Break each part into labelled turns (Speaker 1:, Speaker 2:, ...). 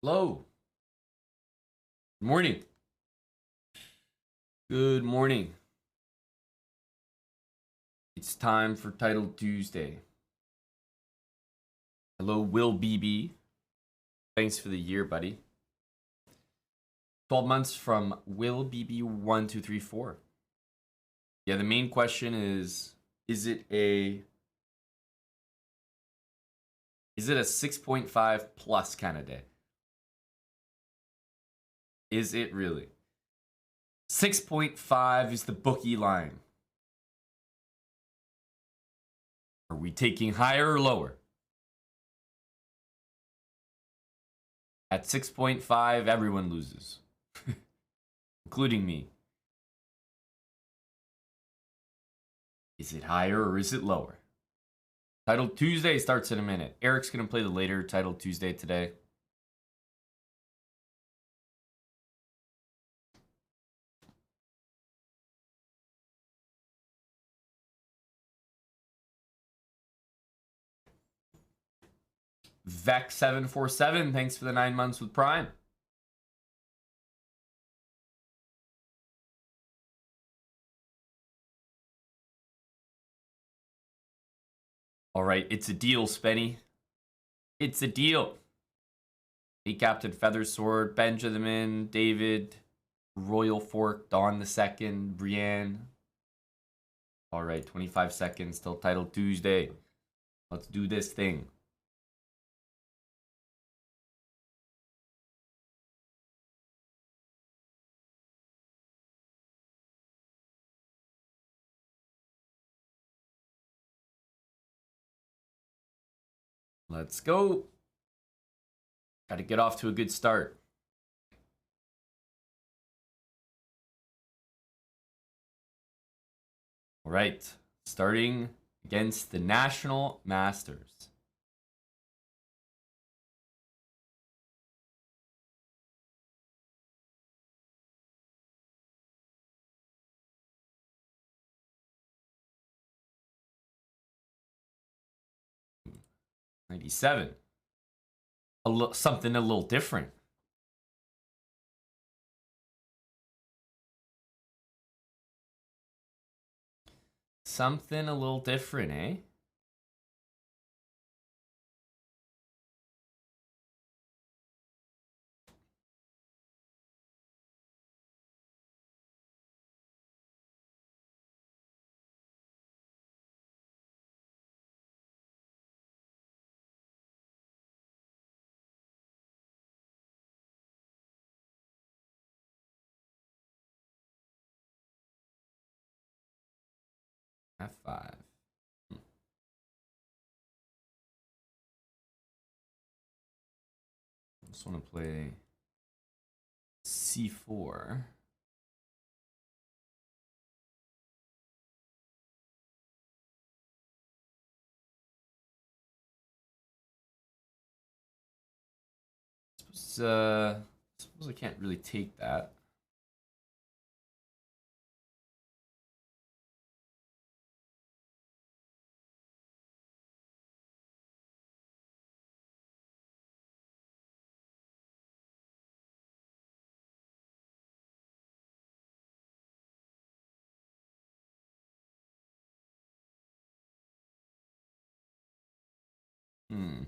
Speaker 1: Hello. Good morning. Good morning. It's time for Title Tuesday. Hello, Will BB. Thanks for the year, buddy. 12 months from Will BB1234. Yeah, the main question is it a 6.5 plus kind of day? Is it really? 6.5 is the bookie line. Are we taking higher or lower? At 6.5, everyone loses, including me. Is it higher or is it lower? Title Tuesday starts in a minute. Eric's going to play the later Title Tuesday today. Vec747, thanks for the 9 months with Prime. All right, it's a deal, Spenny. It's a deal. Hey, Captain Feathersword, Benjamin, David, Royal Fork, Dawn the Second, Brienne. All right, 25 seconds till Title Tuesday. Let's do this thing. Let's go. Got to get off to a good start. All right, starting against the National Masters. '97. Something a little different. Something a little different, eh? F5. I just want to play C4. Suppose I can't really take that. Hmm.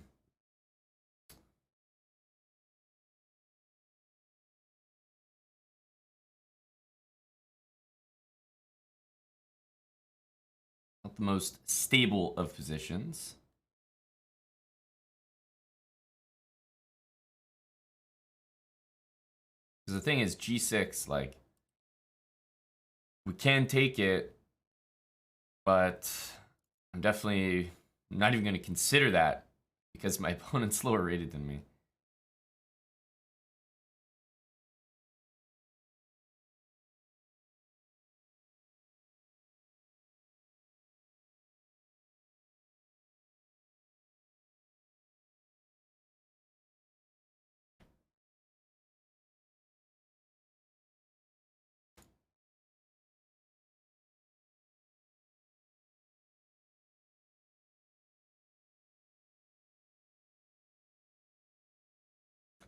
Speaker 1: Not the most stable of positions. Because the thing is, G6, like, we can take it, but I'm definitely not even going to consider that because my opponent's lower rated than me.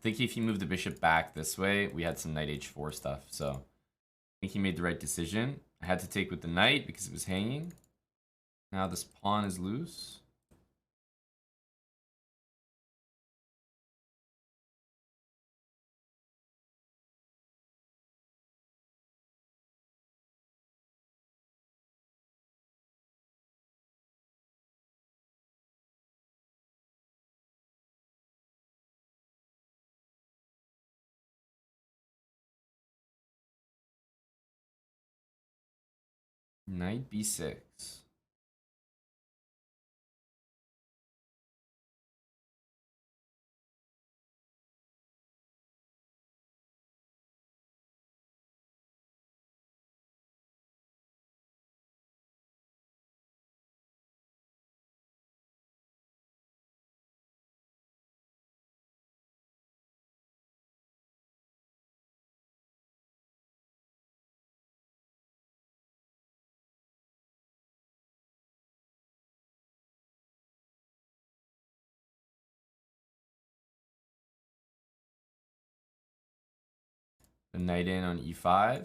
Speaker 1: think if he moved the bishop back this way, we had some knight h4 stuff. So I think he made the right decision. I had to take with the knight because it was hanging. Now this pawn is loose. Knight b6. The knight in on e5.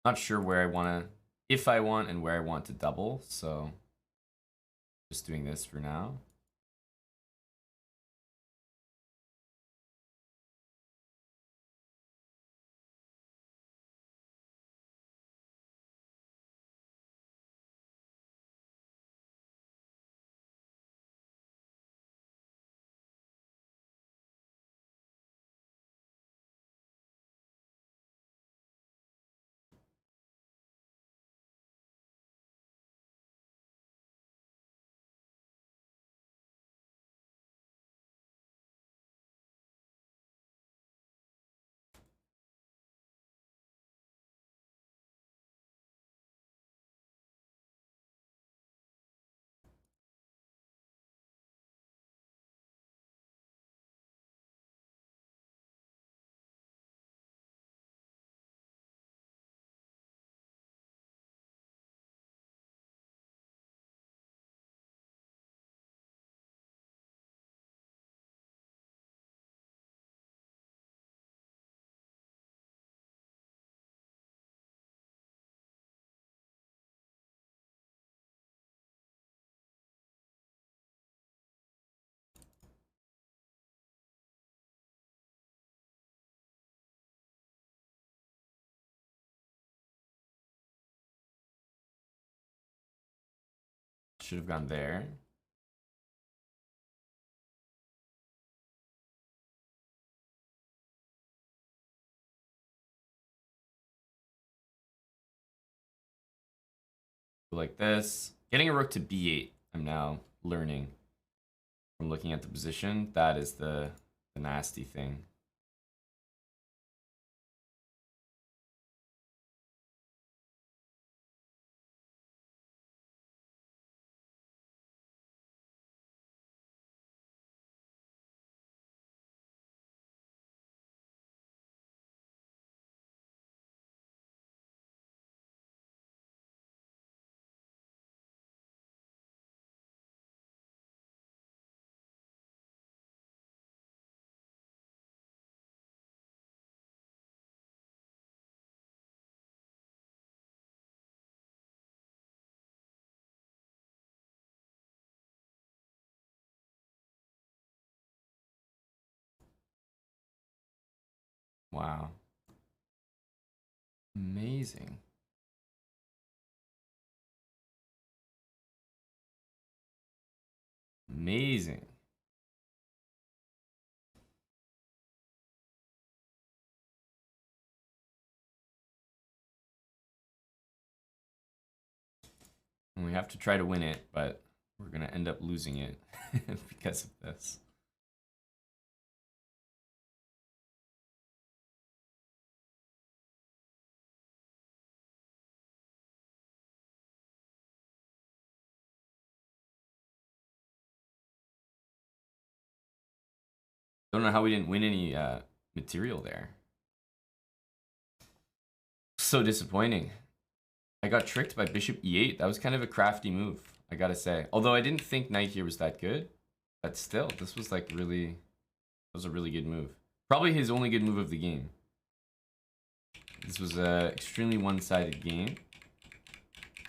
Speaker 1: Not sure where I want to, if I want and where I want to double. So just doing this for now. Should have gone there. Like this. Getting a rook to b8, I'm now learning from looking at the position. That is the nasty thing. Wow. Amazing. Amazing. And we have to try to win it, but we're going to end up losing it because of this. Don't know how we didn't win any material there. so disappointing. I got tricked by bishop e8. That was kind of a crafty move, I gotta say. Although I didn't think knight here was that good, but still, this was like really, it was a really good move. Probably his only good move of the game. This was a extremely one-sided game.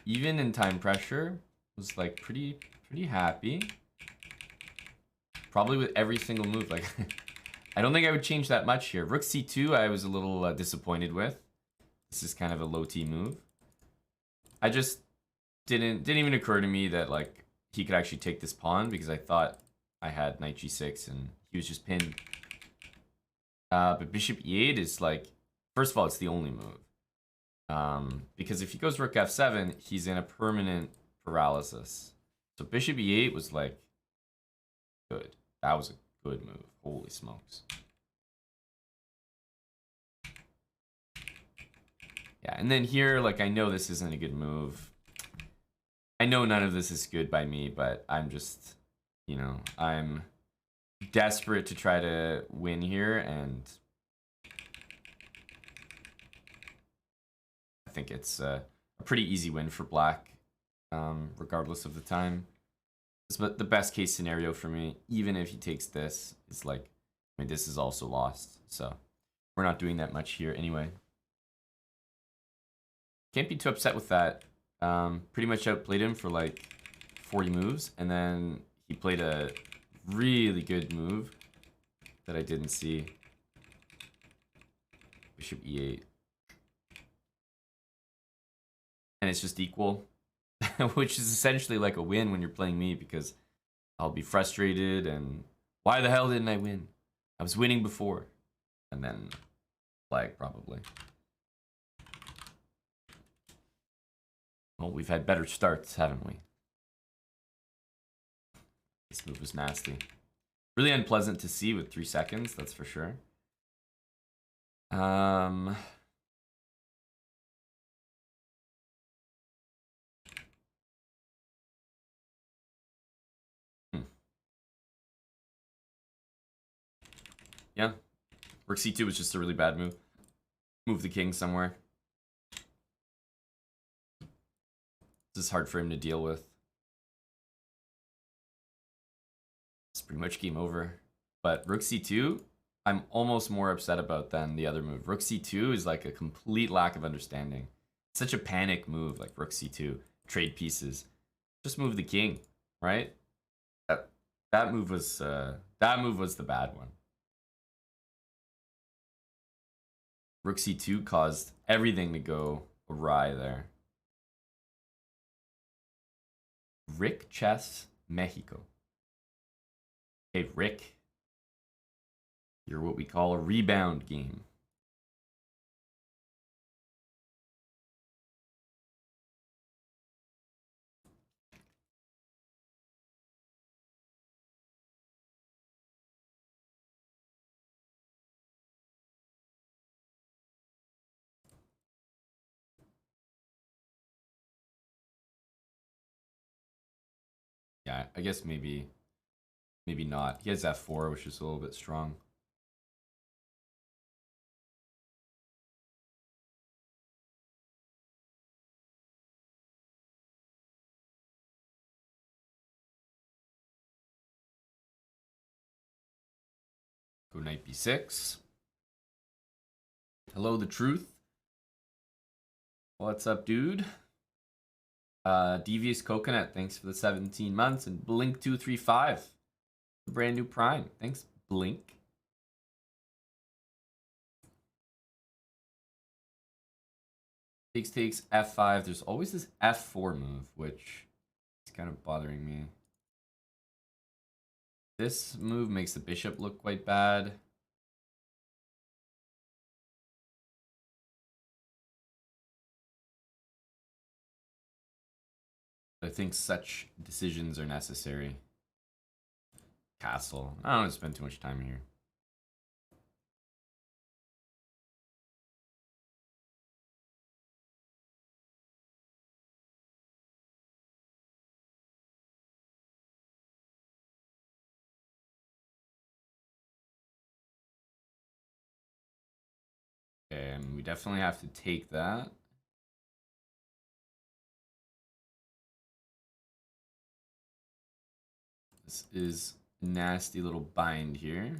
Speaker 1: Even in time pressure, was like pretty happy. Probably with every single move. Like, I don't think I would change that much here. Rook c2, I was a little disappointed with. This is kind of a low T move. I just didn't even occur to me that like he could actually take this pawn because I thought I had knight g6 and he was just pinned. But bishop e8 is like, first of all, it's the only move. Because if he goes rook f7, he's in a permanent paralysis. So bishop e8 was like good. That was a good move. Holy smokes. Yeah, and then here, like, I know this isn't a good move. I know none of this is good by me, but I'm just, you know, I'm desperate to try to win here, and I think it's a pretty easy win for black, regardless of the time. But the best case scenario for me, even if he takes this, is like, I mean, this is also lost, so we're not doing that much here anyway. Can't be too upset with that. Pretty much outplayed him for like 40 moves, and then he played a really good move that I didn't see. Bishop e8. And it's just equal, which is essentially like a win when you're playing me, because I'll be frustrated and why the hell didn't I win? I was winning before. And then flag probably. Well, we've had better starts, haven't we? This move was nasty. Really unpleasant to see with 3 seconds, that's for sure. Yeah. Rook c2 was just a really bad move. Move the king somewhere. This is hard for him to deal with. It's pretty much game over. But rook c2, I'm almost more upset about than the other move. Rook c2 is like a complete lack of understanding. It's such a panic move, like rook c2. Trade pieces. Just move the king, right? That move was the bad one. Rook c2 caused everything to go awry there. Rick Chess Mexico. Hey, Rick. You're what we call a rebound game. Yeah, I guess maybe not. He has f4, which is a little bit strong. Go knight b6. Hello, the truth. What's up, dude? Devious Coconut, thanks for the 17 months. And Blink235, brand new Prime. Thanks, Blink. Takes f5. There's always this f4 move, which is kind of bothering me. This move makes the bishop look quite bad. I think such decisions are necessary. Castle. I don't want to spend too much time here. And we definitely have to take that. This is a nasty little bind here.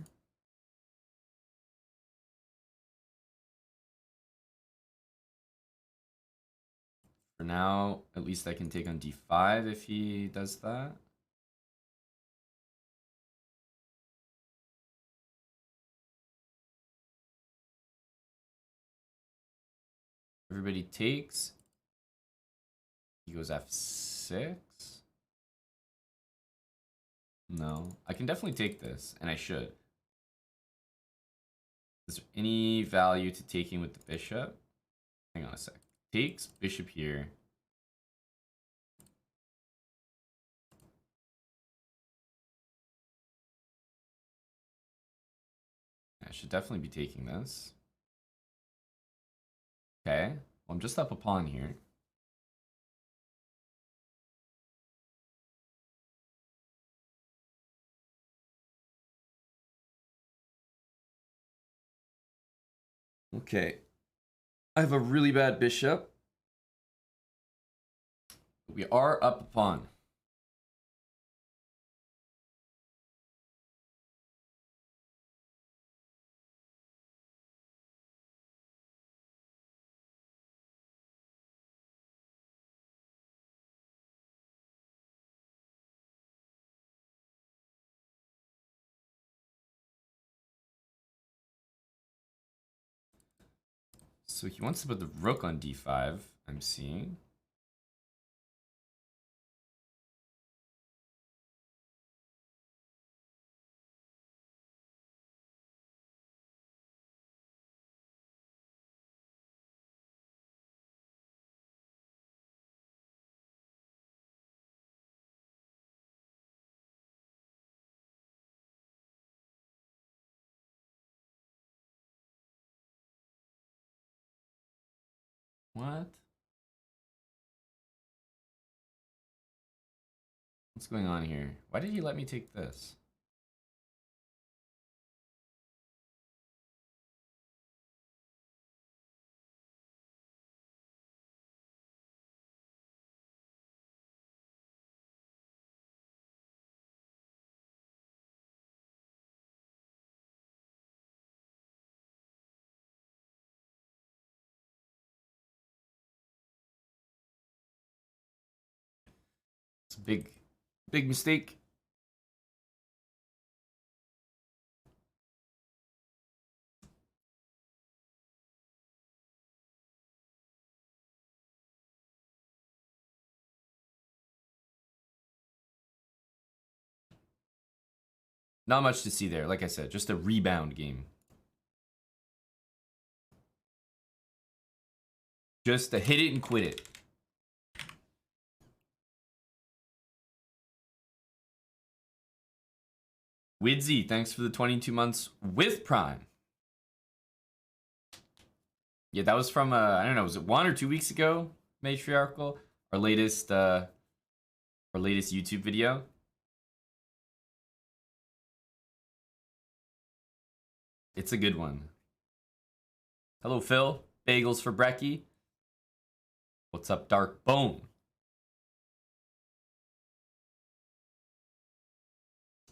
Speaker 1: For now, at least I can take on d5 if he does that. Everybody takes. He goes f6. No, I can definitely take this, and I should. Is there any value to taking with the bishop? Hang on a sec. Takes bishop here. I should definitely be taking this. Okay, well, I'm just up a pawn here. Okay, I have a really bad bishop. We are up a pawn. So he wants to put the rook on d5, I'm seeing. What? What's going on here? Why did he let me take this? It's a big mistake. Not much to see there. Like I said, just a rebound game. Just a hit it and quit it. Widzy, thanks for the 22 months with Prime. Yeah, that was from I don't know, was it 1 or 2 weeks ago? Matriarchal, our latest YouTube video. It's a good one. Hello, Phil. Bagels for Brecky. What's up, Dark Bone?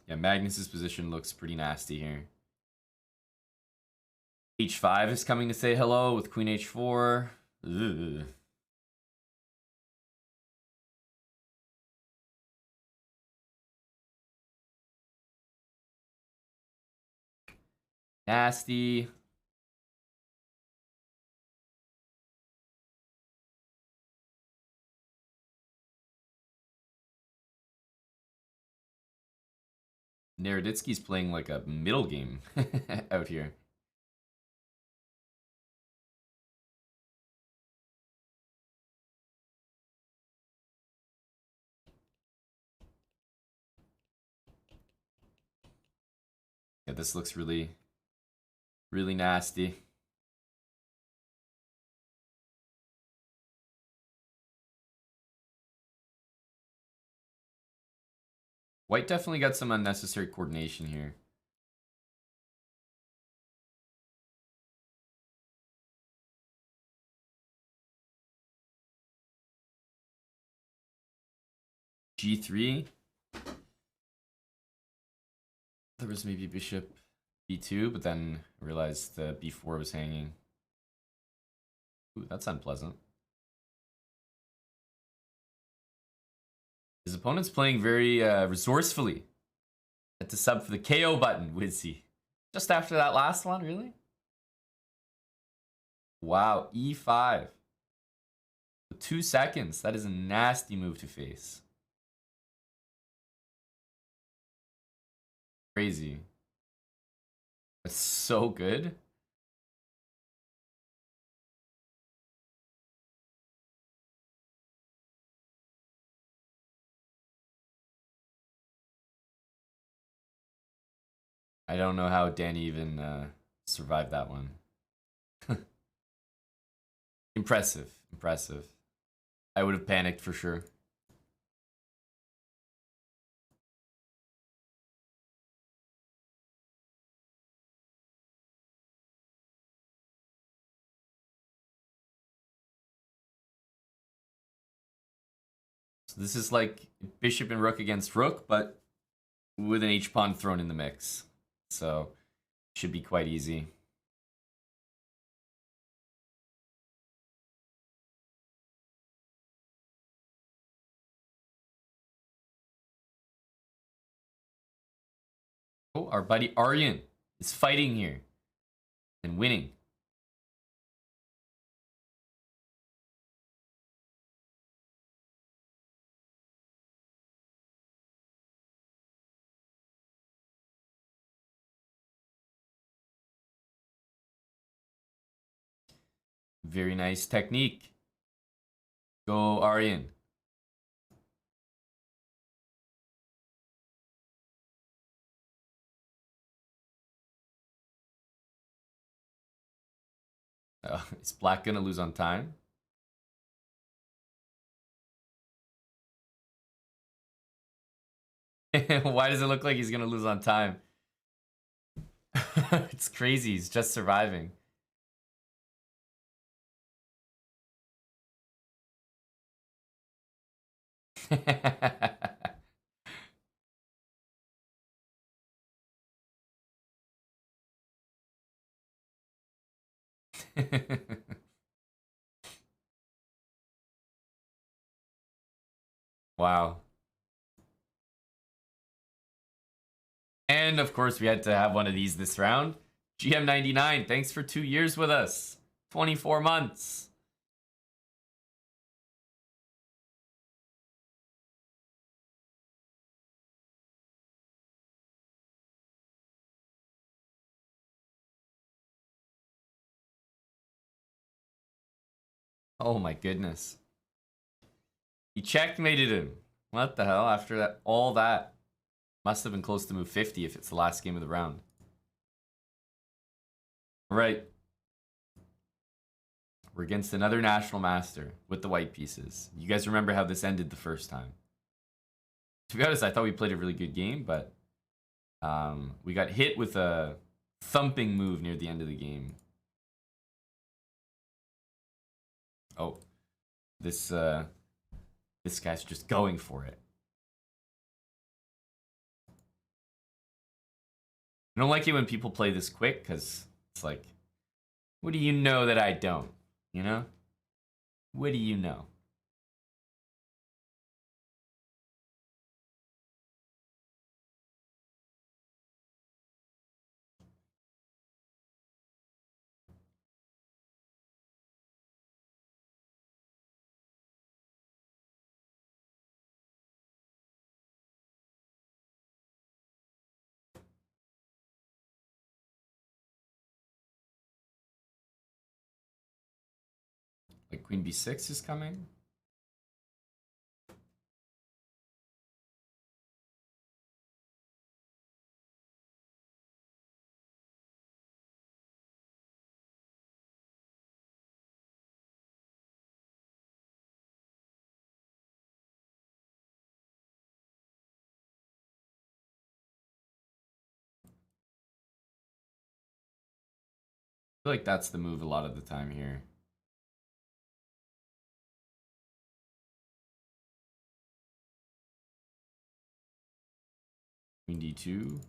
Speaker 1: Yeah, Magnus's position looks pretty nasty here. H5 is coming to say hello with Queen H4. Ugh. Nasty. Naroditsky's playing like a middle game out here. Yeah, this looks really, really nasty. White definitely got some unnecessary coordination here. G3. There was maybe bishop B2, but then I realized the B4 was hanging. Ooh, that's unpleasant. His opponent's playing very resourcefully. Had to sub for the KO button, Wizzy. Just after that last one, really? Wow, E5. 2 seconds. That is a nasty move to face. Crazy. That's so good. I don't know how Danny even survived that one. Impressive. Impressive. I would have panicked for sure. So this is like bishop and rook against rook, but with an h-pawn thrown in the mix. So should be quite easy. Oh, our buddy Aryan is fighting here and winning. Very nice technique. Go, Aryan. Is Black gonna lose on time? Why does it look like he's gonna lose on time? It's crazy. He's just surviving. Wow. And of course, we had to have one of these this round. GM99, thanks for 2 years with us. 24 months. Oh my goodness. He checkmated him. What the hell? After that, all that. Must have been close to move 50 if it's the last game of the round. Right. We're against another National Master with the white pieces. You guys remember how this ended the first time. To be honest, I thought we played a really good game, but we got hit with a thumping move near the end of the game. Oh, this guy's just going for it. I don't like it when people play this quick because it's like, what do you know that I don't? You know? What do you know? Like Queen B6 is coming. I feel like that's the move a lot of the time here. Queen d2.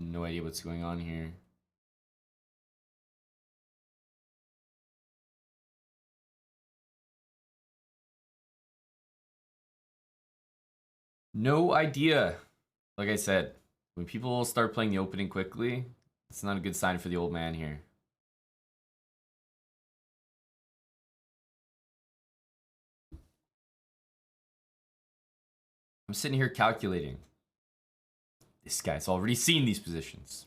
Speaker 1: No idea what's going on here. No idea. Like I said, when people start playing the opening quickly, it's not a good sign for the old man here. I'm sitting here calculating. This guy's already seen these positions.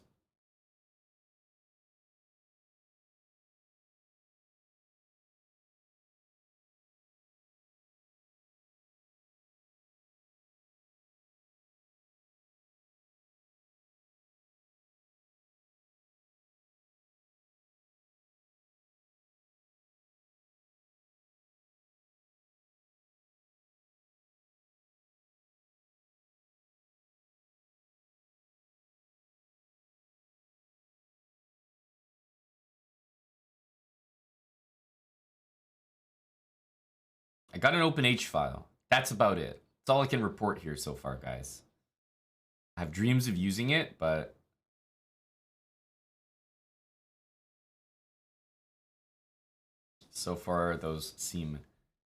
Speaker 1: I got an open H file. That's about it. That's all I can report here so far, guys. I have dreams of using it, but so far those seem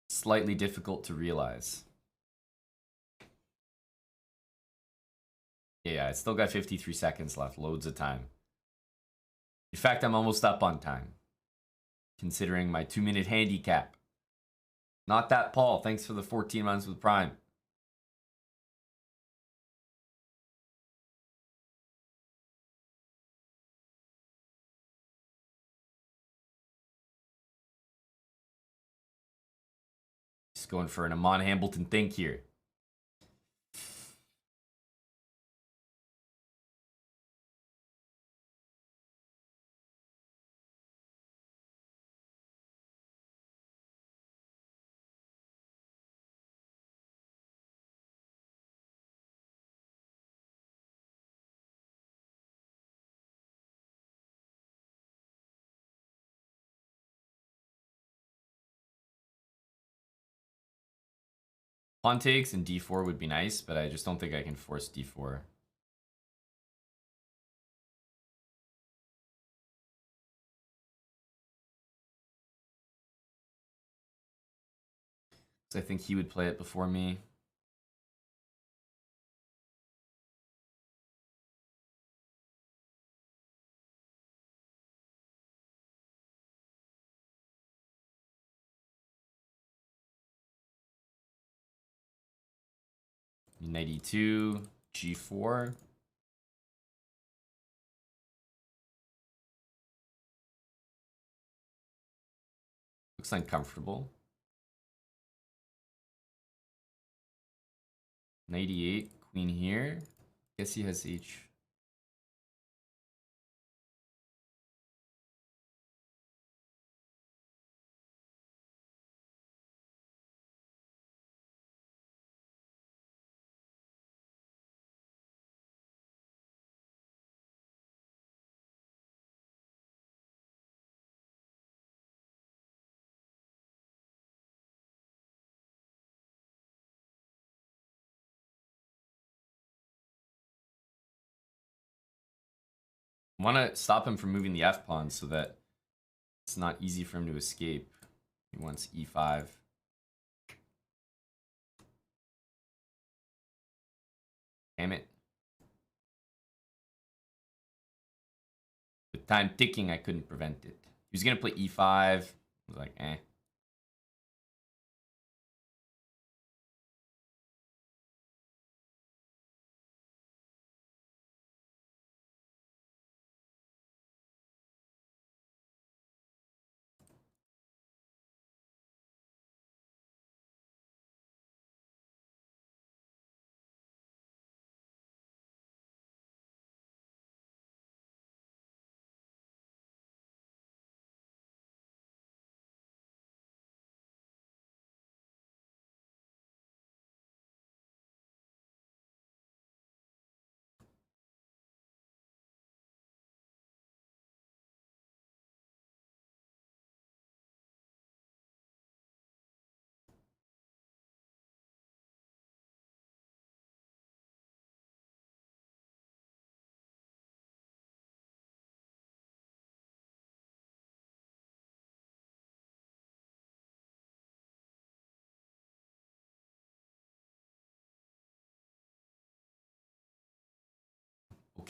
Speaker 1: slightly difficult to realize. Yeah, I still got 53 seconds left. Loads of time. In fact, I'm almost up on time, considering my 2-minute handicap. Not that, Paul. Thanks for the 14 months with Prime. Just going for an Amon Hambleton think here. Pawn takes and d4 would be nice, but I just don't think I can force d4. So I think he would play it before me. Knight e2, g4. Looks uncomfortable. Knight e8, queen here. Guess he has h. I want to stop him from moving the f pawn so that it's not easy for him to escape. He wants e5. Damn it. With time ticking, I couldn't prevent it. He was going to play e5. I was like, eh.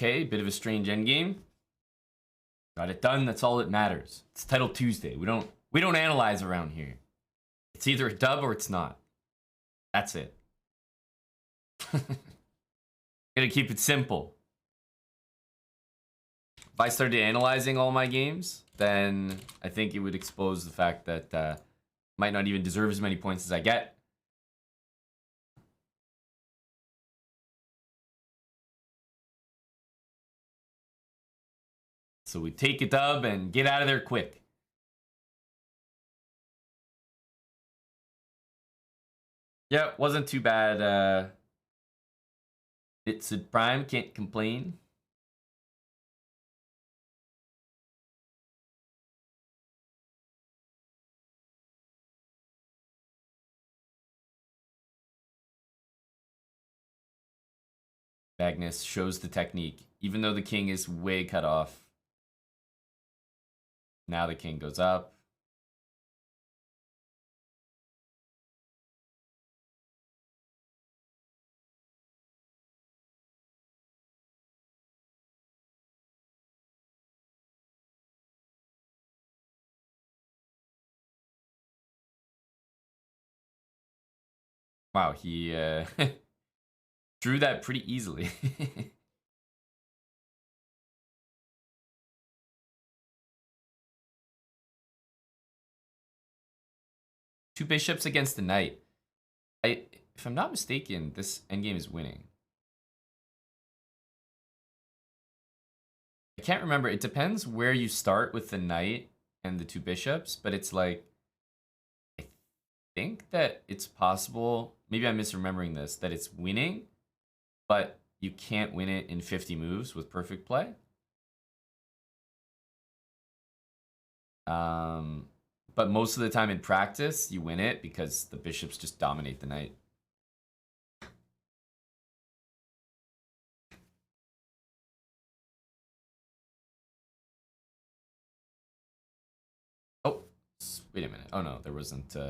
Speaker 1: okay. Bit of a strange endgame. Got it done. That's all that matters. It's Title Tuesday. We don't analyze around here. It's either a dub or it's not. That's it. Gotta keep it simple. If I started analyzing all my games, then I think it would expose the fact that might not even deserve as many points as I get. So we take a dub and get out of there quick. Yeah, wasn't too bad. It's a prime, can't complain. Magnus shows the technique, even though the king is way cut off. Now the king goes up. Wow, he drew that pretty easily. Two bishops against the knight. If I'm not mistaken, this endgame is winning. I can't remember. It depends where you start with the knight and the two bishops, but it's like I think that it's possible. Maybe I'm misremembering this, that it's winning, but you can't win it in 50 moves with perfect play. But most of the time in practice, you win it because the bishops just dominate the knight. Oh, wait a minute. Oh no, there wasn't. He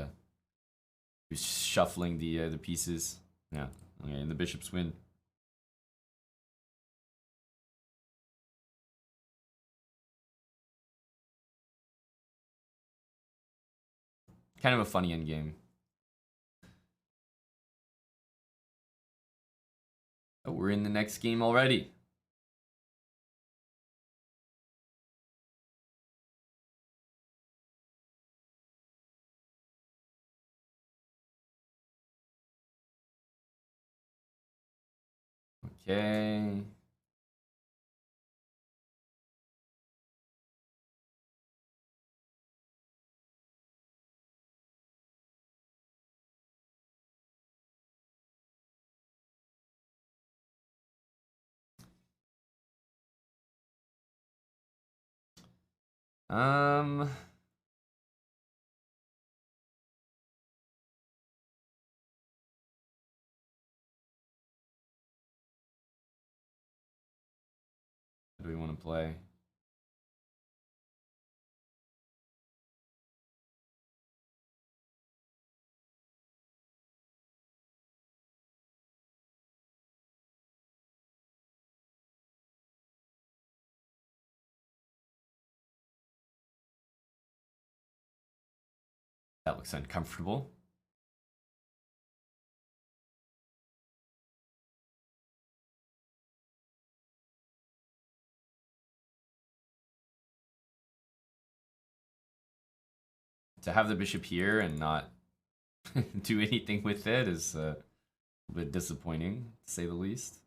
Speaker 1: was shuffling the pieces. Yeah. Okay, and the bishops win. Kind of a funny end game. Oh, we're in the next game already. Okay. Um. What do we want to play? That looks uncomfortable. To have the bishop here and not do anything with it is a bit disappointing, to say the least.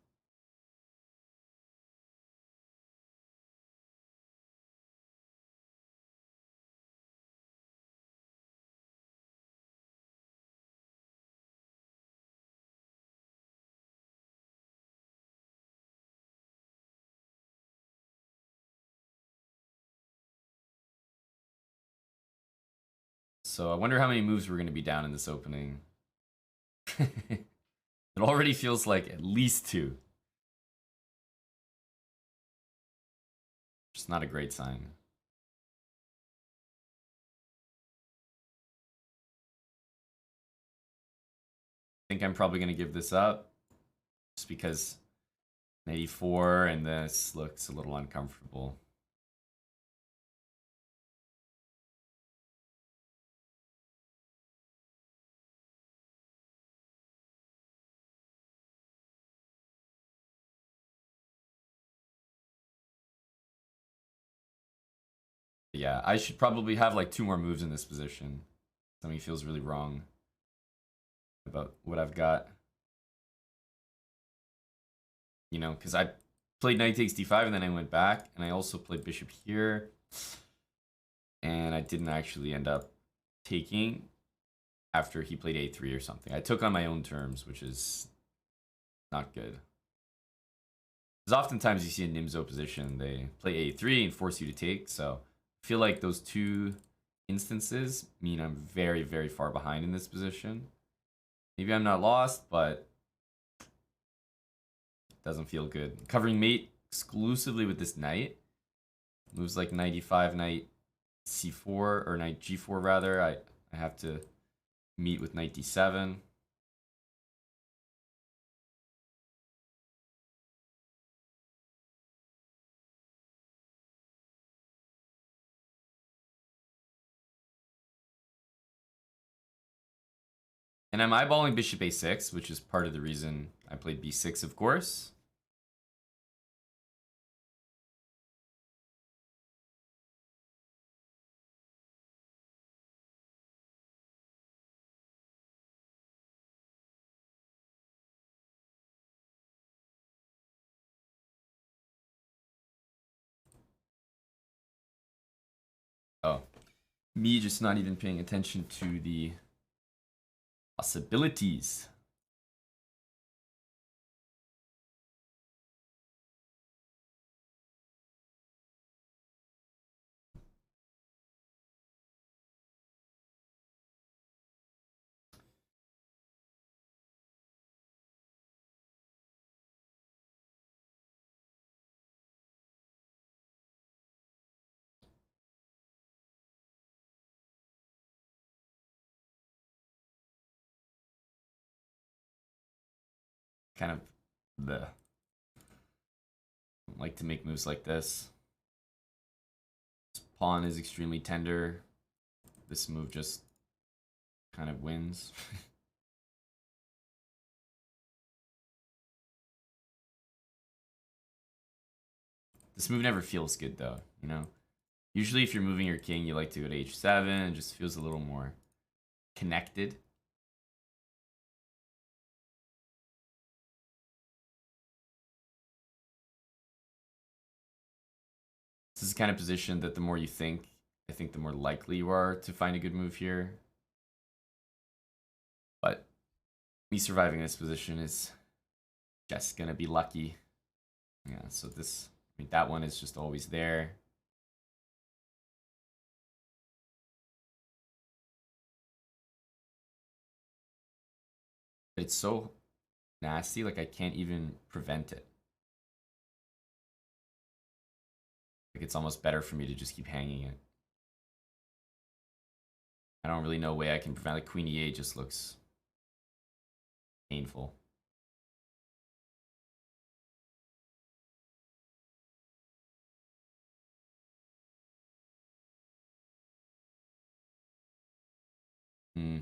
Speaker 1: So I wonder how many moves we're going to be down in this opening. It already feels like at least 2. Just not a great sign. I think I'm probably going to give this up just because 84, and this looks a little uncomfortable. Yeah, I should probably have like 2 more moves in this position. Something feels really wrong about what I've got. You know, because I played knight takes d5 and then I went back, and I also played bishop here. And I didn't actually end up taking after he played a3 or something. I took on my own terms, which is not good. Because oftentimes you see in Nimzo position, they play a3 and force you to take. So I feel like those 2 instances mean I'm very, very far behind in this position. Maybe I'm not lost, but it doesn't feel good. Covering mate exclusively with this knight. Moves like knight e5, knight c4, or knight g4 rather. I have to meet with knight d7. And I'm eyeballing bishop a6, which is part of the reason I played b6, of course. Oh, me just not even paying attention to the possibilities. Kind of the don't like to make moves like this. This pawn is extremely tender. This move just kind of wins. This move never feels good though, you know? Usually if you're moving your king, you like to go to h7. It just feels a little more connected. This is the kind of position that the more you think, I think the more likely you are to find a good move here. But me surviving this position is just gonna be lucky. Yeah, so this, I mean, that one is just always there. But it's so nasty, like I can't even prevent it. Like it's almost better for me to just keep hanging it. I don't really know a way I can prevent. Like queen e8 just looks painful. Hmm.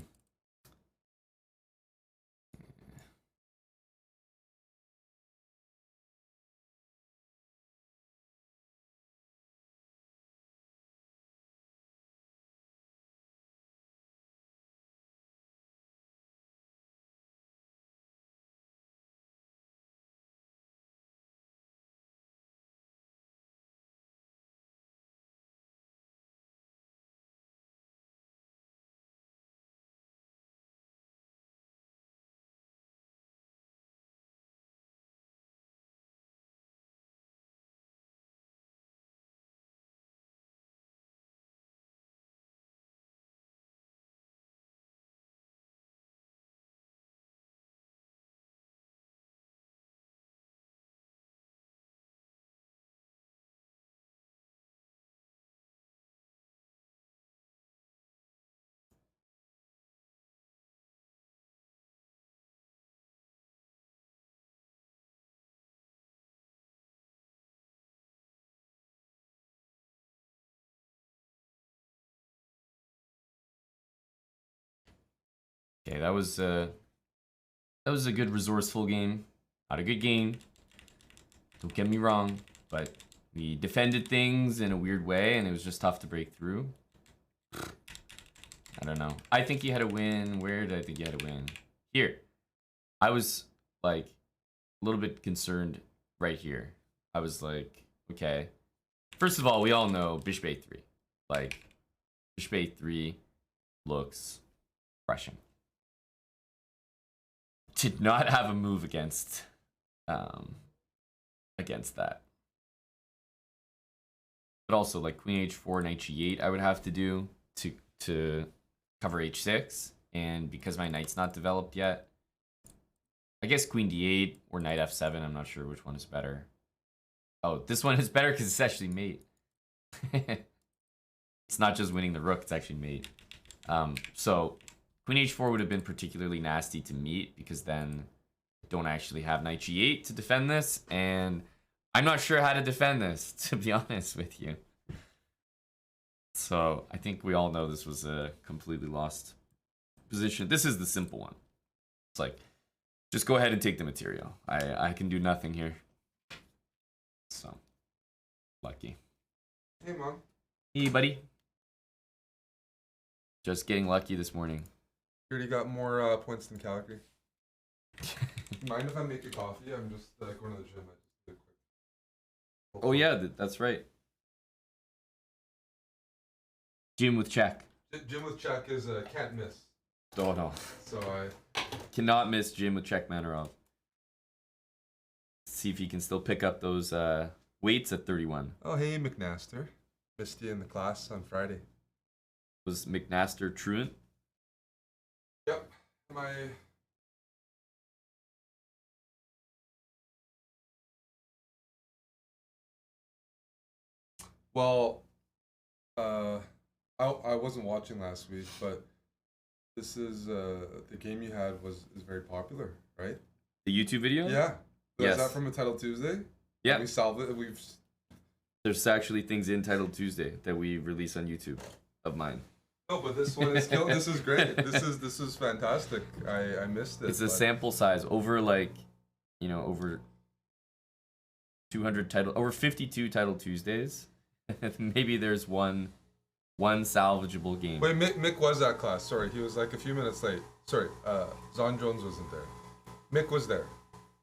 Speaker 1: Okay, that was a good resourceful game. Not a good game. Don't get me wrong, but we defended things in a weird way, and it was just tough to break through. I don't know. I think you had a win. Where did I think you had a win? Here. I was like a little bit concerned right here. I was like, okay. First of all, we all know Bishop A3. Like, Bishop A3 looks crushing. Did not have a move against that. But also, like, Queen H4, Knight G8 I would have to do to cover H6. And because my knight's not developed yet, I guess Queen D8 or Knight F7. I'm not sure which one is better. Oh, this one is better because it's actually mate. It's not just winning the rook, it's actually mate. So Queen H4 would have been particularly nasty to meet because then I don't actually have Knight G8 to defend this, and I'm not sure how to defend this, to be honest with you. So I think we all know this was a completely lost position. This is the simple one. It's like, just go ahead and take the material. I can do nothing here. So, lucky.
Speaker 2: Hey, Mom.
Speaker 1: Hey, buddy. Just getting lucky this morning.
Speaker 2: You already got more points than Calgary. Mind if I make you coffee? I'm just going to the gym. I just did a quick.
Speaker 1: Oh yeah, that's right. Gym with check.
Speaker 2: Gym with check is can't miss.
Speaker 1: Oh no.
Speaker 2: So I
Speaker 1: cannot miss gym with check Manarov. See if he can still pick up those weights at 31.
Speaker 2: Oh hey McNaster. Missed you in the class on Friday.
Speaker 1: Was McNaster truant?
Speaker 2: Yep. My Well, I wasn't watching last week, but this is the game you had is very popular, right?
Speaker 1: The YouTube video?
Speaker 2: Yeah.
Speaker 1: Yes.
Speaker 2: Is that from a Title Tuesday?
Speaker 1: Yeah.
Speaker 2: We solved it. We've.
Speaker 1: There's actually things in Title Tuesday that we release on YouTube of mine.
Speaker 2: No, but this one is kill. This is great. This is fantastic. I missed it.
Speaker 1: It's a sample size over like, over 200 over 52 Title Tuesdays. Maybe there's one salvageable game.
Speaker 2: Wait, Mick was at class. Sorry, he was like a few minutes late. Sorry, Zon Jones wasn't there. Mick was there.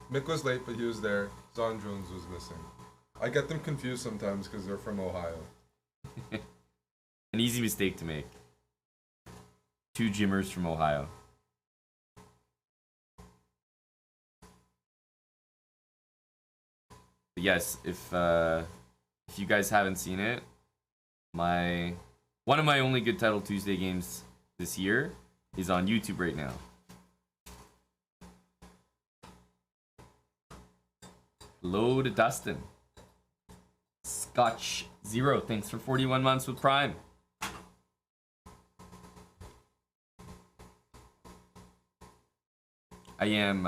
Speaker 2: Mick was late, but he was there. Zon Jones was missing. I get them confused sometimes because they're from Ohio.
Speaker 1: An easy mistake to make. Two gymmers from Ohio. But yes, if you guys haven't seen it, one of my only good Title Tuesday games this year is on YouTube right now. Hello to Dustin. Scotch Zero, thanks for 41 months with Prime. I am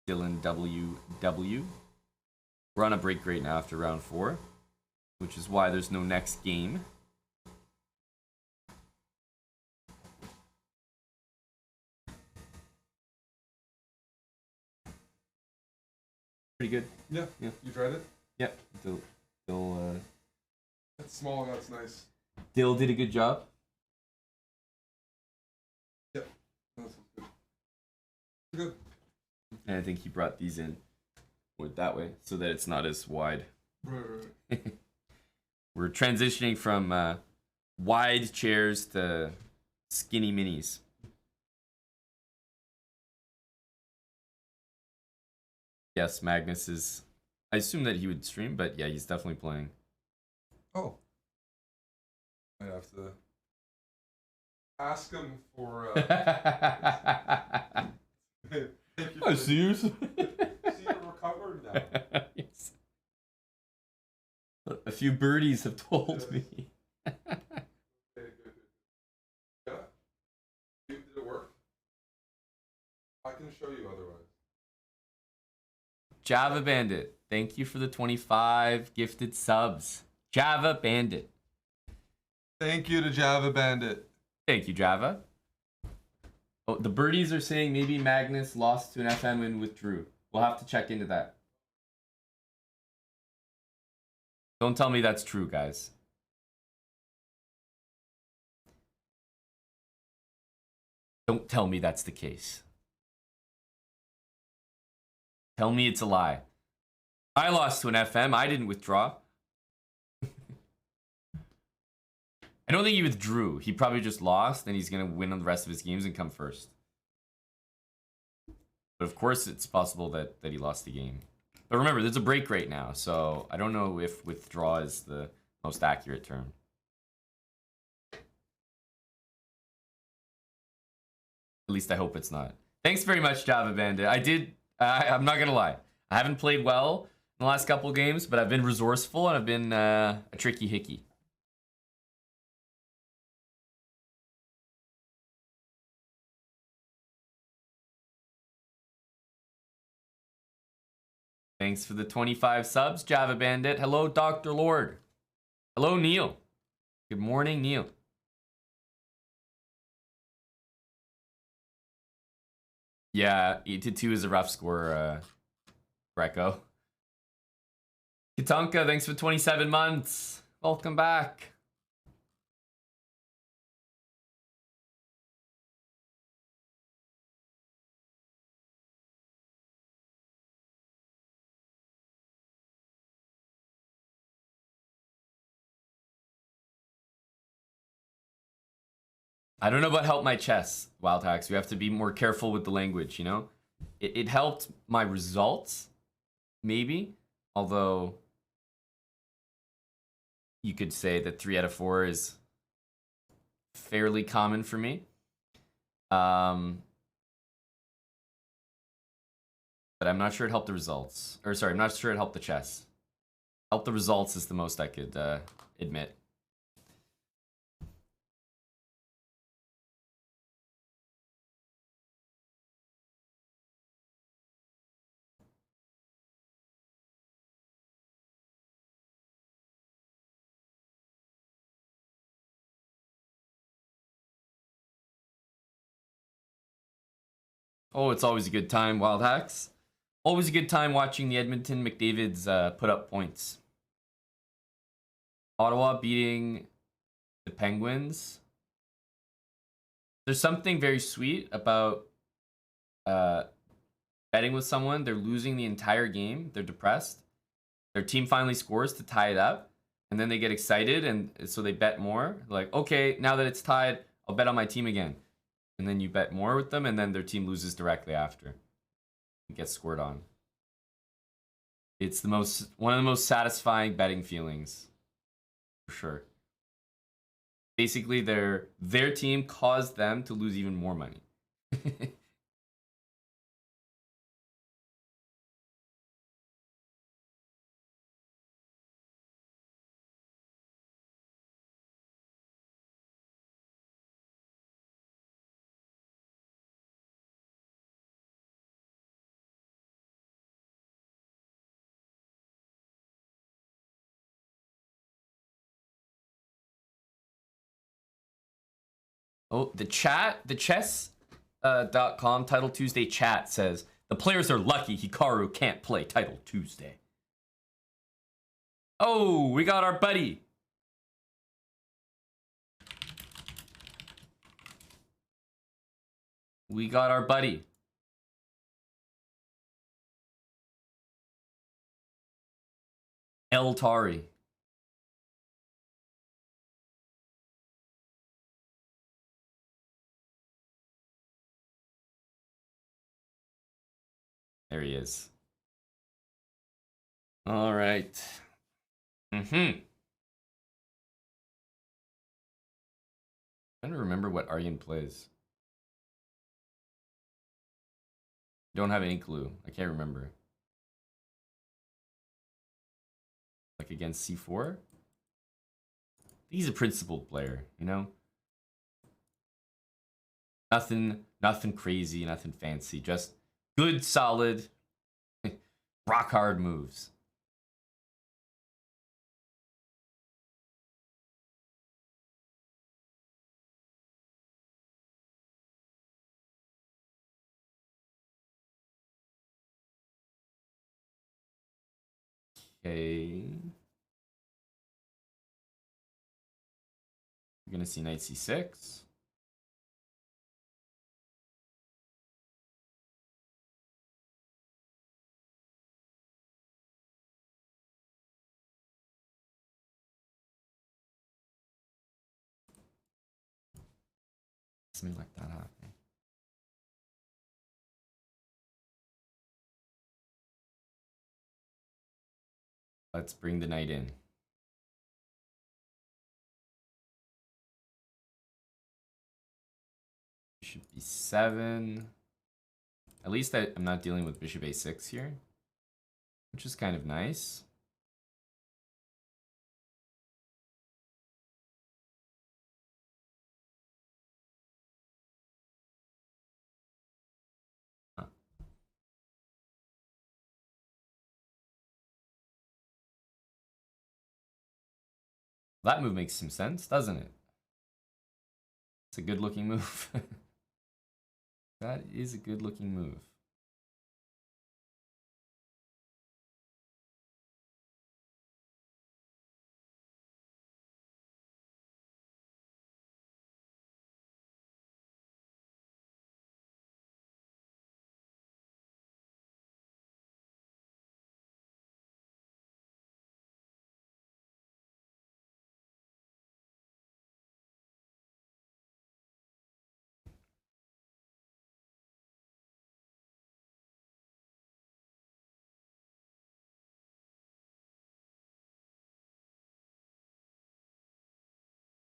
Speaker 1: Dylan WW. We're on a break right now after round 4, which is why there's no next game. Pretty good.
Speaker 2: Yeah.
Speaker 1: Yeah.
Speaker 2: You tried it?
Speaker 1: Yep. Dill,
Speaker 2: That's small and that's nice.
Speaker 1: Dill did a good job.
Speaker 2: Yep. That's good. Good.
Speaker 1: And I think he brought these in that way so that it's not as wide.
Speaker 2: Right.
Speaker 1: We're transitioning from wide chairs to skinny minis. Yes, Magnus is. I assume that he would stream, but yeah, he's definitely playing.
Speaker 2: Oh. I have to ask him for.
Speaker 1: I see you.
Speaker 2: See, you're recovered now.
Speaker 1: Yes. A few birdies have told me.
Speaker 2: Okay, good. Yeah? Did it work? I can show you otherwise.
Speaker 1: Java Bandit, thank you for the 25 gifted subs. Java Bandit.
Speaker 2: Thank you to Java Bandit.
Speaker 1: Thank you, Java. Oh, the birdies are saying maybe Magnus lost to an FM and withdrew. We'll have to check into that. Don't tell me that's true, guys. Don't tell me that's the case. Tell me it's a lie. I lost to an FM. I didn't withdraw. I don't think he withdrew. He probably just lost, and he's going to win on the rest of his games and come first. But of course, it's possible that he lost the game. But remember, there's a break right now, so I don't know if withdraw is the most accurate term. At least I hope it's not. Thanks very much, Java Bandit. I'm not going to lie. I haven't played well in the last couple games, but I've been resourceful and I've been a tricky hickey. Thanks for the 25 subs, Java Bandit. Hello, Dr. Lord. Hello, Neil. Good morning, Neil. Yeah, 8-2 is a rough score, Greco. Katanka, thanks for 27 months. Welcome back. I don't know about help my chess, Wild Hacks. We have to be more careful with the language, you know? It helped my results, maybe. Although, you could say that 3 out of 4 is fairly common for me. But I'm not sure it helped the results. Or sorry, I'm not sure it helped the chess. Help the results is the most I could admit. Oh, it's always a good time, Wild Hacks. Always a good time watching the Edmonton McDavids put up points. Ottawa beating the Penguins. There's something very sweet about betting with someone. They're losing the entire game. They're depressed. Their team finally scores to tie it up. And then they get excited, and so they bet more. Like, okay, now that it's tied, I'll bet on my team again. And then you bet more with them, and then their team loses directly after. It gets scored on. It's one of the most satisfying betting feelings. For sure. Basically, their team caused them to lose even more money. Oh, the chess.com Title Tuesday chat says the players are lucky Hikaru can't play Title Tuesday. Oh, we got our buddy. We got our buddy. El Tari. There he is. All right. Trying to remember what Aryan plays. Don't have any clue. I can't remember. Like against C4? He's a principled player, you know? Nothing crazy, nothing fancy. Just good, solid, rock hard moves. Okay. You're gonna see knight c6. Something like that happening. Let's bring the knight in. Bishop b7. At least I'm not dealing with bishop a6 here, which is kind of nice. Huh. That move makes some sense, doesn't it? It's a good looking move. That is a good looking move.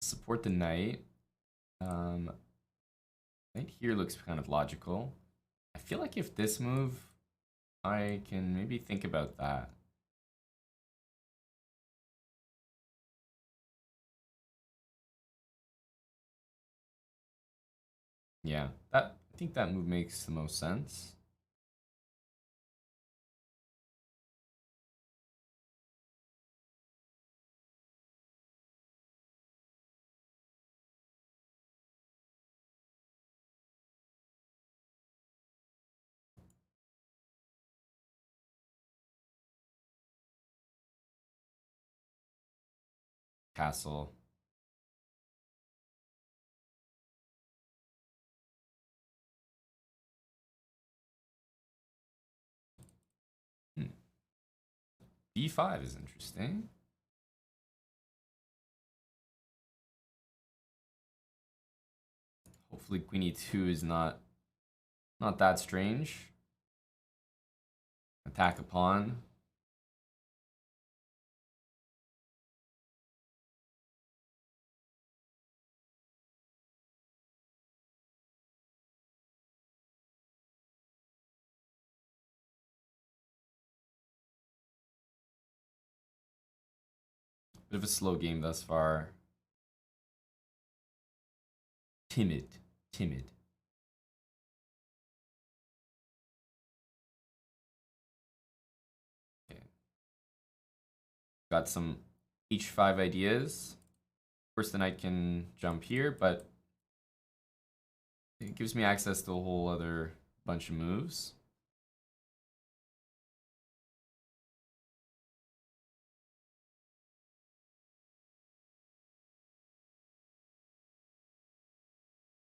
Speaker 1: Support the knight. Knight here looks kind of logical. I feel like if this move, I can maybe think about that. Yeah, I think that move makes the most sense. Castle. Hmm. B5 is interesting. Hopefully queen e2 is not that strange. Attack a pawn. Bit of a slow game thus far. Timid. Timid. Okay. Got some h5 ideas. Of course, the knight can jump here, but it gives me access to a whole other bunch of moves.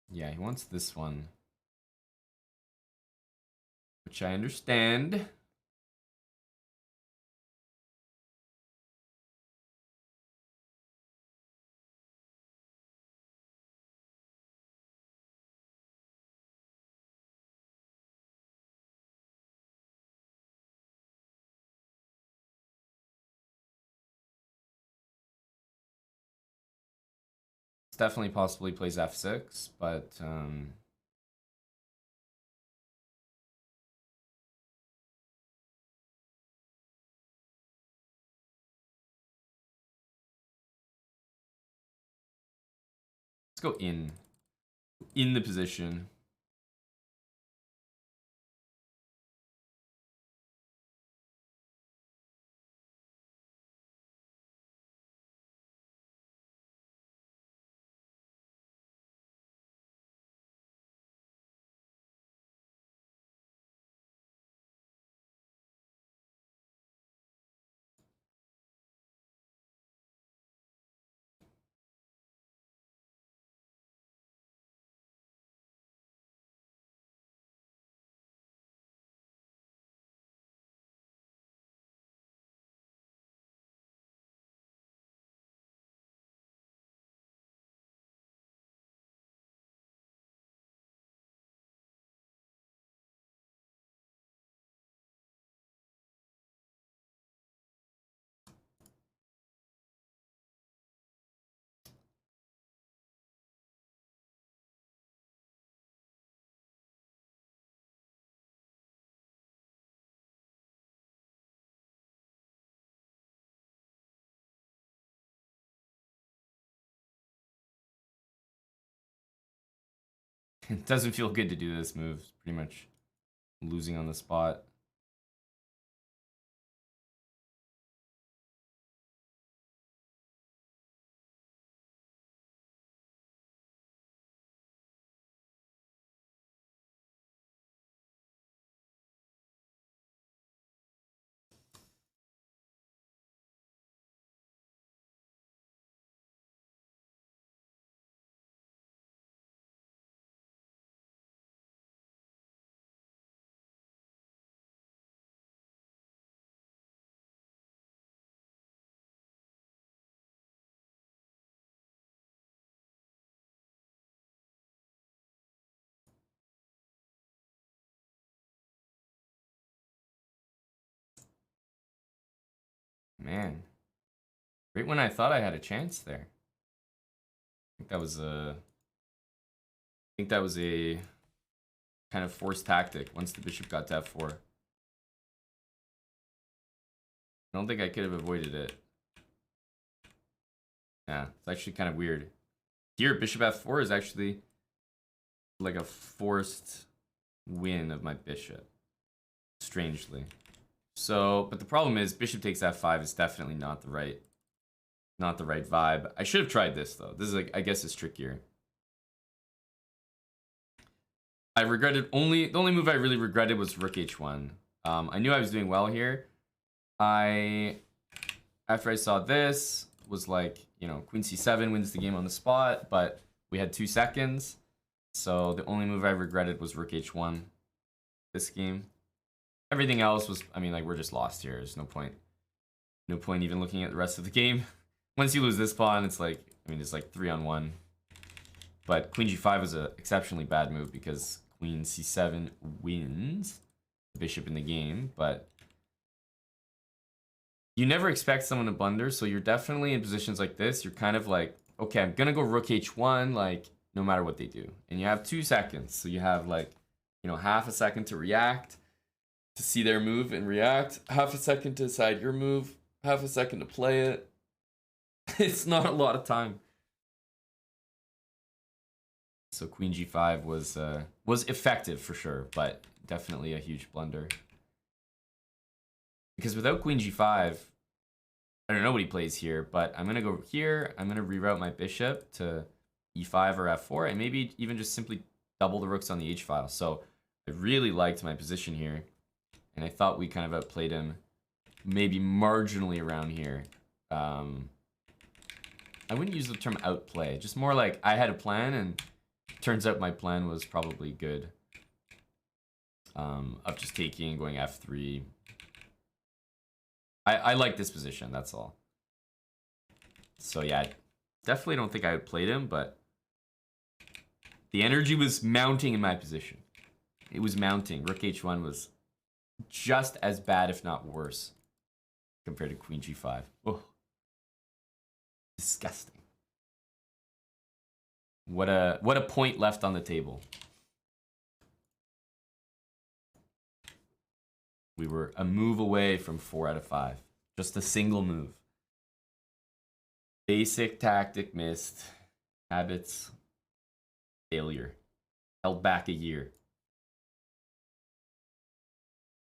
Speaker 1: Yeah, he wants this one, which I understand. It's definitely possible he plays f6, but let's go in the position. It doesn't feel good to do this move. It's pretty much losing on the spot. Man, right when I thought I had a chance there. I think that was a kind of forced tactic once the bishop got to f4. I don't think I could have avoided it. Yeah, it's actually kind of weird. Here, bishop f4 is actually like a forced win of my bishop. Strangely. So, but the problem is bishop takes f5 is definitely not the right vibe. I should have tried this though. This is like, I guess it's trickier. I regretted the only move I really regretted was rook h1. I knew I was doing well here. After I saw this, was like, you know, queen c7 wins the game on the spot, but we had 2 seconds. So the only move I regretted was rook h1 this game. Everything else was, I mean, like, we're just lost here. There's no point. No point even looking at the rest of the game. Once you lose this pawn, it's like, I mean, it's like 3-on-1. But queen g5 was an exceptionally bad move because queen c7 wins the bishop in the game, but you never expect someone to blunder, so you're definitely in positions like this. You're kind of like, okay, I'm gonna go rook h1, like, no matter what they do. And you have 2 seconds, so you have, like, you know, half a second to react, to see their move and react, half a second to decide your move, half a second to play it. It's not a lot of time. So queen g5 was effective for sure, but definitely a huge blunder. Because without queen g5, I don't know what he plays here, but I'm gonna go here. I'm gonna reroute my bishop to e5 or f4, and maybe even just simply double the rooks on the h file. So I really liked my position here, and I thought we kind of outplayed him, maybe marginally around here. I wouldn't use the term outplay, just more like I had a plan, and turns out my plan was probably good. Of just taking, going f3. I like this position, that's all. So yeah, I definitely don't think I outplayed him, but the energy was mounting in my position. It was mounting. Rook h1 was just as bad, if not worse, compared to queen g5. Oh, disgusting. What a point left on the table. We were a move away from 4 out of 5. Just a single move. Basic tactic missed. Habits. Failure. Held back a year.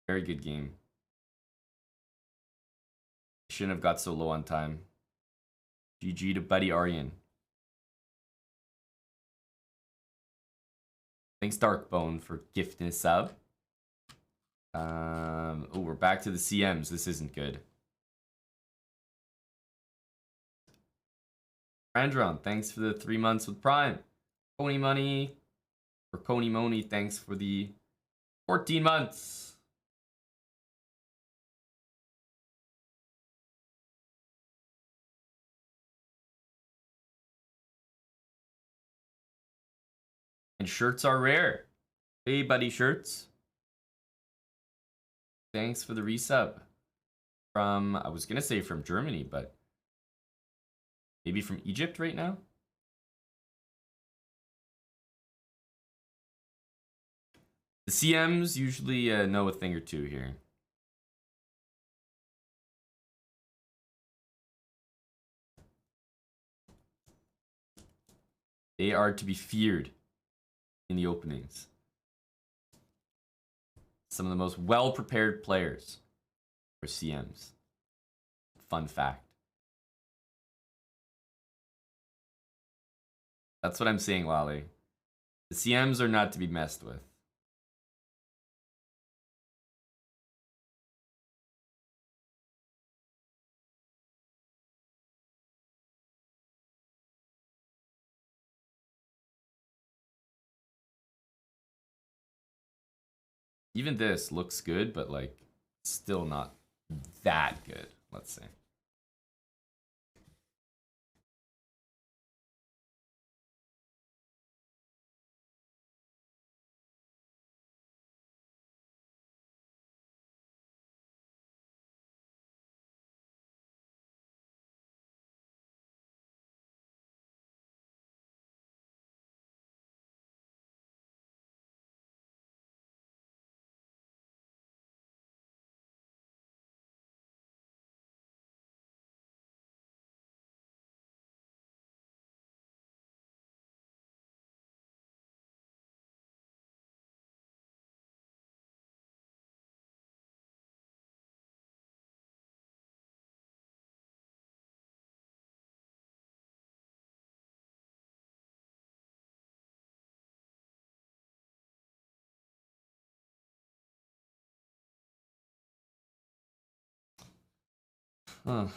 Speaker 1: Very good game. Shouldn't have got so low on time. GG to Buddy Aryan. Thanks Darkbone for gifting a sub. Oh, we're back to the CMs. This isn't good. Brandron, thanks for the 3 months with Prime. Coney Money, or Coney Money, thanks for the 14 months. And shirts are rare. Hey, buddy, shirts. Thanks for the resub. From, I was gonna say from Germany, but maybe from Egypt right now? The CMs usually know a thing or two here. They are to be feared in the openings. Some of the most well-prepared players are CMs. Fun fact. That's what I'm saying, Lolly. The CMs are not to be messed with. Even this looks good, but like still not that good, let's say. Huh. What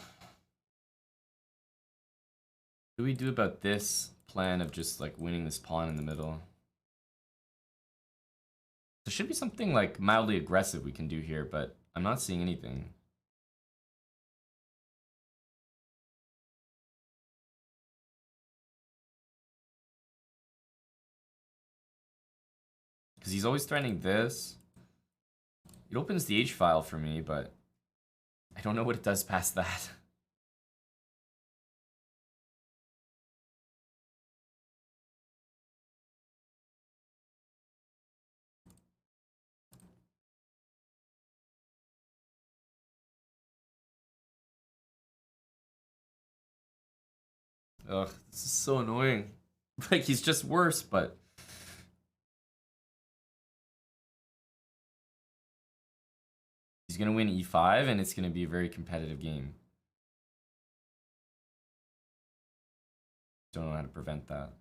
Speaker 1: do we do about this plan of just like winning this pawn in the middle? There should be something like mildly aggressive we can do here, but I'm not seeing anything. Because he's always threatening this. It opens the H file for me, but I don't know what it does past that. Ugh, this is so annoying. Like, he's just worse, but... He's gonna win e5, and it's gonna be a very competitive game. Don't know how to prevent that.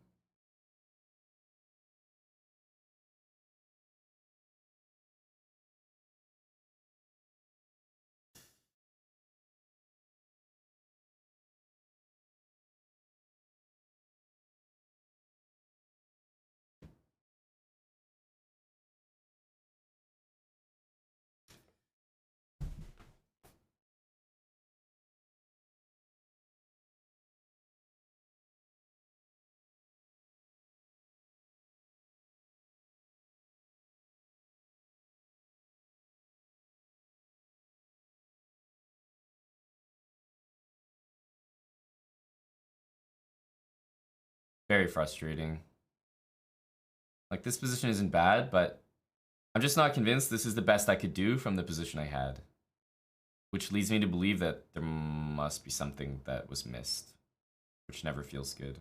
Speaker 1: Very frustrating. Like, this position isn't bad, but I'm just not convinced this is the best I could do from the position I had. Which leads me to believe that there must be something that was missed, which never feels good.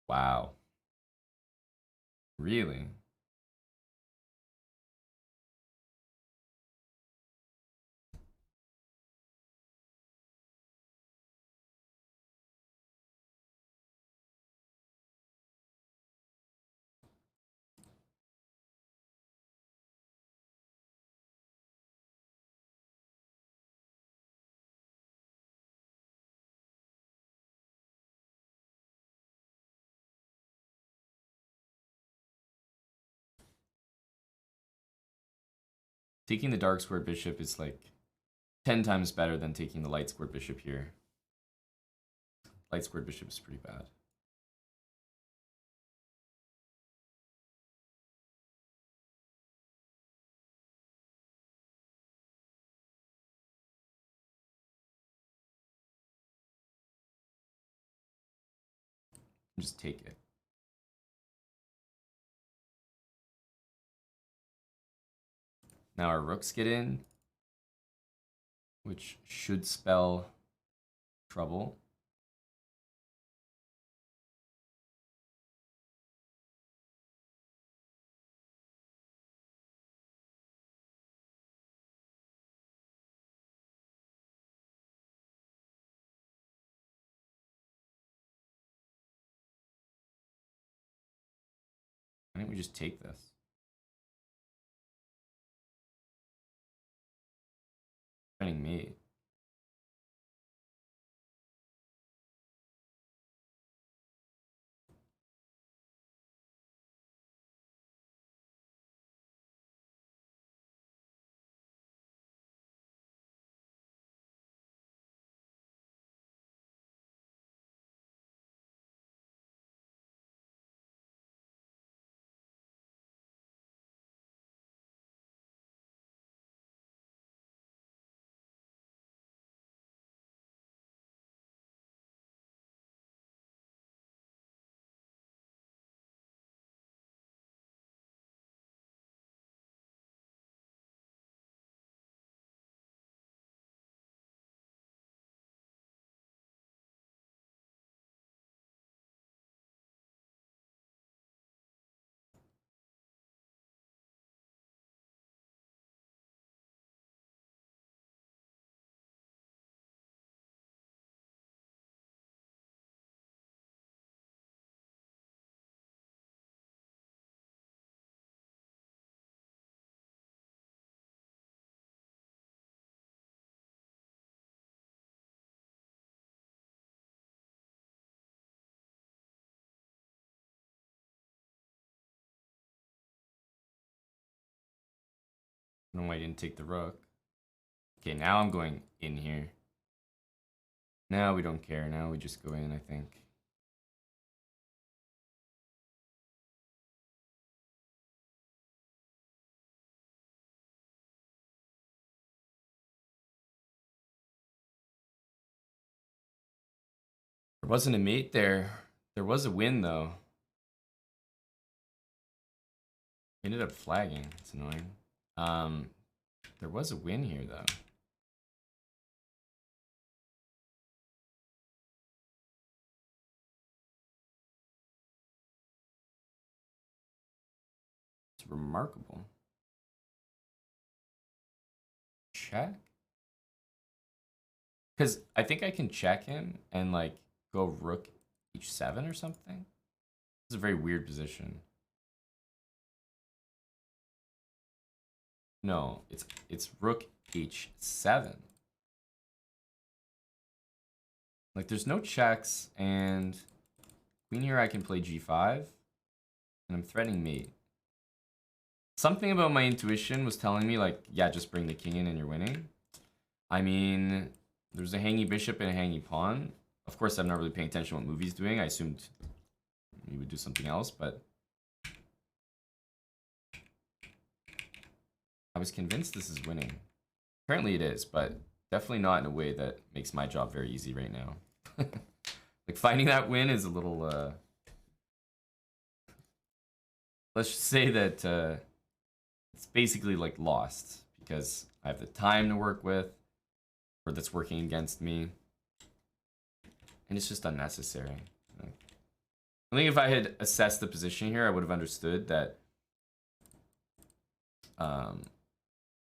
Speaker 1: Wow. Really? Taking the dark squared bishop is like 10 times better than taking the light squared bishop here. Light squared bishop is pretty bad. Just take it. Now our rooks get in, which should spell trouble. Why don't we just take this? Threatening mate. I don't know why I didn't take the rook. Okay, now I'm going in here. Now we don't care. Now we just go in, I think. There wasn't a mate there. There was a win, though. Ended up flagging. It's annoying. There was a win here, though. It's remarkable. Check? Because I think I can check him and, like, go rook h7 or something. It's a very weird position. No, it's rook h7. Like, there's no checks, and queen here I can play g5, and I'm threatening mate. Something about my intuition was telling me, like, yeah, just bring the king in and you're winning. I mean, there's a hangy bishop and a hangy pawn. Of course, I'm not really paying attention to what movie's doing. I assumed he would do something else, but I was convinced this is winning. Apparently it is, but definitely not in a way that makes my job very easy right now. Like, finding that win is a little, let's just say that it's basically, like, lost because I have the time to work with, or that's working against me, and it's just unnecessary. I think if I had assessed the position here, I would have understood that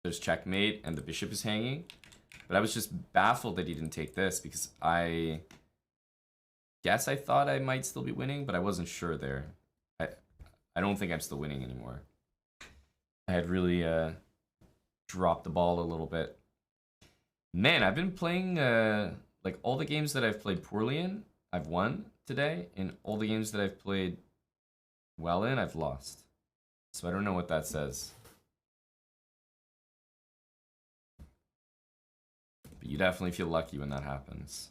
Speaker 1: there's checkmate and the bishop is hanging, but I was just baffled that he didn't take this because I guess I thought I might still be winning, but I wasn't sure there. I don't think I'm still winning anymore. I had really dropped the ball a little bit. Man, I've been playing like all the games that I've played poorly in, I've won today, and all the games that I've played well in, I've lost. So I don't know what that says. But you definitely feel lucky when that happens.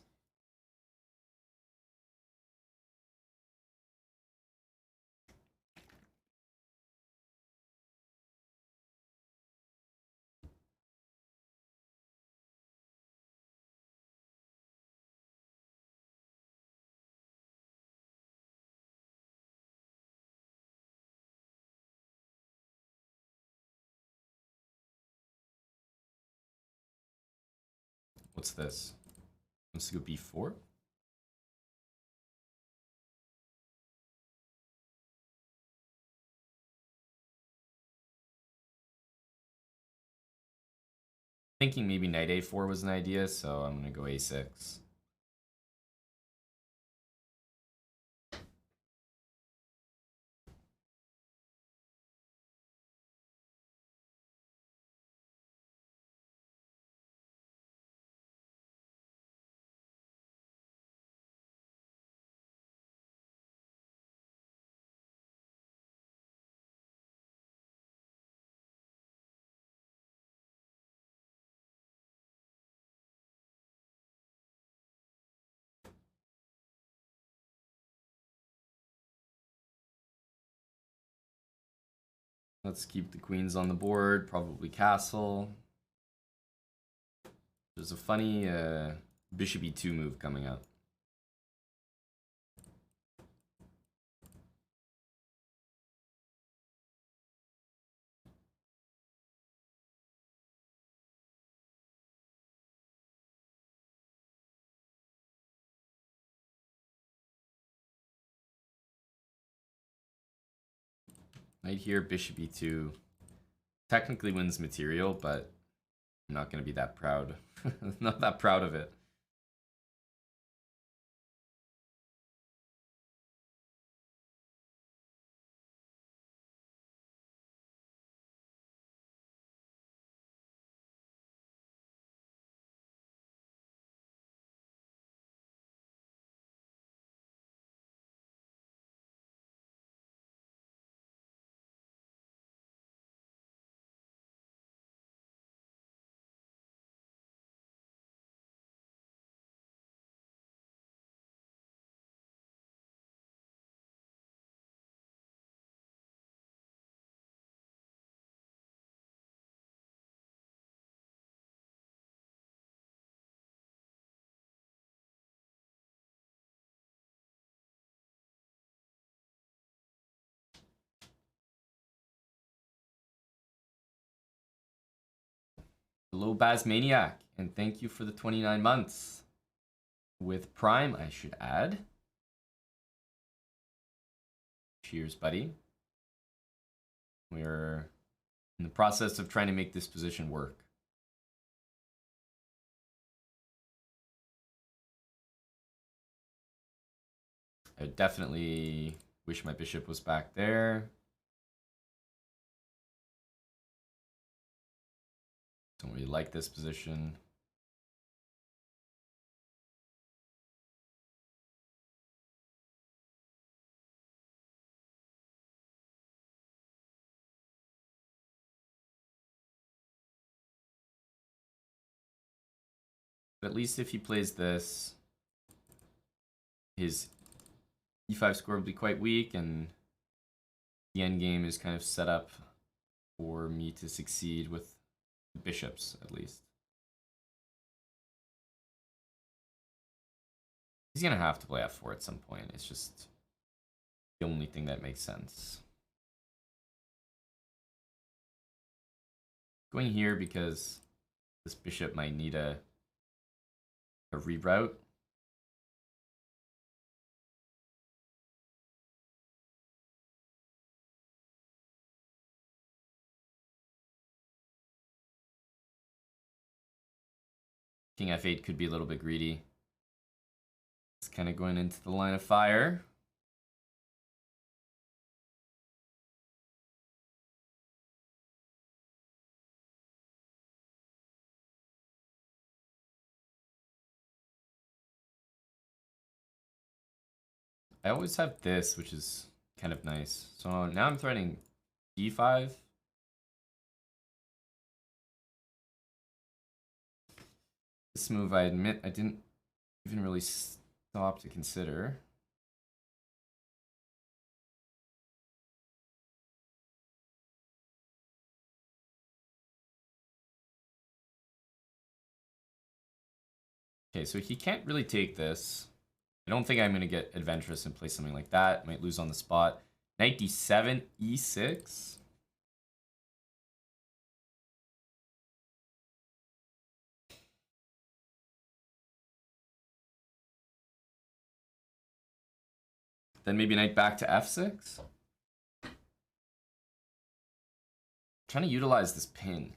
Speaker 1: What's this? Let's go b4. Thinking maybe knight a4 was an idea, so I'm gonna go a6. Let's keep the queens on the board. Probably castle. There's a funny bishop e2 move coming up. Right here, bishop e2 technically wins material, but I'm not going to be that proud. Not that proud of it. Hello, Bazmaniac, and thank you for the 29 months. With Prime, I should add. Cheers, buddy. We're in the process of trying to make this position work. I definitely wish my bishop was back there. Don't really like this position. But at least if he plays this, his e5 score will be quite weak, and the endgame is kind of set up for me to succeed with the bishops, at least. He's going to have to play f4 at some point. It's just the only thing that makes sense. Going here because this bishop might need a reroute. King f8 could be a little bit greedy. It's kind of going into the line of fire. I always have this, which is kind of nice. So now I'm threatening d5. This move, I admit, I didn't even really stop to consider. Okay, so he can't really take this. I don't think I'm going to get adventurous and play something like that. Might lose on the spot. Knight d7, e6. Then maybe knight back to f6. Trying to utilize this pin.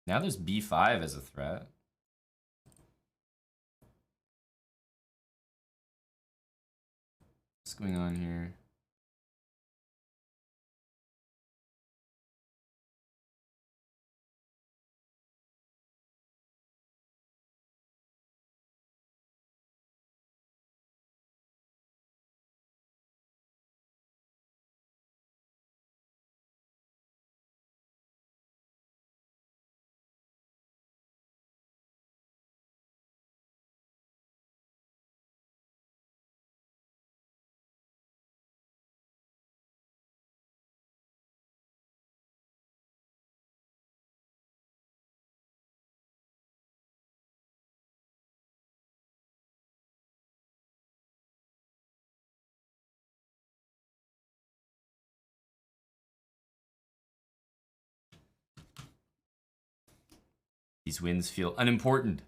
Speaker 1: Now there's b5 as a threat. What's going on here? These wins feel unimportant.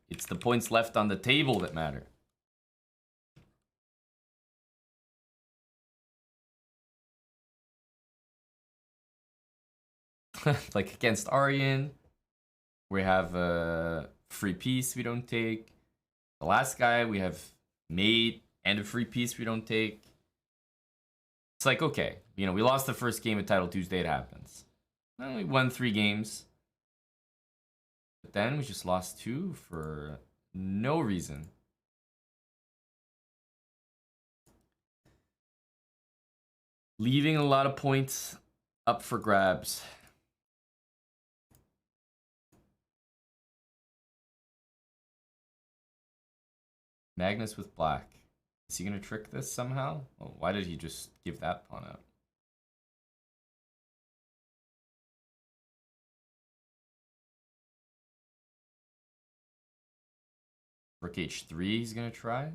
Speaker 1: It's the points left on the table that matter. Like against Aryan, we have a free piece we don't take. The last guy, we have mate and a free piece we don't take. It's like, okay, you know, we lost the first game at Title Tuesday, it happens. Well, we won 3 games. But then we just lost 2 for no reason. Leaving a lot of points up for grabs. Magnus with black. Is he going to trick this somehow? Well, why did he just give that pawn out? Rook h3 he's going to try?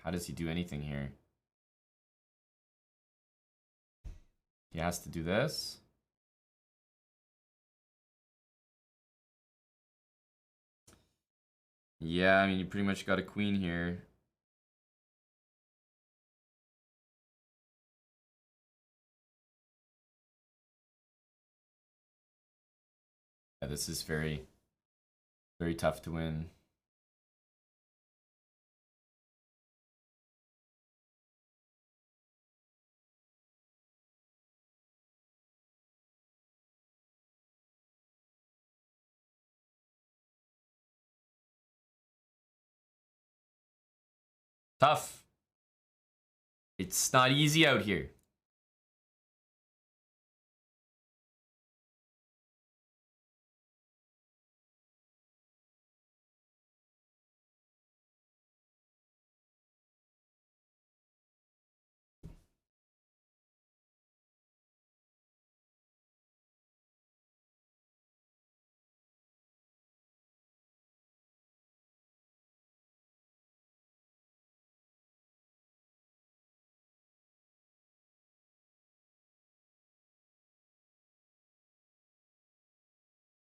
Speaker 1: How does he do anything here? He has to do this. Yeah, I mean, you pretty much got a queen here. Yeah, this is very, very tough to win. Tough. It's not easy out here.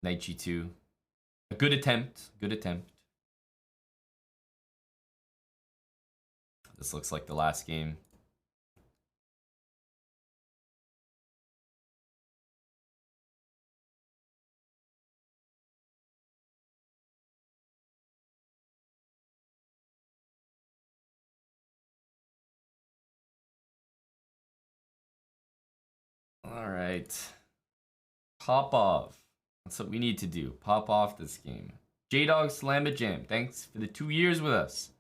Speaker 1: Knight g2. A good attempt. Good attempt. This looks like the last game. All right. Pop off. That's what we need to do. Pop off this game. J-Dog Slam Jam. Thanks for the 2 years with us.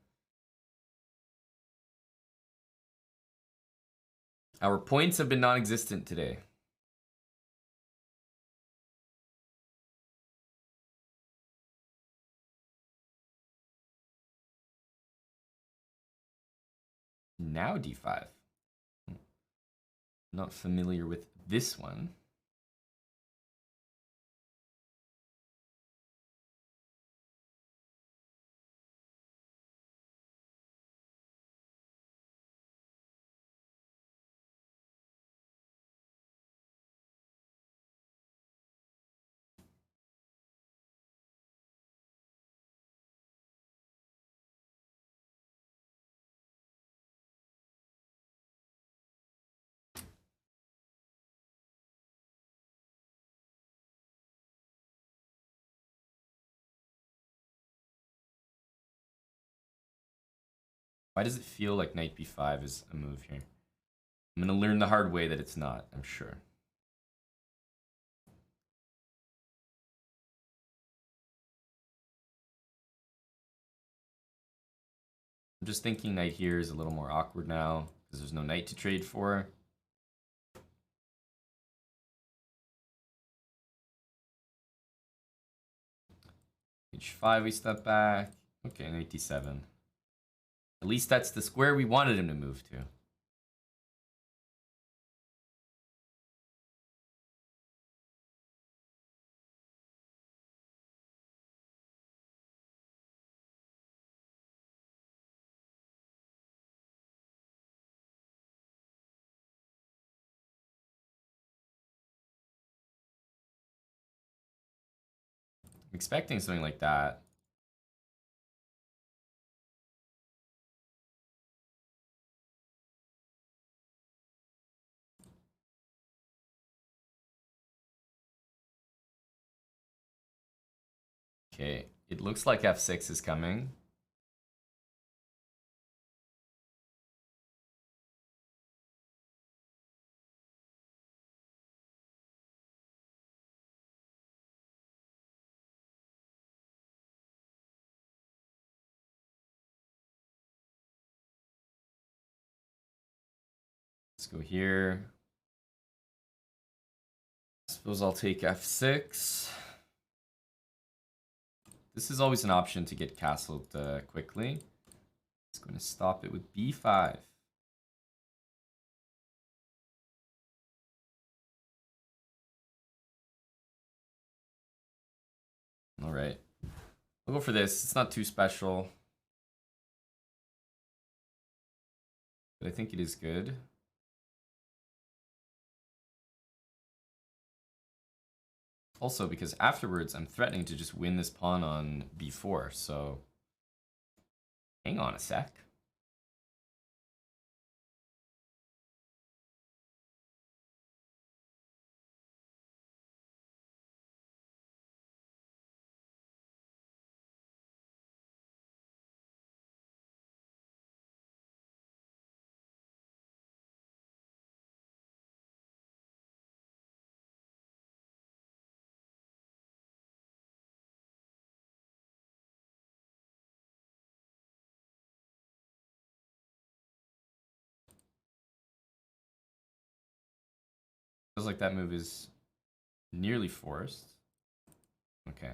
Speaker 1: Our points have been non-existent today. Now d5. Not familiar with this one. Why does it feel like knight b5 is a move here? I'm going to learn the hard way that it's not, I'm sure. I'm just thinking knight here is a little more awkward now because there's no knight to trade for. h5 we step back. Okay, knight d7. At least that's the square we wanted him to move to. I'm expecting something like that. Okay, it looks like f6 is coming. Let's go here. Suppose I'll take f6. This is always an option to get castled quickly. It's going to stop it with b5. All right. I'll go for this. It's not too special, but I think it is good. Also, because afterwards, I'm threatening to just win this pawn on b4, so hang on a sec. Feels like that move is nearly forced. Okay.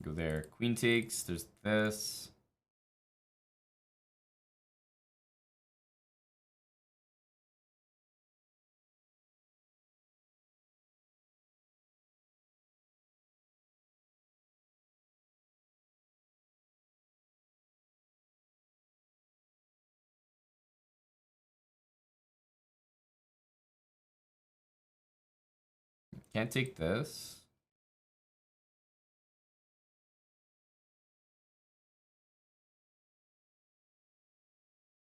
Speaker 1: Go there. Queen takes. There's this. Can't take this.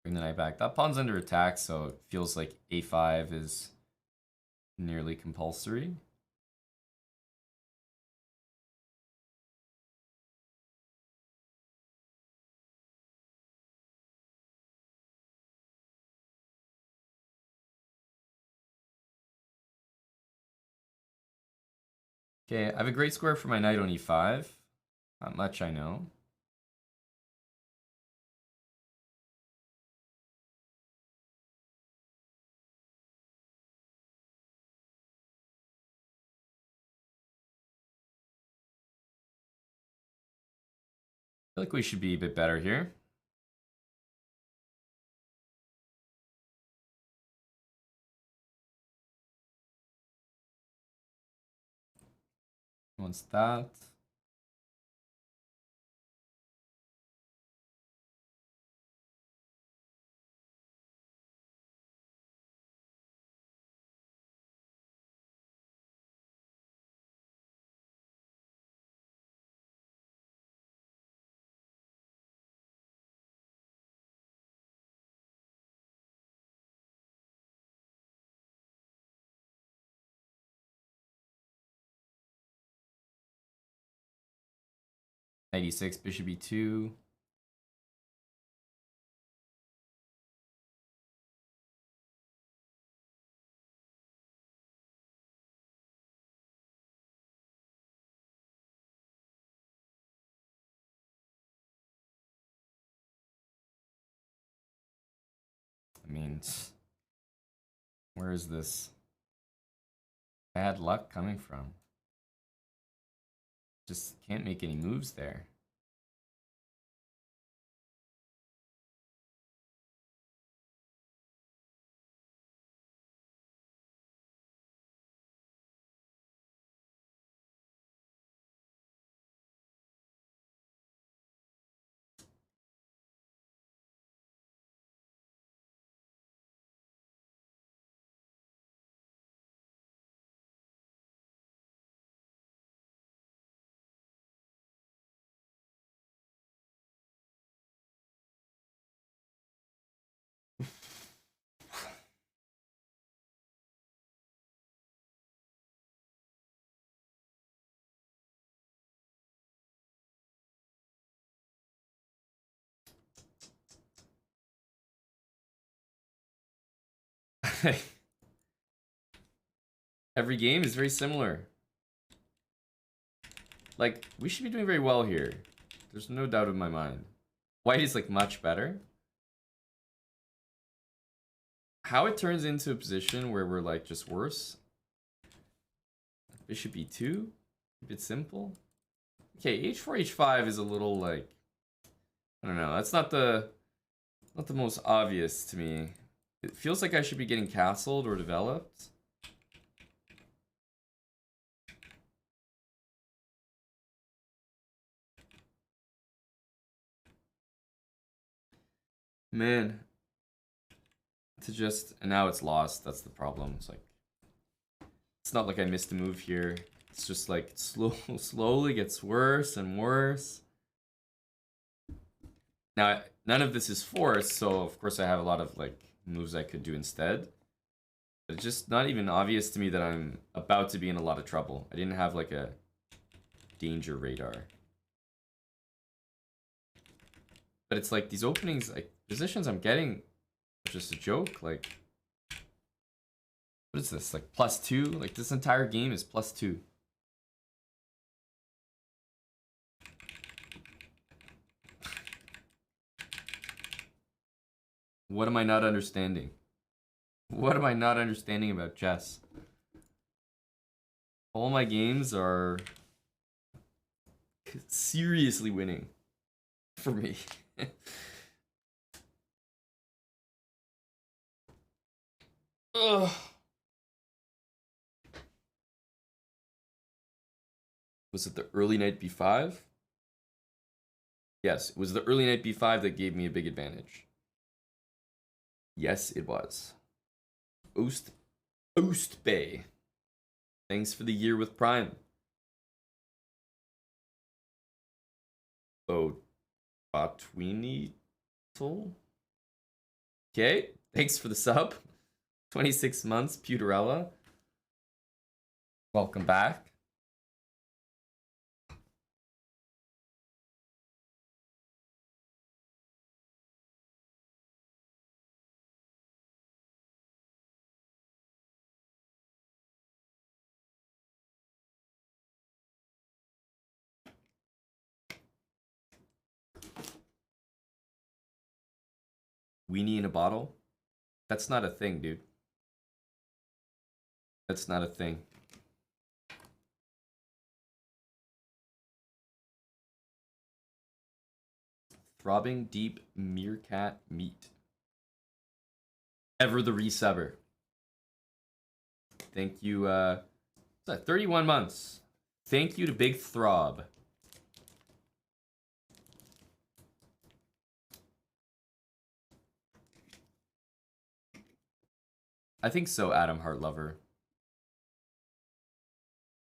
Speaker 1: Bring the knight back. That pawn's under attack, so it feels like a5 is nearly compulsory. Okay, I have a great square for my knight on e5. Not much, I know. I feel like we should be a bit better here. Wants that. Knight e6, bishop e2. I mean, where is this bad luck coming from? Just can't make any moves there. Every game is very similar. Like, we should be doing very well here. There's no doubt in my mind. White is, like, much better. How it turns into a position where we're, like, just worse. Bishop e2. Keep it simple. Okay, h4, h5 is a little, like... I don't know. That's not the most obvious to me. It feels like I should be getting castled or developed. Man. And now it's lost. That's the problem. It's like... It's not like I missed a move here. It's just like it slowly gets worse and worse. Now, none of this is forced, so of course I have a lot of like moves I could do instead. But it's just not even obvious to me that I'm about to be in a lot of trouble. I didn't have like a danger radar. But it's like these openings, like positions I'm getting are just a joke. Like, what is this? Like +2? Like this entire game is +2. What am I not understanding? What am I not understanding about chess? All my games are seriously winning for me. Ugh. Was it the early knight b5? Yes, it was the early knight b5 that gave me a big advantage. Yes, it was. Oost Bay. Thanks for the year with Prime. Oh, Batwini Tool. Okay, thanks for the sub. 26 months, Pewterella. Welcome back. Weenie in a bottle? That's not a thing, dude. That's not a thing. Throbbing deep meerkat meat. Ever the resubber. Thank you, 31 months. Thank you to Big Throb. I think so, Adam Heartlover.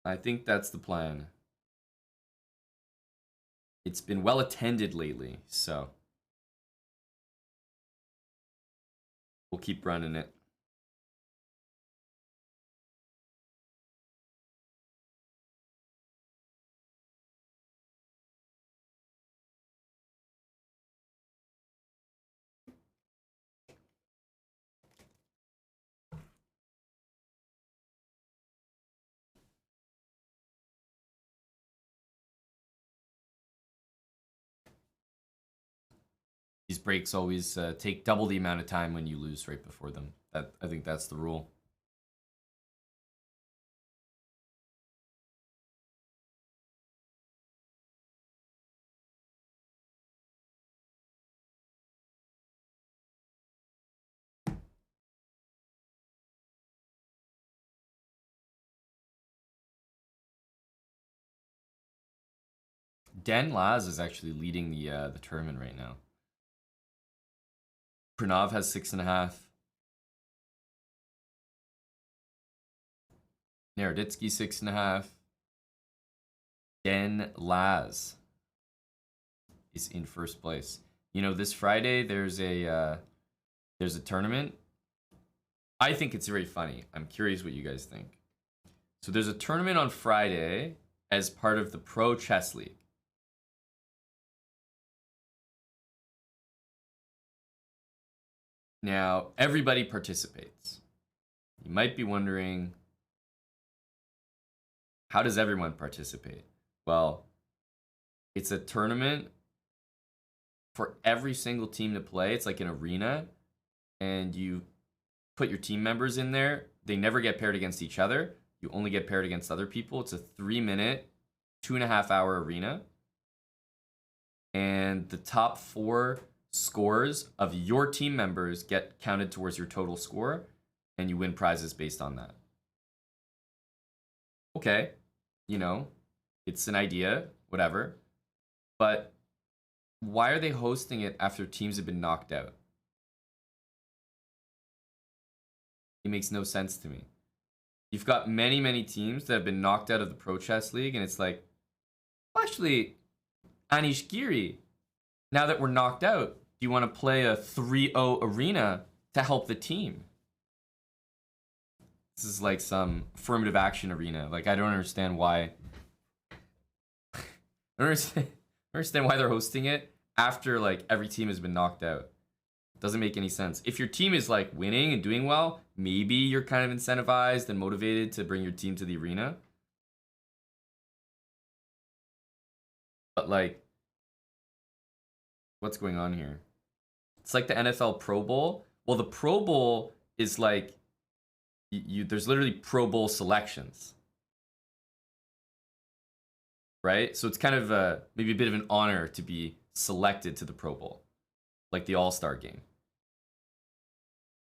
Speaker 1: I think that's the plan. It's been well attended lately, so we'll keep running it. These breaks always take double the amount of time when you lose right before them. I think that's the rule. Dan Laz is actually leading the tournament right now. Pranav has 6.5. Naroditsky 6.5. Dan Laz is in first place. You know, this Friday there's a tournament. I think it's very funny. I'm curious what you guys think. So there's a tournament on Friday as part of the Pro Chess League. Now, everybody participates. You might be wondering, how does everyone participate? Well, it's a tournament for every single team to play. It's like an arena, and you put your team members in there. They never get paired against each other. You only get paired against other people. It's a 3-minute, 2.5-hour arena. And the top 4 scores of your team members get counted towards your total score, and you win prizes based on that. Okay, it's an idea, whatever. But why are they hosting it after teams have been knocked out? It makes no sense to me. You've got many, many teams that have been knocked out of the Pro Chess League, and it's like, well, actually, Anish Giri, now that we're knocked out, do you want to play a 3-0 arena to help the team? This is like some affirmative action arena. Like, I don't understand why. I don't understand why they're hosting it after like every team has been knocked out. Doesn't make any sense. If your team is like winning and doing well, maybe you're kind of incentivized and motivated to bring your team to the arena. But like, what's going on here? It's like the NFL Pro Bowl. Well, the Pro Bowl is like, there's literally Pro Bowl selections, right? So it's kind of maybe a bit of an honor to be selected to the Pro Bowl, like the All-Star game.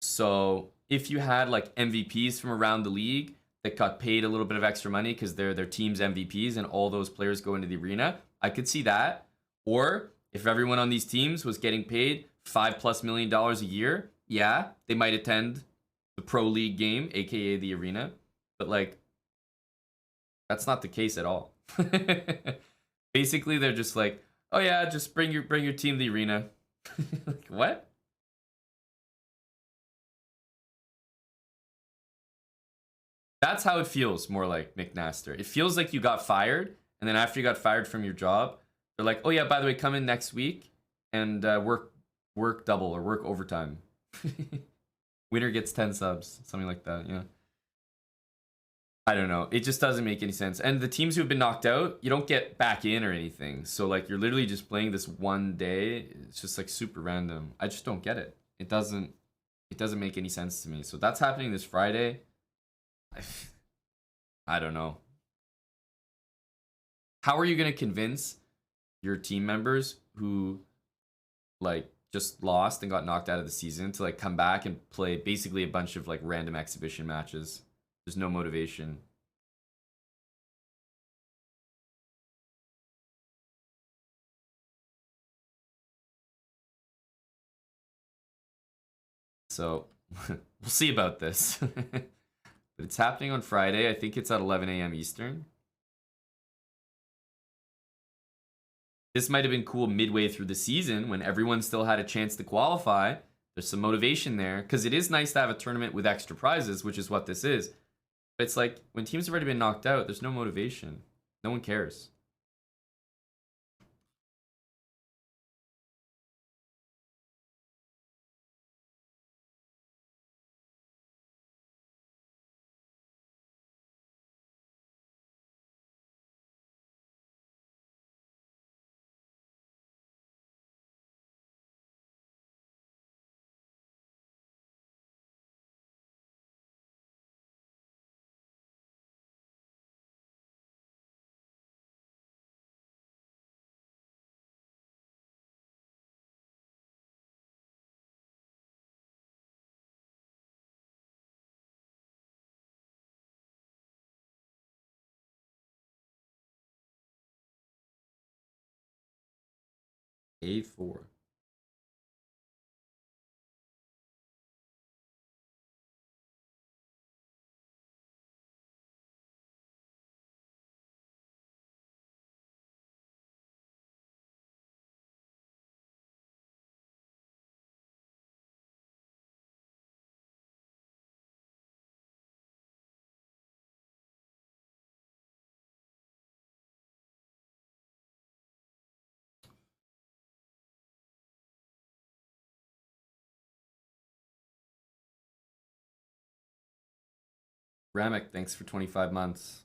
Speaker 1: So if you had like MVPs from around the league that got paid a little bit of extra money because they're their team's MVPs and all those players go into the arena, I could see that. Or if everyone on these teams was getting paid $5+ million a year, yeah, they might attend the Pro League game, aka the arena. But like, that's not the case at all. Basically, they're just like, oh yeah, just bring your team to the arena. Like, what? That's how it feels, more like McNaster. It feels like you got fired, and then after you got fired from your job, they're like, oh yeah, by the way, come in next week and work double or work overtime. Winner gets 10 subs, something like that, yeah. I don't know. It just doesn't make any sense. And the teams who have been knocked out, you don't get back in or anything. So like you're literally just playing this one day. It's just like super random. I just don't get it. It doesn't make any sense to me. So that's happening this Friday. I don't know. How are you going to convince your team members who like just lost and got knocked out of the season to like come back and play basically a bunch of like random exhibition matches? There's no motivation. So we'll see about this. But it's happening on Friday. I think it's at 11 a.m. Eastern. This might have been cool midway through the season when everyone still had a chance to qualify. There's some motivation there because it is nice to have a tournament with extra prizes, which is what this is. But it's like when teams have already been knocked out, there's no motivation. No one cares. A4. Ramek, thanks for 25 months.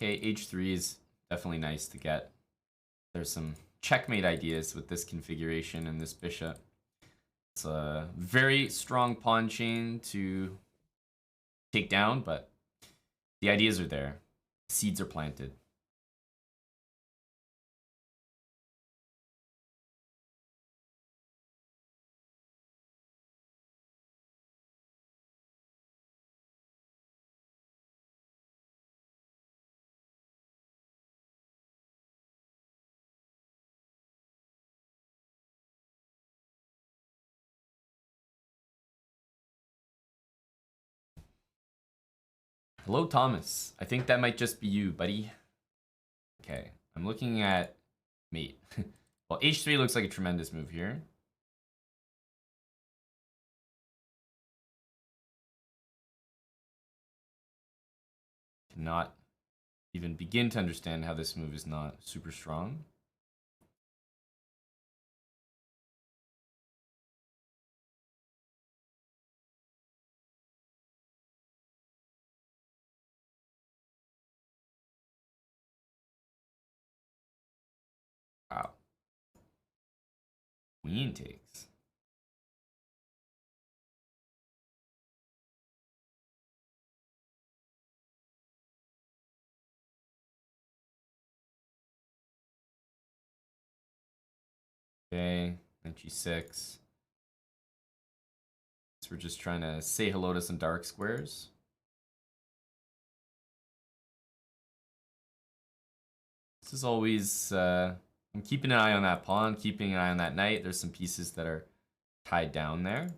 Speaker 1: Okay, h3 is definitely nice to get. There's some checkmate ideas with this configuration and this bishop. It's a very strong pawn chain to take down, but the ideas are there. Seeds are planted. Hello, Thomas. I think that might just be you, buddy. Okay, I'm looking at mate. Well, h3 looks like a tremendous move here. Cannot even begin to understand how this move is not super strong. Wow. Queen takes. Okay, then g6. So we're just trying to say hello to some dark squares. This is always, I'm keeping an eye on that pawn, keeping an eye on that knight. There's some pieces that are tied down there.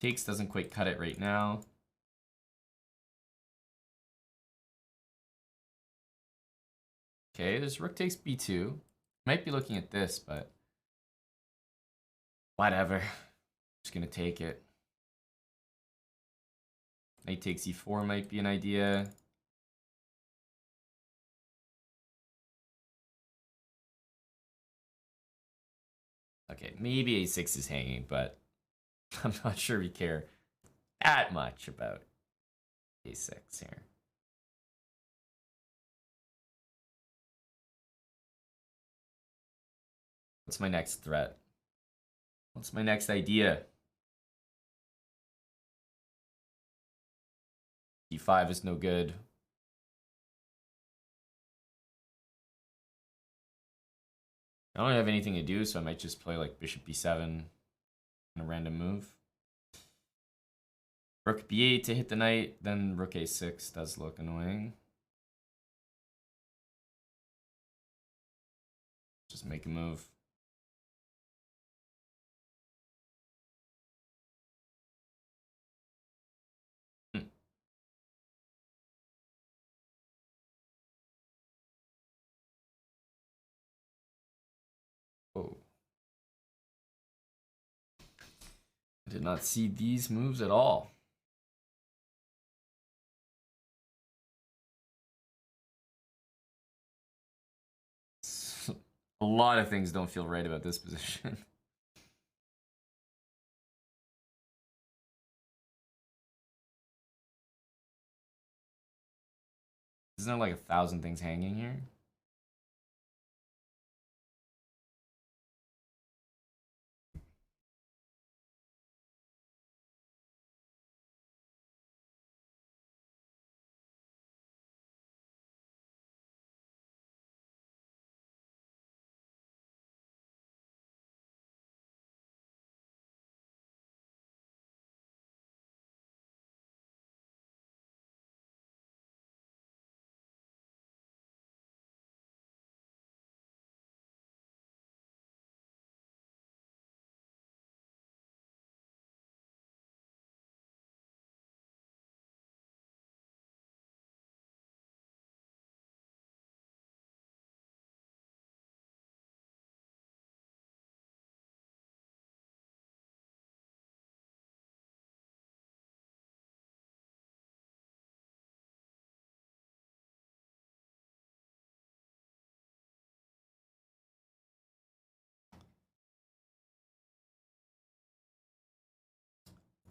Speaker 1: Takes doesn't quite cut it right now. Okay, there's rook takes b2. Might be looking at this, but whatever. Just gonna take it. Knight takes e4 might be an idea. Okay, maybe a6 is hanging, but I'm not sure we care that much about a6 here. What's my next threat? What's my next idea? d5 is no good. I don't have anything to do, so I might just play like bishop b7 in a random move. Rook b8 to hit the knight, then rook a6 does look annoying. Just make a move. Oh. I did not see these moves at all. A lot of things don't feel right about this position. Isn't there like 1,000 things hanging here?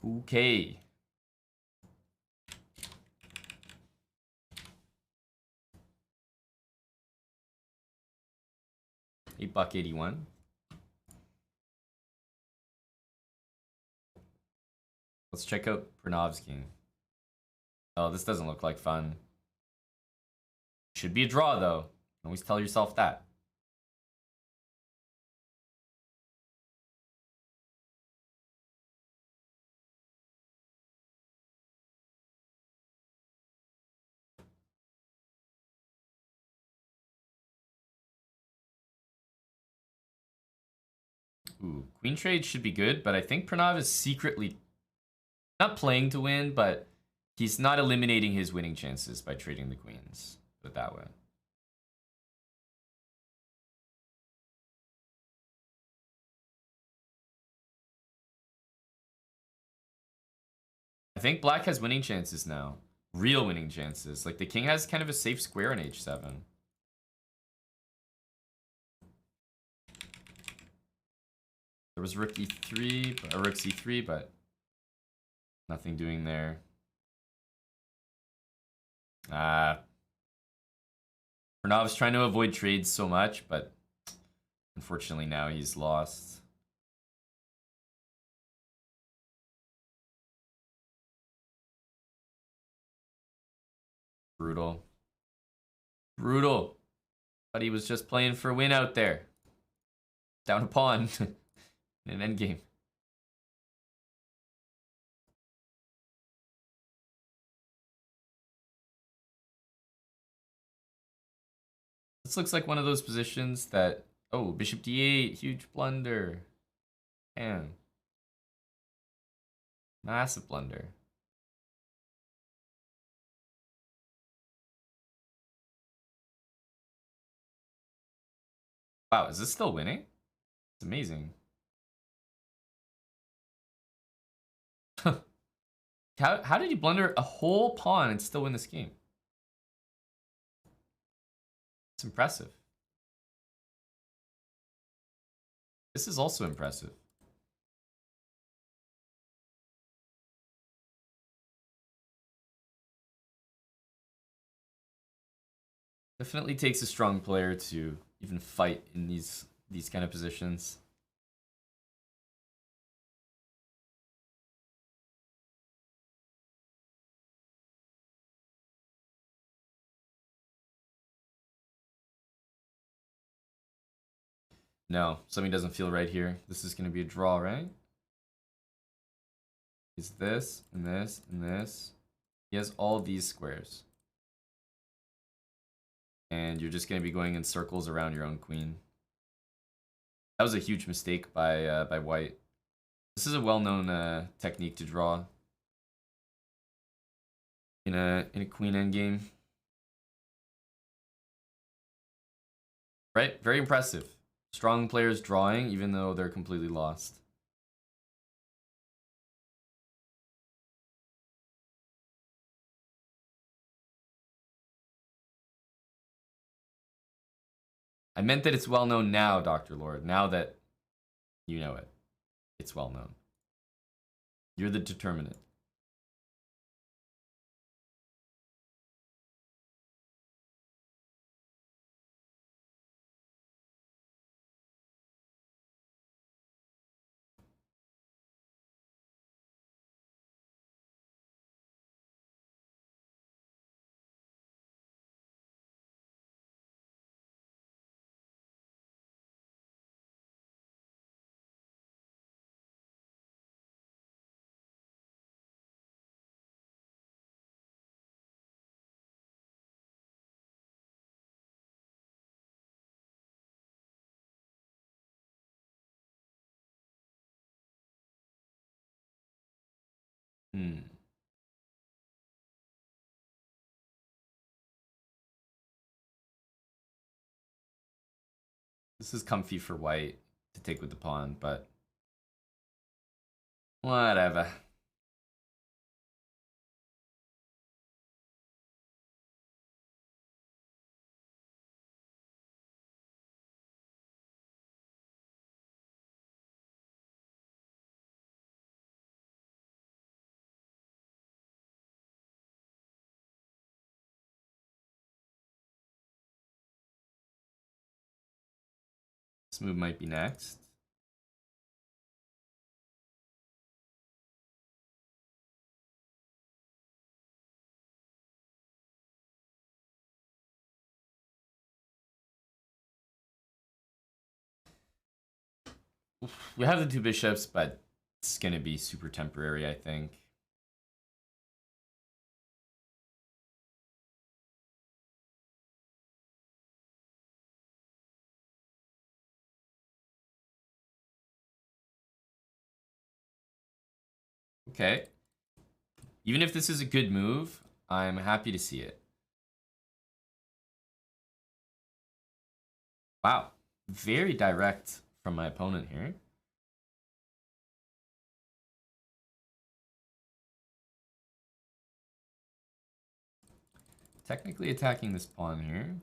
Speaker 1: Okay. $8.81. Let's check out Pranav's game. Oh, this doesn't look like fun. Should be a draw, though. Always tell yourself that. Ooh, queen trade should be good, but I think Pranav is secretly not playing to win, but he's not eliminating his winning chances by trading the queens. Put it that way. I think black has winning chances now. Real winning chances. Like the king has kind of a safe square in h7. There was rook e3, or rook c3, but nothing doing there. Pranav's trying to avoid trades so much, but unfortunately now he's lost. Brutal. Brutal. But he was just playing for a win out there. Down a pawn in an endgame. This looks like one of those positions that... Oh, bishop d8. Huge blunder. Damn. Massive blunder. Wow, is this still winning? It's amazing. How did you blunder a whole pawn and still win this game? It's impressive. This is also impressive. Definitely takes a strong player to even fight in these kind of positions. No, something doesn't feel right here. This is going to be a draw, right? Is this, and this, and this. He has all these squares. And you're just going to be going in circles around your own queen. That was a huge mistake by white. This is a well-known technique to draw in a queen endgame. Right? Very impressive. Strong players drawing even though they're completely lost. I meant that it's well known now, Dr. Lord. Now that you know it, it's well known. You're the determinant. This is comfy for white to take with the pawn, but whatever. This move might be next. We have the 2 bishops, but it's going to be super temporary, I think. Okay. Even if this is a good move, I'm happy to see it. Wow. Very direct from my opponent here. Technically attacking this pawn here.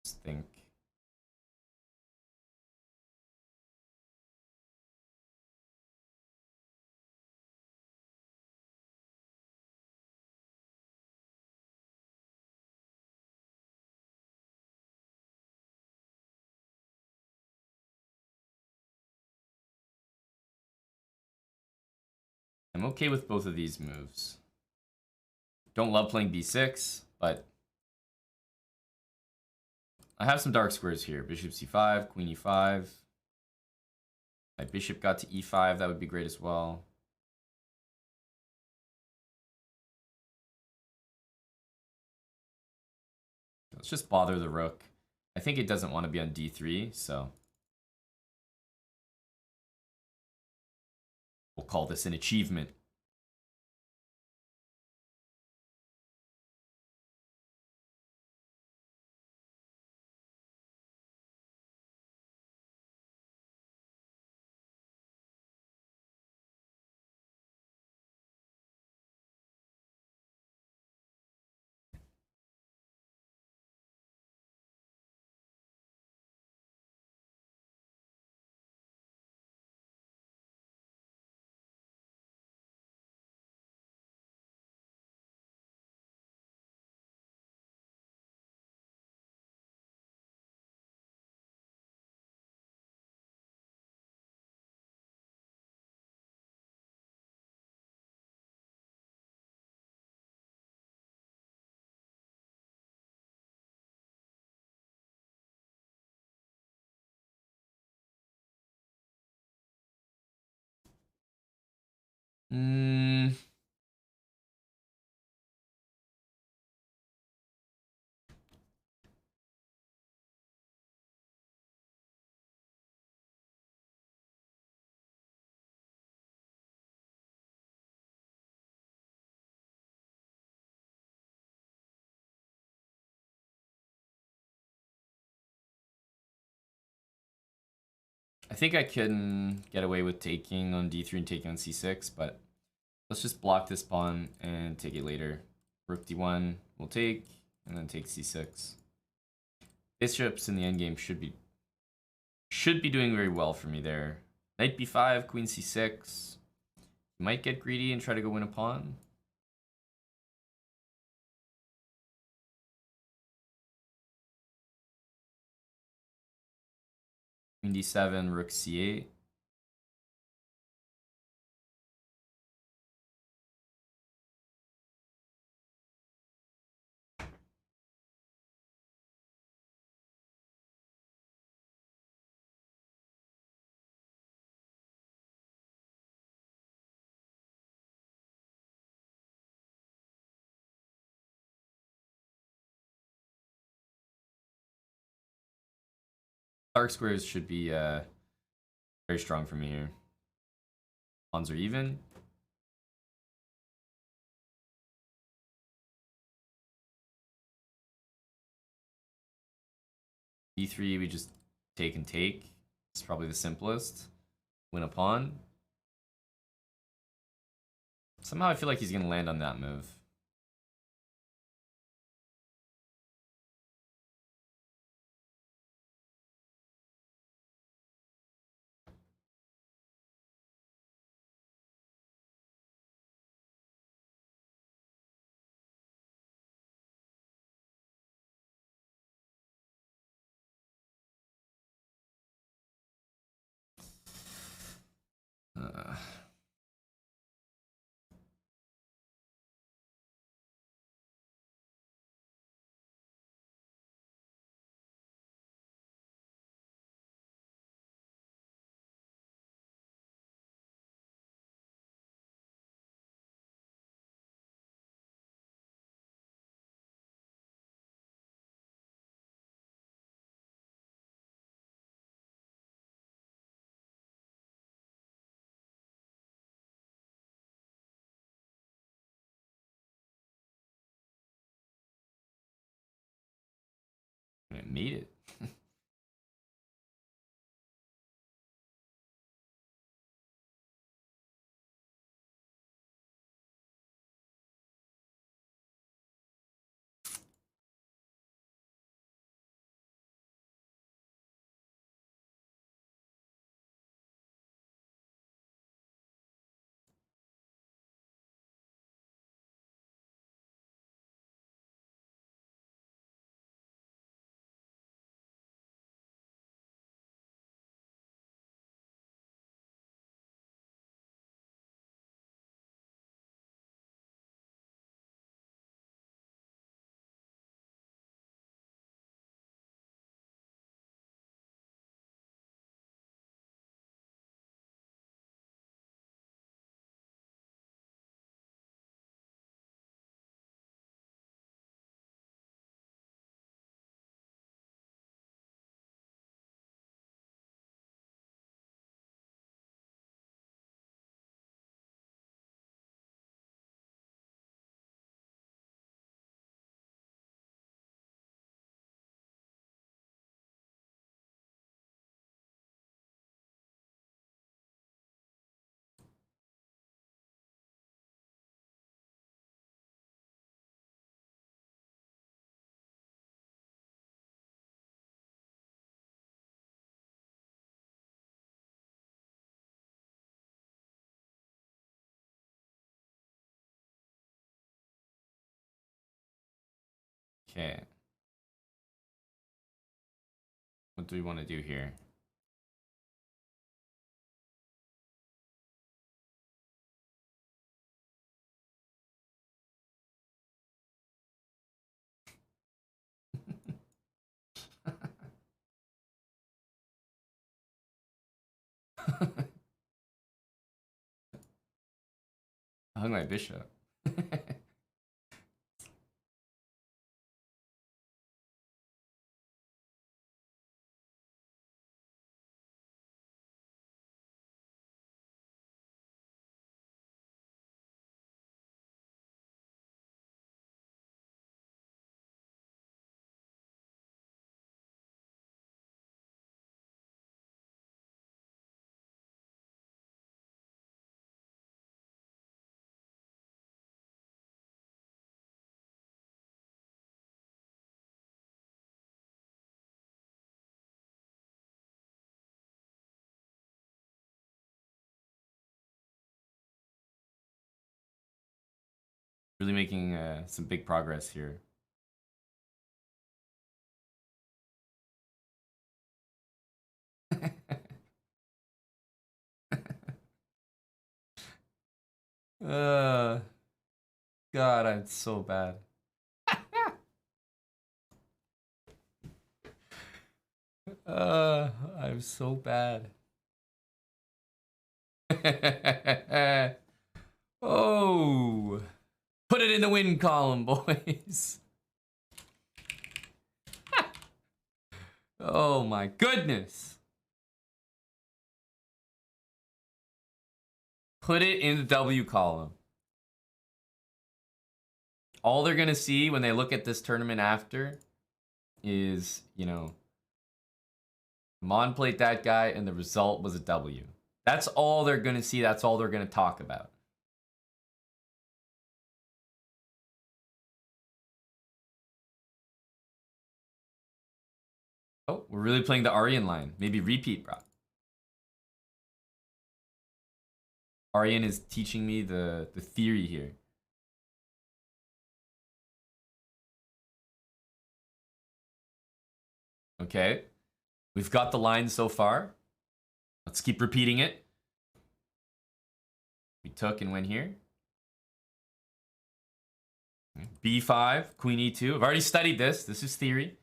Speaker 1: Let's think. I'm okay with both of these moves. Don't love playing b6, but I have some dark squares here. Bishop c5, queen e5. My bishop got to e5, that would be great as well. Let's just bother the rook. I think it doesn't want to be on d3, so we'll call this an achievement. Hmm. I think I can get away with taking on d3 and taking on c6, but let's just block this pawn and take it later. Rook d1 will take, and then take c6. Bishops in the endgame should be doing very well for me there. Knight b5, queen c6. Might get greedy and try to go win a pawn. Queen d7, rook c8. Dark squares should be very strong for me here. Pawns are even. d3, we just take and take. It's probably the simplest. Win a pawn. Somehow I feel like he's going to land on that move. And it made it. Okay. What do we want to do here? I hung my bishop. Really making some big progress here. uh, God, I'm so bad. I'm so bad. Oh, put it in the win column, boys. Oh my goodness. Put it in the W column. All they're going to see when they look at this tournament after is, you know, Mon played that guy and the result was a W. That's all they're going to see. That's all they're going to talk about. Oh, we're really playing the Aryan line. Maybe repeat, bro. Aryan is teaching me the theory here. Okay. We've got the line so far. Let's keep repeating it. We took and went here. B5, Queen E2. I've already studied this. This is theory.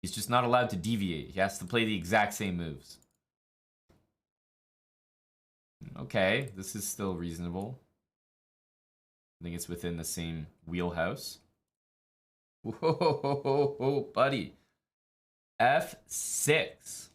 Speaker 1: He's just not allowed to deviate. He has to play the exact same moves. Okay, this is still reasonable. I think it's within the same wheelhouse. Whoa, buddy. F6.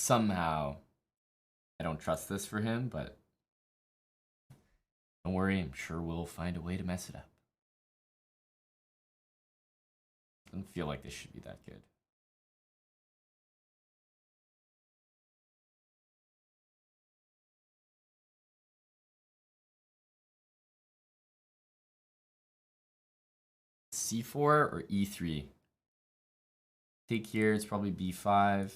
Speaker 1: somehow, I don't trust this for him, but don't worry, I'm sure we'll find a way to mess it up. Doesn't feel like this should be that good. C4 or E3? Take here, it's probably B5.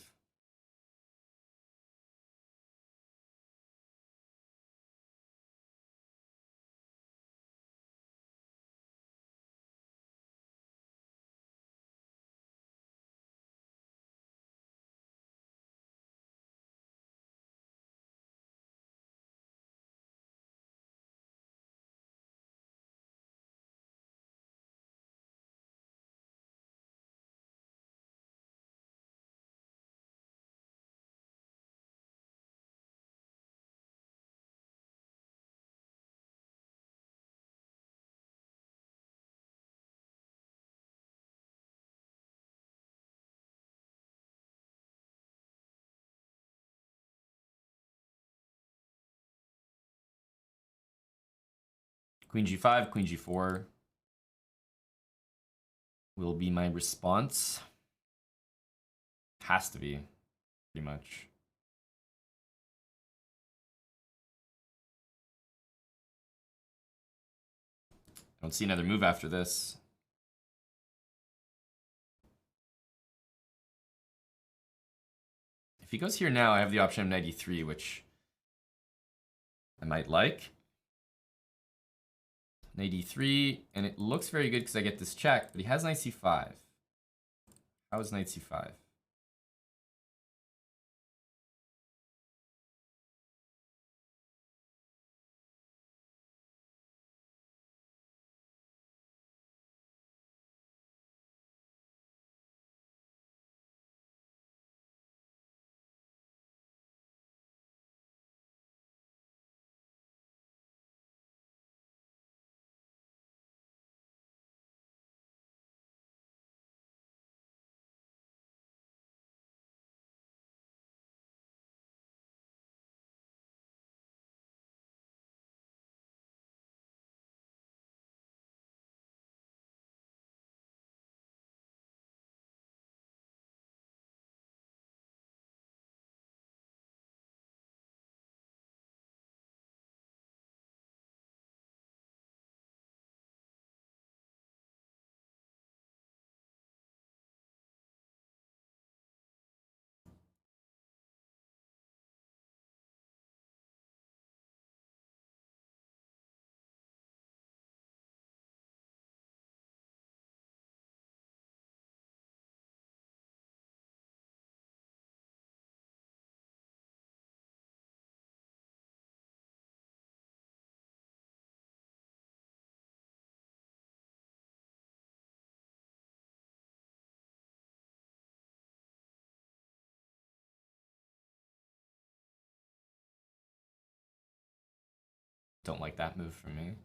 Speaker 1: Queen G5, Queen G4 will be my response. Has to be, pretty much. I don't see another move after this. If he goes here now, I have the option of knight e3, which I might like. Knight e3, and it looks very good because I get this check, but he has knight c5. How is knight c5? Don't like that move for me.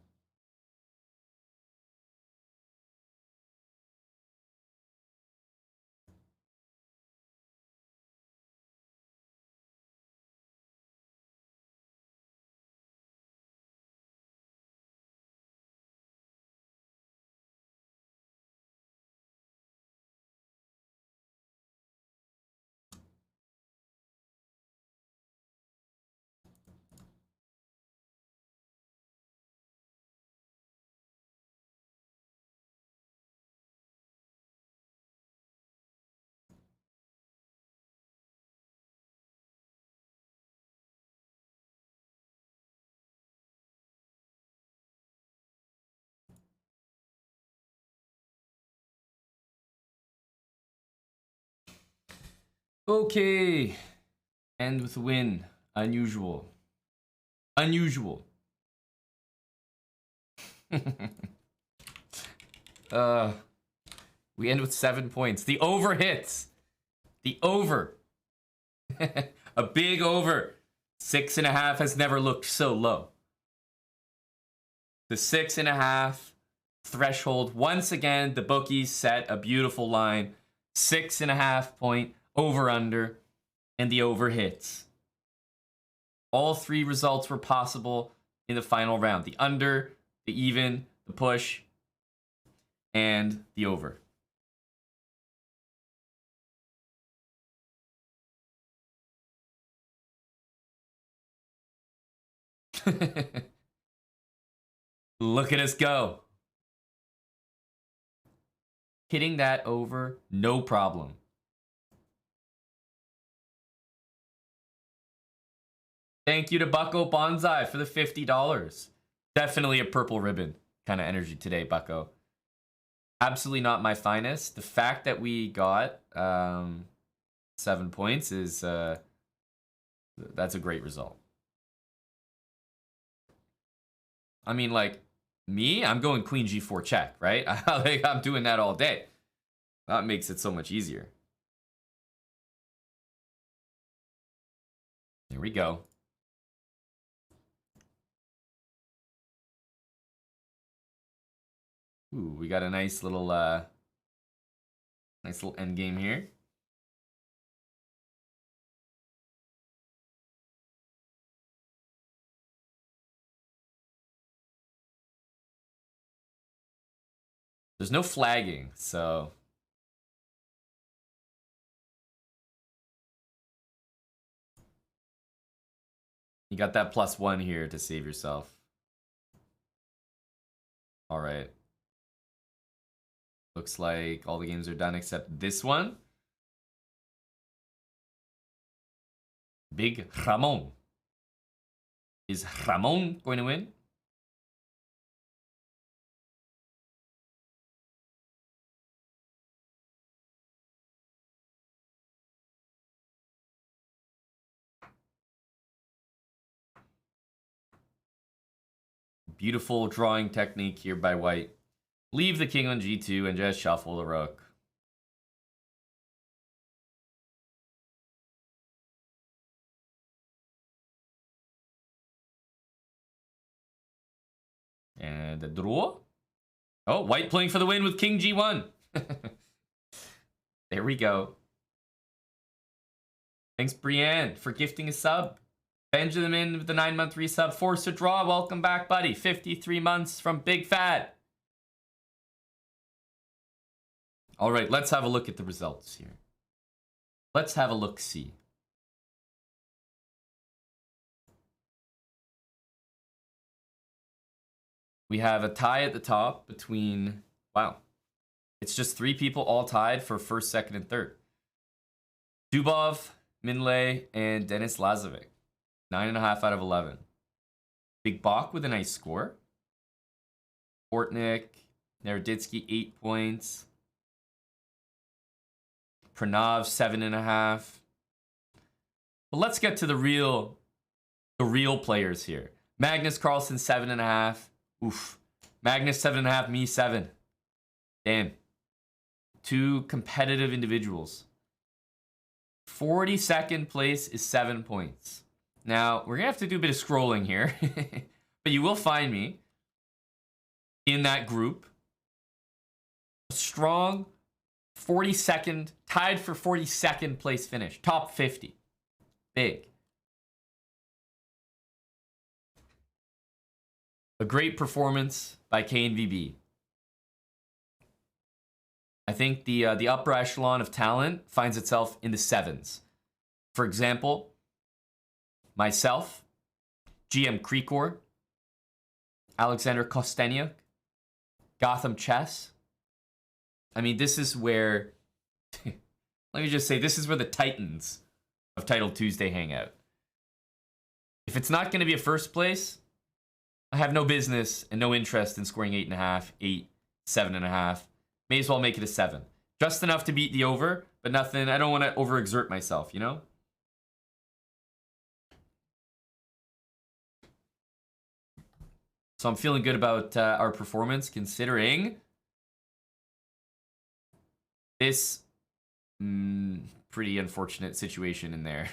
Speaker 1: Okay. End with a win. Unusual. Unusual. We end with 7 points. The over hits. The over. A big over. 6.5 has never looked so low. The 6.5 threshold. Once again, the bookies set a beautiful line. 6.5 point over under. and the over hits. All three results were possible in the final round. The under, the even, the push, and the over. Look at us go. Hitting that over, no problem. Thank you to Bucko Bonsai for the $50. Definitely a purple ribbon kind of energy today, Bucko. Absolutely not my finest. The fact that we got 7 points is that's a great result. I mean, like, me, I'm going queen g4 check, right? I'm doing that all day. That makes it so much easier. Here we go. Ooh, we got a nice little end game here. There's no flagging, so you got that +1 here to save yourself. All right. Looks like all the games are done except this one. Big Ramon. Is Ramon going to win? Beautiful drawing technique here by white. Leave the king on g2 and just shuffle the rook. And a draw. Oh, white playing for the win with king g1. There we go. Thanks, Brienne, for gifting a sub. Benjamin with the 9-month resub. Forced to draw. Welcome back, buddy. 53 months from Big Fat. All right, let's have a look at the results here. Let's have a look-see. We have a tie at the top between, wow, it's just 3 people all tied for first, second, and third. Dubov, Minlay, and Denis Lazovic. 9.5 out of 11. Big Bach with a nice score. Portnik, Naroditsky, 8 points. Pranav, 7.5. But let's get to the real players here. Magnus Carlsen, 7.5. Oof. Magnus, 7.5. Me, 7. Damn. 2 competitive individuals. 42nd place is 7 points. Now, we're going to have to do a bit of scrolling here. But you will find me in that group. A strong 42nd, tied for 42nd place finish. Top 50. Big. A great performance by KNVB. I think the upper echelon of talent finds itself in the 7s. For example, myself, GM Krikor, Alexander Kostenyuk, Gotham Chess. I mean, this is where, let me just say, this is where the titans of Title Tuesday hang out. If it's not going to be a first place, I have no business and no interest in scoring 8.5, 8, 7.5. May as well make it a 7. Just enough to beat the over, but nothing. I don't want to overexert myself, you know? So I'm feeling good about our performance, considering this pretty unfortunate situation in there.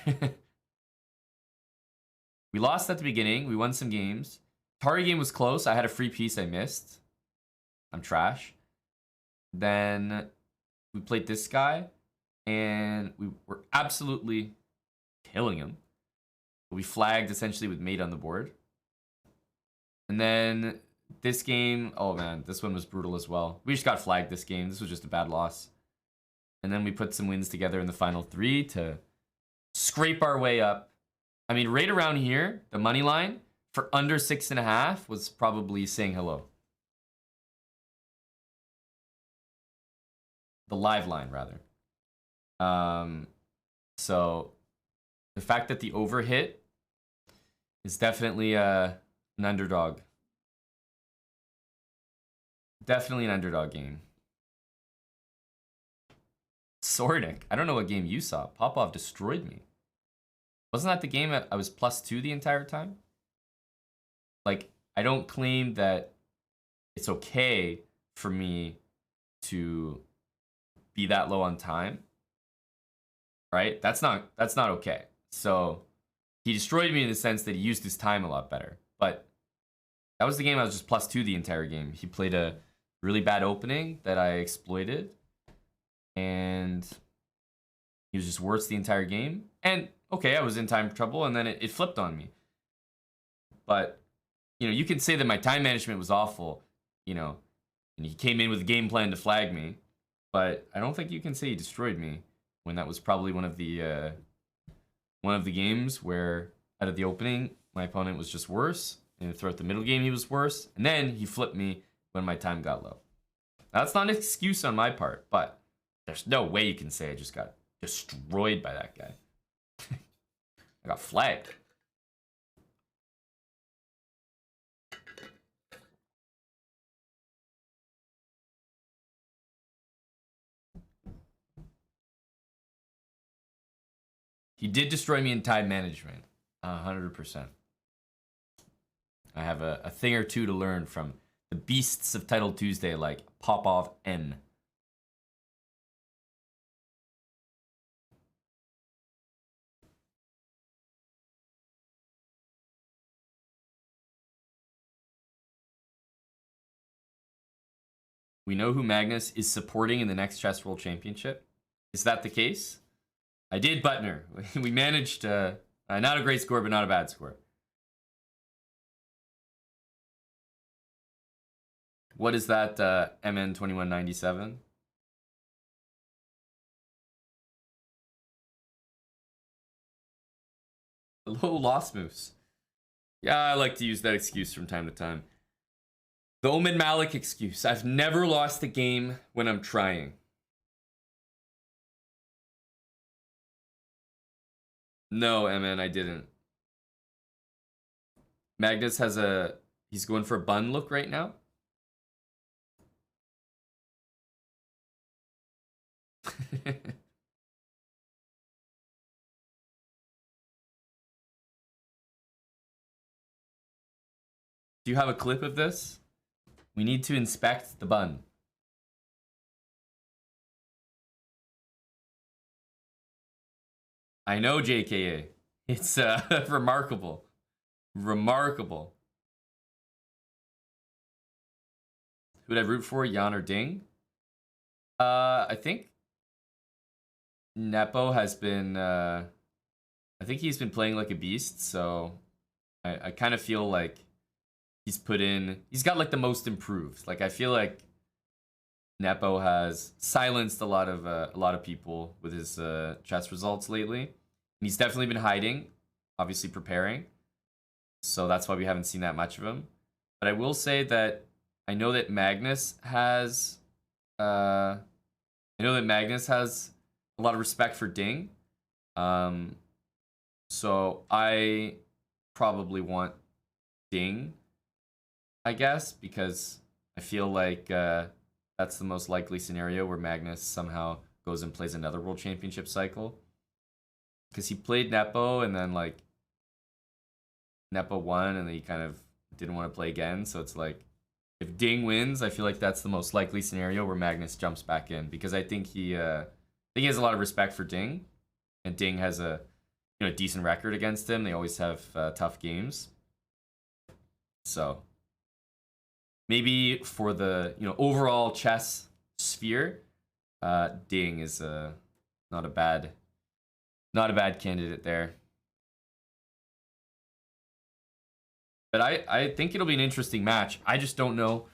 Speaker 1: We lost at the beginning. We won some games. Target game was close. I had a free piece I missed. I'm trash. Then we played this guy, and we were absolutely killing him. We flagged essentially with mate on the board. And then this game, oh man, this one was brutal as well. We just got flagged this game. This was just a bad loss. And then we put some wins together in the final 3 to scrape our way up. I mean, right around here, the money line for under 6.5 was probably saying hello. The live line, rather. So the fact that the over hit is definitely an underdog. Definitely an underdog game. Sornik, I don't know what game you saw. Popov destroyed me. Wasn't that the game I was +2 the entire time? Like, I don't claim that it's okay for me to be that low on time. Right? That's not okay. So he destroyed me in the sense that he used his time a lot better. But that was the game I was just +2 the entire game. He played a really bad opening that I exploited. And he was just worse the entire game. And okay, I was in time trouble, and then it flipped on me. But, you know, you can say that my time management was awful, you know, and he came in with a game plan to flag me. But I don't think you can say he destroyed me when that was probably one of the games where out of the opening, my opponent was just worse. And throughout the middle game, he was worse. And then he flipped me when my time got low. Now, that's not an excuse on my part, but there's no way you can say I just got destroyed by that guy. I got flagged. He did destroy me in time management. 100%. I have a thing or two to learn from the beasts of Title Tuesday like Popov N. We know who Magnus is supporting in the next Chess World Championship. Is that the case? I did Butner. We managed not a great score, but not a bad score. What is that MN2197? Low loss moves. Yeah, I like to use that excuse from time to time. The Omen Malik excuse. I've never lost a game when I'm trying. No, MN, I didn't. Magnus has he's going for a bun look right now. Do you have a clip of this? We need to inspect the bun. I know, JKA. It's remarkable. Remarkable. Who'd I root for, Jan or Ding? I think Nepo has been... I think he's been playing like a beast, so I kind of feel like he's got like the most improved. Like I feel like Nepo has silenced a lot of people with his chess results lately. And he's definitely been hiding, obviously preparing. So that's why we haven't seen that much of him. But I will say that I know that Magnus has a lot of respect for Ding. So I probably want Ding, I guess, because I feel like that's the most likely scenario where Magnus somehow goes and plays another World Championship cycle. Because he played Nepo and then like Nepo won and then he kind of didn't want to play again. So it's like if Ding wins, I feel like that's the most likely scenario where Magnus jumps back in, because I think he has a lot of respect for Ding, and Ding has a decent record against him. They always have tough games. So maybe for the overall chess sphere, Ding is not a bad candidate there. But I think it'll be an interesting match. I just don't know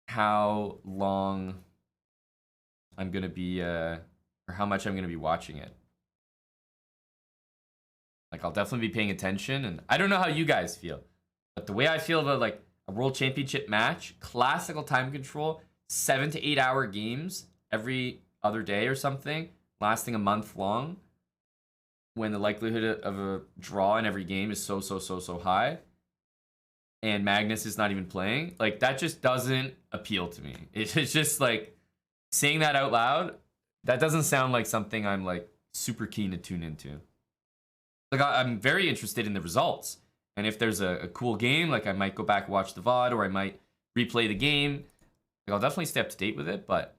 Speaker 1: how long I'm going to be, or how much I'm going to be watching it. Like, I'll definitely be paying attention, and I don't know how you guys feel. But the way I feel about, like, a World Championship match, classical time control, 7 to 8 hour games every other day or something, lasting a month long, when the likelihood of a draw in every game is so high, and Magnus is not even playing, like, that just doesn't appeal to me. It's just, like, saying that out loud, that doesn't sound like something I'm, like, super keen to tune into. Like, I'm very interested in the results. And if there's a cool game, like, I might go back and watch the VOD, or I might replay the game. Like, I'll definitely stay up to date with it, but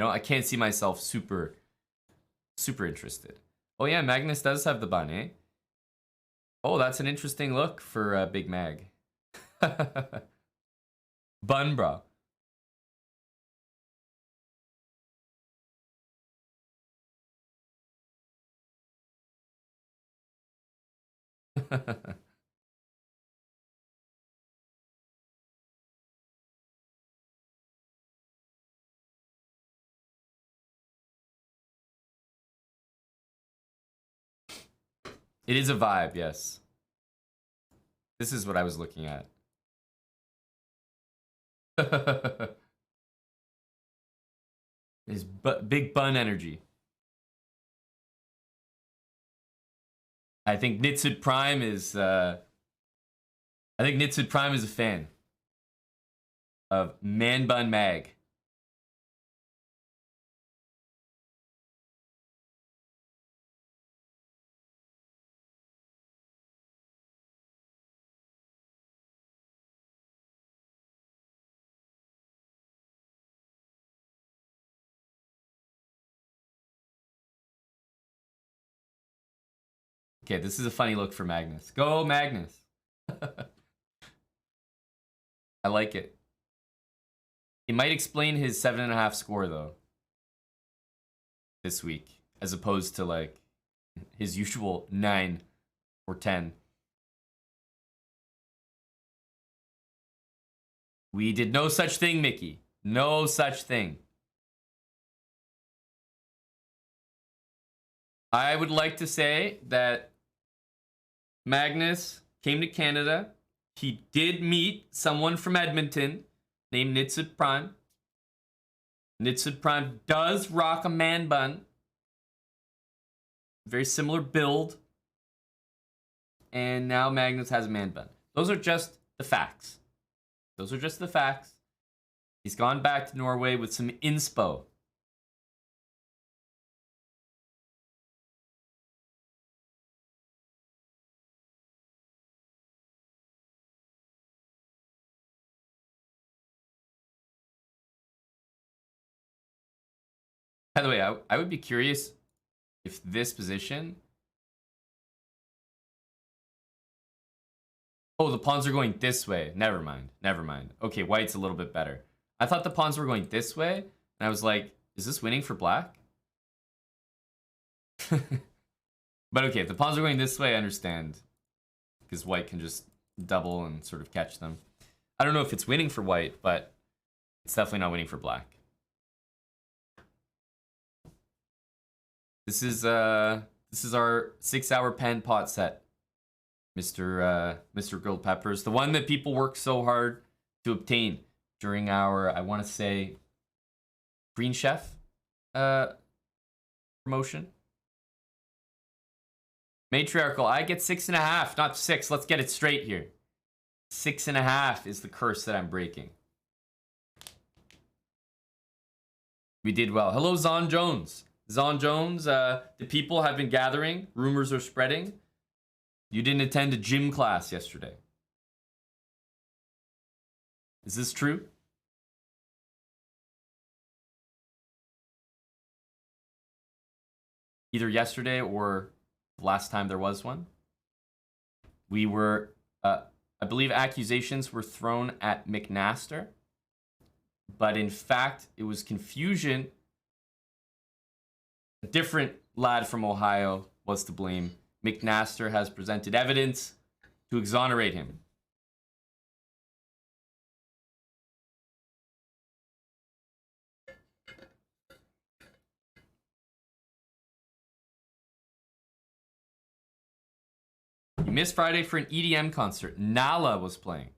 Speaker 1: I can't see myself super interested. Oh yeah, Magnus does have the bun, eh? Oh, that's an interesting look for Big Mag. Bun, bro. It is a vibe, yes. This is what I was looking at. His big bun energy. I think Nitsud Prime is a fan of Man Bun Mag. Okay, this is a funny look for Magnus. Go, Magnus. I like it. It might explain his 7.5 score, though, this week, as opposed to, like, his usual 9 or 10. We did no such thing, Mickey. No such thing. I would like to say that Magnus came to Canada. He did meet someone from Edmonton named Nitsud Prime. Nitsud Prime does rock a man bun. Very similar build. And now Magnus has a man bun. Those are just the facts. Those are just the facts. He's gone back to Norway with some inspo. By the way, I would be curious if this position... Oh, the pawns are going this way. Never mind. Never mind. Okay, white's a little bit better. I thought the pawns were going this way, and I was like, is this winning for black? But okay, if the pawns are going this way, I understand. Because white can just double and sort of catch them. I don't know if it's winning for white, but it's definitely not winning for black. This is our 6-hour pen pot set, Mr. Grilled Peppers, the one that people work so hard to obtain during our, I want to say, Green Chef promotion. Matriarchal, I get 6.5, not 6. Let's get it straight here. 6.5 is the curse that I'm breaking. We did well. Hello, Zon Jones. Zon Jones, the people have been gathering. Rumors are spreading. You didn't attend a gym class yesterday. Is this true? Either yesterday or the last time there was one. We were I believe accusations were thrown at McNaster, but in fact, it was confusion. A different lad from Ohio was to blame. McNaster has presented evidence to exonerate him. You missed Friday for an EDM concert. Nala was playing.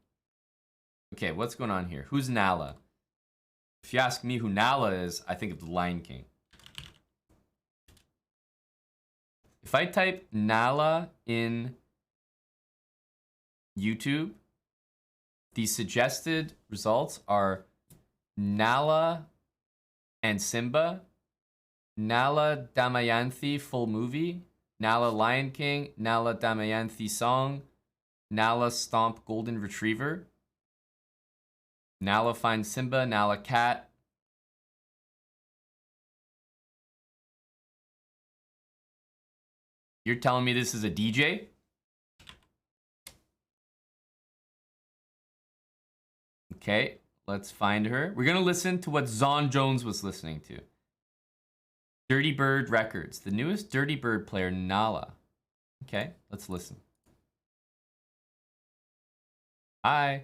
Speaker 1: Okay, what's going on here? Who's Nala? If you ask me who Nala is, I think of the Lion King. If I type Nala in YouTube, the suggested results are Nala and Simba, Nala Damayanthi full movie, Nala Lion King, Nala Damayanthi song, Nala Stomp Golden Retriever, Nala Find Simba, Nala Cat. You're telling me this is a DJ? Okay, let's find her. We're going to listen to what Zon Jones was listening to. Dirty Bird Records, the newest Dirty Bird player, Nala. Okay, let's listen. Hi.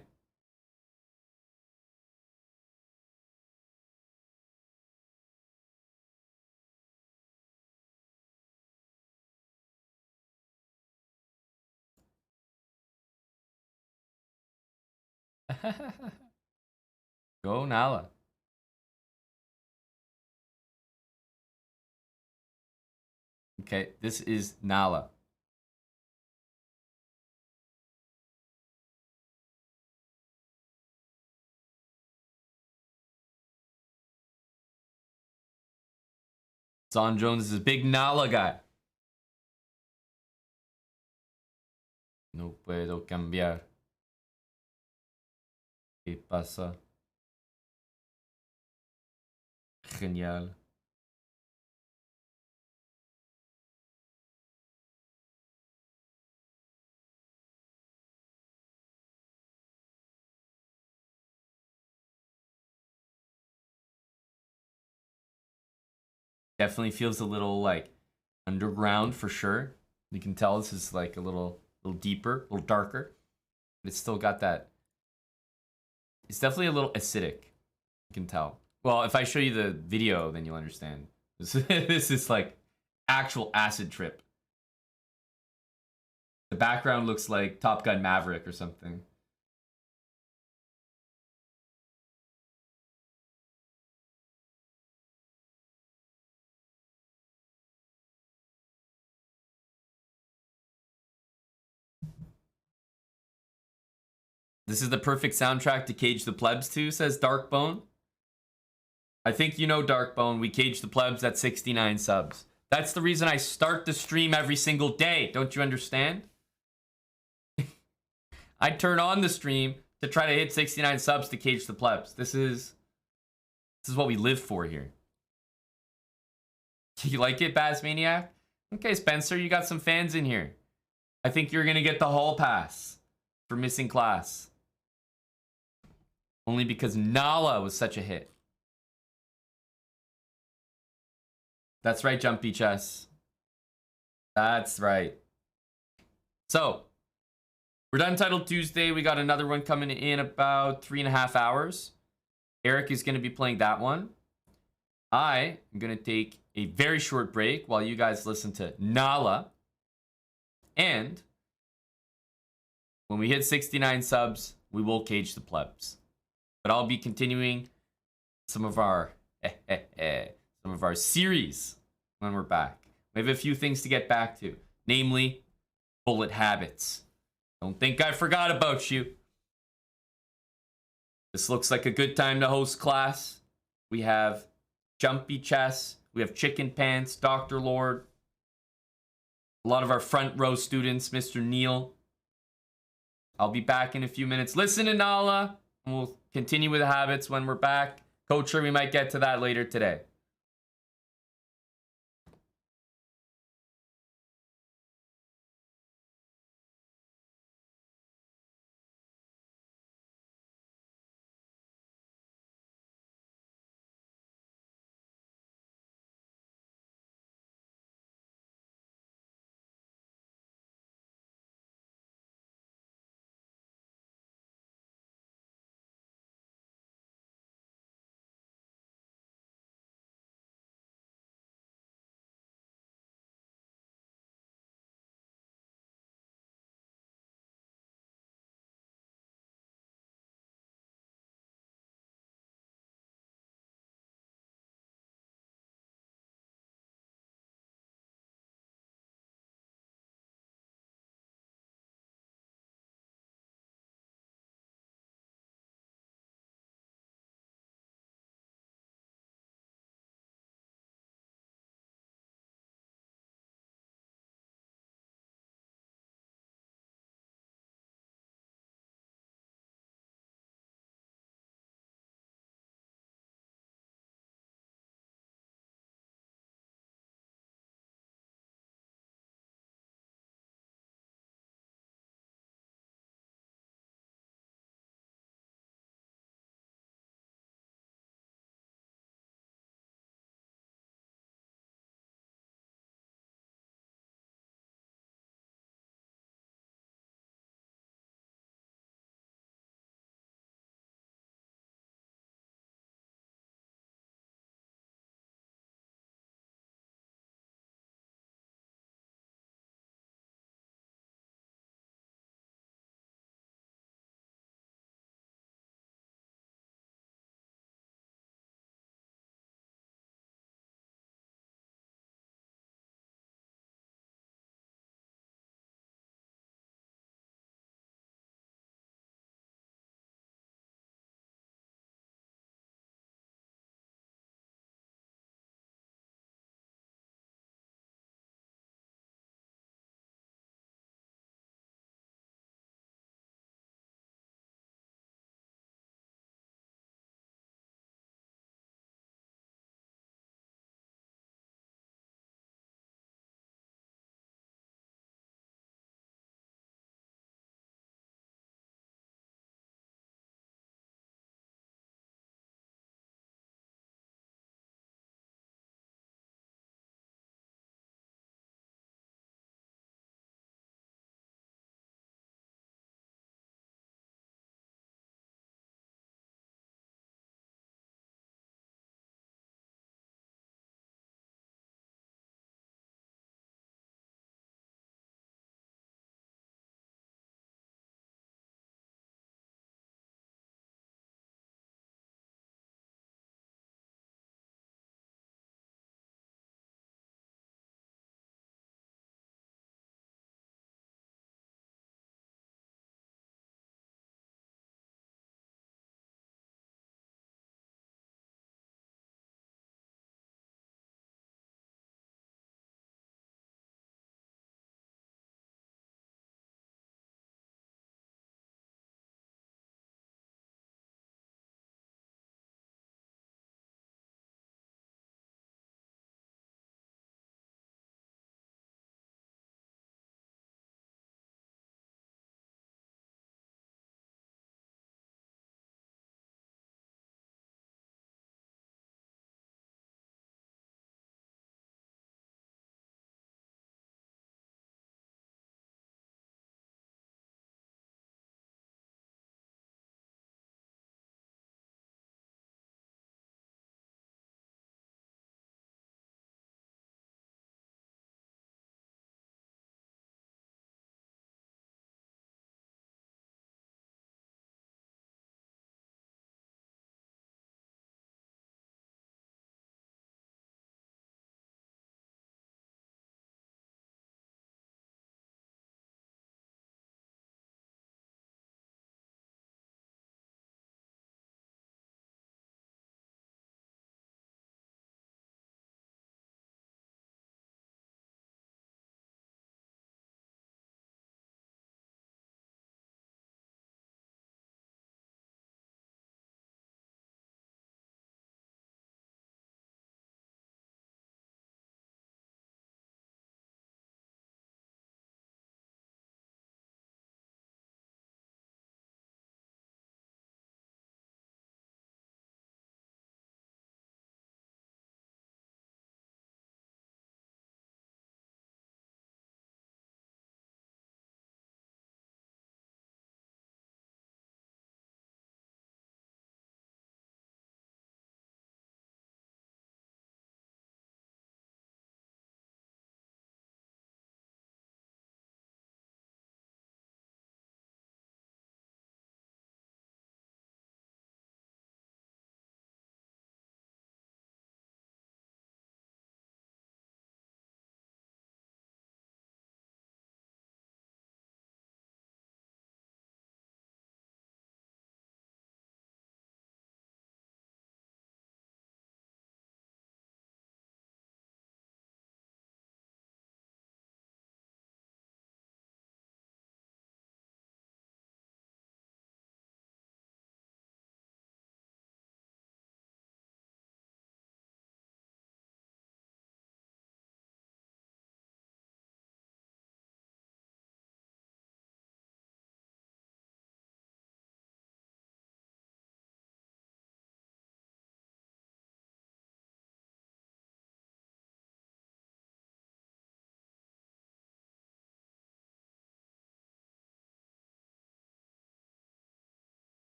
Speaker 1: Go Nala. Okay, this is Nala. Zon Jones is a big Nala guy. No puedo cambiar. ¿Qué pasa? Genial. Definitely feels a little like underground for sure. You can tell this is like a little deeper, a little darker. But it's still got that. It's definitely a little acidic. You can tell. Well, if I show you the video, then you'll understand. This is like actual acid trip. The background looks like Top Gun Maverick or something. This is the perfect soundtrack to cage the plebs to, says Darkbone. I think you know Darkbone. We cage the plebs at 69 subs. That's the reason I start the stream every single day. Don't you understand? I turn on the stream to try to hit 69 subs to cage the plebs. This is what we live for here. You like it, Bazmaniac? Okay, Spencer, you got some fans in here. I think you're gonna get the hall pass for missing class. Only because Nala was such a hit. That's right, Jumpy Chess. That's right. So, we're done Title Tuesday. We got another one coming in about 3.5 hours. Eric is going to be playing that one. I am going to take a very short break while you guys listen to Nala. And when we hit 69 subs, we will cage the plebs. But I'll be continuing some of our series when we're back. We have a few things to get back to, namely bullet habits. Don't think I forgot about you. This looks like a good time to host class. We have Jumpy Chess, we have Chicken Pants, Dr. Lord, a lot of our front row students, Mr. Neil. I'll be back in a few minutes. Listen to Nala, and we'll continue with the habits when we're back. Coacher, we might get to that later today.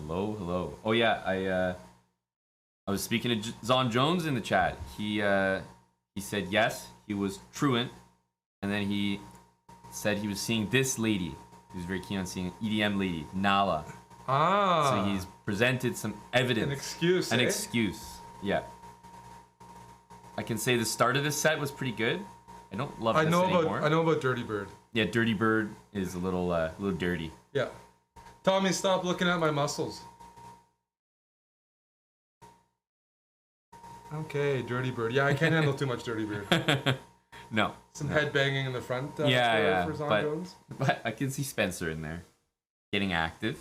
Speaker 1: Hello, hello. Oh yeah, I was speaking to Zon Jones in the chat. He said yes, he was truant, and then he said he was seeing this lady. He was very keen on seeing an EDM lady, Nala.
Speaker 2: Ah.
Speaker 1: So he's presented some evidence.
Speaker 2: An excuse.
Speaker 1: An
Speaker 2: eh?
Speaker 1: excuse. Yeah. I can say the start of this set was pretty good. I don't love this anymore.
Speaker 2: I know about Dirty Bird.
Speaker 1: Yeah, Dirty Bird is a little dirty.
Speaker 2: Yeah. Tommy, stop looking at my muscles. Okay, Dirty Bird. Yeah, I can't handle too much Dirty Bird.
Speaker 1: No.
Speaker 2: Some head banging in the front
Speaker 1: yeah,
Speaker 2: for Zon
Speaker 1: but,
Speaker 2: Jones.
Speaker 1: But I can see Spencer in there. Getting active.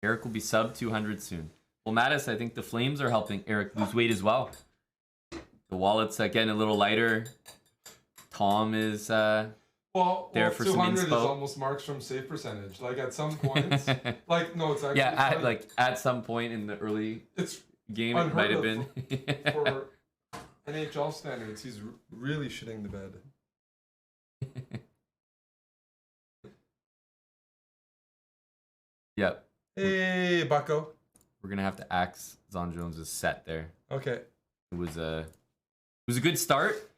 Speaker 1: Eric will be sub 200 soon. Well, Mattis, I think the flames are helping Eric lose weight as well. The wallet's getting a little lighter. Tom is there for some
Speaker 2: 200 is
Speaker 1: inspo.
Speaker 2: almost marks from save percentage. Like at some points, like no, it's actually
Speaker 1: yeah. At some point in the early game, it might have been.
Speaker 2: For NHL standards, he's really shitting the bed.
Speaker 1: Yep.
Speaker 2: Hey, Bucko.
Speaker 1: We're gonna have to axe Zon Jones's set there.
Speaker 2: Okay.
Speaker 1: It was a good start.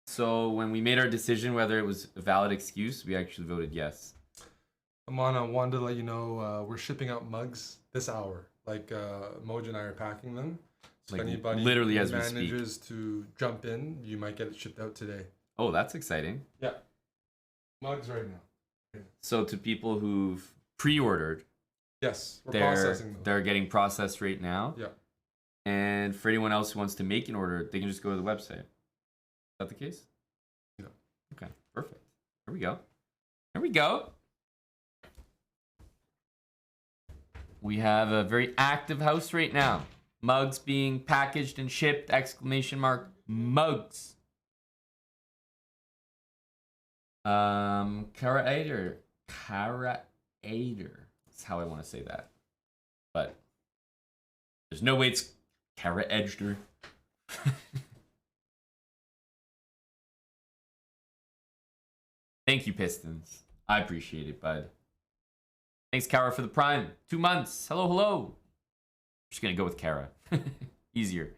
Speaker 1: So when we made our decision whether it was a valid excuse, we actually voted yes.
Speaker 2: Amana, wanted to let you know we're shipping out mugs this hour. Like Moj and I are packing them. So
Speaker 1: Like,
Speaker 2: if anybody
Speaker 1: literally as we speak.
Speaker 2: manages to jump in, you might get it shipped out today.
Speaker 1: Oh, that's exciting.
Speaker 2: Yeah. Mugs right now. Yeah.
Speaker 1: So to people who've pre-ordered,
Speaker 2: Yes, we're processing them.
Speaker 1: they're getting processed right now.
Speaker 2: Yeah.
Speaker 1: And for anyone else who wants to make an order, they can just go to the website. Is that the case?
Speaker 2: Yeah.
Speaker 1: Okay, perfect. Here we go. Here we go. We have a very active house right now. Mugs being packaged and shipped, exclamation mark, mugs. Cara-ader. That's how I want to say that. But there's no way it's Cara-edged. Thank you, Pistons. I appreciate it, bud. Thanks, Kara, for the prime. 2 months. Hello, hello. Just gonna go with Kara. Easier.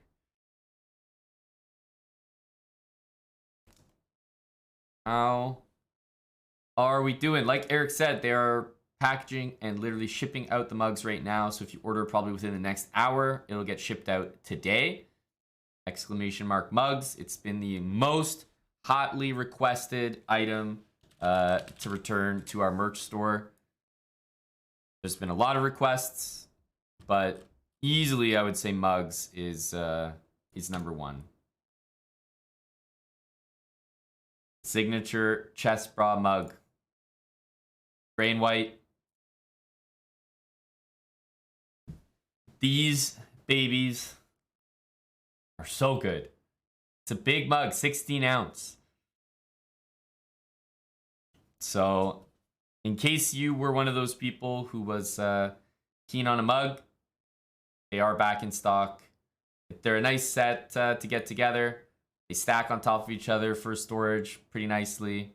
Speaker 1: How are we doing? Like Eric said, they are packaging and literally shipping out the mugs right now. So if you order probably within the next hour, it'll get shipped out today. Exclamation mark mugs. It's been the most hotly requested item to return to our merch store. There's been a lot of requests, but easily I would say mugs is number one. Signature chest bra mug. Gray and white. These babies are so good. It's a big mug, 16 ounce. So, in case you were one of those people who was keen on a mug, they are back in stock. They're a nice set to get together. They stack on top of each other for storage pretty nicely.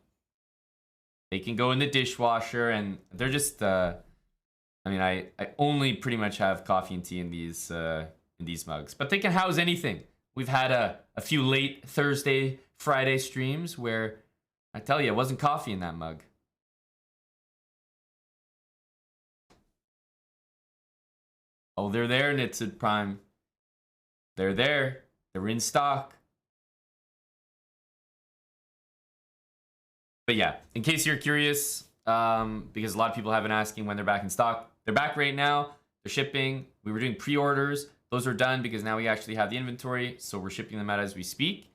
Speaker 1: They can go in the dishwasher, and they're just. I mean, I only pretty much have coffee and tea in these mugs, but they can house anything. We've had a few late Thursday, Friday streams where I tell you, it wasn't coffee in that mug. Oh, they're there, Knitted Prime. They're there. They're in stock. But yeah, in case you're curious, because a lot of people have been asking when they're back in stock, they're back right now. They're shipping. We were doing pre-orders. Those are done because now we actually have the inventory, so we're shipping them out as we speak.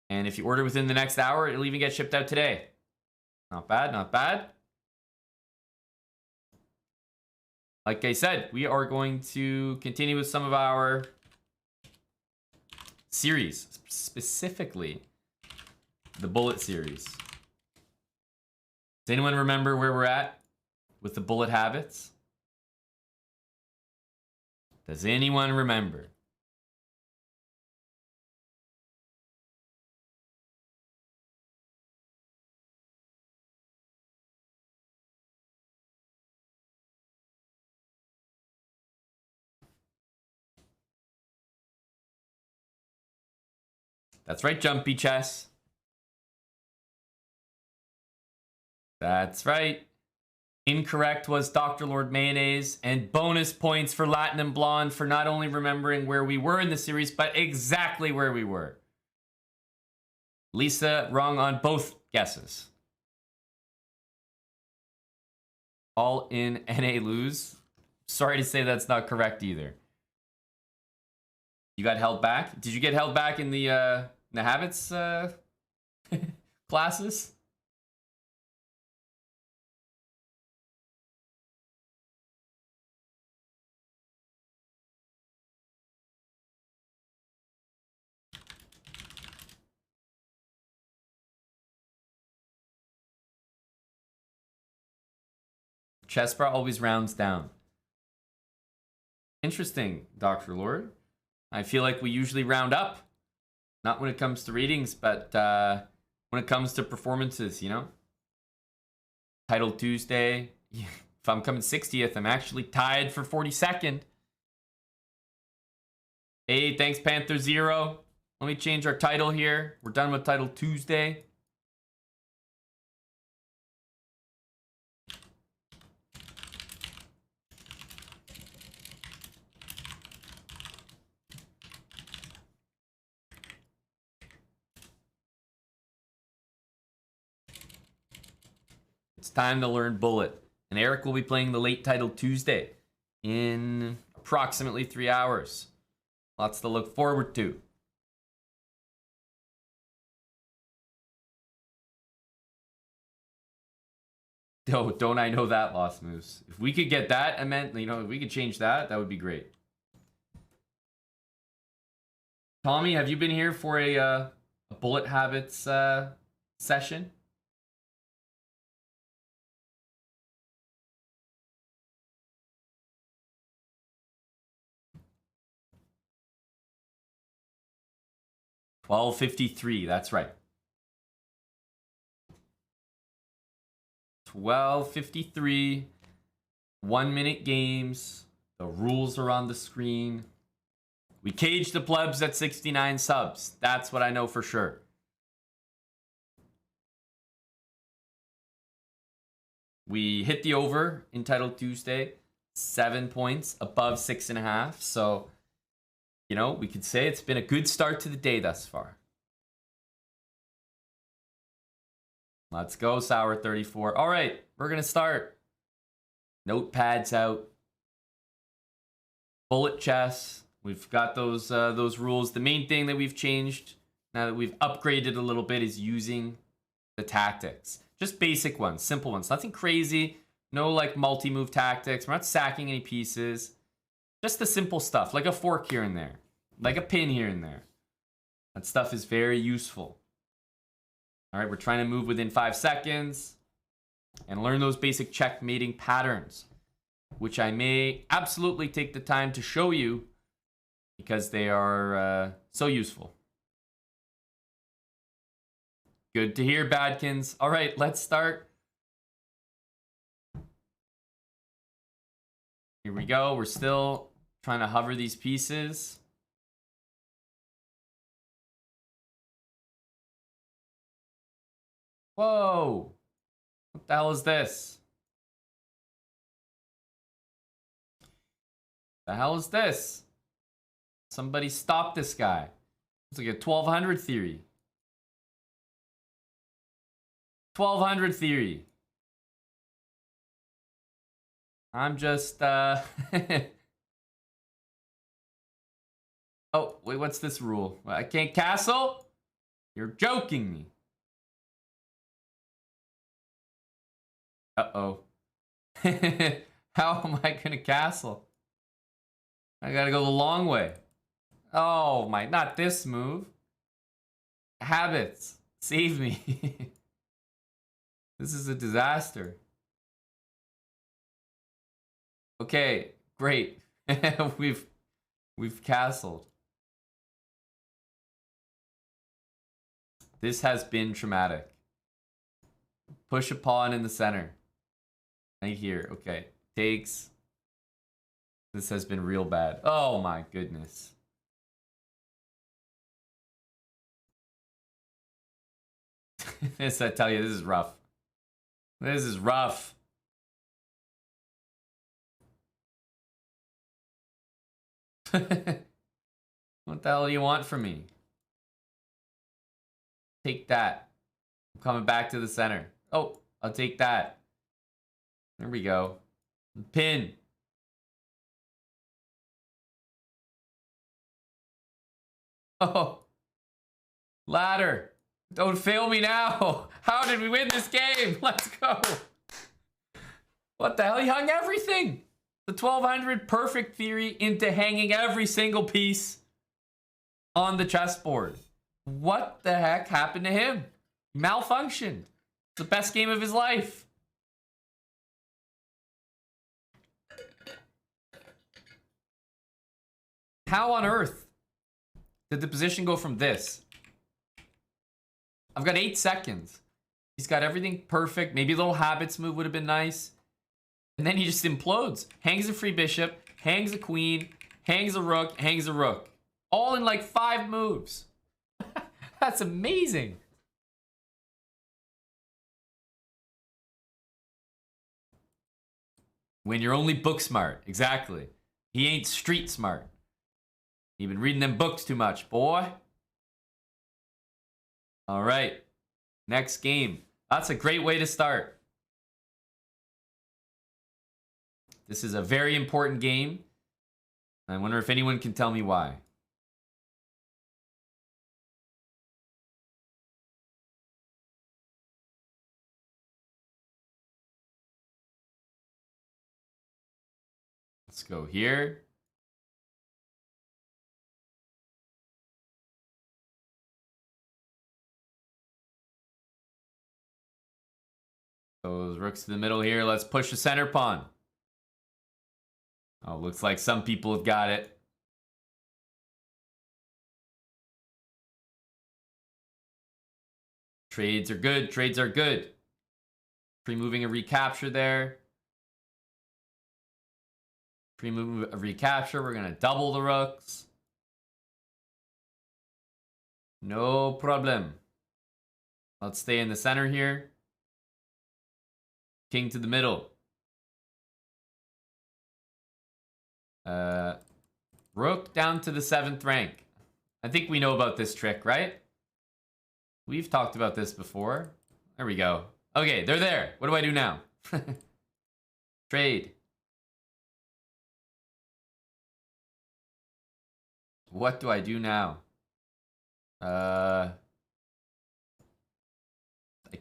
Speaker 1: And if you order within the next hour, it'll even get shipped out today. Not bad, not bad. Like I said, we are going to continue with some of our series, specifically the Bullet series. Does anyone remember where we're at with the bullet habits? Does anyone remember? That's right, Jumpy Chess. That's right. Incorrect was Dr. Lord Mayonnaise, and bonus points for Latin and Blonde for not only remembering where we were in the series, but exactly where we were. Lisa wrong on both guesses. All in NA lose. Sorry to say that's not correct either. You got held back? Did you get held back in the habits classes? Chessbra always rounds down. Interesting, Dr. Lord. I feel like we usually round up. Not when it comes to readings, but when it comes to performances, you know? Title Tuesday. If I'm coming 60th, I'm actually tied for 42nd. Hey, thanks, Panther Zero. Let me change our title here. We're done with Title Tuesday. It's time to learn Bullet. And Eric will be playing the late Title Tuesday in approximately 3 hours. Lots to look forward to. Oh, don't I know that, Lost Moose? If we could get that, I meant, you know, if we could change that, that would be great. Tommy, have you been here for a Bullet Habits session? $12.53, that's right. $12.53, 1 minute games. The rules are on the screen. We caged the plebs at 69 subs. That's what I know for sure. We hit the over in Title Tuesday, 7 points above 6.5. So, you know, we could say it's been a good start to the day thus far. Let's go, Sour 34. All right, we're going to start. Notepads out. Bullet chess. We've got those rules. The main thing that we've changed, now that we've upgraded a little bit, is using the tactics. Just basic ones, simple ones. Nothing crazy. No, like, multi-move tactics. We're not sacking any pieces. Just the simple stuff, like a fork here and there. Like a pin here and there. That stuff is very useful. All right, we're trying to move within 5 seconds and learn those basic checkmating patterns, which I may absolutely take the time to show you because they are so useful. Good to hear, Badkins. All right, let's start. Here we go. We're still trying to hover these pieces. Whoa! What the hell is this? The hell is this? Somebody stop this guy. It's like a 1200 theory. 1200 theory. I'm just, Oh, wait, what's this rule? I can't castle? You're joking me. Uh-oh. How am I gonna castle? I gotta go the long way. Oh my, not this move. Habits, save me. This is a disaster. Okay, great. We've castled. This has been traumatic. Push a pawn in the center. Right here. Okay. Takes. This has been real bad. Oh my goodness. This, I tell you, this is rough. This is rough. What the hell do you want from me? Take that. I'm coming back to the center. Oh, I'll take that. There we go. Pin. Oh. Ladder. Don't fail me now. How did we win this game? Let's go. What the hell? He hung everything. The 1200 perfect theory into hanging every single piece on the chessboard. What the heck happened to him? Malfunctioned. The best game of his life. How on earth did the position go from this? I've got 8 seconds. He's got everything perfect. Maybe a little habits move would have been nice. And then he just implodes. Hangs a free bishop, hangs a queen, hangs a rook, hangs a rook. All in like 5 moves. That's amazing. When you're only book smart. Exactly. He ain't street smart. You've been reading them books too much, boy. All right. Next game. That's a great way to start. This is a very important game. I wonder if anyone can tell me why. Let's go here. Those rooks to the middle here. Let's push the center pawn. Oh, looks like some people have got it. Trades are good. Trades are good. Pre-moving a recapture there. Pre-move a recapture. We're going to double the rooks. No problem. Let's stay in the center here. King to the middle. Rook down to the 7th rank. I think we know about this trick, right? We've talked about this before. There we go. Okay, they're there. What do I do now? Trade. What do I do now? I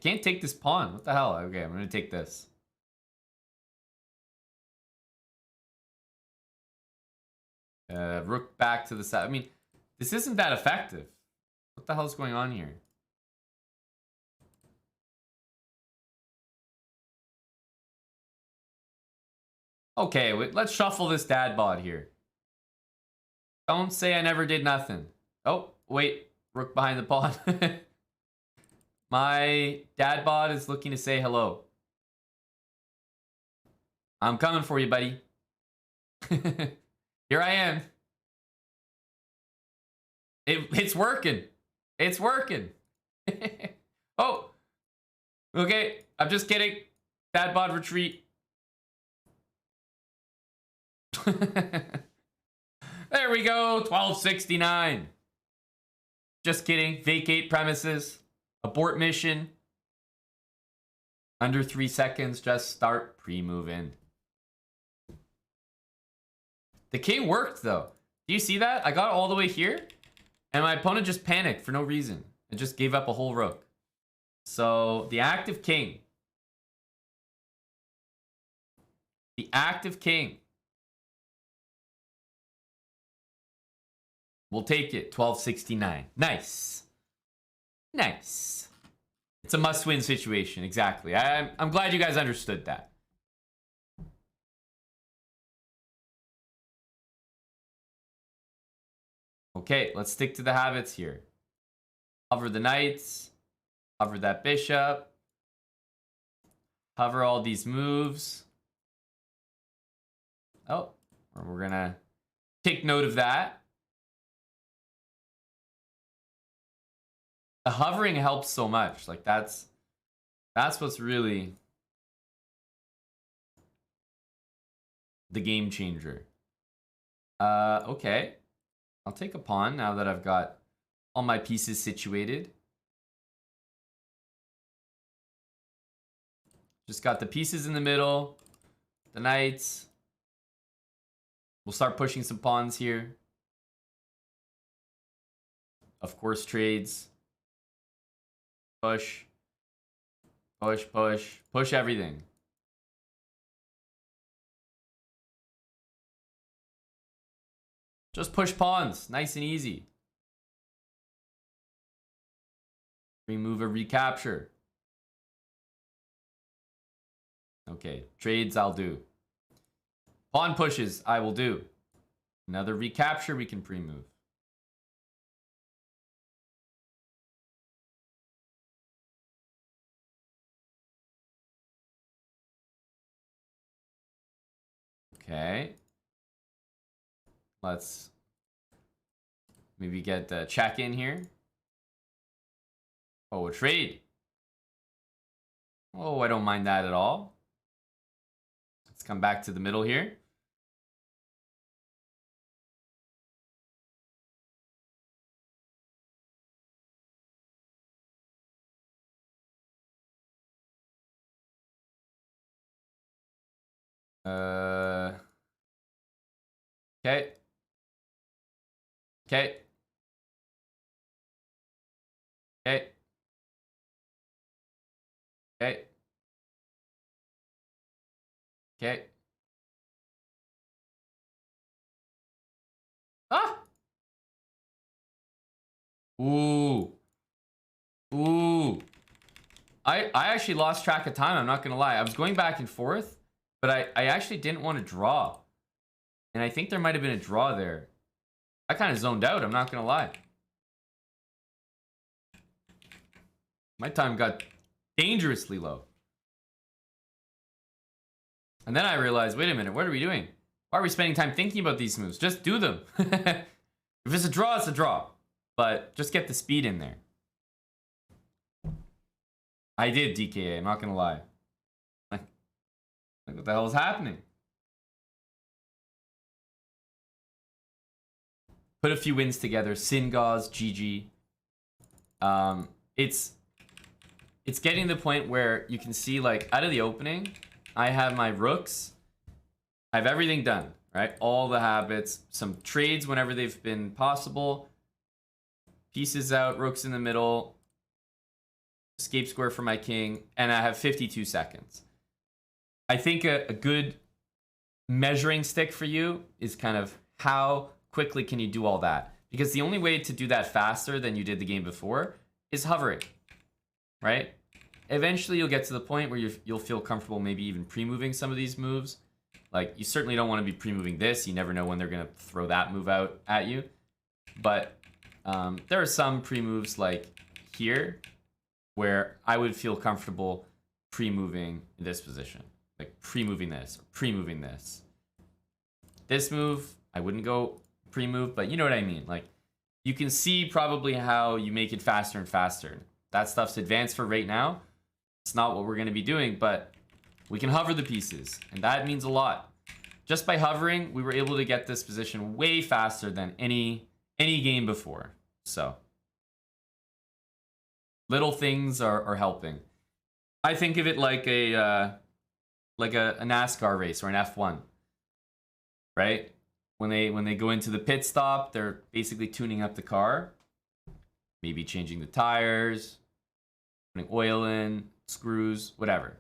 Speaker 1: can't take this pawn. What the hell? Okay, I'm going to take this. Rook back to the side. I mean, this isn't that effective. What the hell is going on here? Okay, wait, let's shuffle this dad bod here. Don't say I never did nothing. Oh, wait. Rook behind the pawn. My dad bod is looking to say hello. I'm coming for you, buddy. Here I am. It's working. It's working. Oh. Okay. I'm just kidding. Dad bod retreat. There we go. 1269. Just kidding. Vacate premises. Abort mission. Under 3 seconds. Just start pre-move-in. The king worked, though. Do you see that? I got all the way here, and my opponent just panicked for no reason. And just gave up a whole rook. So, the active king. The active king. We'll take it. 1269. Nice. Nice. It's a must-win situation. Exactly. I'm glad you guys understood that. Okay, let's stick to the habits here. Hover the knights. Hover that bishop. Hover all these moves. Oh, we're going to take note of that. The hovering helps so much. Like that's what's really the game changer. Okay. I'll take a pawn now that I've got all my pieces situated. Just got the pieces in the middle. The knights. We'll start pushing some pawns here. Of course, trades. Push. Push, push. Push everything. Just push pawns. Nice and easy. Remove a recapture. Okay, trades I'll do. Pawn pushes I will do. Another recapture we can pre-move. Okay. Let's maybe get a check in here. Oh, a trade. Oh, I don't mind that at all. Let's come back to the middle here. Okay. Okay. Okay. Okay. Okay. Ah! Ooh. Ooh. I actually lost track of time, I'm not gonna lie. I was going back and forth, but I actually didn't want to draw. And I think there might have been a draw there. I kind of zoned out, I'm not gonna lie. My time got dangerously low. And then I realized, wait a minute, what are we doing? Why are we spending time thinking about these moves? Just do them. If it's a draw, it's a draw. But just get the speed in there. I did DKA, I'm not gonna lie. Like what the hell is happening? Put a few wins together. Singaz, GG. It's getting to the point where you can see, like, out of the opening, I have my rooks. I have everything done, right? All the habits, some trades whenever they've been possible. Pieces out, rooks in the middle. Escape square for my king, and I have 52 seconds. I think a good measuring stick for you is kind of how quickly can you do all that? Because the only way to do that faster than you did the game before is hovering, right? Eventually you'll get to the point where you'll feel comfortable maybe even pre-moving some of these moves. Like, you certainly don't want to be pre-moving this. You never know when they're going to throw that move out at you. But there are some pre-moves like here where I would feel comfortable pre-moving this position. Like pre-moving this, or pre-moving this. This move, I wouldn't go pre-move, but you know what I mean. Like, you can see probably how you make it faster and faster. That stuff's advanced for right now. It's not what we're going to be doing, but we can hover the pieces, and that means a lot. Just by hovering, we were able to get this position way faster than any game before. So little things are helping. I think of it like a NASCAR race or an F1, right? When they go into the pit stop, they're basically tuning up the car, maybe changing the tires, putting oil in, screws, whatever.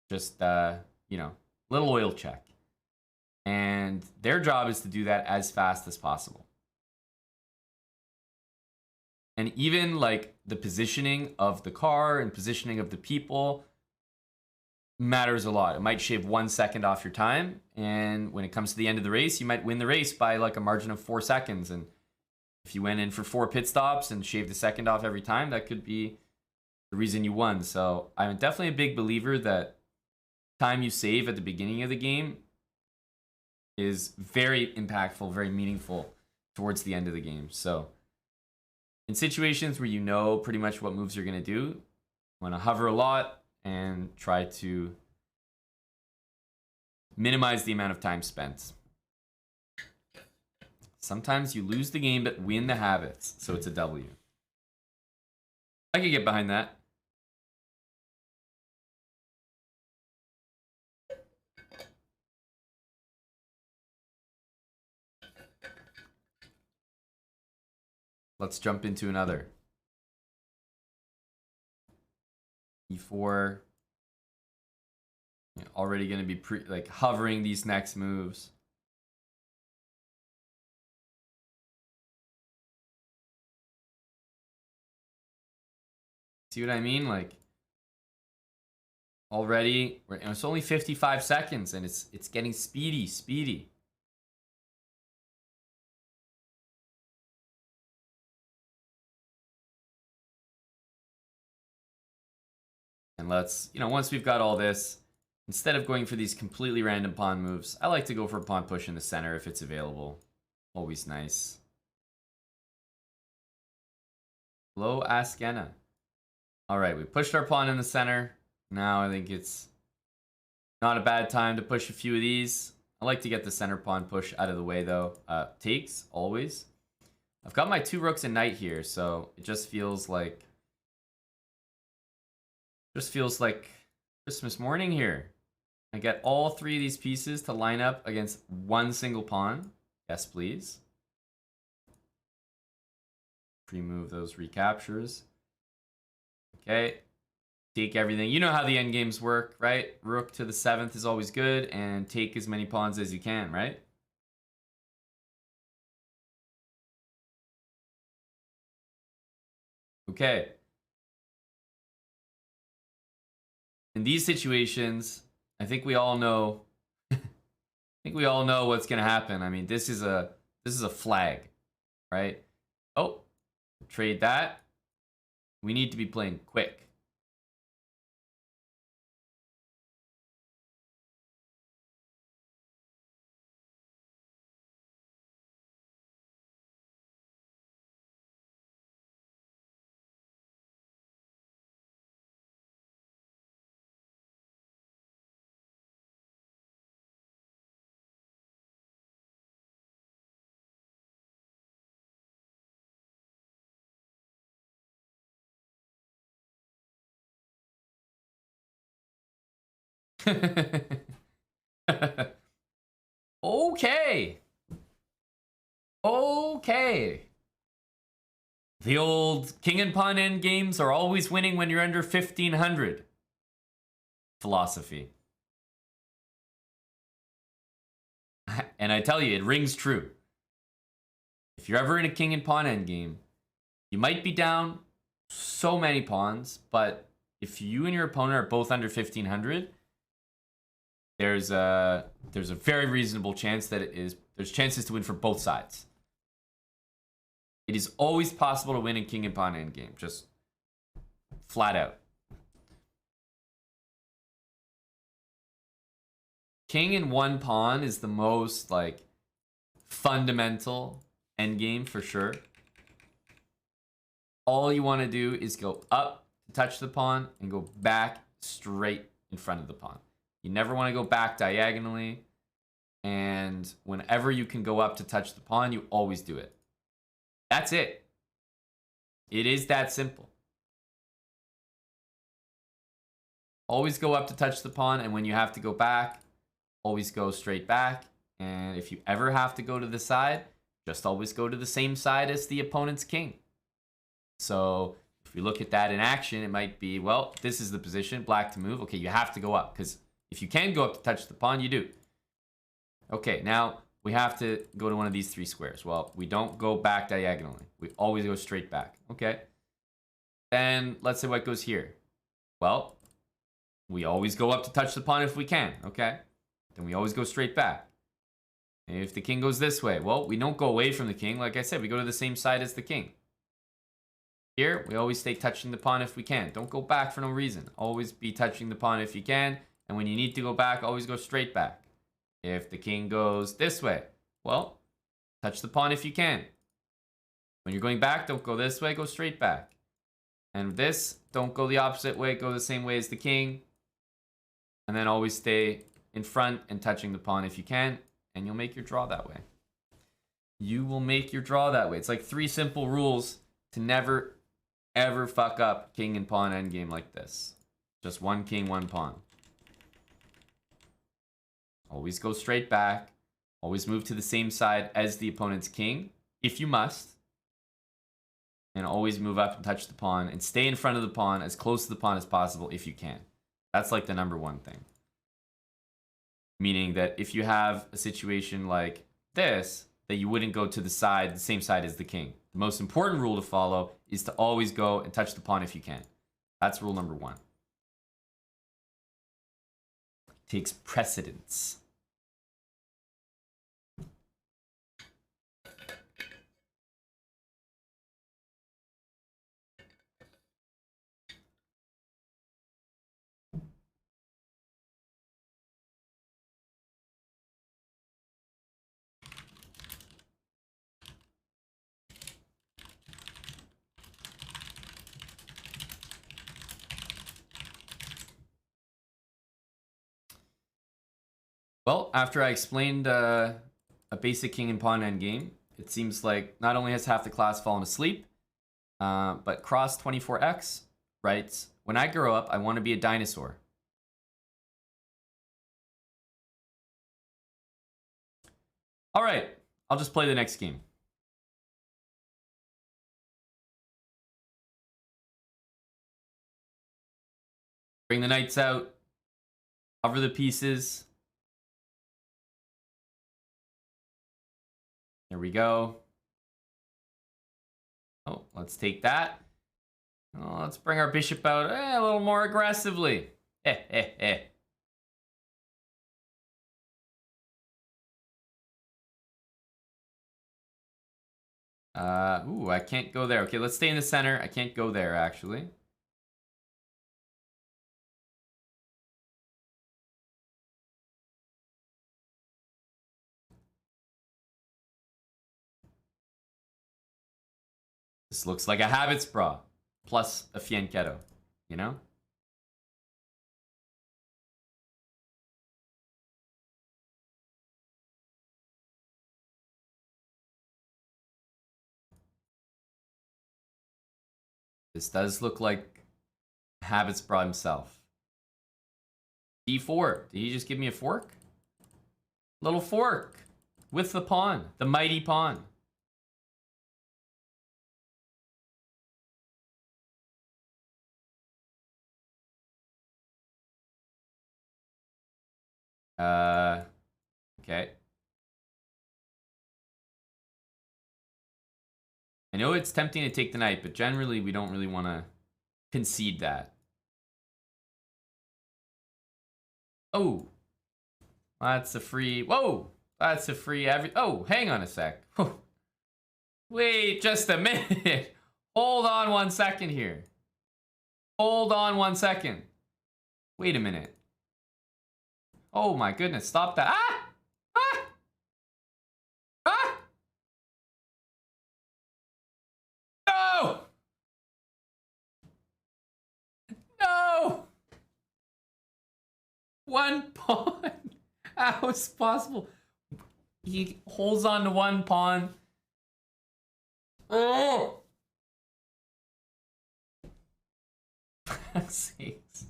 Speaker 1: Just you know, little oil check. And their job is to do that as fast as possible. And even like the positioning of the car and positioning of the people matters a lot. It might shave 1 second off your time, and when it comes to the end of the race, you might win the race by like a margin of 4 seconds. And if you went in for 4 pit stops and shaved a second off every time, that could be the reason you won. So I'm definitely a big believer that time you save at the beginning of the game is very impactful, very meaningful towards the end of the game. So In situations where you know pretty much what moves you're going to do, you want to hover a lot and try to minimize the amount of time spent. Sometimes you lose the game but win the habits, so it's a W. I could get behind that. Let's jump into another. E4. Already going to be like hovering these next moves. See what I mean? Like already, it's only 55 seconds and it's getting speedy. And let's, once we've got all this, instead of going for these completely random pawn moves, I like to go for a pawn push in the center if it's available. Always nice. Hello, Askena. All right, we pushed our pawn in the center. Now I think it's not a bad time to push a few of these. I like to get the center pawn push out of the way though. Takes, always. I've got my 2 rooks and knight here, so it just feels like Christmas morning here. I get all 3 of these pieces to line up against one single pawn. Yes, please. Pre-move those recaptures. Okay. Take everything. You know how the endgames work, right? Rook to the 7th is always good, and take as many pawns as you can, right? Okay. In these situations, I think we all know what's going to happen. I mean, this is a flag, right? Oh, trade that. We need to be playing quick. Okay. Okay. The old king and pawn end games are always winning when you're under 1500. Philosophy. And I tell you, it rings true. If you're ever in a king and pawn end game, you might be down so many pawns, but if you and your opponent are both under 1500, there's a very reasonable chance that there's chances to win for both sides. It is always possible to win in king and pawn endgame, just flat out. King and 1 pawn is the most like fundamental endgame for sure. All you want to do is go up to touch the pawn and go back straight in front of the pawn. You never want to go back diagonally. And whenever you can go up to touch the pawn, you always do it. That's it. It is that simple. Always go up to touch the pawn, and when you have to go back, always go straight back. And if you ever have to go to the side, just always go to the same side as the opponent's king. So if we look at that in action, it might be, well, this is the position, black to move. Okay, you have to go up, because if you can go up to touch the pawn, you do. Okay, now we have to go to one of these 3 squares. Well, we don't go back diagonally. We always go straight back. Okay. Then let's say what goes here. Well, we always go up to touch the pawn if we can. Okay. Then we always go straight back. And if the king goes this way, well, we don't go away from the king. Like I said, we go to the same side as the king. Here, we always stay touching the pawn if we can. Don't go back for no reason. Always be touching the pawn if you can. And when you need to go back, always go straight back. If the king goes this way, well, touch the pawn if you can. When you're going back, don't go this way, go straight back. And this, don't go the opposite way, go the same way as the king. And then always stay in front and touching the pawn if you can, and you'll make your draw that way. You will make your draw that way. It's like 3 simple rules to never, ever fuck up king and pawn endgame like this. Just 1 king, 1 pawn. Always go straight back. Always move to the same side as the opponent's king, if you must. And always move up and touch the pawn, and stay in front of the pawn, as close to the pawn as possible if you can. That's like the #1 thing. Meaning that if you have a situation like this, that you wouldn't go to the same side as the king. The most important rule to follow is to always go and touch the pawn if you can. That's rule #1. Takes precedence. Well, after I explained a basic king and pawn endgame, it seems like not only has half the class fallen asleep, but Cross24X writes, when I grow up, I want to be a dinosaur. All right, I'll just play the next game. Bring the knights out, cover the pieces. There we go. Oh, let's take that. Oh, let's bring our bishop out a little more aggressively. Ooh, I can't go there. Okay, let's stay in the center. I can't go there, actually. This looks like a habits bra plus a fianchetto, you know? This does look like habits bra himself. D4. Did he just give me a fork? Little fork with the pawn, the mighty pawn. Okay. I know it's tempting to take the knight, but generally we don't really want to concede that. Oh, that's a free. Whoa, that's a free. Oh, hang on a sec. Wait just a minute. Hold on 1 second here. Hold on 1 second. Wait a minute. Oh my goodness, stop that. Ah! Ah! Ah! No! No! 1 pawn. How is it possible? He holds on to 1 pawn. Oh! Sakes.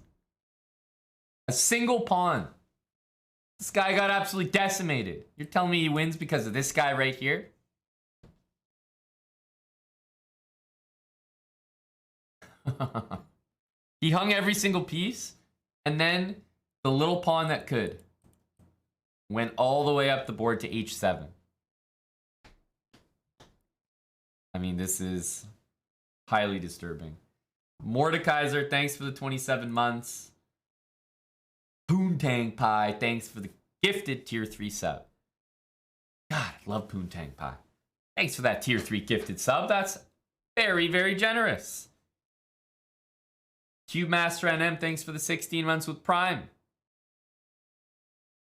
Speaker 1: A single pawn. This guy got absolutely decimated. You're telling me he wins because of this guy right here? He hung every single piece, and then the little pawn that could went all the way up the board to h7. I mean, this is highly disturbing. Mordekaiser, thanks for the 27 months. Poontang Pie, thanks for the gifted tier 3 sub. God, I love Poontang Pie. Thanks for that tier 3 gifted sub. That's very, very generous. Cube Master NM, thanks for the 16 months with Prime.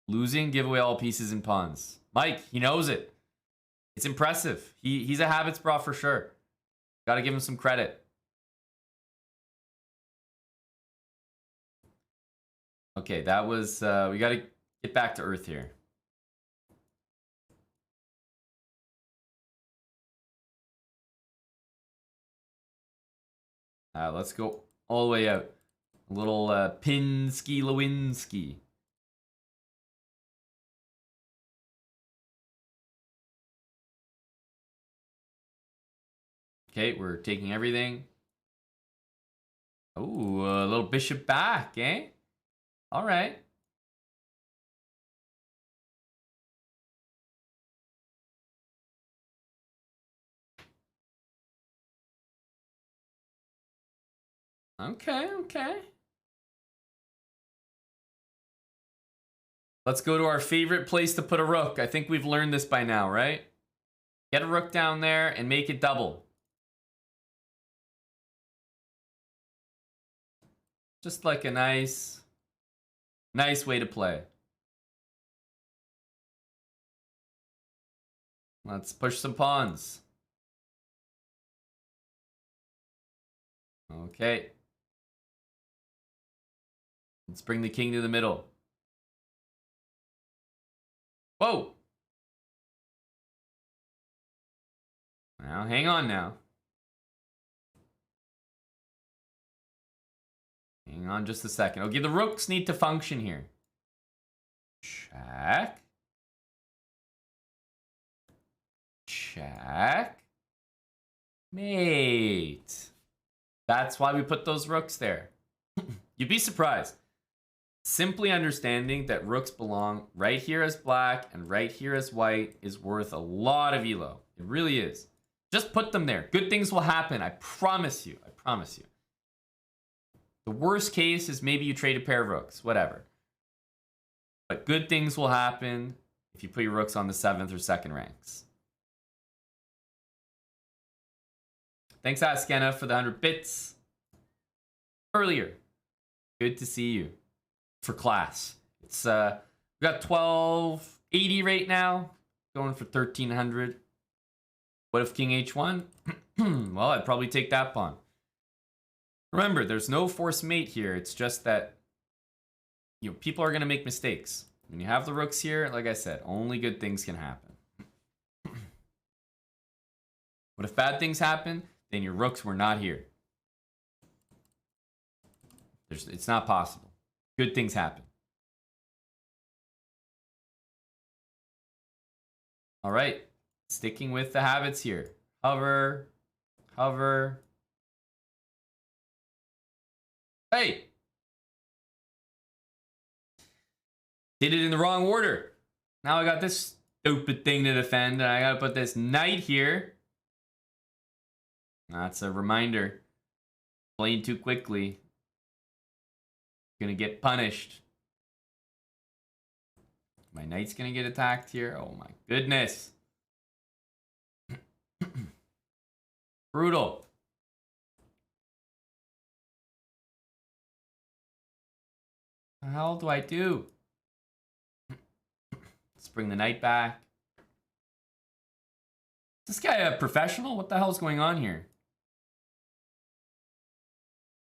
Speaker 1: Losing, give away all pieces and pawns. Mike, he knows it. It's impressive. He's a habits bra for sure. Got to give him some credit. Okay, that was... we got to get back to Earth here. Let's go all the way out. A little Pinsky Lewinsky. Okay, we're taking everything. Ooh, a little bishop back, eh? All right. Okay. Let's go to our favorite place to put a rook. I think we've learned this by now, right? Get a rook down there and make it double. Just like a nice way to play. Let's push some pawns. Okay. Let's bring the king to the middle. Whoa. Now, hang on now. Hang on just a second. Okay, the rooks need to function here. Check. Check. Mate. That's why we put those rooks there. You'd be surprised. Simply understanding that rooks belong right here as black and right here as white is worth a lot of elo. It really is. Just put them there. Good things will happen. I promise you. I promise you. The worst case is maybe you trade a pair of rooks. Whatever. But good things will happen if you put your rooks on the 7th or 2nd ranks. Thanks, Askena, for the 100 bits. Earlier. Good to see you. For class. It's we got 1280 right now. Going for 1300. What if King H1? Well, I'd probably take that pawn. Remember, there's no forced mate here. It's just that people are gonna make mistakes. When you have the rooks here, like I said, only good things can happen. What if bad things happen? Then your rooks were not here. It's not possible. Good things happen. All right. Sticking with the habits here. Hover. Hover. Hey! Did it in the wrong order. Now I got this stupid thing to defend, and I gotta put this knight here. That's a reminder. Playing too quickly. Gonna get punished. My knight's gonna get attacked here. Oh my goodness. Brutal. What the hell do I do? Let's bring the knight back. Is this guy a professional? What the hell's going on here?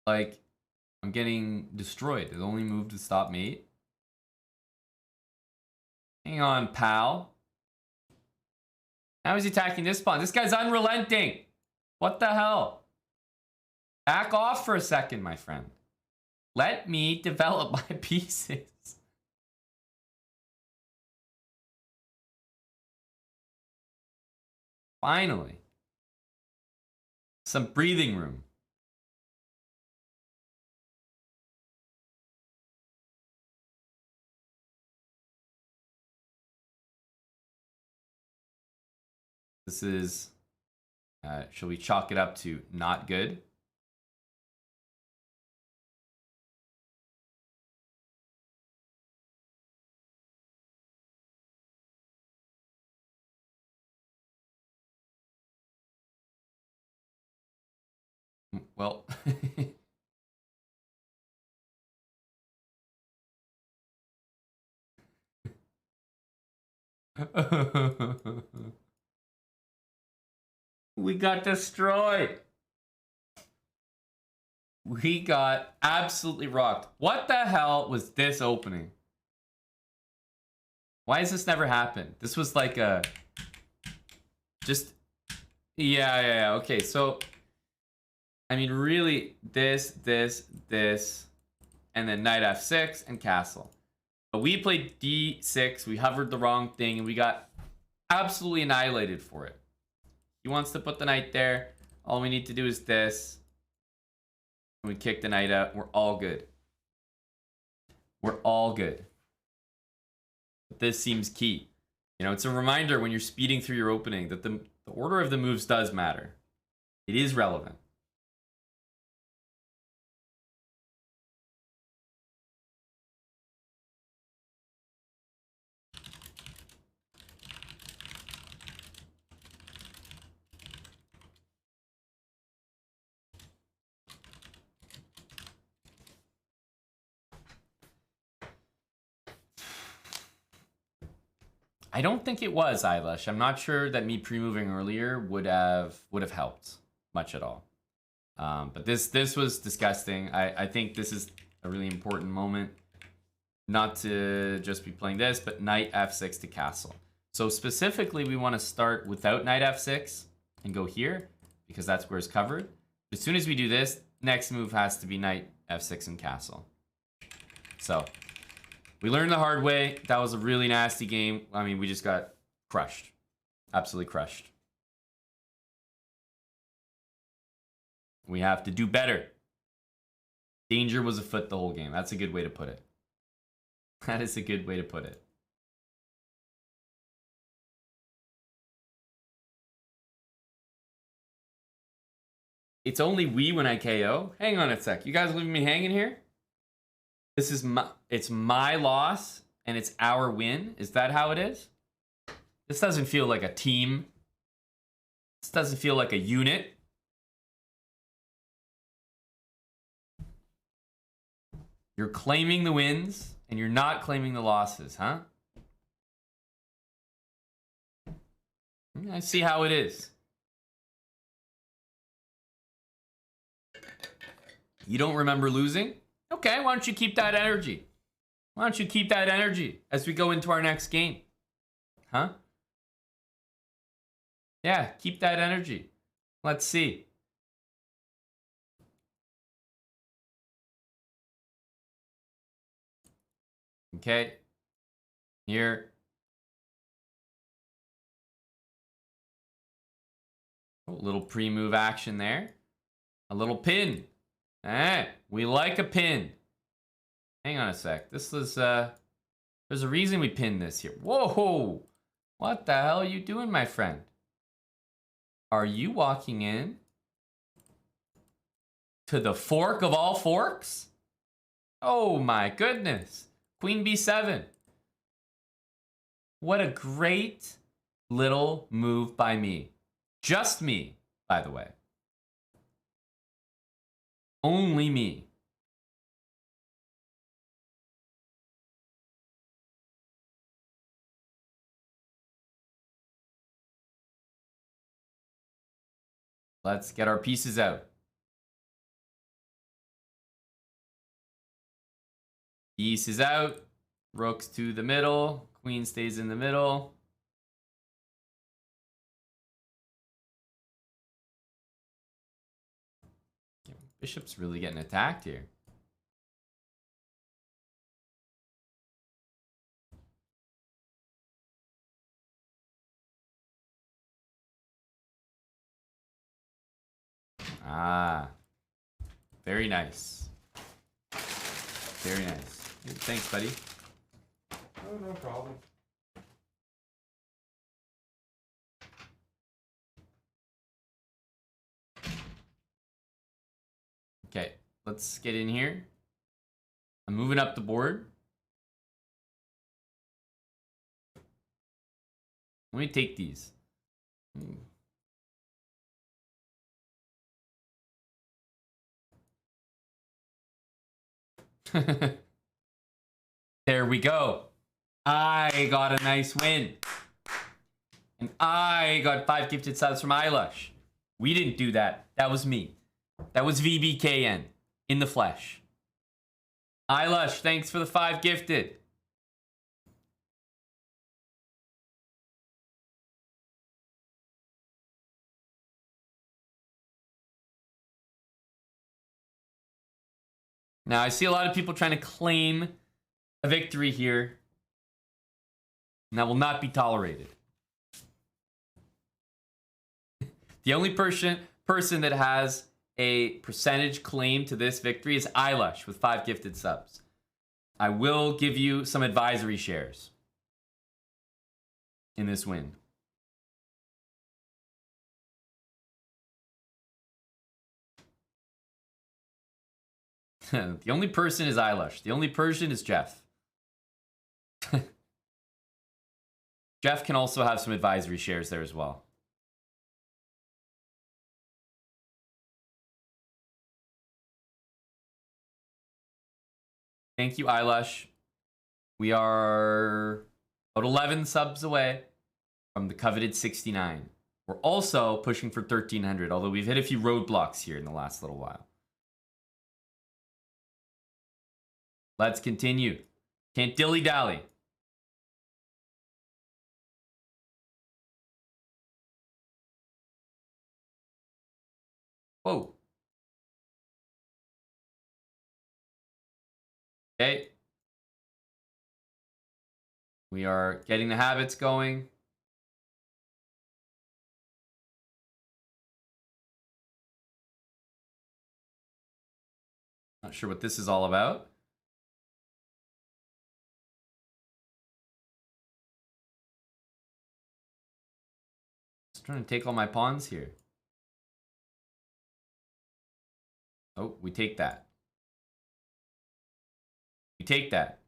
Speaker 1: Like, I'm getting destroyed. It only moved to stop mate. Hang on, pal. Now he's attacking this pawn. This guy's unrelenting. What the hell? Back off for a second, my friend. Let me develop my pieces. Finally. Some breathing room. This is, shall we chalk it up to not good? Well, We got destroyed. We got absolutely rocked. What the hell was this opening? Why has this never happened? This was like a... Just... Yeah. Okay, so... I mean, really, this, and then knight f6 and castle. But we played d6, we hovered the wrong thing, and we got absolutely annihilated for it. He wants to put the knight there. All we need to do is this. And we kick the knight out. We're all good. We're all good. But this seems key. You know, it's a reminder when you're speeding through your opening that the order of the moves does matter. It is relevant. I don't think it was Eilish. I'm not sure that me pre-moving earlier would have helped much at all. But this was disgusting. I think this is a really important moment. Not to just be playing this, but knight f6 to castle. So specifically, we want to start without knight f6 and go here because that's where it's covered. As soon as we do this, next move has to be knight f6 and castle. So we learned the hard way. That was a really nasty game. I mean, we just got crushed. Absolutely crushed. We have to do better. Danger was afoot the whole game. That's a good way to put it. That is a good way to put it. It's only we when I KO. Hang on a sec. You guys leaving me hanging here? This is it's my loss and it's our win. Is that how it is? This doesn't feel like a team. This doesn't feel like a unit. You're claiming the wins and you're not claiming the losses, huh? I see how it is. You don't remember losing? Okay, why don't you keep that energy? Why don't you keep that energy as we go into our next game? Huh? Yeah, keep that energy. Let's see. Okay. Here. A little pre-move action there. A little pin. We like a pin. Hang on a sec. This is, there's a reason we pinned this here. Whoa! What the hell are you doing, my friend? Are you walking in to the fork of all forks? Oh my goodness. Queen b7. What a great little move by me. Just me, by the way. Only me. Let's get our pieces out. Piece is out. Rooks to the middle. Queen stays in the middle. Bishop's really getting attacked here. Ah, very nice. Very nice. Thanks, buddy.
Speaker 2: Oh, no problem.
Speaker 1: Okay, let's get in here. I'm moving up the board. Let me take these. There we go. I got a nice win. And I got 5 gifted subs from Eilish. We didn't do that. That was me. That was VBKN in the flesh. Eylush, thanks for the 5 gifted. Now, I see a lot of people trying to claim a victory here, and that will not be tolerated. The only person that has a percentage claim to this victory is Eylush with 5 gifted subs. I will give you some advisory shares in this win. The only person is Eylush. The only person is Jeff. Jeff can also have some advisory shares there as well. Thank you, Eylush. We are about 11 subs away from the coveted 69. We're also pushing for 1,300, although we've hit a few roadblocks here in the last little while. Let's continue. Can't dilly-dally. Whoa. Okay. We are getting the habits going. Not sure what this is all about. Just trying to take all my pawns here. Oh, we take that. We take that.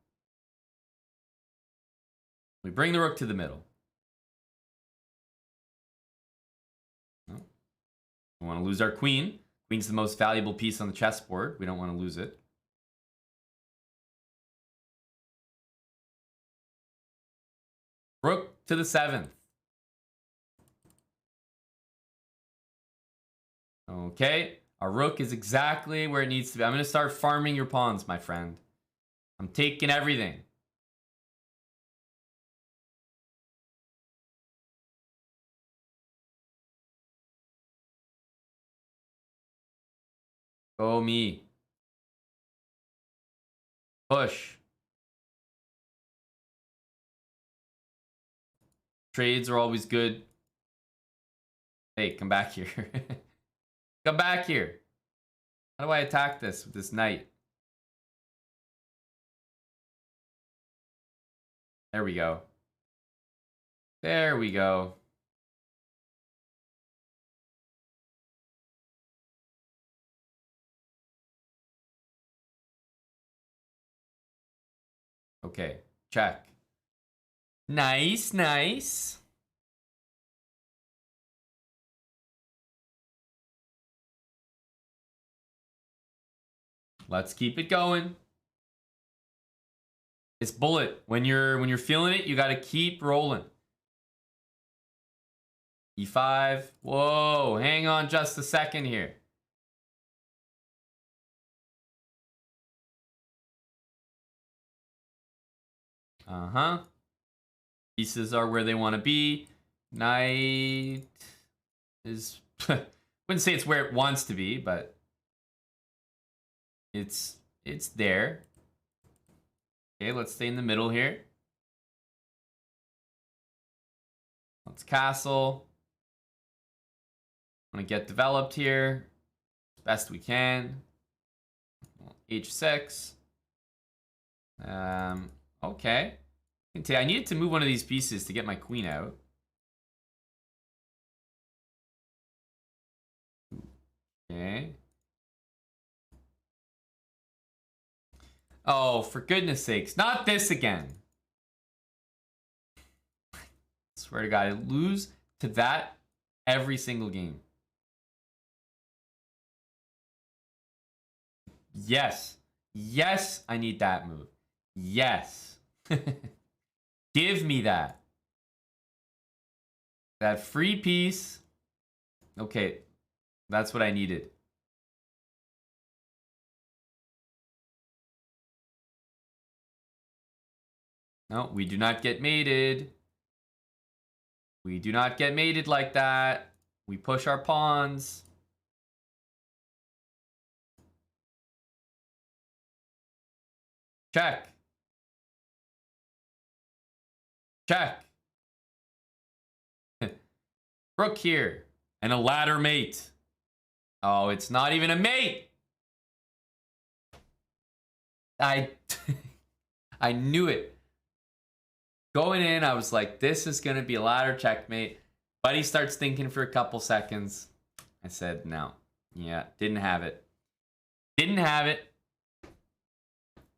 Speaker 1: We bring the rook to the middle. Oh. We want to lose our queen. Queen's the most valuable piece on the chessboard. We don't want to lose it. Rook to the 7th. Okay. Our rook is exactly where it needs to be. I'm going to start farming your pawns, my friend. I'm taking everything. Go me. Push. Trades are always good. Hey, come back here. Come back here. How do I attack this with this knight? There we go. There we go. Okay, check. Nice, nice. Let's keep it going. It's bullet. When you're feeling it, you got to keep rolling. E5. Whoa, hang on just a second here. Uh-huh. Pieces are where they want to be. Knight is... wouldn't say it's where it wants to be, but it's there. Okay, let's stay in the middle here. Let's castle. Want to get developed here as best we can. H6. Okay. I needed to move one of these pieces to get my queen out. Okay. Oh, for goodness sakes. Not this again. I swear to God, I lose to that every single game. Yes. Yes, I need that move. Yes. Give me that. That free piece. Okay, That's what I needed. No, we do not get mated. We do not get mated like that. We push our pawns. Check. Check. Rook here. And a ladder mate. Oh, it's not even a mate. I I knew it. Going in, I was like, this is going to be a ladder checkmate. Buddy starts thinking for a couple seconds. I said, no. Yeah, didn't have it. Didn't have it.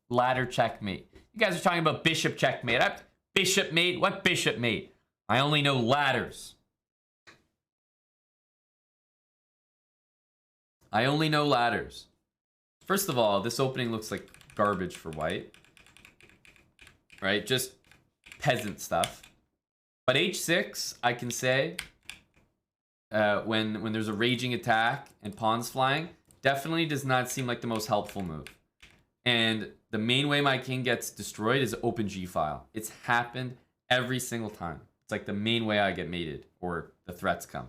Speaker 1: Ladder checkmate. You guys are talking about bishop checkmate. Bishop mate? What bishop mate? I only know ladders. I only know ladders. First of all, this opening looks like garbage for white. Right? Just peasant stuff. But h6, I can say, when there's a raging attack and pawns flying, definitely does not seem like the most helpful move. And the main way my king gets destroyed is open g-file. It's happened every single time. It's like the main way I get mated, or the threats come.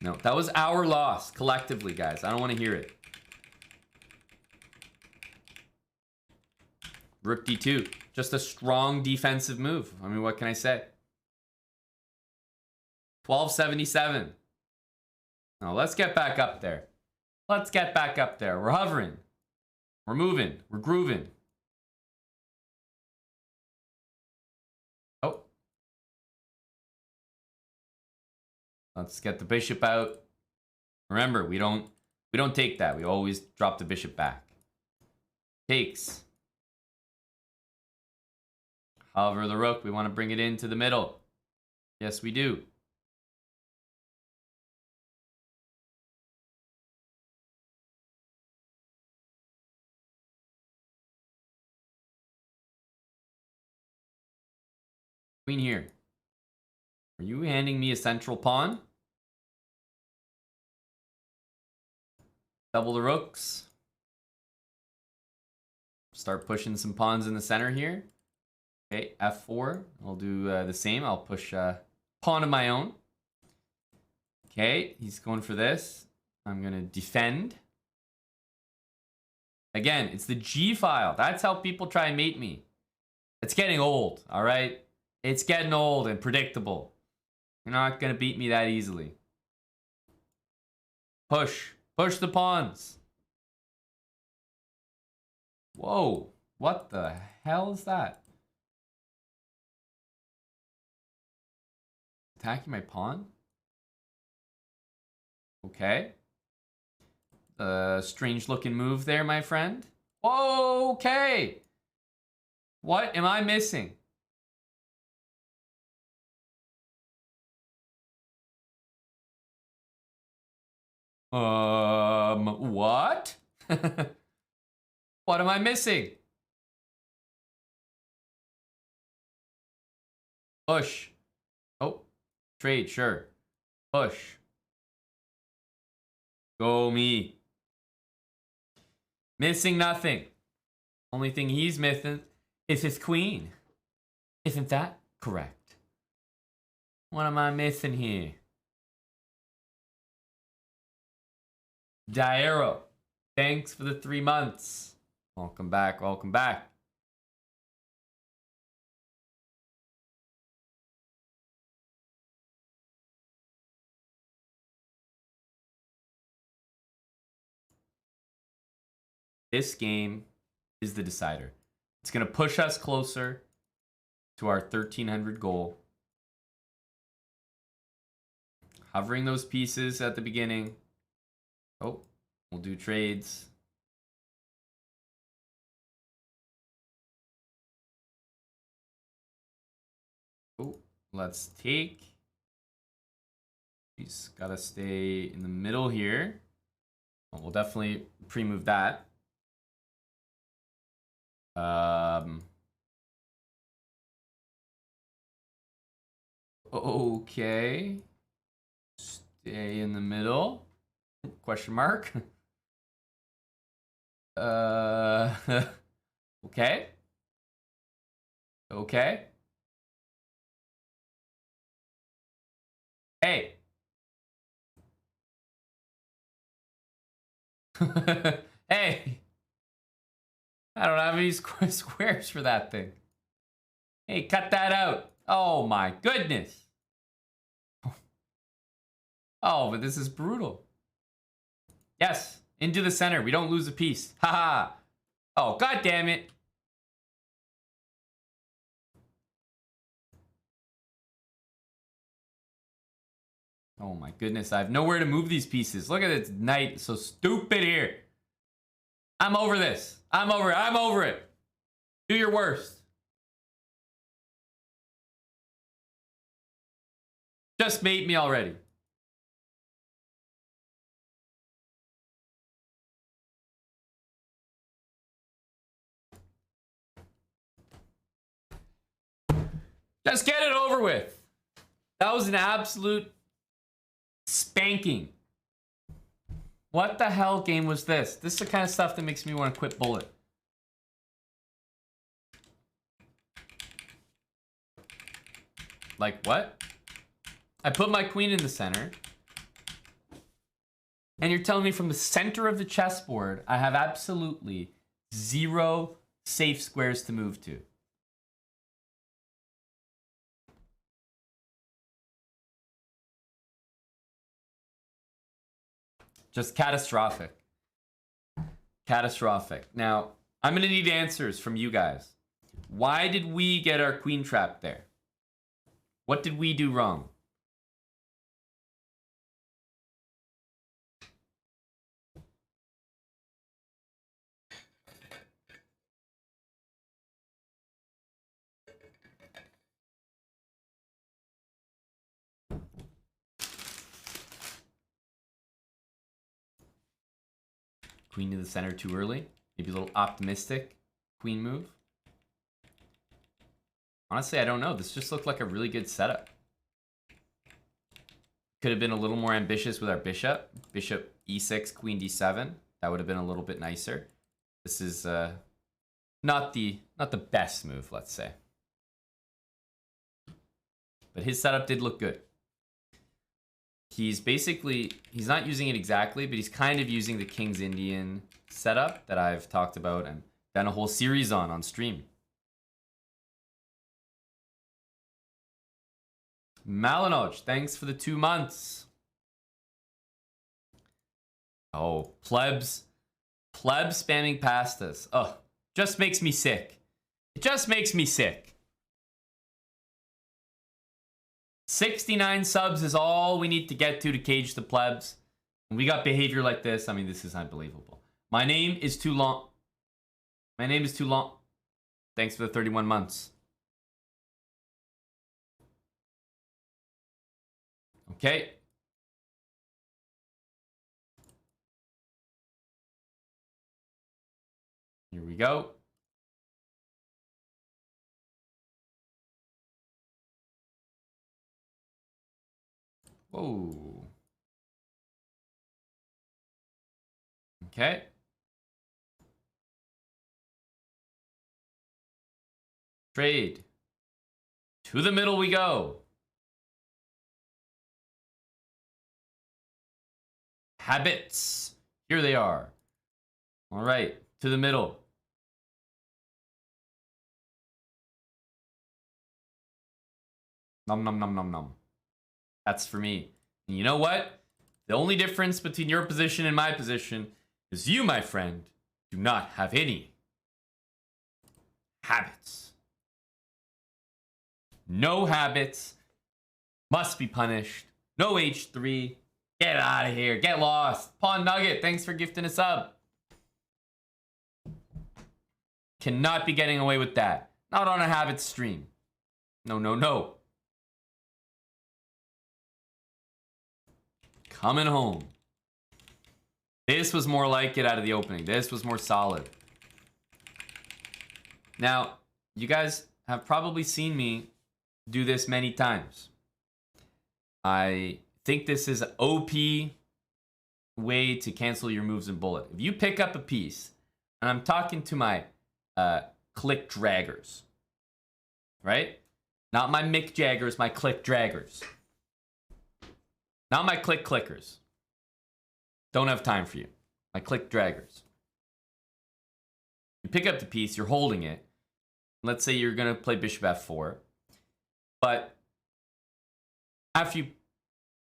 Speaker 1: No, that was our loss, collectively, guys. I don't want to hear it. Rook d2. Just a strong defensive move. I mean, what can I say? 1277. Now, let's get back up there. Let's get back up there. We're hovering. We're moving. We're grooving. Oh. Let's get the bishop out. Remember, we don't take that. We always drop the bishop back. Takes. However, the rook, we want to bring it into the middle. Yes, we do. Queen here. Are you handing me a central pawn? Double the rooks. Start pushing some pawns in the center here. Okay, f4. I'll do the same. I'll push pawn of my own. Okay, he's going for this. I'm going to defend. Again, it's the G file. That's how people try and mate me. It's getting old, all right? It's getting old and predictable. You're not going to beat me that easily. Push. Push the pawns. Whoa. What the hell is that? Attacking my pawn? Okay. Strange looking move there, my friend. Whoa, okay. What am I missing? What? What am I missing? Push. Oh, trade, sure. Push. Go me. Missing nothing. Only thing he's missing is his queen. Isn't that correct? What am I missing here? Dairo, thanks for the 3 months. Welcome back, welcome back. This game is the decider. It's going to push us closer to our 1300 goal. Hovering those pieces at the beginning. Oh, we'll do trades. Oh, let's take. He's got to stay in the middle here. We'll definitely pre-move that. Okay. Stay in the middle. Question mark. Okay. Okay. Hey. Hey. I don't have any squares for that thing. Hey, cut that out. Oh my goodness. Oh, but this is brutal. Yes, into the center. We don't lose a piece. Haha. Oh, god damn it. Oh my goodness, I have nowhere to move these pieces. Look at this knight, so stupid here. I'm over this. I'm over it. I'm over it. Do your worst. Just mate me already. Just get it over with. That was an absolute spanking. What the hell game was this? This is the kind of stuff that makes me want to quit Bullet. Like what? I put my queen in the center. And you're telling me from the center of the chessboard, I have absolutely 0 safe squares to move to. Just catastrophic. Catastrophic. Now, I'm going to need answers from you guys. Why did we get our queen trapped there? What did we do wrong? Queen to the center too early. Maybe a little optimistic queen move. Honestly, I don't know. This just looked like a really good setup. Could have been a little more ambitious with our bishop. Bishop e6, queen d7. That would have been a little bit nicer. This is not the best move, let's say. But his setup did look good. He's not using it exactly, but he's kind of using the King's Indian setup that I've talked about and done a whole series on stream. Malinoj, thanks for the 2 months. Oh, plebs spamming past us. Oh, just makes me sick. It just makes me sick. 69 subs is all we need to get to cage the plebs. When we got behavior like this, I mean, this is unbelievable. My name is too long. My name is too long. Thanks for the 31 months. Okay. Here we go. Whoa. Okay. Trade. To the middle we go. Habits. Here they are. All right. To the middle. Nom nom nom nom nom. That's for me. And you know what? The only difference between your position and my position is you, my friend, do not have any habits. No habits. Must be punished. No H3. Get out of here. Get lost. Pawn Nugget, thanks for gifting us up. Cannot be getting away with that. Not on a habit stream. No, no, no. Coming home. This was more like it out of the opening. This was more solid. Now, you guys have probably seen me do this many times. I think this is an OP way to cancel your moves in Bullet. If you pick up a piece, and I'm talking to my click draggers, right? Not my Mick Jaggers, my click draggers. Not my click clickers. Don't have time for you. My click draggers. You pick up the piece, you're holding it. Let's say you're going to play bishop f4. But after you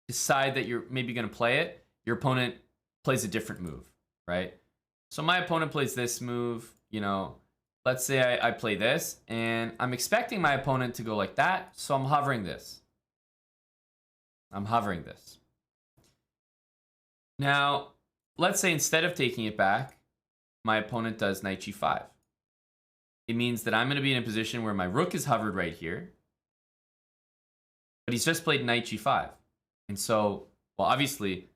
Speaker 1: decide that you're maybe going to play it, your opponent plays a different move, right? So my opponent plays this move, you know, let's say I play this, and I'm expecting my opponent to go like that, so I'm hovering this. I'm hovering this. Now, let's say instead of taking it back, my opponent does knight g5. It means that I'm going to be in a position where my rook is hovered right here, but he's just played knight g5. And so, well, obviously,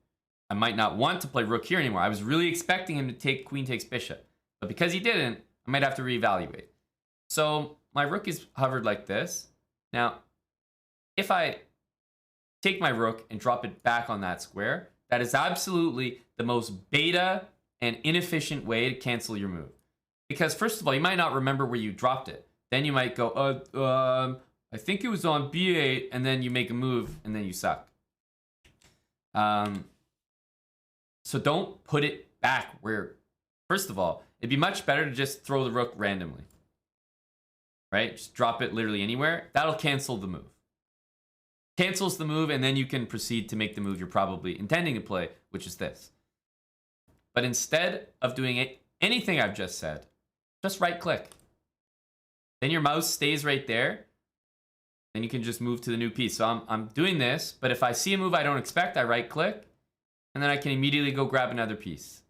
Speaker 1: I might not want to play rook here anymore. I was really expecting him to take queen takes bishop, but because he didn't, I might have to reevaluate. So my rook is hovered like this. Now, if I take my rook and drop it back on that square, that is absolutely the most beta and inefficient way to cancel your move. Because first of all, you might not remember where you dropped it. Then you might go, I think it was on b8, and then you make a move, and then you suck. So don't put it back where, first of all, it'd be much better to just throw the rook randomly. Right? Just drop it literally anywhere. That'll cancel the move. Cancels the move, and then you can proceed to make the move you're probably intending to play, which is this. But instead of doing anything I've just said, just right click. Then your mouse stays right there. Then you can just move to the new piece. So I'm doing this, but if I see a move I don't expect, I right click, and then I can immediately go grab another piece.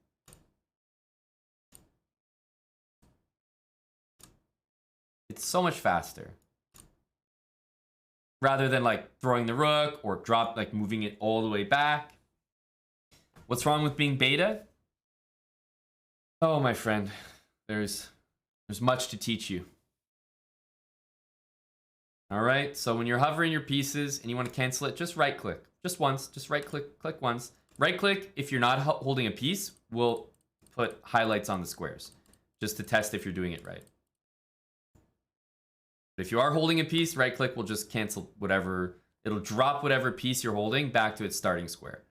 Speaker 1: It's so much faster. Rather than like throwing the rook or moving it all the way back. What's wrong with being beta? Oh, my friend, there's much to teach you. All right, so when you're hovering your pieces and you want to cancel it, just right click. Just once, just right click, click once. Right click if you're not holding a piece, we'll put highlights on the squares just to test if you're doing it right. But if you are holding a piece, right click will just cancel whatever, it'll drop whatever piece you're holding back to its starting square.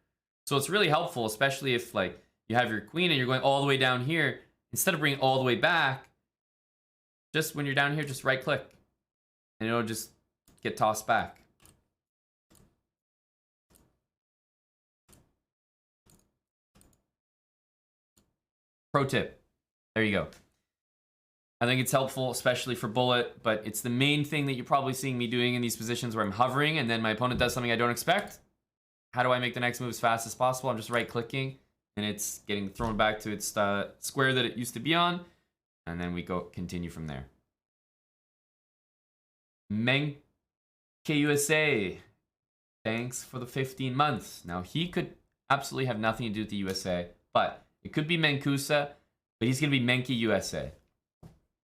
Speaker 1: So it's really helpful, especially if like you have your queen and you're going all the way down here. Instead of bringing all the way back, just when you're down here, just right click. And it'll just get tossed back. Pro tip. There you go. I think it's helpful, especially for bullet, but it's the main thing that you're probably seeing me doing in these positions where I'm hovering and then my opponent does something I don't expect. How do I make the next move as fast as possible? I'm just right clicking and it's getting thrown back to its square that it used to be on. And then we continue from there. Menke USA, thanks for the 15 months. Now, he could absolutely have nothing to do with the USA, but it could be Menkusa, but he's going to be Menke USA.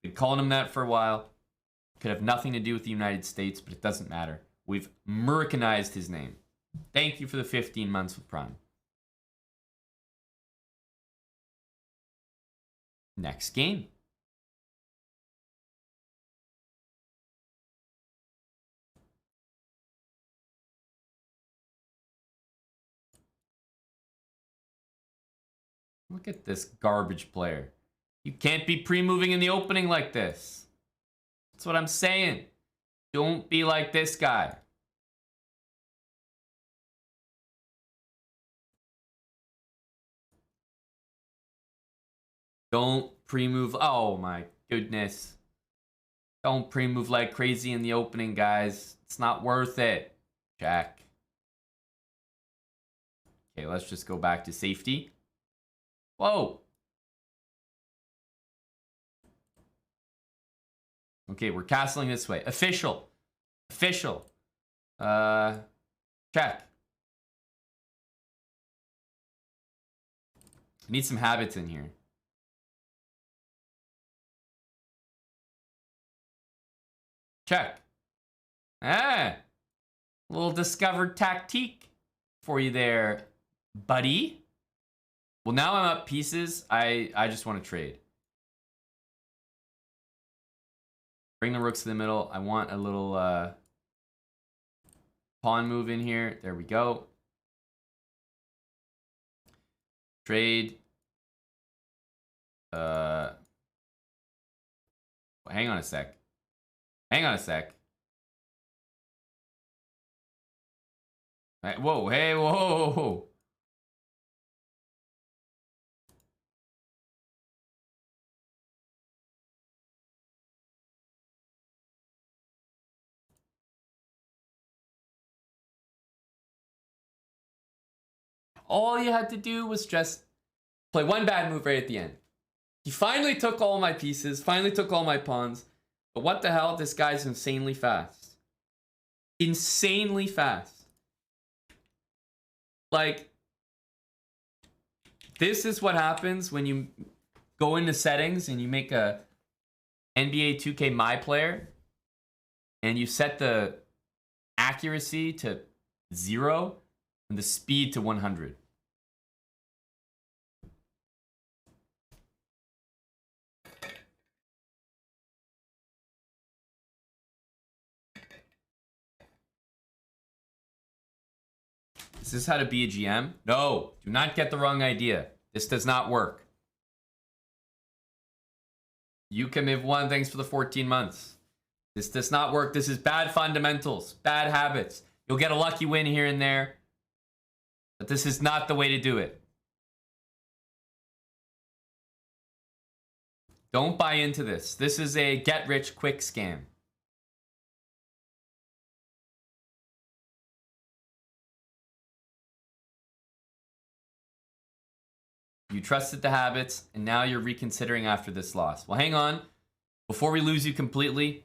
Speaker 1: Been calling him that for a while. Could have nothing to do with the United States, but it doesn't matter. We've Americanized his name. Thank you for the 15 months with Prime. Next game. Look at this garbage player. You can't be pre-moving in the opening like this. That's what I'm saying. Don't be like this guy. Don't pre-move. Oh my goodness. Don't pre-move like crazy in the opening, guys. It's not worth it. Check. Okay, let's just go back to safety. Whoa. Okay, we're castling this way. Official. Official. Check. I need some habits in here. Check. Ah. A little discovered tactique for you there, buddy. Well, now I'm up pieces. I just want to trade. Bring the rooks to the middle. I want a little pawn move in here. There we go. Trade. Hang on a sec. Hang on a sec. Whoa, hey, whoa. All you had to do was just play one bad move right at the end. He finally took all my pieces, finally took all my pawns. But what the hell? This guy's insanely fast. Insanely fast. Like, this is what happens when you go into settings and you make a NBA 2K My Player and you set the accuracy to 0 and the speed to 100. Is this how to be a GM? No, do not get the wrong idea. This does not work. You can have won, thanks for the 14 months. This does not work. This is bad fundamentals, bad habits. You'll get a lucky win here and there, but this is not the way to do it. Don't buy into this. This is a get-rich-quick scam. You trusted the habits, and now you're reconsidering after this loss. Well, hang on. Before we lose you completely,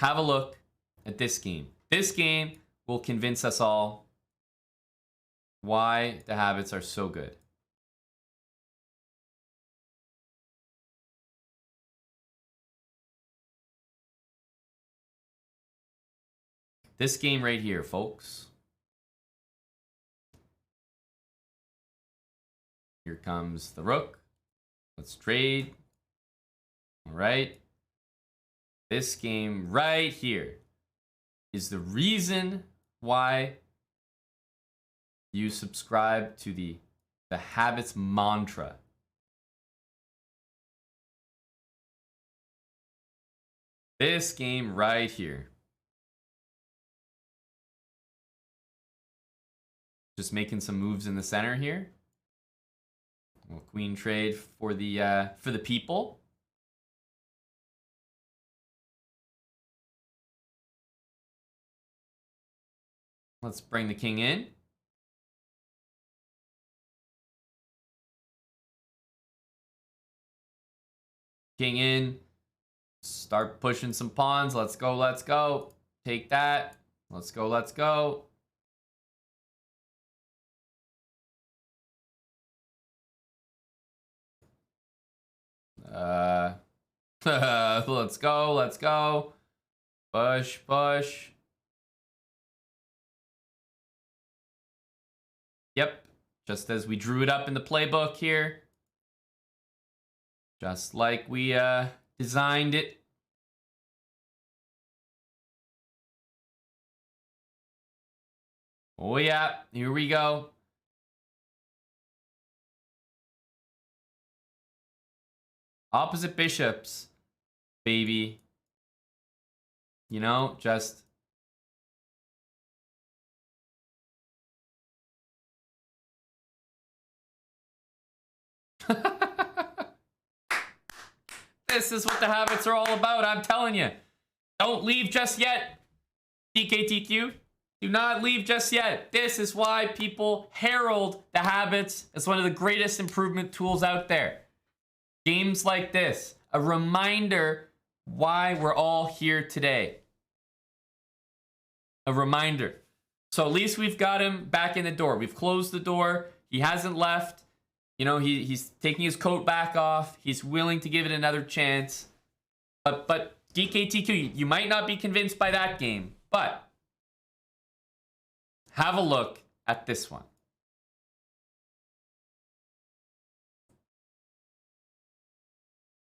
Speaker 1: have a look at this game. This game will convince us all why the habits are so good. This game right here, folks. Here comes the rook. Let's trade. All right. This game right here is the reason why you subscribe to the habits mantra. This game right here. Just making some moves in the center here. Well, queen trade for the people. Let's bring the king in. King in. Start pushing some pawns. Let's go, let's go. Take that. Let's go, let's go. Let's go, let's go. Push, push. Yep, just as we drew it up in the playbook here. Just like we designed it. Oh yeah, here we go. Opposite bishops, baby. You know, just... This is what the habits are all about, I'm telling you. Don't leave just yet, DKTQ. Do not leave just yet. This is why people herald the habits as one of the greatest improvement tools out there. Games like this, a reminder why we're all here today. A reminder. So at least we've got him back in the door. We've closed the door. He hasn't left. You know, he's taking his coat back off. He's willing to give it another chance. But DKTQ, you might not be convinced by that game. But have a look at this one.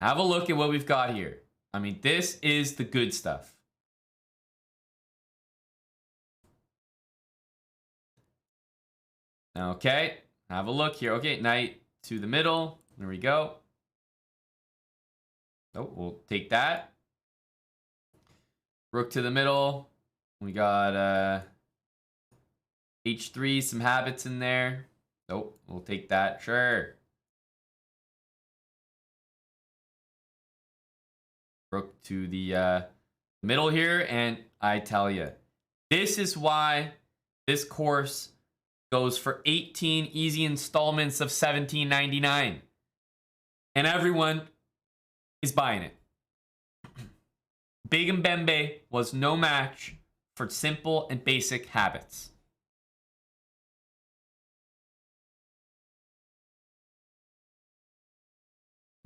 Speaker 1: Have a look at what we've got here. I mean, this is the good stuff. Okay, have a look here. Okay, knight to the middle. There we go. Oh, we'll take that. Rook to the middle. We got h3, some habits in there. Oh, we'll take that. Sure. Rook to the middle here, and I tell you, this is why this course goes for 18 easy installments of $17.99, and everyone is buying it. Big Mbembe was no match for simple and basic habits.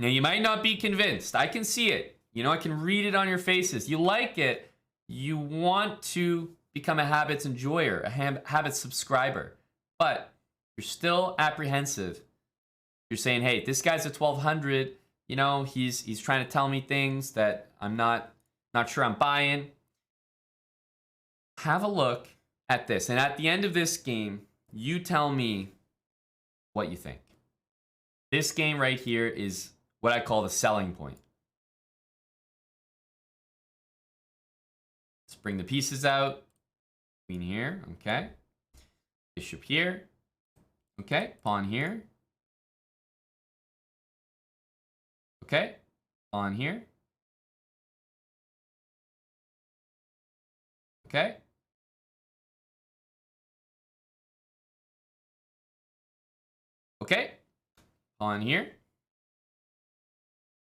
Speaker 1: Now, you might not be convinced. I can see it. You know, I can read it on your faces. You like it. You want to become a habits enjoyer, a habits subscriber. But you're still apprehensive. You're saying, hey, this guy's at 1200. You know, he's trying to tell me things that I'm not sure I'm buying. Have a look at this. And at the end of this game, you tell me what you think. This game right here is what I call the selling point. Let's bring the pieces out. Queen here, okay. Bishop here. Okay, pawn here. Okay, pawn here. Okay. Okay, pawn here.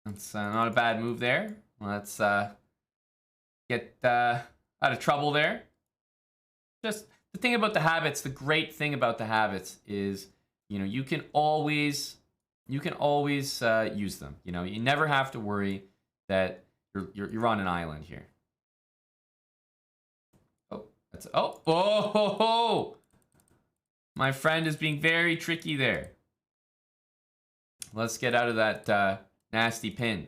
Speaker 1: That's not a bad move there. Let's get out of trouble there. Just the thing about the habits, the great thing about the habits is, you know, you can always use them. You know, you never have to worry that you're on an island here. Oh, that's oh. My friend is being very tricky there. Let's get out of that nasty pin.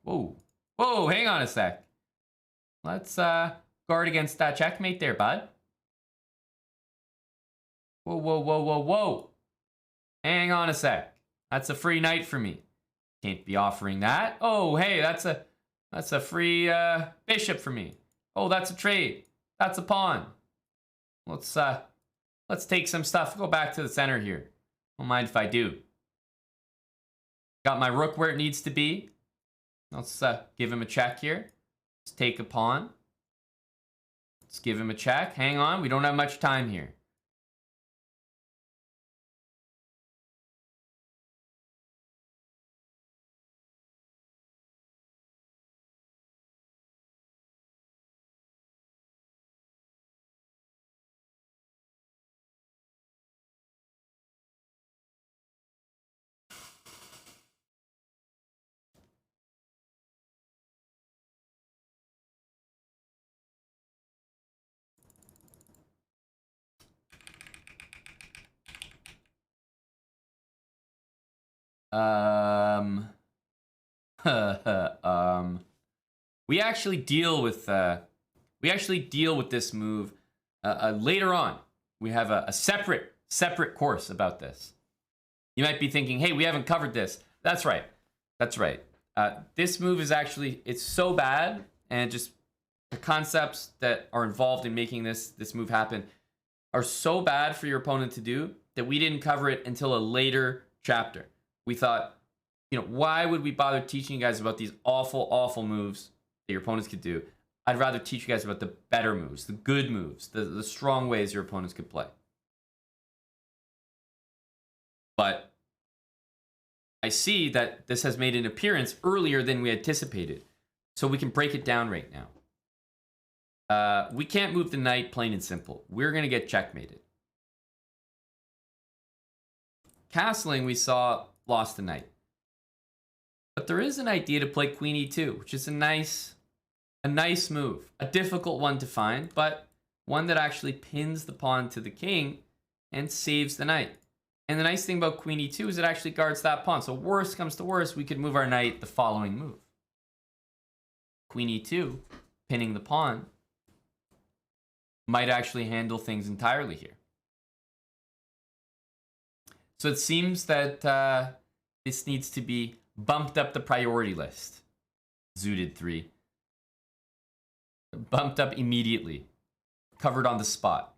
Speaker 1: Whoa, hang on a sec. Let's guard against that checkmate there, bud. Whoa. Hang on a sec. That's a free knight for me. Can't be offering that. Oh, hey, that's a free bishop for me. Oh, that's a trade. That's a pawn. Let's take some stuff. Go back to the center here. Don't mind if I do. Got my rook where it needs to be. Let's give him a check here. Let's take a pawn. Let's give him a check. Hang on, we don't have much time here. We actually deal with this move later on. We have a separate course about this. You might be thinking, hey, we haven't covered this. That's right. This move is actually, it's so bad, and just the concepts that are involved in making this move happen are so bad for your opponent to do that we didn't cover it until a later chapter. We thought, you know, why would we bother teaching you guys about these awful moves that your opponents could do? I'd rather teach you guys about the better moves, the good moves, the strong ways your opponents could play. But I see that this has made an appearance earlier than we anticipated, so we can break it down right now. We can't move the knight, plain and simple. We're going to get checkmated. Castling, we saw, lost the knight. But there is an idea to play queen e2, which is a nice move. A difficult one to find, but one that actually pins the pawn to the king and saves the knight. And the nice thing about queen e2 is it actually guards that pawn. So worst comes to worst, we could move our knight the following move. Queen e2, pinning the pawn, might actually handle things entirely here. So it seems that this needs to be bumped up the priority list. Zooted 3. Bumped up immediately. Covered on the spot.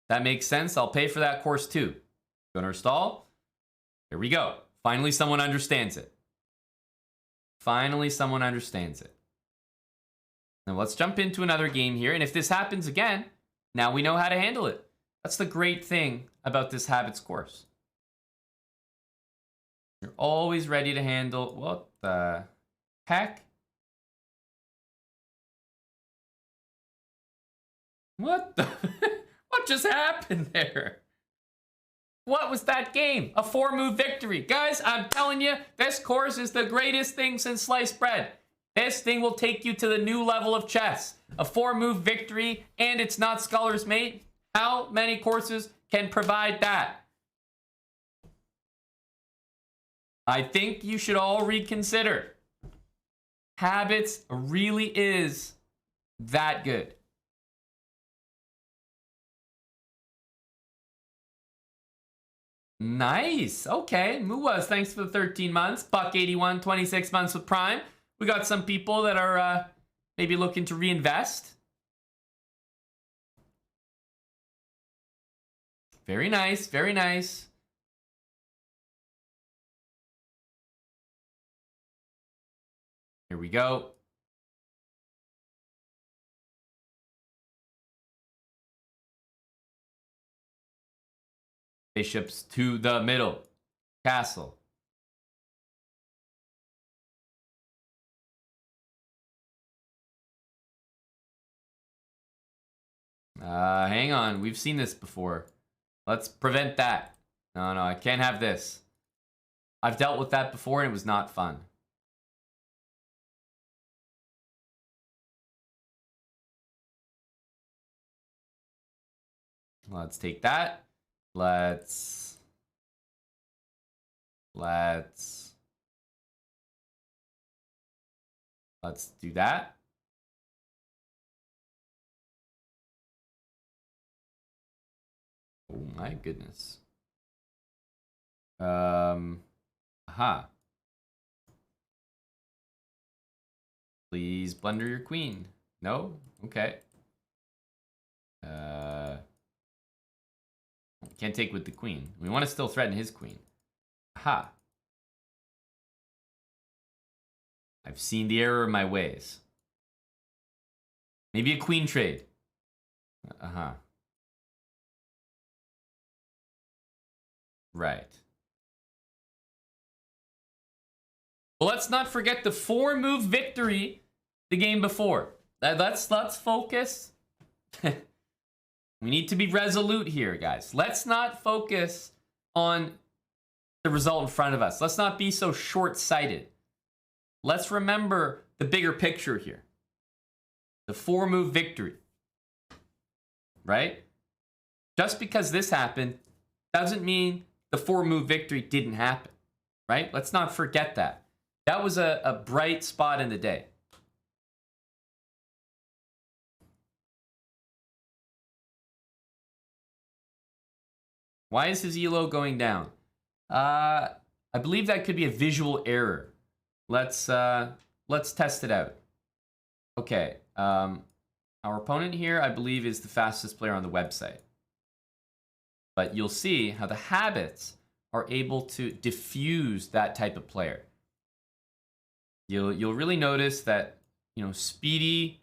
Speaker 1: That makes sense. I'll pay for that course too. Gunnar Stahl. Here we go. Finally, someone understands it. Finally, someone understands it. Now let's jump into another game here. And if this happens again, now we know how to handle it. That's the great thing about this habits course. You're always ready to handle. What the heck? What the? What just happened there? What was that game? A 4-move victory. Guys, I'm telling you, this course is the greatest thing since sliced bread. This thing will take you to the new level of chess. A 4-move victory, and it's not Scholar's Mate. How many courses can provide that? I think you should all reconsider. Habits really is that good. Nice. Okay. Muaz, thanks for the 13 months. Buck81, 26 months with Prime. We got some people that are maybe looking to reinvest. Very nice. Very nice. Here we go. Bishops to the middle. Castle. Hang on. We've seen this before. Let's prevent that. No, I can't have this. I've dealt with that before and it was not fun. Let's take that. Let's do that. Oh my goodness. Aha. Please blunder your queen. No? Okay. Can't take with the queen. We want to still threaten his queen. Aha. I've seen the error of my ways. Maybe a queen trade. Uh-huh. Right. Well, let's not forget the 4-move victory the game before. Let's focus. We need to be resolute here, guys. Let's not focus on the result in front of us. Let's not be so short-sighted. Let's remember the bigger picture here. The 4-move victory. Right? Just because this happened doesn't mean the 4-move victory didn't happen. Right? Let's not forget that. That was a bright spot in the day. Why is his elo going down? I believe that could be a visual error. Let's test it out. Okay. Our opponent here, I believe, is the fastest player on the website. But you'll see how the habits are able to diffuse that type of player. You'll really notice that, speedy,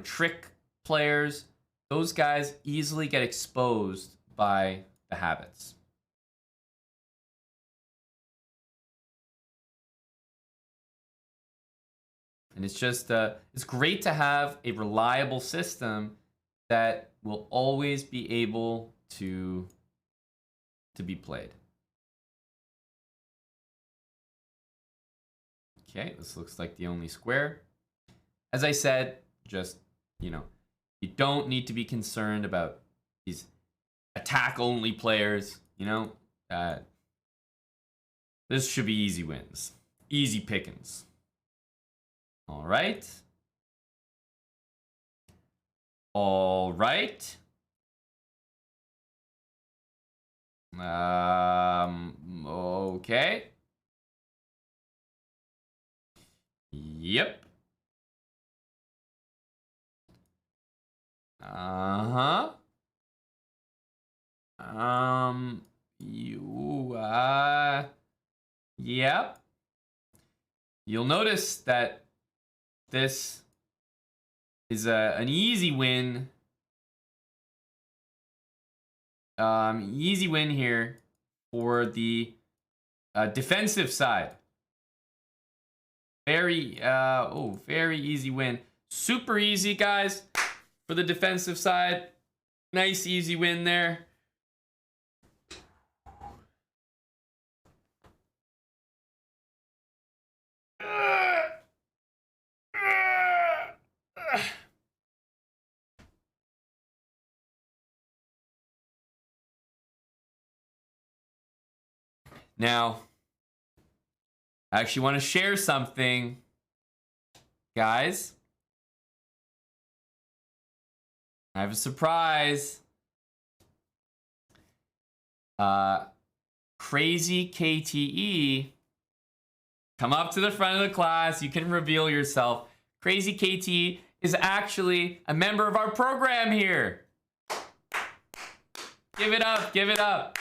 Speaker 1: trick players, those guys easily get exposed by the habits. And it's just, it's great to have a reliable system that will always be able to be played. Okay, this looks like the only square. as I said, just, you don't need to be concerned about these attack-only players, This should be easy wins. Easy pickings. All right. All right. Okay. Yep. Uh-huh. Yep. You'll notice that this is an easy win. Easy win here for the defensive side. Very easy win. Super easy, guys, for the defensive side. Nice, easy win there. Now, I actually want to share something, guys. I have a surprise. Crazy KTE, come up to the front of the class. You can reveal yourself. Crazy KTE is actually a member of our program here. Give it up, give it up.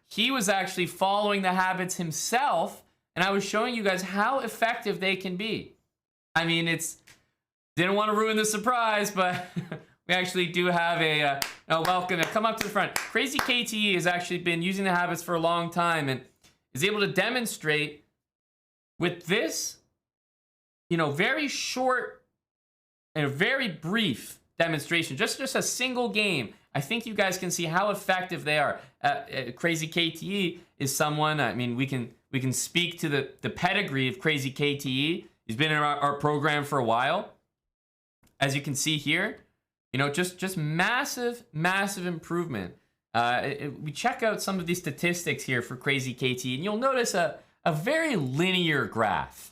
Speaker 1: He was actually following the habits himself, and I was showing you guys how effective they can be. I mean, didn't want to ruin the surprise, but we actually do have a welcome. Come up to the front. Crazy KTE has actually been using the habits for a long time and is able to demonstrate with this, very short and very brief demonstration, just a single game. I think you guys can see how effective they are. Crazy KTE is someone, I mean, we can speak to the pedigree of Crazy KTE. He's been in our program for a while. As you can see here, just massive improvement. We check out some of these statistics here for Crazy KTE, and you'll notice a very linear graph,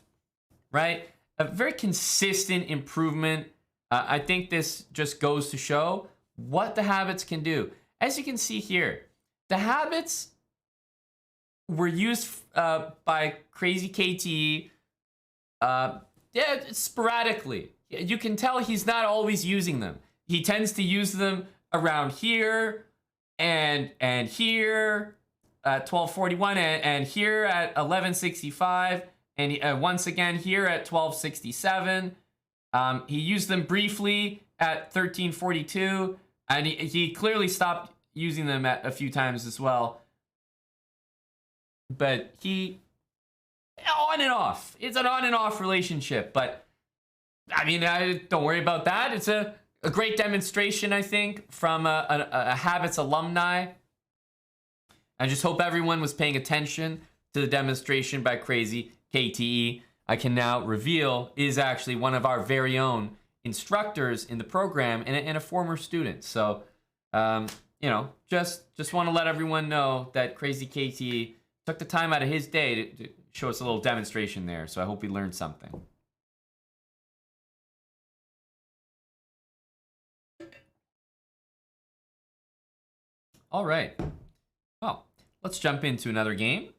Speaker 1: right? A very consistent improvement. I think this just goes to show what the habits can do. As you can see here, the habits were used by Crazy KTE sporadically. You can tell he's not always using them. He tends to use them around here and here at 1241 and here at 1165 and once again here at 1267. He used them briefly at 1342, and he clearly stopped using them at a few times as well. But on and off. It's an on and off relationship, but I mean, don't worry about that. It's a great demonstration, I think, from a Habits alumni. I just hope everyone was paying attention to the demonstration by Crazy KTE. I can now reveal is actually one of our very own instructors in the program and a former student. So, just want to let everyone know that Crazy KTE took the time out of his day to show us a little demonstration there. So I hope we learned something. All right. Well, let's jump into another game.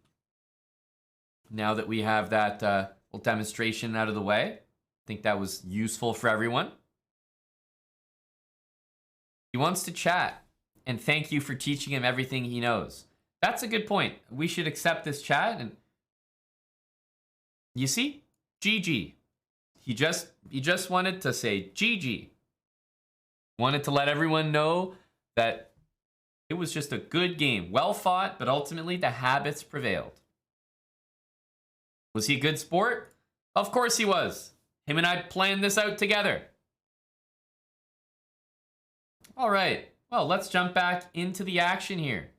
Speaker 1: Now that we have that little demonstration out of the way, I think that was useful for everyone. He wants to chat, and thank you for teaching him everything he knows. That's a good point. We should accept this chat, and you see, GG. He just wanted to say GG. Wanted to let everyone know that it was just a good game, well fought, but ultimately the habits prevailed. Was he a good sport? Of course he was. Him and I planned this out together. All right. Well, let's jump back into the action here.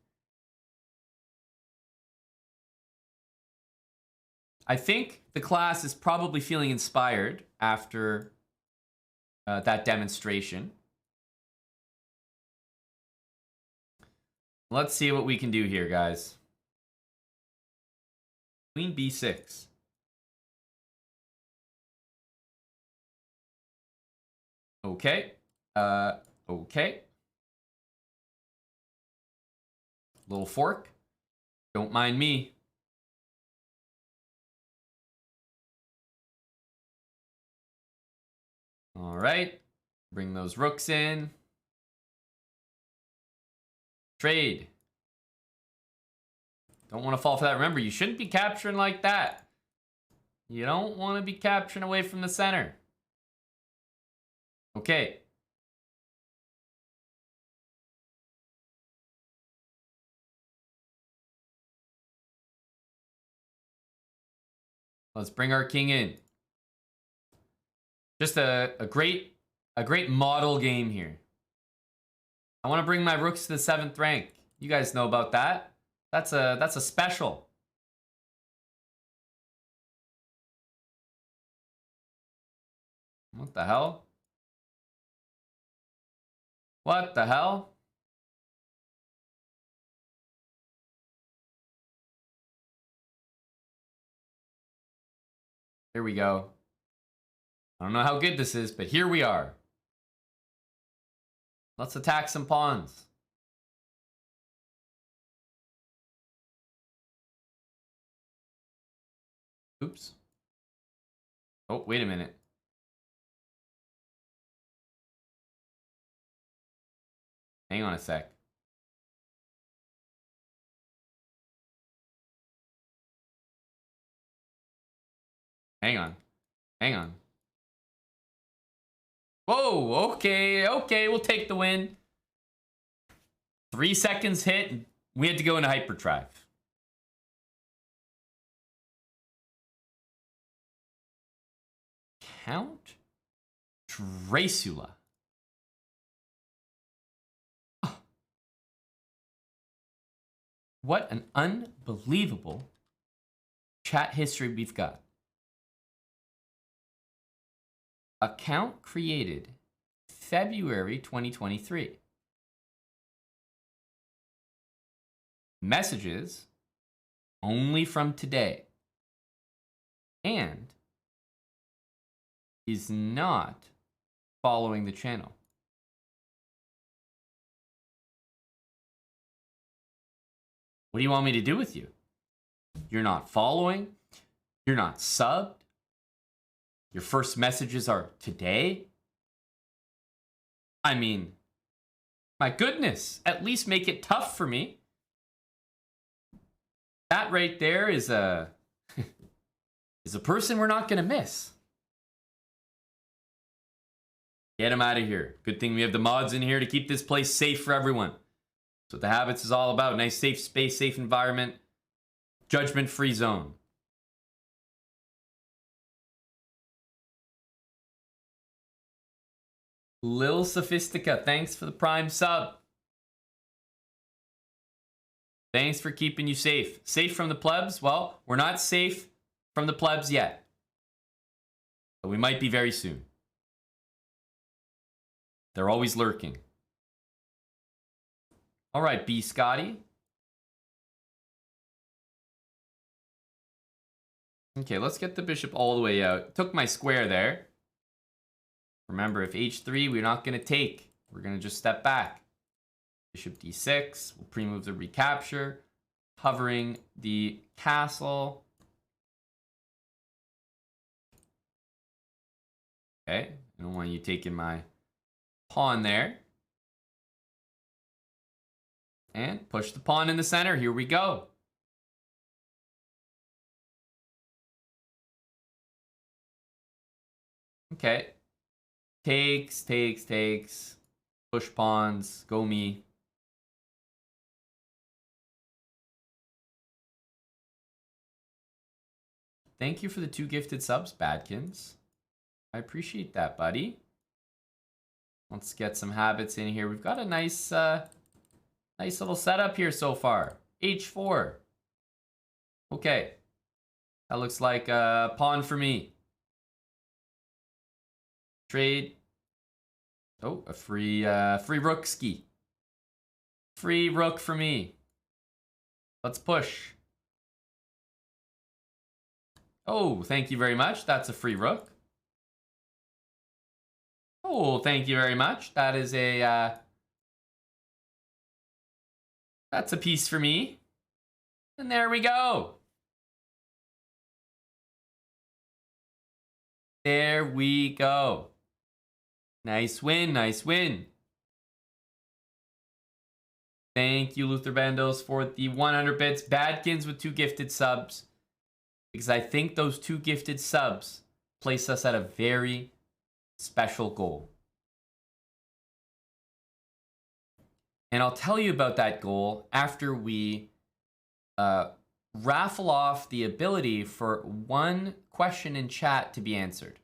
Speaker 1: I think the class is probably feeling inspired after that demonstration. Let's see what we can do here, guys. Queen b6. Okay. Okay. Little fork. Don't mind me. All right. Bring those rooks in. Trade. Don't want to fall for that. Remember, you shouldn't be capturing like that. You don't want to be capturing away from the center. Okay. Let's bring our king in. Just a great model game here. I want to bring my rooks to the 7th rank. You guys know about that. That's a special. What the hell? What the hell? Here we go. I don't know how good this is, but here we are. Let's attack some pawns. Oops. Oh, wait a minute. Hang on a sec. Hang on. Hang on. Whoa, okay, we'll take the win. 3 seconds hit, and we had to go into hyperdrive. Count Dracula. Oh. What an unbelievable chat history we've got. Account created February 2023. Messages only from today. And is not following the channel. What do you want me to do with you? You're not following. You're not subbed. Your first messages are today. I mean, my goodness, at least make it tough for me. That right there is a is a person we're not going to miss. Get him out of here. Good thing we have the mods in here to keep this place safe for everyone. That's what the Habits is all about. Nice, safe space, safe environment, judgment-free zone. Lil Sophistica, thanks for the Prime sub. Thanks for keeping you safe. Safe from the plebs? Well, we're not safe from the plebs yet. But we might be very soon. They're always lurking. All right, B. Scotty. Okay, let's get the bishop all the way out. Took my square there. Remember, if h3, we're not going to take. We're going to just step back. Bishop d6. We'll pre-move the recapture. Covering the castle. Okay, I don't want you taking my pawn there. And push the pawn in the center. Here we go. Okay. Takes. Push pawns. Go me. Thank you for the 2 gifted subs, Badkins. I appreciate that, buddy. Let's get some habits in here. We've got a nice little setup here so far. H4. Okay. That looks like a pawn for me. Trade. Oh, a free rook ski. Free rook for me. Let's push. Oh, thank you very much. That's a free rook. Oh, thank you very much. That is a that's a piece for me. And there we go. There we go. Nice win, nice win. Thank you, Luther Bandos, for the 100 bits. Badkins with 2 gifted subs. Because I think those 2 gifted subs place us at a very special goal. And I'll tell you about that goal after we raffle off the ability for 1 question in chat to be answered.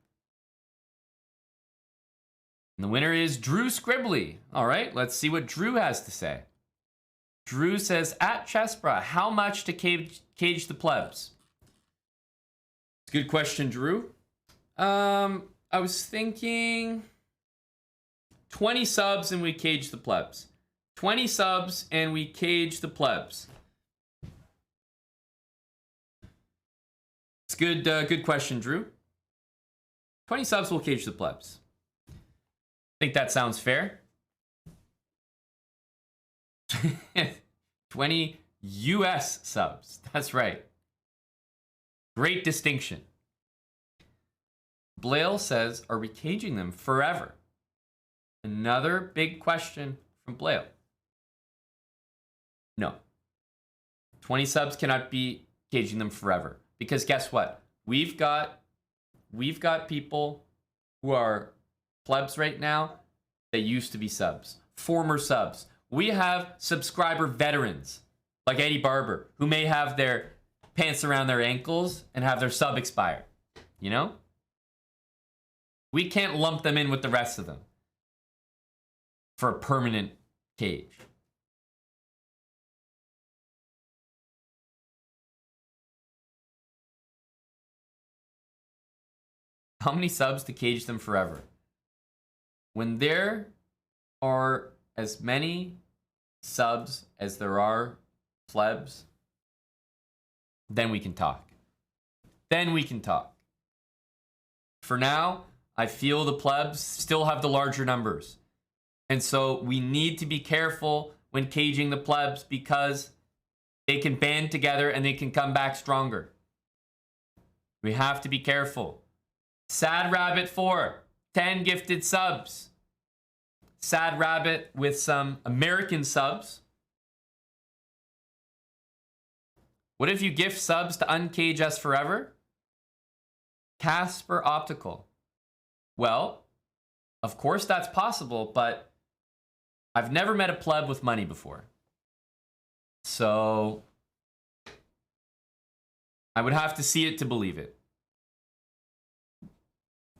Speaker 1: And the winner is Drew Scribbly. All right, let's see what Drew has to say. Drew says, at Chessbra, how much to cage the plebs? It's a good question, Drew. I was thinking 20 subs and we cage the plebs. 20 subs and we cage the plebs. It's good. Good question, Drew. 20 subs will cage the plebs. I think that sounds fair. 20 US subs. That's right. Great distinction. Blale says, are we caging them forever? Another big question from Blale. No. 20 subs cannot be caging them forever. Because guess what? We've got people who are plebs right now that used to be subs. Former subs. We have subscriber veterans like Eddie Barber who may have their pants around their ankles and have their sub expire. You know? We can't lump them in with the rest of them for a permanent cage. How many subs to cage them forever? When there are as many subs as there are plebs, then we can talk. Then we can talk. For now, I feel the plebs still have the larger numbers. And so we need to be careful when caging the plebs because they can band together and they can come back stronger. We have to be careful. Sad Rabbit 4, 10 gifted subs. Sad Rabbit with some American subs. What if you gift subs to uncage us forever? Casper Optical. Well, of course that's possible, but I've never met a pleb with money before. So I would have to see it to believe it.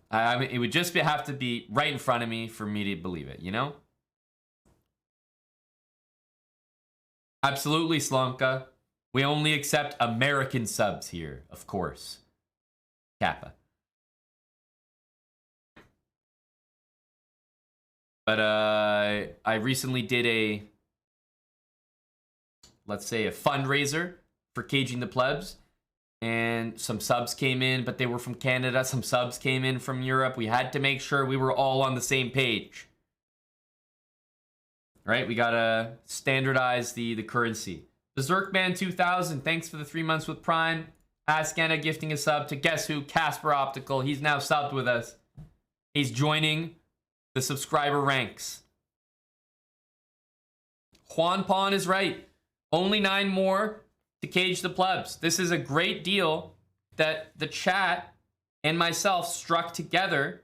Speaker 1: I mean, it would just have to be right in front of me for me to believe it, you know? Absolutely, Slonka. We only accept American subs here, of course. Kappa. But I recently did a, let's say, a fundraiser for caging the plebs. And some subs came in, but they were from Canada. Some subs came in from Europe. We had to make sure we were all on the same page. Right? We gotta standardize the currency. Berserkman 2000, thanks for the 3 months with Prime. Ask Anna gifting a sub to guess who? Casper Optical. He's now subbed with us. He's joining the subscriber ranks. Juan Pon is right. Only 9 more to cage the plebs. This is a great deal that the chat and myself struck together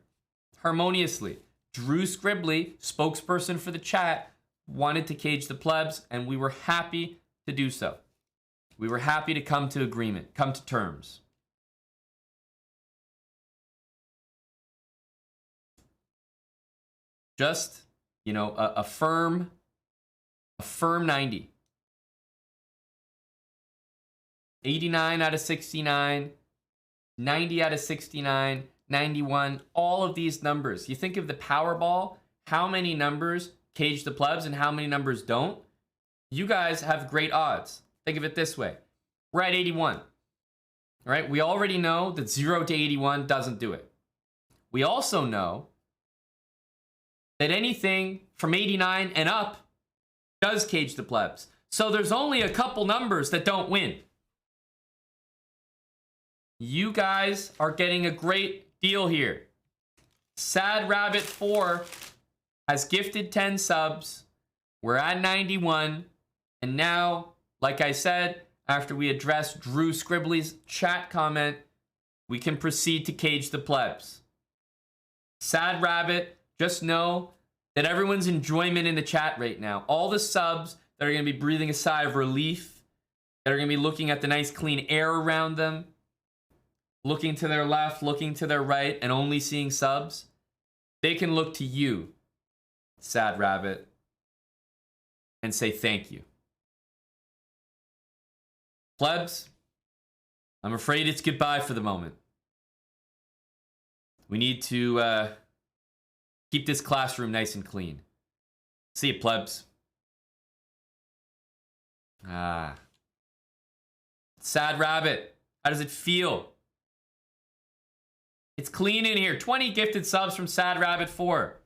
Speaker 1: harmoniously. Drew Scribbly, spokesperson for the chat, wanted to cage the plebs, and we were happy to do so. We were happy to come to agreement, come to terms. Just, you know, a firm 90. 89 out of 69, 90 out of 69, 91, all of these numbers. You think of the Powerball, how many numbers cage the plebs and how many numbers don't, you guys have great odds. Think of it this way. We're at 81. All right? We already know that 0 to 81 doesn't do it. We also know that anything from 89 and up does cage the plebs. So there's only a couple numbers that don't win. You guys are getting a great deal here. Sad Rabbit 4 has gifted 10 subs. We're at 91. And now, like I said, after we address Drew Scribbly's chat comment, we can proceed to cage the plebs. Sad Rabbit, just know that everyone's enjoyment in the chat right now. All the subs that are going to be breathing a sigh of relief, that are going to be looking at the nice clean air around them, looking to their left, looking to their right, and only seeing subs, they can look to you, Sad Rabbit, and say thank you. Plebs, I'm afraid it's goodbye for the moment. We need to keep this classroom nice and clean. See you, plebs. Sad Rabbit, how does it feel? It's clean in here. 20 gifted subs from Sad Rabbit 4.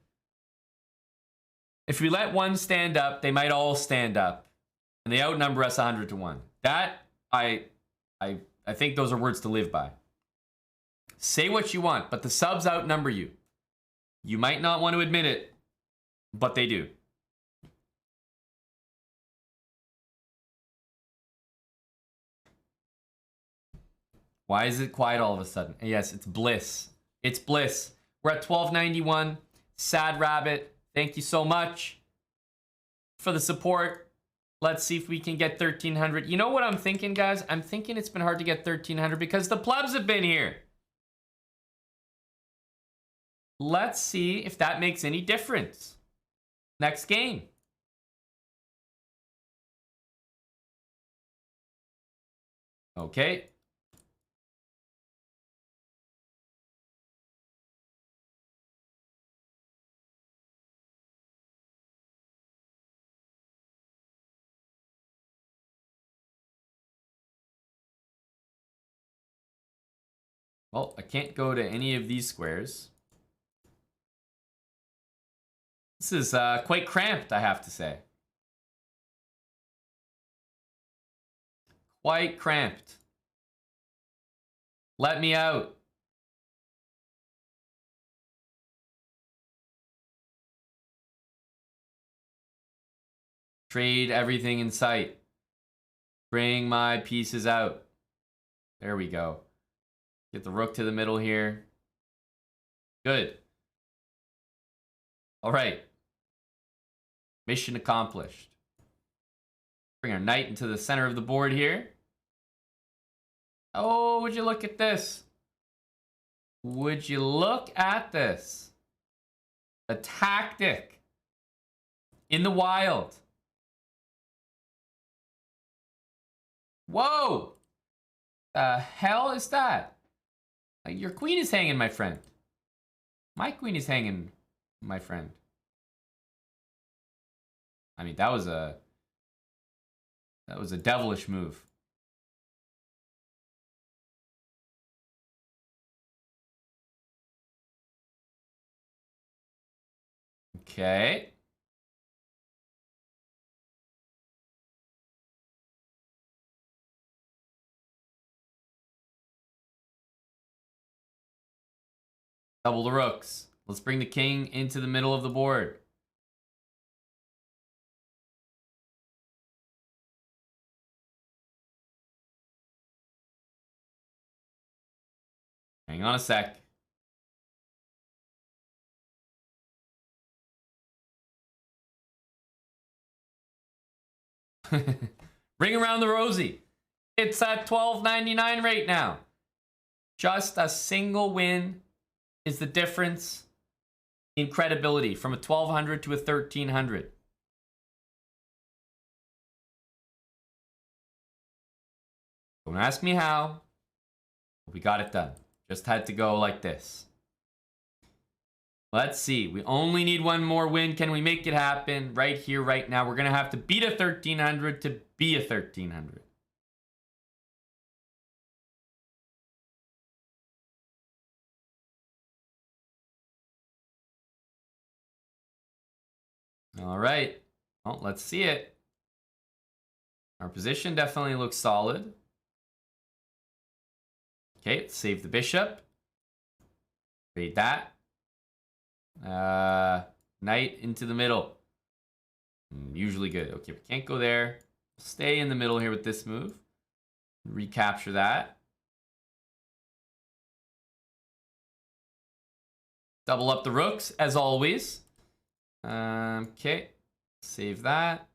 Speaker 1: If we let one stand up, they might all stand up. And they outnumber us 100 to 1. That, I think those are words to live by. Say what you want, but the subs outnumber you. You might not want to admit it, but they do. Why is it quiet all of a sudden? Yes, it's bliss. It's bliss. We're at 1291. Sad Rabbit, thank you so much for the support. Let's see if we can get 1300. You know what I'm thinking, guys? I'm thinking it's been hard to get 1300 because the plebs have been here. Let's see if that makes any difference. Next game. Okay. Well, I can't go to any of these squares. This is quite cramped, I have to say. Quite cramped. Let me out. Trade everything in sight. Bring my pieces out. There we go. Get the rook to the middle here. Good. All right. Mission accomplished. Bring our knight into the center of the board here. Oh, would you look at this? Would you look at this? A tactic in the wild. Whoa! The hell is that? Your queen is hanging, my friend. My queen is hanging, my friend. I mean, that was a devilish move. Okay. Double the rooks. Let's bring the king into the middle of the board. Hang on a sec. Ring around the rosy. It's at $12.99 right now. Just a single win is the difference in credibility from a 1200 to a 1300. Don't ask me how. We got it done. Just had to go like this. Let's see. We only need one more win. Can we make it happen right here, right now? We're going to have to beat a 1300 to be a 1300. All right. Well, let's see it. Our position definitely looks solid. Okay, let's save the bishop. Trade that. Knight into the middle. Usually good. Okay, we can't go there. Stay in the middle here with this move. Recapture that. Double up the rooks, as always. Okay, save that.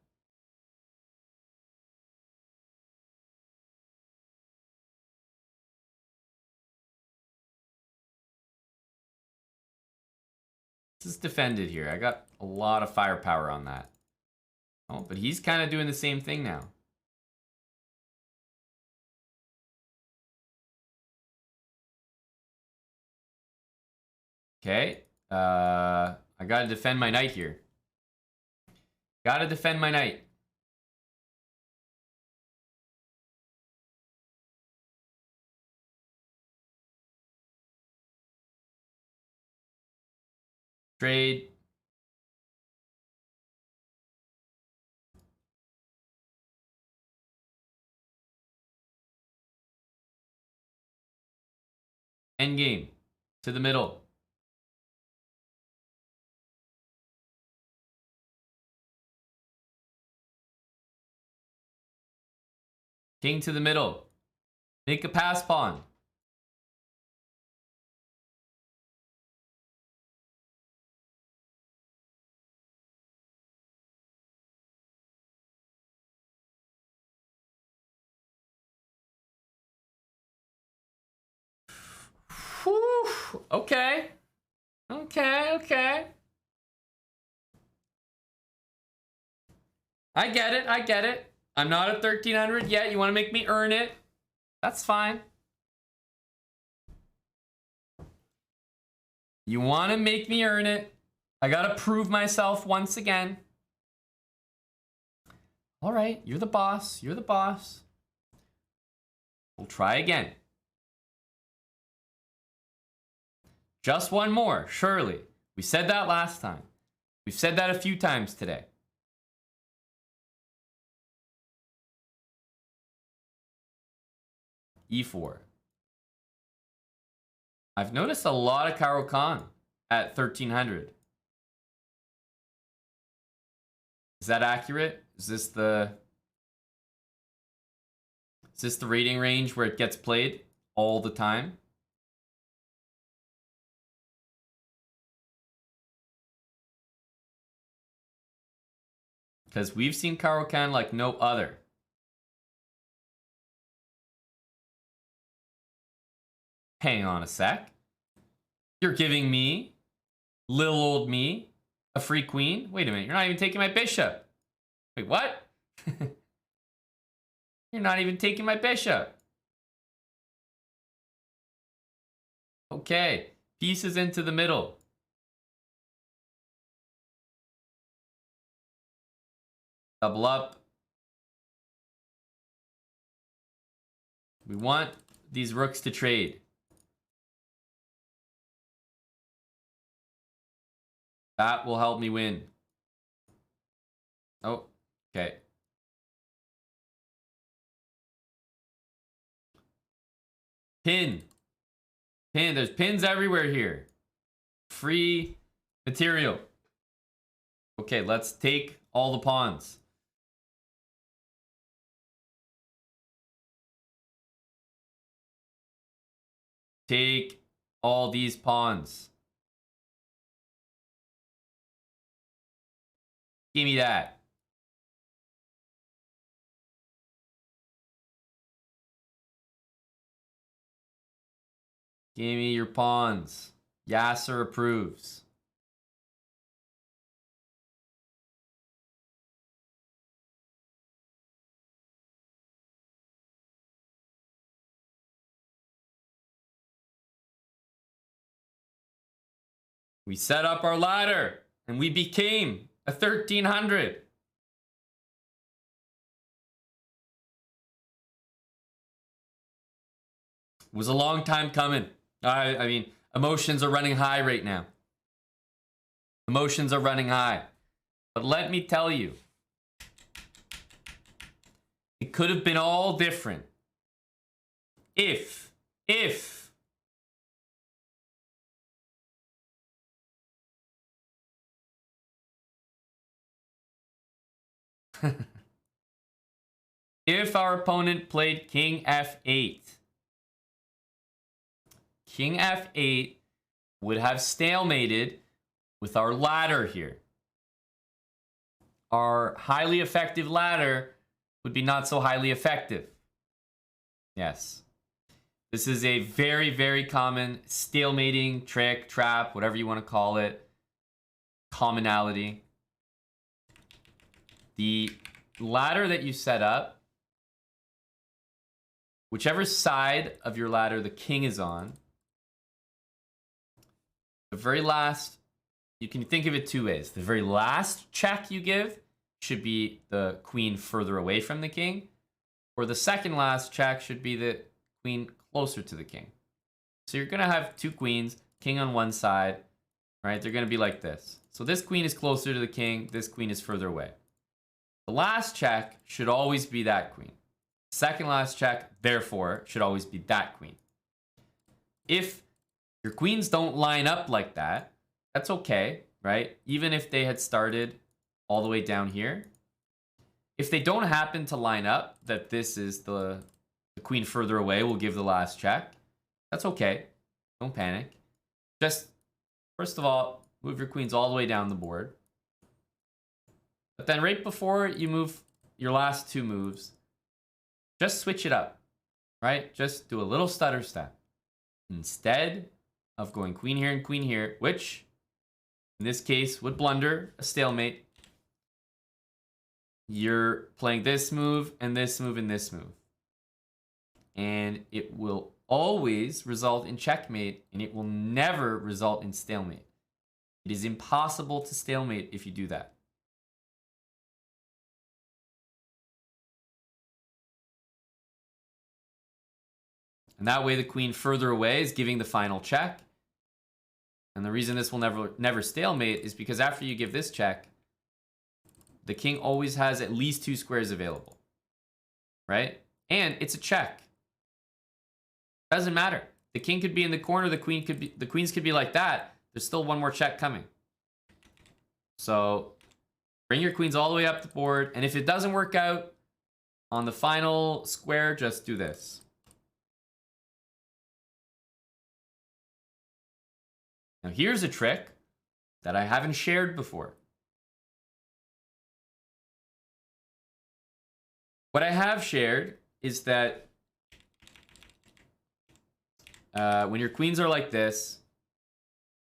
Speaker 1: This is defended here. I got a lot of firepower on that. Oh, but he's kind of doing the same thing now. Okay. I gotta defend my knight here. Gotta defend my knight. Trade. Endgame. To the middle. King to the middle. Make a pass pawn. Whew. Okay. Okay. I get it. I'm not at 1300 yet. You want to make me earn it? That's fine. You want to make me earn it? I gotta prove myself once again. All right, you're the boss. You're the boss. We'll try again. Just one more, surely. We said that last time. We've said that a few times today. E4. I've noticed a lot of Karo Khan at 1300. Is that accurate? Is this the rating range where it gets played all the time? Because we've seen Karo Khan like no other. Hang on a sec. You're giving me, little old me, a free queen? Wait a minute, you're not even taking my bishop. Wait, what? You're not even taking my bishop. Okay, pieces into the middle. Double up. We want these rooks to trade. That will help me win. Oh, okay. Pin. Pin. There's pins everywhere here. Free material. Okay, let's take all the pawns. Take all these pawns. Give me that. Give me your pawns. Yasser approves. We set up our ladder and we became a 1300. It was a long time coming. I mean, emotions are running high right now. Emotions are running high. But let me tell you, it could have been all different if if our opponent played King F8. King F8 would have stalemated with our ladder here. Our highly effective ladder would be not so highly effective. Yes. This is a very, very common stalemating trick, trap, whatever you want to call it. Commonality. The ladder that you set up, whichever side of your ladder the king is on, the very last, you can think of it two ways. The very last check you give should be the queen further away from the king, or the second last check should be the queen closer to the king. So you're going to have two queens, king on one side, right? They're going to be like this. So this queen is closer to the king, this queen is further away. The last check should always be that queen. Second last check, therefore, should always be that queen. If your queens don't line up like that, that's okay, right? Even if they had started all the way down here. If they don't happen to line up, that this is the queen further away will give the last check. That's okay. Don't panic. Just, first of all, move your queens all the way down the board. But then right before you move your last two moves, just switch it up, right? Just do a little stutter step. Instead of going queen here and queen here, which in this case would blunder a stalemate, you're playing this move and this move and this move. And it will always result in checkmate, and it will never result in stalemate. It is impossible to stalemate if you do that. And that way the queen further away is giving the final check. And the reason this will never stalemate is because after you give this check, the king always has at least two squares available. Right? And it's a check. Doesn't matter. The king could be in the corner, the queens could be like that. There's still one more check coming. So bring your queens all the way up the board, and if it doesn't work out on the final square, just do this. Now here's a trick that I haven't shared before. What I have shared is that when your queens are like this,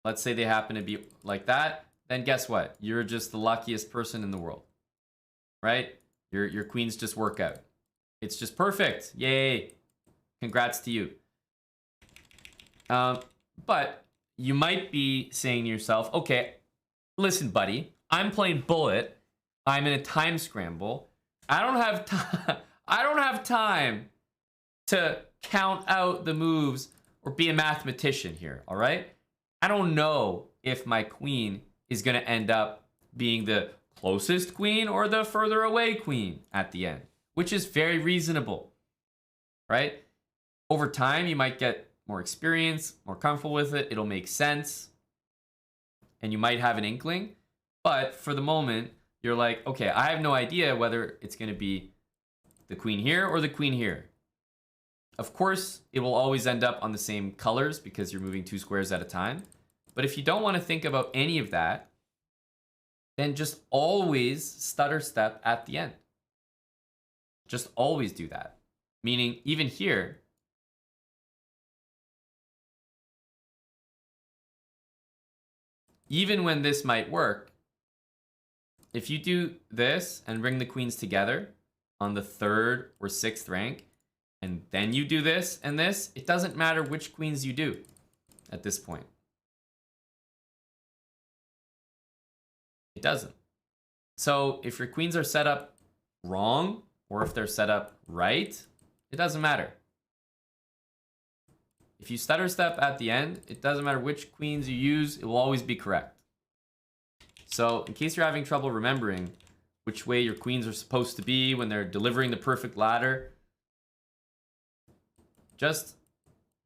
Speaker 1: let's say they happen to be like that, then guess what? You're just the luckiest person in the world, right? Your queens just work out. It's just perfect. Yay. Congrats to you. But you might be saying to yourself, okay, listen, buddy, I'm playing bullet. I'm in a time scramble. I don't have time. I don't have time to count out the moves or be a mathematician here, all right? I don't know if my queen is going to end up being the closest queen or the further away queen at the end, which is very reasonable, right? Over time, you might get more experience, more comfortable with it. It'll make sense. And you might have an inkling. But for the moment, you're like, okay, I have no idea whether it's going to be the queen here or the queen here. Of course, it will always end up on the same colors because you're moving two squares at a time. But if you don't want to think about any of that, then just always stutter step at the end. Just always do that. Meaning, even here, even when this might work, if you do this and bring the queens together on the 3rd or 6th rank, and then you do this and this, it doesn't matter which queens you do at this point. It doesn't. So if your queens are set up wrong, or if they're set up right, it doesn't matter. If you stutter step at the end, it doesn't matter which queens you use, it will always be correct. So in case you're having trouble remembering which way your queens are supposed to be when they're delivering the perfect ladder, just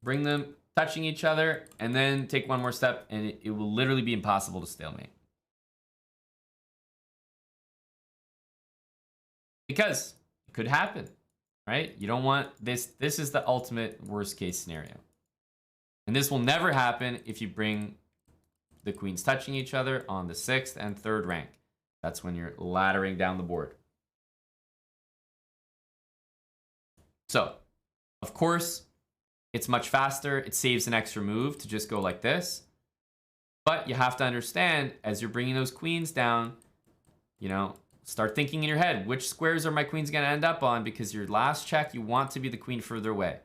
Speaker 1: bring them touching each other and then take one more step, and it will literally be impossible to stalemate. Because it could happen, right? You don't want this. This is the ultimate worst case scenario. And this will never happen if you bring the queens touching each other on the 6th and 3rd rank. That's when you're laddering down the board. So, of course, it's much faster. It saves an extra move to just go like this. But you have to understand, as you're bringing those queens down, you know, start thinking in your head, which squares are my queens going to end up on? Because your last check, you want to be the queen further away.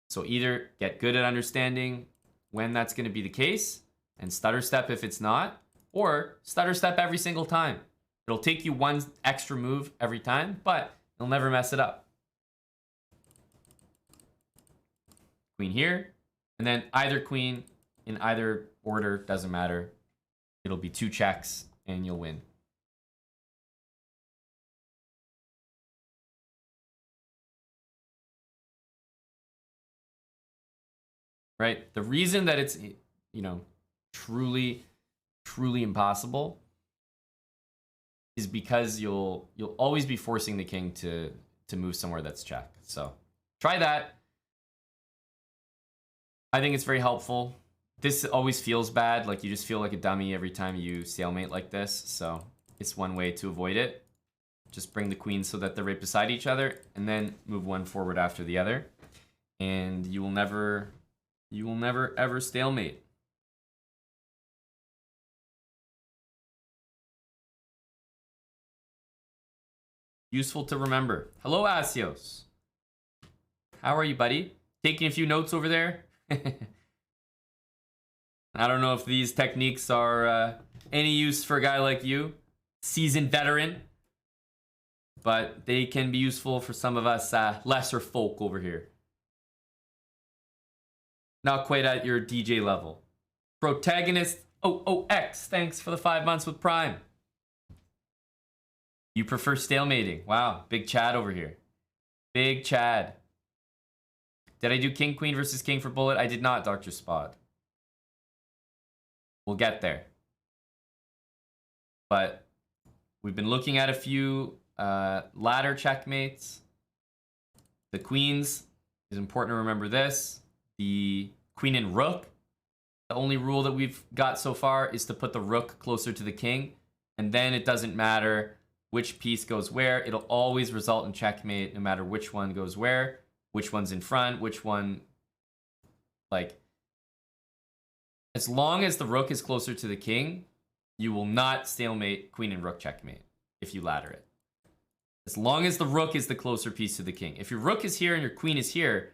Speaker 1: So either get good at understanding when that's going to be the case and stutter step if it's not, or stutter step every single time. It'll take you one extra move every time, but it'll never mess it up. Queen here, and then either queen in either order, doesn't matter. It'll be 2 checks and you'll win. Right? The reason that it's, you know, truly impossible is because you'll always be forcing the king to move somewhere that's checked. So try that. I think it's very helpful. This always feels bad, like you just feel like a dummy every time you stalemate like this. So it's one way to avoid it. Just bring the queens so that they're right beside each other, and then move one forward after the other, and you will never ever stalemate. Useful to remember. Hello, Asios. How are you, buddy? Taking a few notes over there? I don't know if these techniques are any use for a guy like you, seasoned veteran, but they can be useful for some of us lesser folk over here. Not quite at your DJ level. Protagonist OOX, thanks for the 5 months with Prime. You prefer stalemating. Wow, big Chad over here. Big Chad. Did I do king, queen versus king for bullet? I did not, Dr. Spot. We'll get there. But we've been looking at a few ladder checkmates. The queens, is important to remember this. The queen and rook. The only rule that we've got so far is to put the rook closer to the king. And then it doesn't matter which piece goes where. It'll always result in checkmate no matter which one goes where, which one's in front, which one, like, as long as the rook is closer to the king, you will not stalemate queen and rook checkmate if you ladder it. As long as the rook is the closer piece to the king. If your rook is here and your queen is here,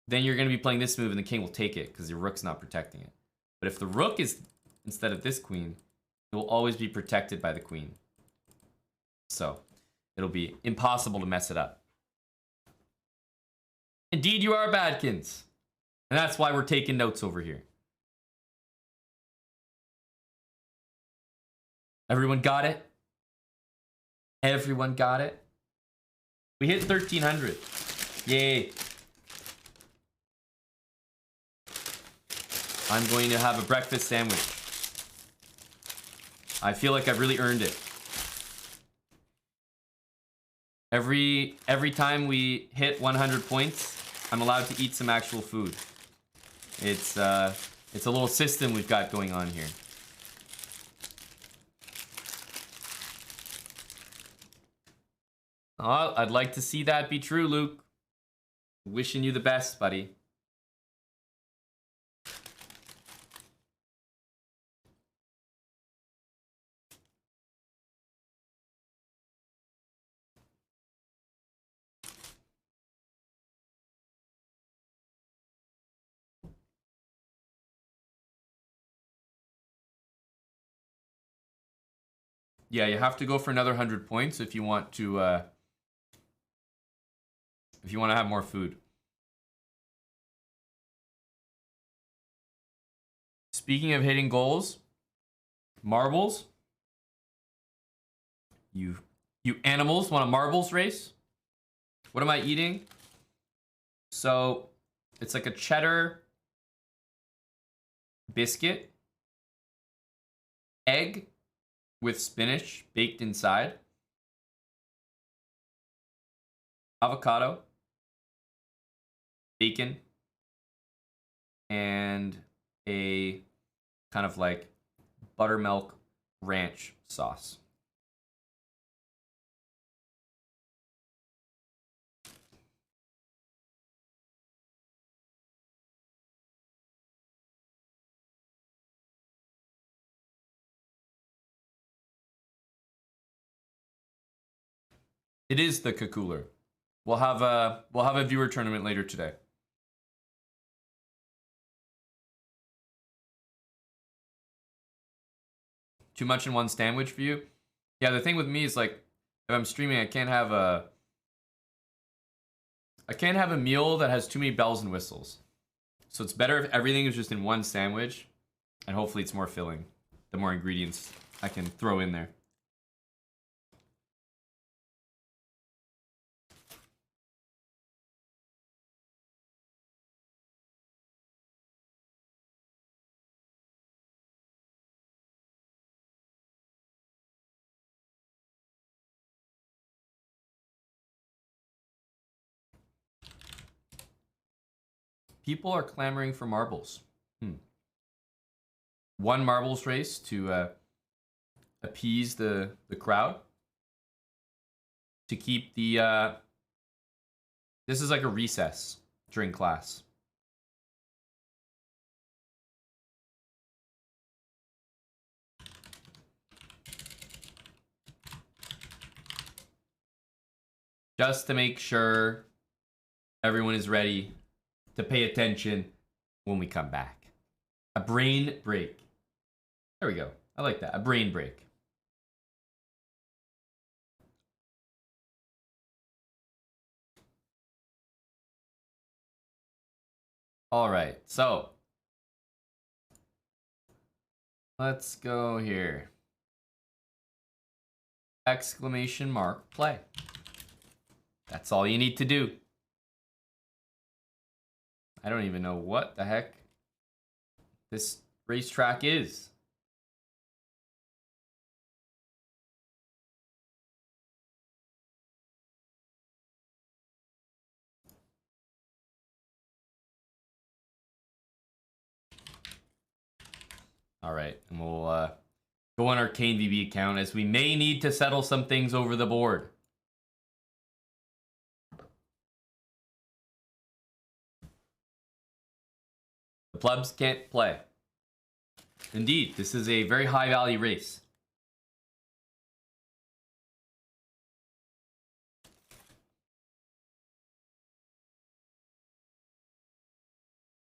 Speaker 1: then you're going to be playing this move and the king will take it because your rook's not protecting it. But if the rook is instead of this queen, it will always be protected by the queen. So it'll be impossible to mess it up. Indeed, you are Badkins. And that's why we're taking notes over here. Everyone got it? Everyone got it? We hit 1,300. Yay. I'm going to have a breakfast sandwich. I feel like I've really earned it. Every time we hit 100 points, I'm allowed to eat some actual food. It's a little system we've got going on here. Oh, I'd like to see that be true, Luke. Wishing you the best, buddy. Yeah, you have to go for another 100 points if you want to have more food. Speaking of hitting goals, marbles. You animals want a marbles race? What am I eating? So, it's like a cheddar biscuit, egg with spinach baked inside, avocado, bacon, and a kind of like buttermilk ranch sauce. It is the cooler. We'll have a viewer tournament later today. Too much in one sandwich for you? Yeah, the thing with me is like if I'm streaming, I can't have a meal that has too many bells and whistles. So it's better if everything is just in one sandwich, and hopefully it's more filling. The more ingredients I can throw in there. People are clamoring for marbles. One marbles race to appease the crowd. To keep the... This is like a recess during class. Just to make sure everyone is ready to pay attention when we come back. A brain break. There we go. I like that. A brain break. All right, so let's go here. Exclamation mark, play. That's all you need to do. I don't even know what the heck this racetrack is. All right, and we'll go on our Kane VB account as we may need to settle some things over the board. The plebs can't play. Indeed, this is a very high value race.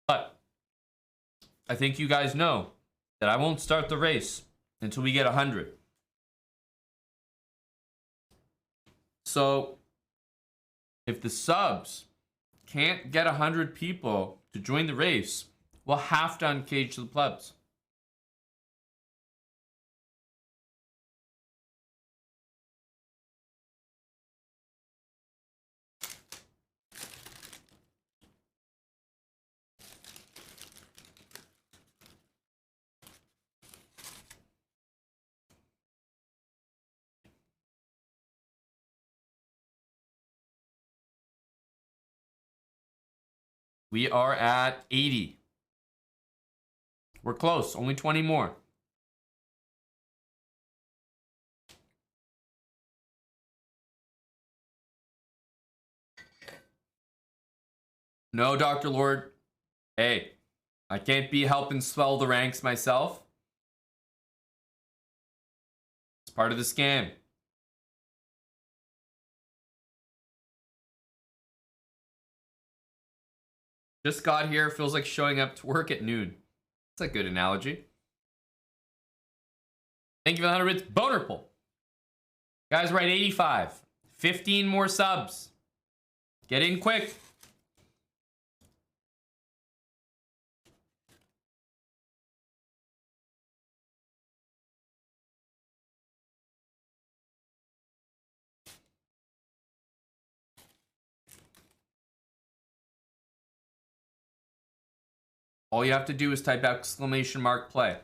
Speaker 1: But I think you guys know that I won't start the race until we get 100. So if the subs can't get 100 people to join the race, we'll have to uncage the plebs. We are at 80. We're close, only 20 more. No, Dr. Lord. Hey, I can't be helping swell the ranks myself. It's part of the scam. Just got here, feels like showing up to work at noon. That's a good analogy. Thank you for the 100 bits, Bonerpole. Guys, we're at 85. 15 more subs. Get in quick. All you have to do is type exclamation mark play.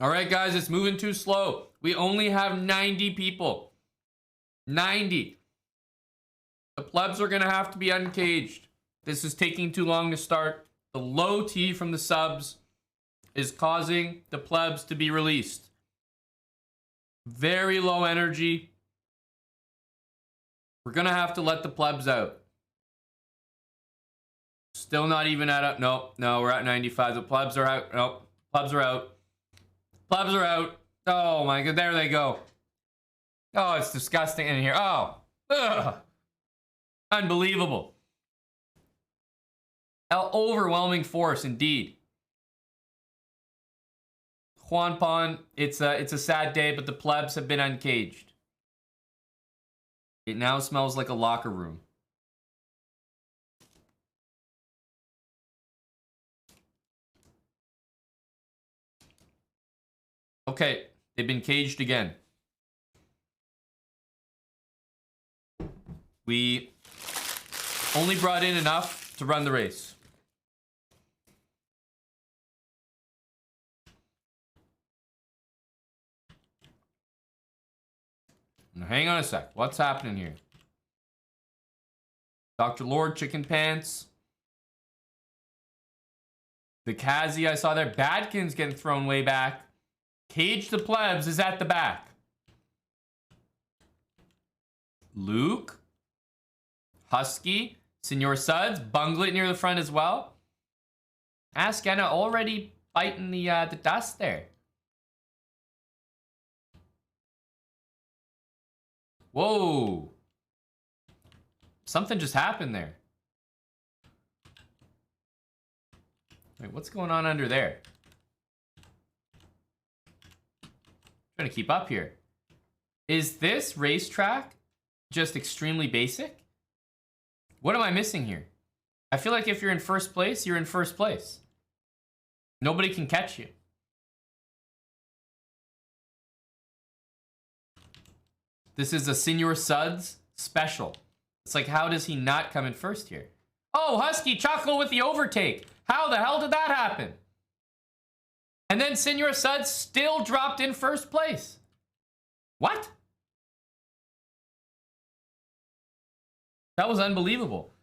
Speaker 1: All right, guys, it's moving too slow. We only have 90 people. 90. The plebs are going to have to be uncaged. This is taking too long to start. The low T from the subs is causing the plebs to be released. Very low energy. We're going to have to let the plebs out. Still not even at up. No, we're at 95. The plebs are out. Nope, plebs are out. Plebs are out. Oh my god, there they go. Oh, it's disgusting in here. Oh, ugh. Unbelievable. Overwhelming force indeed. Juan Pon, it's a sad day, but the plebs have been uncaged. It now smells like a locker room. Okay, they've been caged again. We only brought in enough to run the race. Now, hang on a sec. What's happening here? Dr. Lord, Chicken Pants. The Kazi I saw there. Badkin's getting thrown way back. Cage the plebs is at the back. Luke. Husky. Senor Suds. Bunglet near the front as well. Askena already biting the dust there. Whoa. Something just happened there. Wait, what's going on under there? Trying to keep up here. Is this racetrack just extremely basic? What am I missing here? I feel like if you're in first place, you're in first place. Nobody can catch you. This is a Senor Suds special. It's like, how does he not come in first here? Oh, Husky Choco with the overtake. How the hell did that happen? And then Senor Suds still dropped in first place. What? That was unbelievable.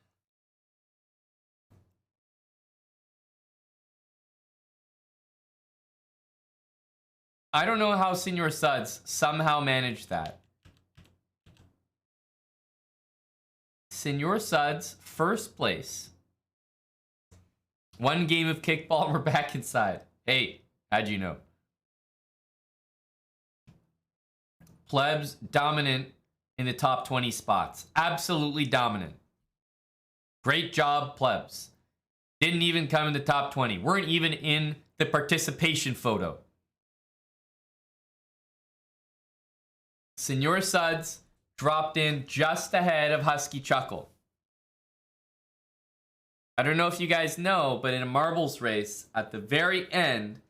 Speaker 1: I don't know how Senor Suds somehow managed that. Senor Suds, first place. One game of kickball, we're back inside. Hey, how'd you know? Plebs dominant in the top 20 spots. Absolutely dominant. Great job, plebs. Didn't even come in the top 20. Weren't even in the participation photo. Senor Suds dropped in just ahead of Husky Chuckle. I don't know if you guys know, but in a marbles race, at the very end,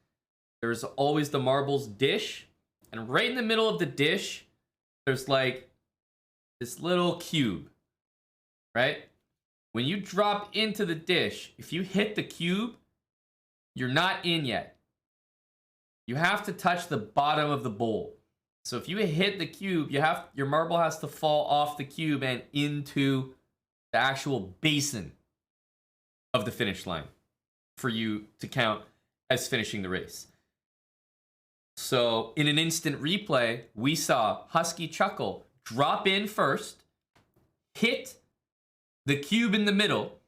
Speaker 1: there's always the marbles dish. And right in the middle of the dish, there's like this little cube, right? When you drop into the dish, if you hit the cube, you're not in yet. You have to touch the bottom of the bowl. So if you hit the cube, your marble has to fall off the cube and into the actual basin of the finish line for you to count as finishing the race. So in an instant replay, we saw Husky Chuckle drop in first, hit the cube in the middle,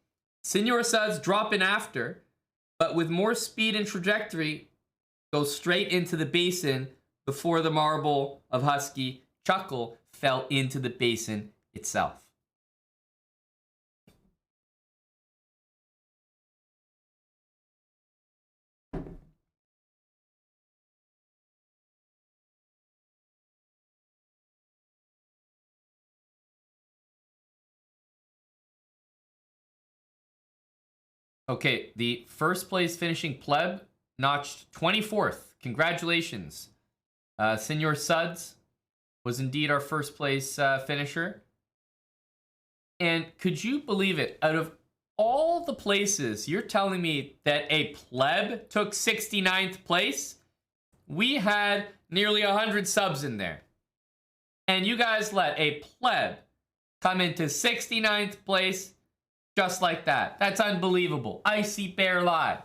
Speaker 1: Senor Suds drop in after, but with more speed and trajectory, go straight into the basin before the marble of Husky Chuckle fell into the basin itself. Okay, the first place finishing pleb notched 24th. Congratulations. Senor Suds was indeed our first place finisher. And could you believe it? Out of all the places, you're telling me that a pleb took 69th place? We had nearly 100 subs in there. And you guys let a pleb come into 69th place just like that. That's unbelievable. Icy Bear Live.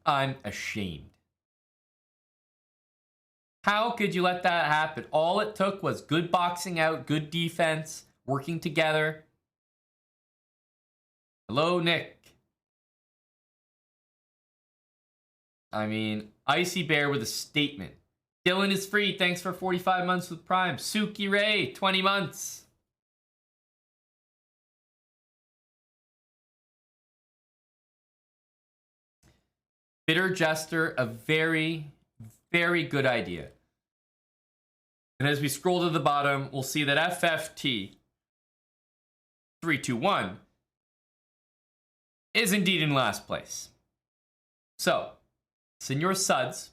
Speaker 1: I'm ashamed. How could you let that happen? All it took was good boxing out, good defense, working together. Hello, Nick. I mean, Icy Bear with a statement. Dylan is free. Thanks for 45 months with Prime. Suki Ray, 20 months. Bitter Jester, a very, very good idea. And as we scroll to the bottom, we'll see that FFT 321 is indeed in last place. So, Senor Suds,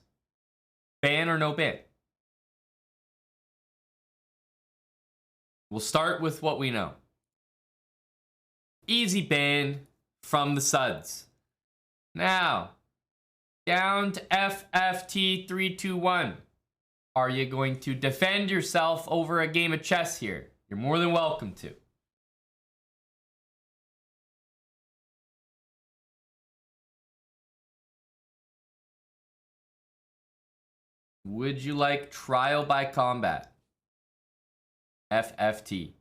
Speaker 1: ban or no ban? We'll start with what we know. Easy ban from the Suds. Now, down to FFT 321. Are you going to defend yourself over a game of chess here? You're more than welcome to. Would you like trial by combat? FFT.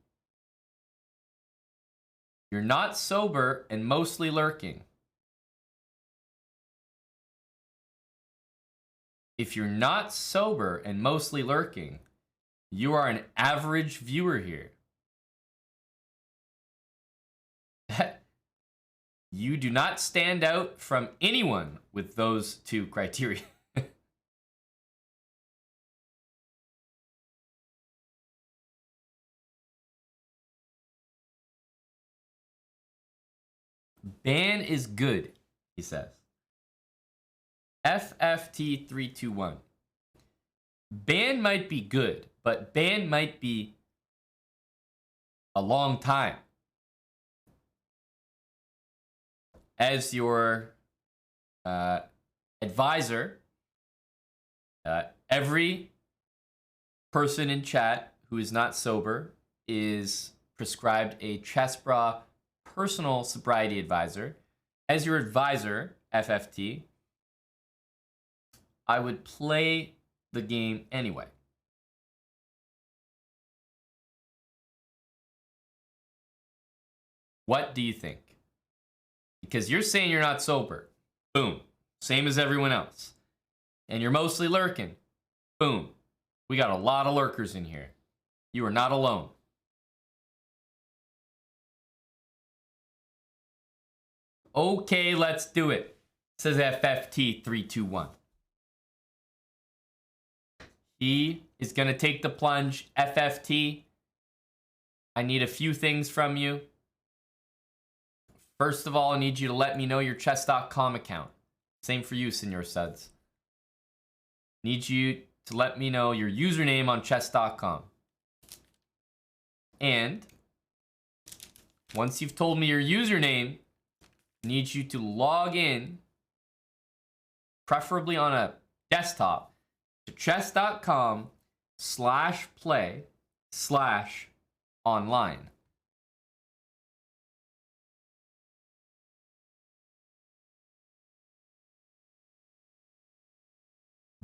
Speaker 1: You're not sober and mostly lurking. If you're not sober and mostly lurking, you are an average viewer here. You do not stand out from anyone with those two criteria. Ban is good, he says. FFT 321. Ban might be good, but ban might be a long time. As your advisor, every person in chat who is not sober is prescribed a chest bra personal sobriety advisor. As your advisor, FFT, I would play the game anyway. What do you think? Because you're saying you're not sober. Boom. Same as everyone else. And you're mostly lurking. Boom. We got a lot of lurkers in here. You are not alone. Okay, let's do it. Says FFT 321. He is going to take the plunge. FFT, I need a few things from you. First of all, I need you to let me know your chess.com account. Same for you, Senor Suds. Need you to let me know your username on chess.com. And once you've told me your username, I need you to log in, preferably on a desktop, to chess.com/play/online.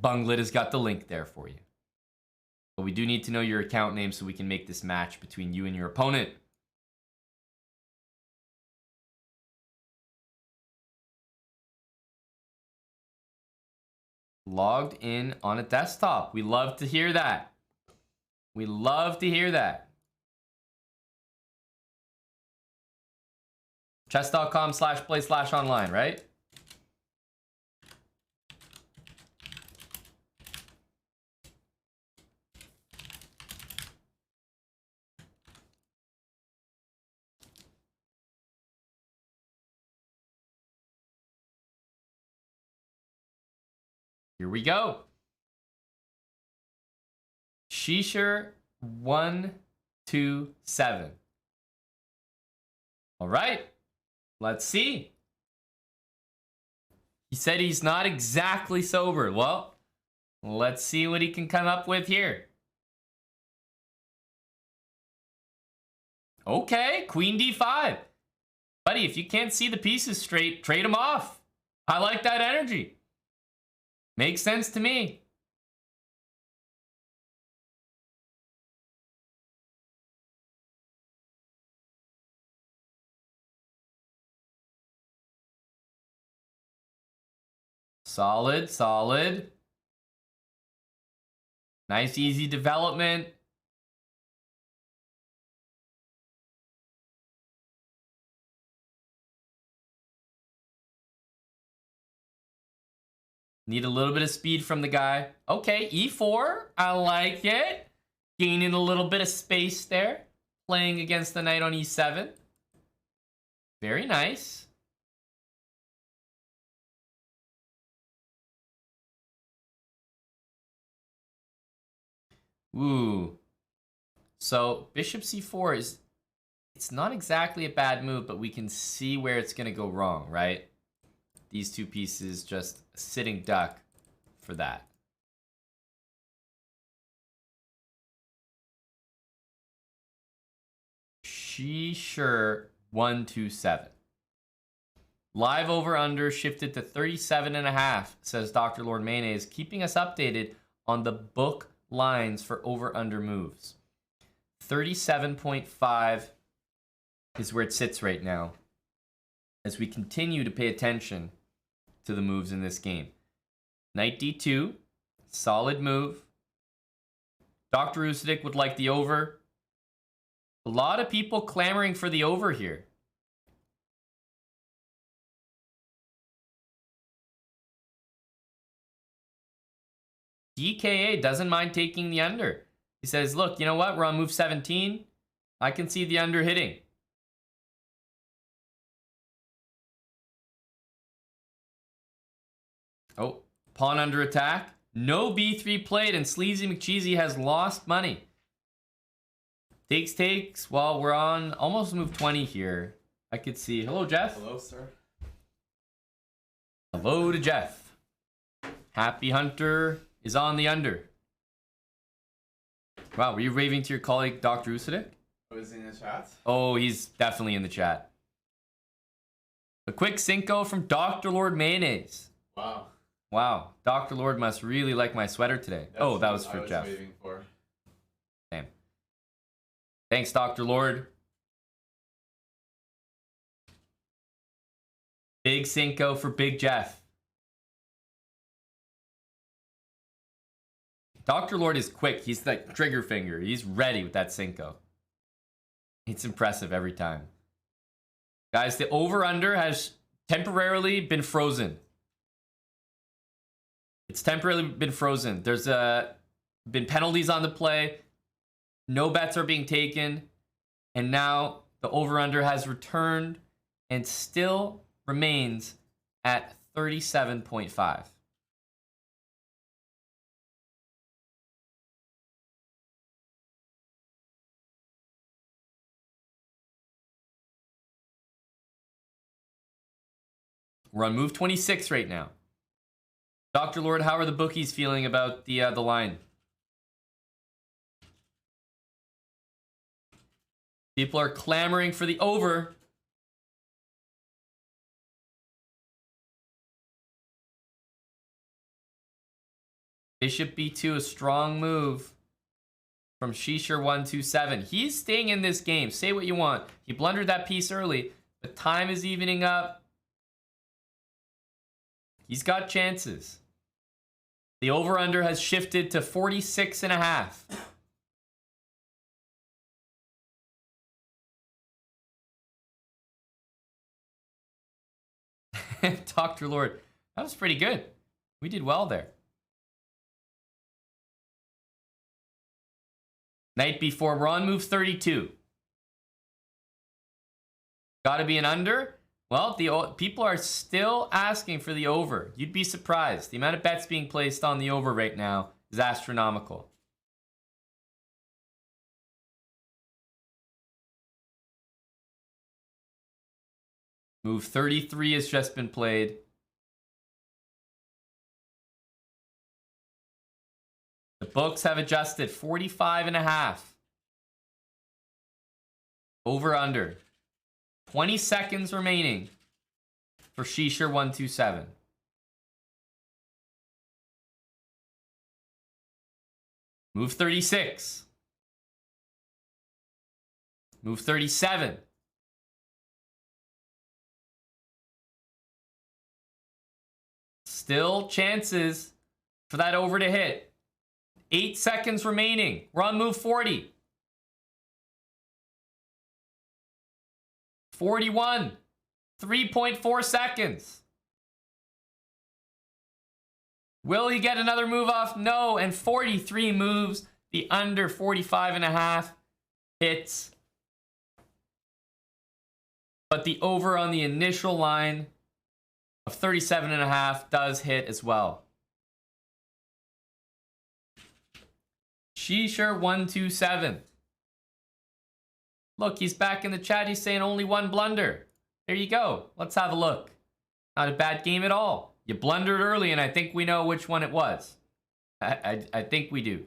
Speaker 1: Bunglet has got the link there for you. But we do need to know your account name so we can make this match between you and your opponent. Logged in on a desktop. We love to hear that. We love to hear that. chess.com/play/online, right? Here we go. Shisher 127. All right. Let's see. He said he's not exactly sober. Well, let's see what he can come up with here. Okay, Queen D5. Buddy, if you can't see the pieces straight, trade them off. I like that energy. Makes sense to me. Solid, solid. Nice, easy development. Need a little bit of speed from the guy. Okay, E4. I like it. Gaining a little bit of space there. Playing against the knight on E7. Very nice. Ooh. So bishop C4 is, it's not exactly a bad move, but we can see where it's going to go wrong, right? These two pieces just sitting duck for that. Sure 127. Live over under shifted to 37.5, says Dr. Lord Mayonnaise, keeping us updated on the book lines for over under moves. 37.5 is where it sits right now as we continue to pay attention to the moves in this game. Knight D2, solid move. Dr. Usyk would like the over. A lot of people clamoring for the over here. DKA doesn't mind taking the under. He says, look, you know what? We're on move 17. I can see the under hitting. Oh, pawn under attack. No B3 played, and Sleazy McCheesy has lost money. Takes. Well, we're on almost move 20 here. I could see. Hello, Jeff.
Speaker 3: Hello, sir.
Speaker 1: Hello to Jeff. Happy Hunter is on the under. Wow, were you raving to your colleague, Dr. Usyk?
Speaker 3: Oh, is he in the chat?
Speaker 1: Oh, he's definitely in the chat. A quick Cinco from Dr. Lord Mayonnaise.
Speaker 3: Wow.
Speaker 1: Wow, Dr. Lord must really like my sweater today.
Speaker 3: That's
Speaker 1: that was
Speaker 3: what
Speaker 1: for
Speaker 3: I was
Speaker 1: Jeff.
Speaker 3: waiting for.
Speaker 1: Damn. Thanks, Dr. Lord. Big Cinco for Big Jeff. Dr. Lord is quick. He's like trigger finger. He's ready with that Cinco. It's impressive every time. Guys, the over-under has temporarily been frozen. It's temporarily been frozen. There's been penalties on the play. No bets are being taken. And now the over-under has returned and still remains at 37.5. We're on move 26 right now. Dr. Lord, how are the bookies feeling about the line? People are clamoring for the over. Bishop b2, a strong move from Shisher127. He's staying in this game. Say what you want. He blundered that piece early, but time is evening up. He's got chances. The over-under has shifted to 46.5. Dr. Lord, that was pretty good. We did well there. Knight b4, we're on move 32. Got to be an under. Well, the people are still asking for the over. You'd be surprised. The amount of bets being placed on the over right now is astronomical. Move 33 has just been played. The books have adjusted 45.5. Over under. 20 seconds remaining for Shisher127. Move 36. Move 37. Still chances for that over to hit. 8 seconds remaining. We're on move 40. 41. 3.4 seconds. Will he get another move off? No. And 43 moves. The under 45.5 hits. But the over on the initial line of 37.5 does hit as well. Shisher127. Look, he's back in the chat. He's saying only one blunder. There you go. Let's have a look. Not a bad game at all. You blundered early, and I think we know which one it was. I think we do.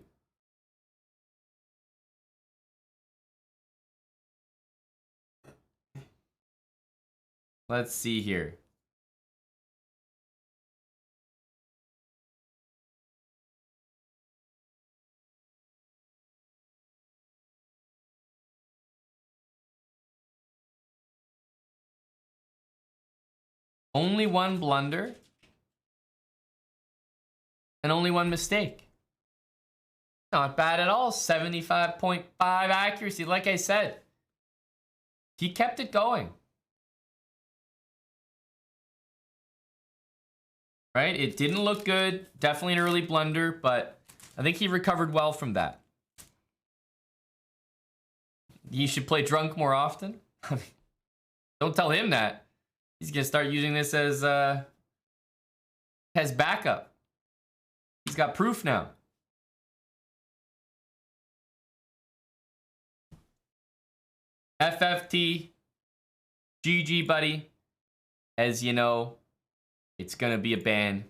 Speaker 1: Let's see here. Only one blunder and only one mistake. Not bad at all. 75.5 accuracy. Like I said, he kept it going. Right? It didn't look good. Definitely an early blunder, but I think he recovered well from that. He should play drunk more often. Don't tell him that. He's gonna start using this as backup. He's got proof now. FFT, GG, buddy. As you know, it's gonna be a ban.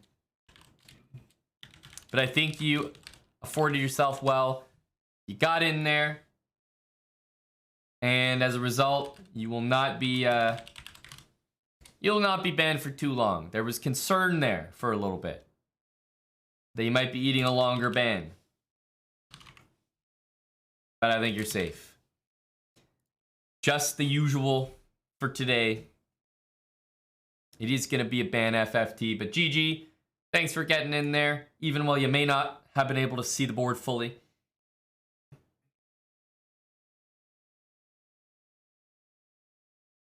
Speaker 1: But I think you afforded yourself well. You got in there. And as a result, you will not be you'll not be banned for too long. There was concern there for a little bit that you might be eating a longer ban. But I think you're safe. Just the usual for today. It is going to be a ban FFT, but GG, thanks for getting in there, even while you may not have been able to see the board fully.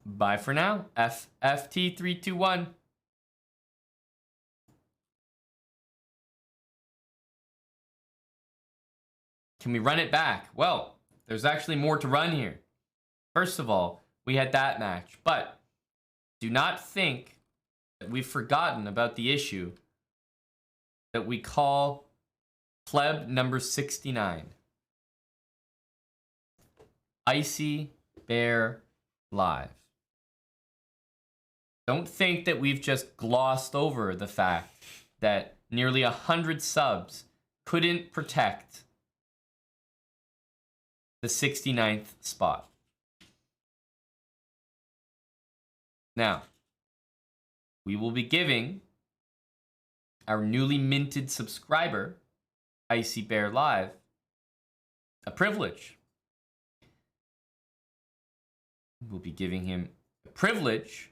Speaker 1: Bye for now. FFT321. Can we run it back? Well, there's actually more to run here. First of all, we had that match, but do not think that we've forgotten about the issue that we call pleb number 69. Icy Bear Live. Don't think that we've just glossed over the fact that nearly 100 subs couldn't protect the 69th spot. Now, we will be giving our newly minted subscriber Icy Bear Live a privilege. We'll be giving him a privilege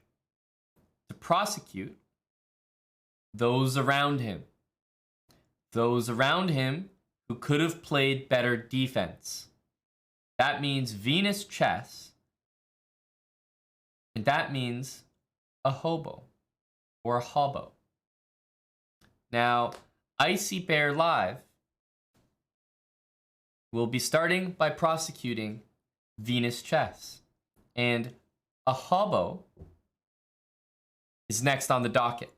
Speaker 1: to prosecute those around him. Those around him who could have played better defense. That means Venus chess. And that means a hobo or a hobo. Now, Icy Bear Live will be starting by prosecuting Venus chess. And a hobo is next on the docket.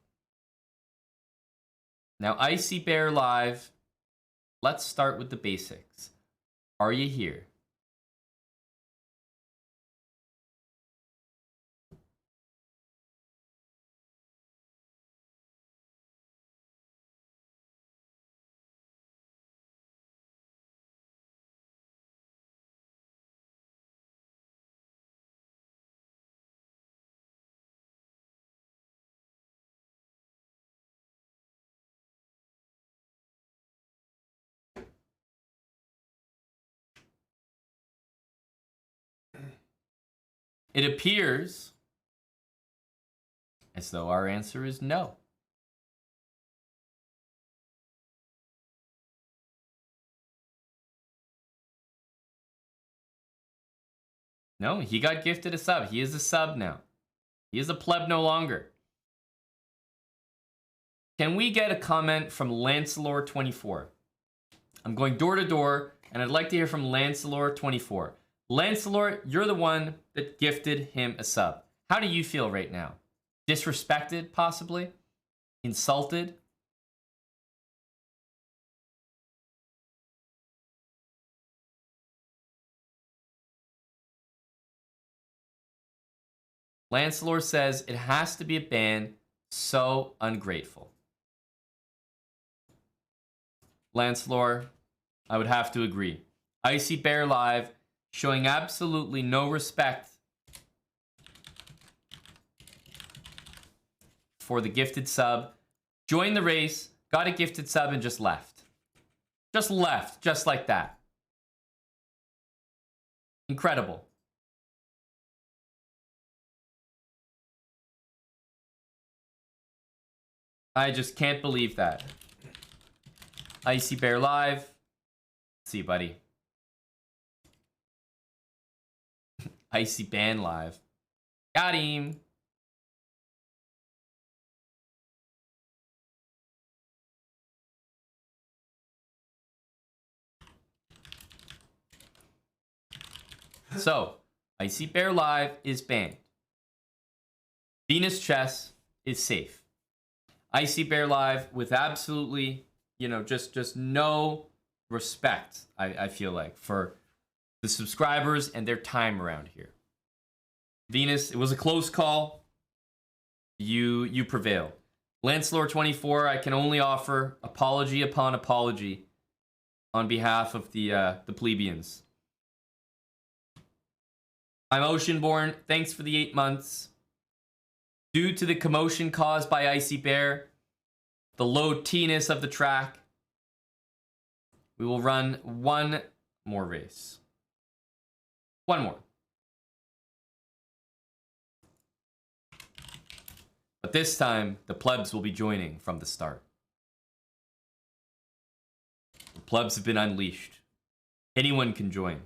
Speaker 1: Now, Icy Bear Live, let's start with the basics. Are you here? It appears as though our answer is no. No, he got gifted a sub. He is a sub now. He is a pleb no longer. Can we get a comment from Lancelor24? I'm going door to door, and I'd like to hear from Lancelor24. Lancelor, you're the one that gifted him a sub. How do you feel right now? Disrespected, possibly? Insulted? Lancelor says it has to be a ban. So ungrateful. Lancelor, I would have to agree. Icy Bear Live showing absolutely no respect for the gifted sub. Joined the race, got a gifted sub, and just left. Just left, just like that. Incredible. I just can't believe that. Icy Bear Live. Let's see, buddy. Icy Ban Live. Got him. So, Icy Bear Live is banned. Venus Chess is safe. Icy Bear Live with absolutely, just no respect, I feel like, for the subscribers and their time around here. Venus, it was a close call. You prevailed. Lancelor24, I can only offer apology upon apology on behalf of the plebeians. I'm Oceanborn. Thanks for the 8 months. Due to the commotion caused by Icy Bear, the low T-ness of the track, we will run one more race. One more. But this time, the plebs will be joining from the start. The plebs have been unleashed. Anyone can join.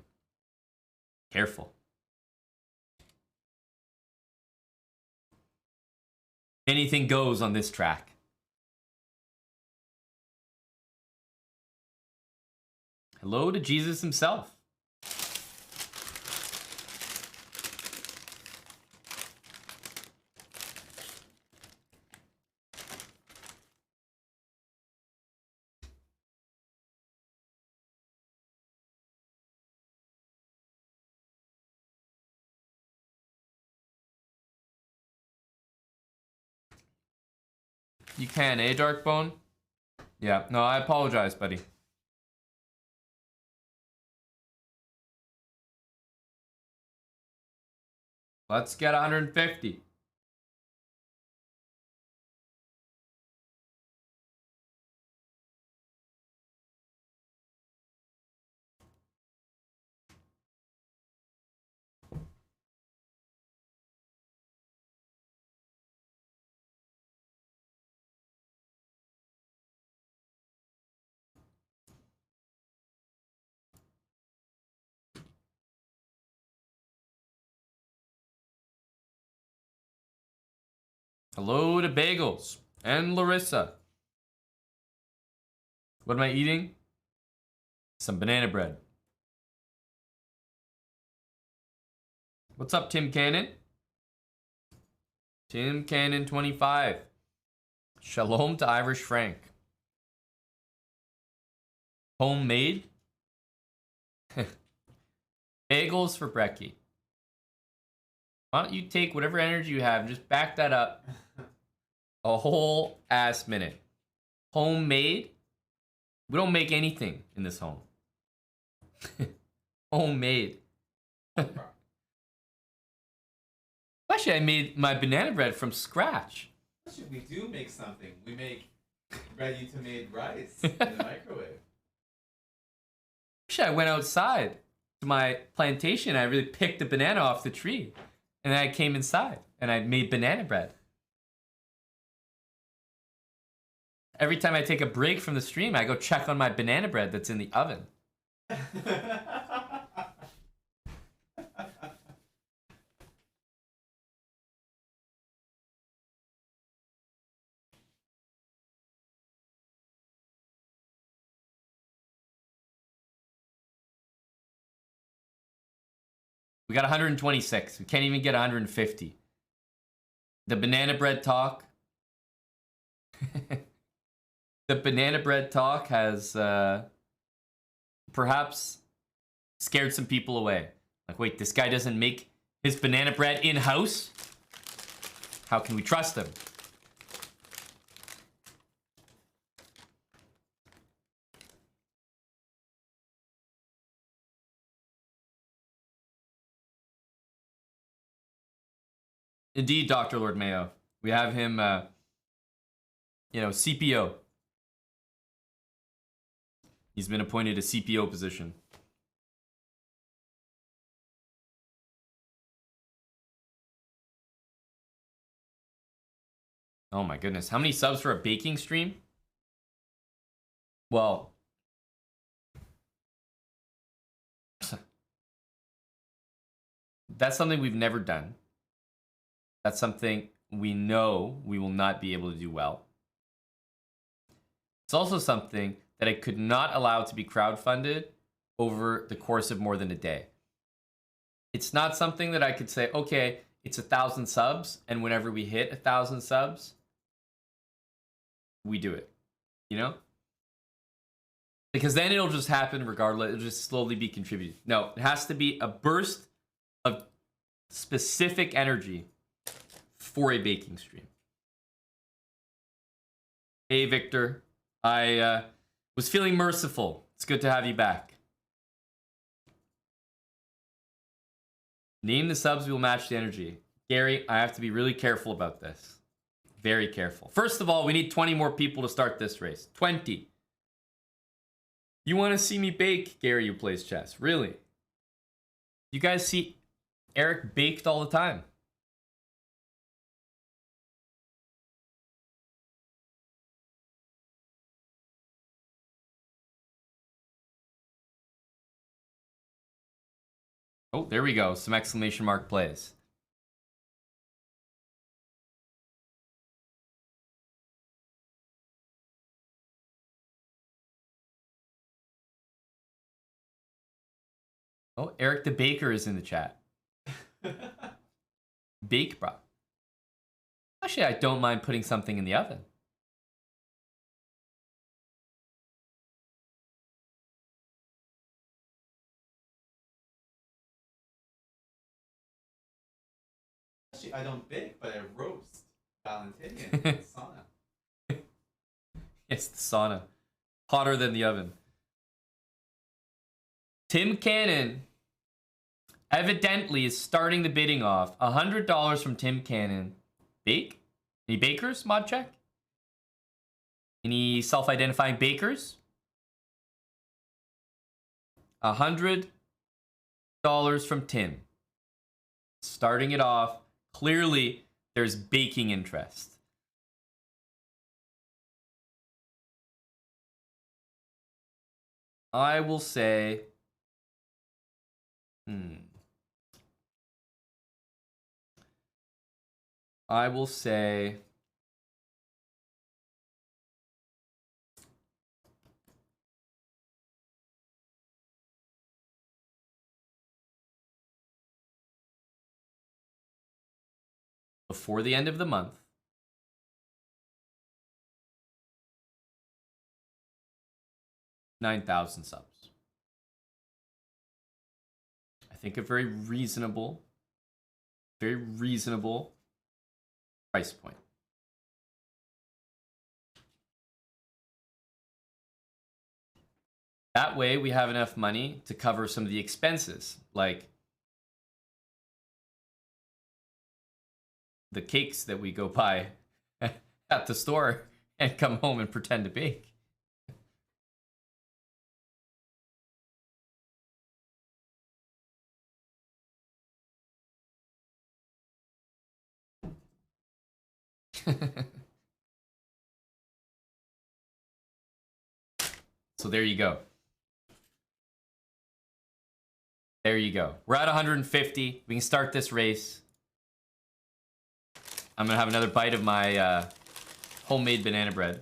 Speaker 1: Careful. Anything goes on this track. Hello to Jesus himself. You can, eh, Darkbone? Yeah, no, I apologize, buddy. Let's get 150. Hello to Bagels and Larissa. What am I eating? Some banana bread. What's up, Tim Cannon? Tim Cannon 25. Shalom to Irish Frank. Homemade? Bagels for brekkie. Why don't you take whatever energy you have and just back that up a whole ass minute. Homemade? We don't make anything in this home. Homemade. Actually, I made my banana bread from scratch.
Speaker 3: Actually, we do make something. We make ready-to-made rice in the microwave.
Speaker 1: Actually, I went outside to my plantation. I really picked a banana off the tree. And then I came inside and I made banana bread. Every time I take a break from the stream, I go check on my banana bread that's in the oven. We got 126. We can't even get 150. The banana bread talk. The banana bread talk has perhaps scared some people away. Like, wait, this guy doesn't make his banana bread in-house? How can we trust him? Indeed, Dr. Lord Mayo. We have him, CPO. He's been appointed a CPO position. Oh my goodness. How many subs for a baking stream? Well, that's something we've never done. That's something we know we will not be able to do well. It's also something that I could not allow to be crowdfunded over the course of more than a day. It's not something that I could say, okay, it's 1,000 subs, and whenever we hit 1,000 subs, we do it, you know? Because then it'll just happen regardless. It'll just slowly be contributed. No, it has to be a burst of specific energy for a baking stream. Hey, Victor. I was feeling merciful. It's good to have you back. Name the subs we will match the energy. Gary, I have to be really careful about this. Very careful. First of all, we need 20 more people to start this race. 20. You want to see me bake, Gary, who plays chess? Really? You guys see Eric baked all the time. Oh, there we go. Some exclamation mark plays. Oh, Eric the Baker is in the chat. Bake, bro. Actually, I don't mind putting something in the oven.
Speaker 3: Actually, I don't bake, but I roast Valentinian in the sauna.
Speaker 1: It's the sauna. Hotter than the oven. Tim Cannon evidently is starting the bidding off. $100 from Tim Cannon. Bake? Any bakers? Mod check? Any self-identifying bakers? $100 from Tim. Starting it off. Clearly, there's baking interest. I will say... I will say before the end of the month. $9,000 subs. I think a very reasonable price point. That way we have enough money to cover some of the expenses, like the cakes that we go buy at the store and come home and pretend to bake. So there you go. There you go. We're at 150. We can start this race. I'm gonna have another bite of my homemade banana bread.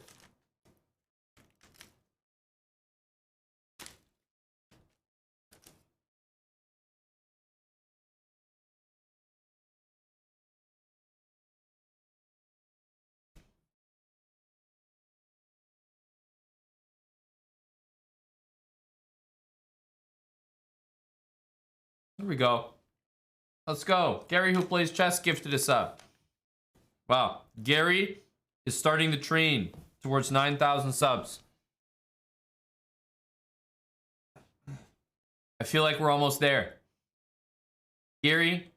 Speaker 1: Here we go. Let's go. Gary, who plays chess, gifted us up. Wow. Gary is starting the train towards 9,000 subs. I feel like we're almost there. Gary,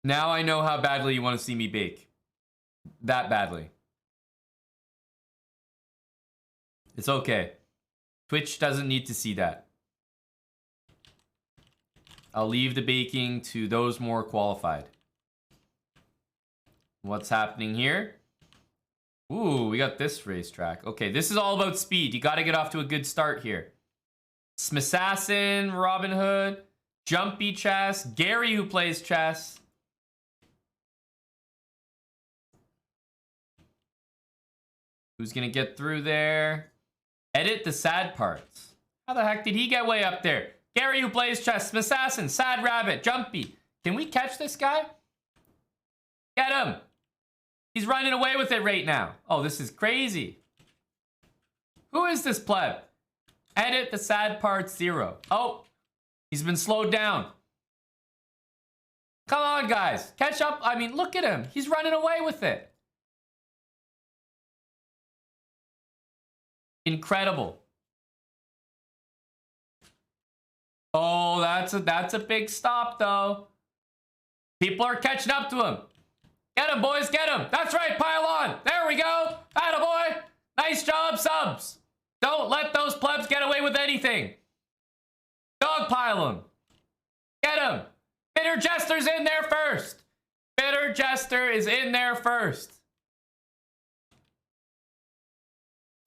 Speaker 1: now I know how badly you want to see me bake. That badly. It's okay. Twitch doesn't need to see that. I'll leave the baking to those more qualified. What's happening here? Ooh, we got this racetrack. Okay, this is all about speed. You got to get off to a good start here. Smassassin, Robin Hood, Jumpy Chess, Gary who plays chess. Who's going to get through there? Edit the sad parts. How the heck did he get way up there? Gary who plays chess, Smassassin, Sad Rabbit, Jumpy. Can we catch this guy? Get him. He's running away with it right now. Oh, this is crazy. Who is this pleb? Edit the sad part 0. Oh, he's been slowed down. Come on, guys. Catch up. I mean, look at him. He's running away with it. Incredible. Oh, that's a big stop, though. People are catching up to him. Get him, boys, get him. That's right, pile on. There we go. Attaboy. Nice job, subs. Don't let those plebs get away with anything. Dogpile him. Get him. Bitter Jester's in there first. Bitter Jester is in there first.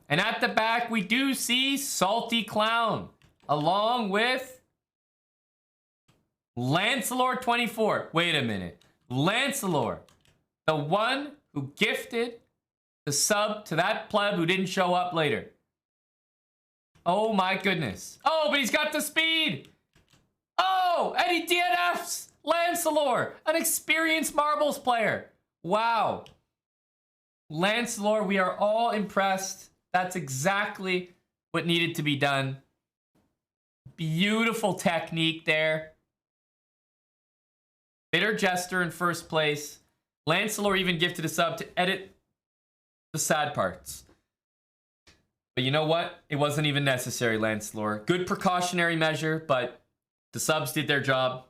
Speaker 1: And at the back, we do see Salty Clown, along with Lancelor 24. Wait a minute. Lancelor, the one who gifted the sub to that pleb who didn't show up later. Oh my goodness. Oh, but he's got the speed. Oh, and he DNFs Lancelor, an experienced marbles player. Wow. Lancelor, we are all impressed. That's exactly what needed to be done. Beautiful technique there. Bitter Jester in first place. Lancelor even gifted a sub to edit the sad parts. But you know what? It wasn't even necessary, Lancelor. Good precautionary measure, but the subs did their job.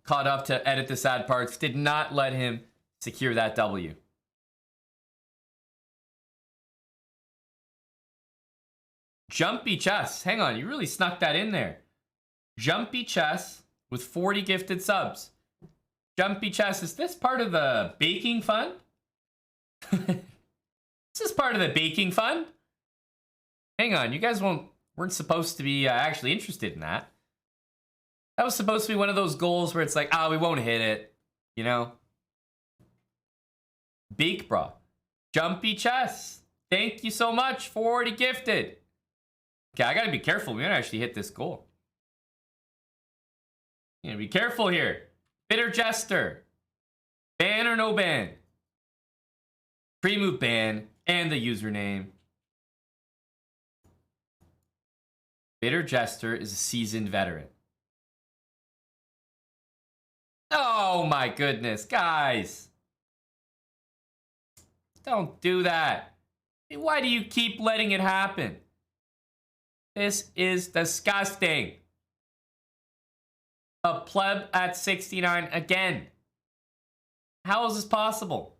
Speaker 1: Caught up to edit the sad parts. Did not let him secure that W. Jumpy Chess. Hang on, you really snuck that in there. Jumpy Chess with 40 gifted subs. Jumpy Chess, is this part of the baking fund? Is this part of the baking fund? Hang on, you guys weren't supposed to be actually interested in that. That was supposed to be one of those goals where it's like, we won't hit it, you know? Bake Bra. Jumpy Chess. Thank you so much. 40 gifted. Okay, I gotta be careful. We might actually hit this goal. You gotta be careful here. Bitter Jester. Ban or no ban? Pre-move ban and the username. Bitter Jester is a seasoned veteran. Oh my goodness, guys. Don't do that. Why do you keep letting it happen? This is disgusting. A pleb at 69 again. How is this possible?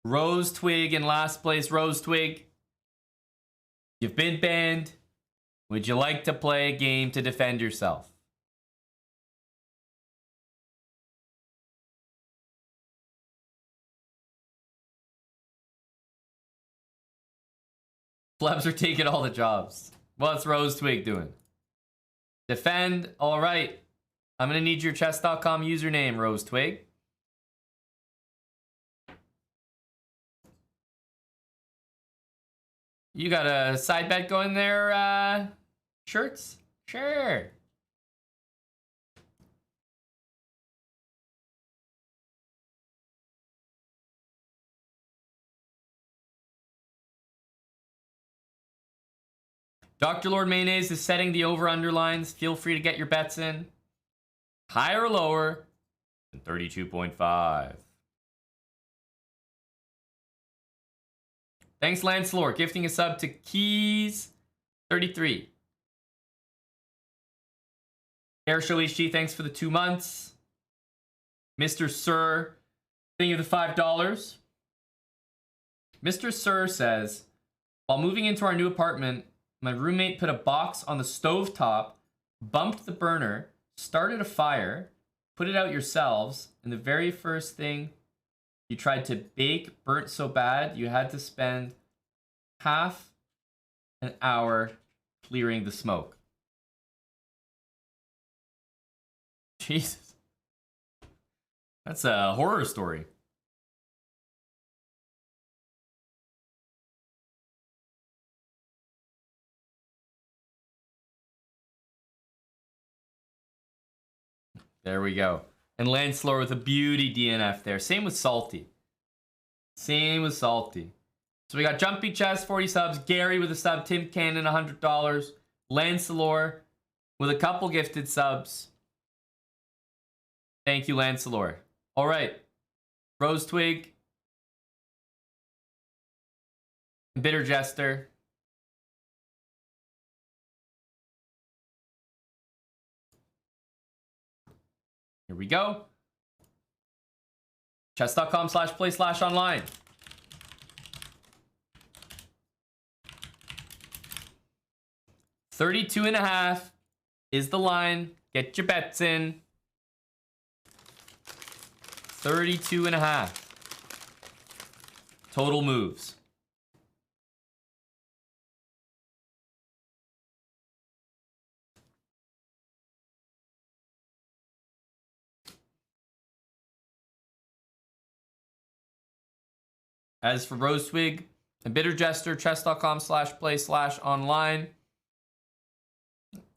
Speaker 1: Rose Twig in last place. Rose Twig, you've been banned. Would you like to play a game to defend yourself? Plebs are taking all the jobs. What's Rose Twig doing? Defend. All right. I'm going to need your chess.com username, Rose Twig. You got a side bet going there, Shirts? Sure. Dr. Lord Mayonnaise is setting the over-under lines. Feel free to get your bets in. Higher or lower than 32.5. Thanks, Lancelor, gifting a sub to Keys33. Airshow HG, thanks for the 2 months. Mr. Sir, thank you for the $5. Mr. Sir says, while moving into our new apartment, my roommate put a box on the stovetop, bumped the burner, started a fire, put it out yourselves, and the very first thing you tried to bake burnt so bad you had to spend half an hour clearing the smoke. Jesus. That's a horror story. There we go. And Lancelor with a beauty DNF there. Same with Salty. Same with Salty. So we got Jumpy Chess, 40 subs. Gary with a sub. Tim Cannon, $100. Lancelor with a couple gifted subs. Thank you, Lancelor. All right. Rose Twig. Bitter Jester. Here we go. Chess.com/play/online. $32.5 is the line. Get your bets in. 32.5. Total moves. As for Rose Twig and Bitter Jester, chess.com/play/online.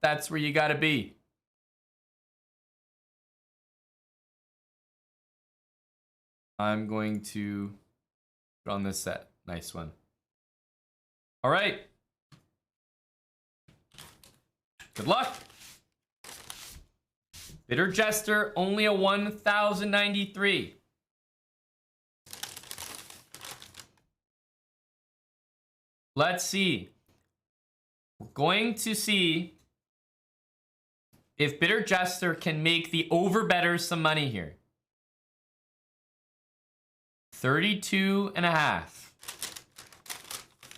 Speaker 1: That's where you gotta be. I'm going to put on this set. Nice one. All right. Good luck. Bitter Jester, only a 1,093. Let's see. We're going to see if Bitter Jester can make the overbetters some money here. 32.5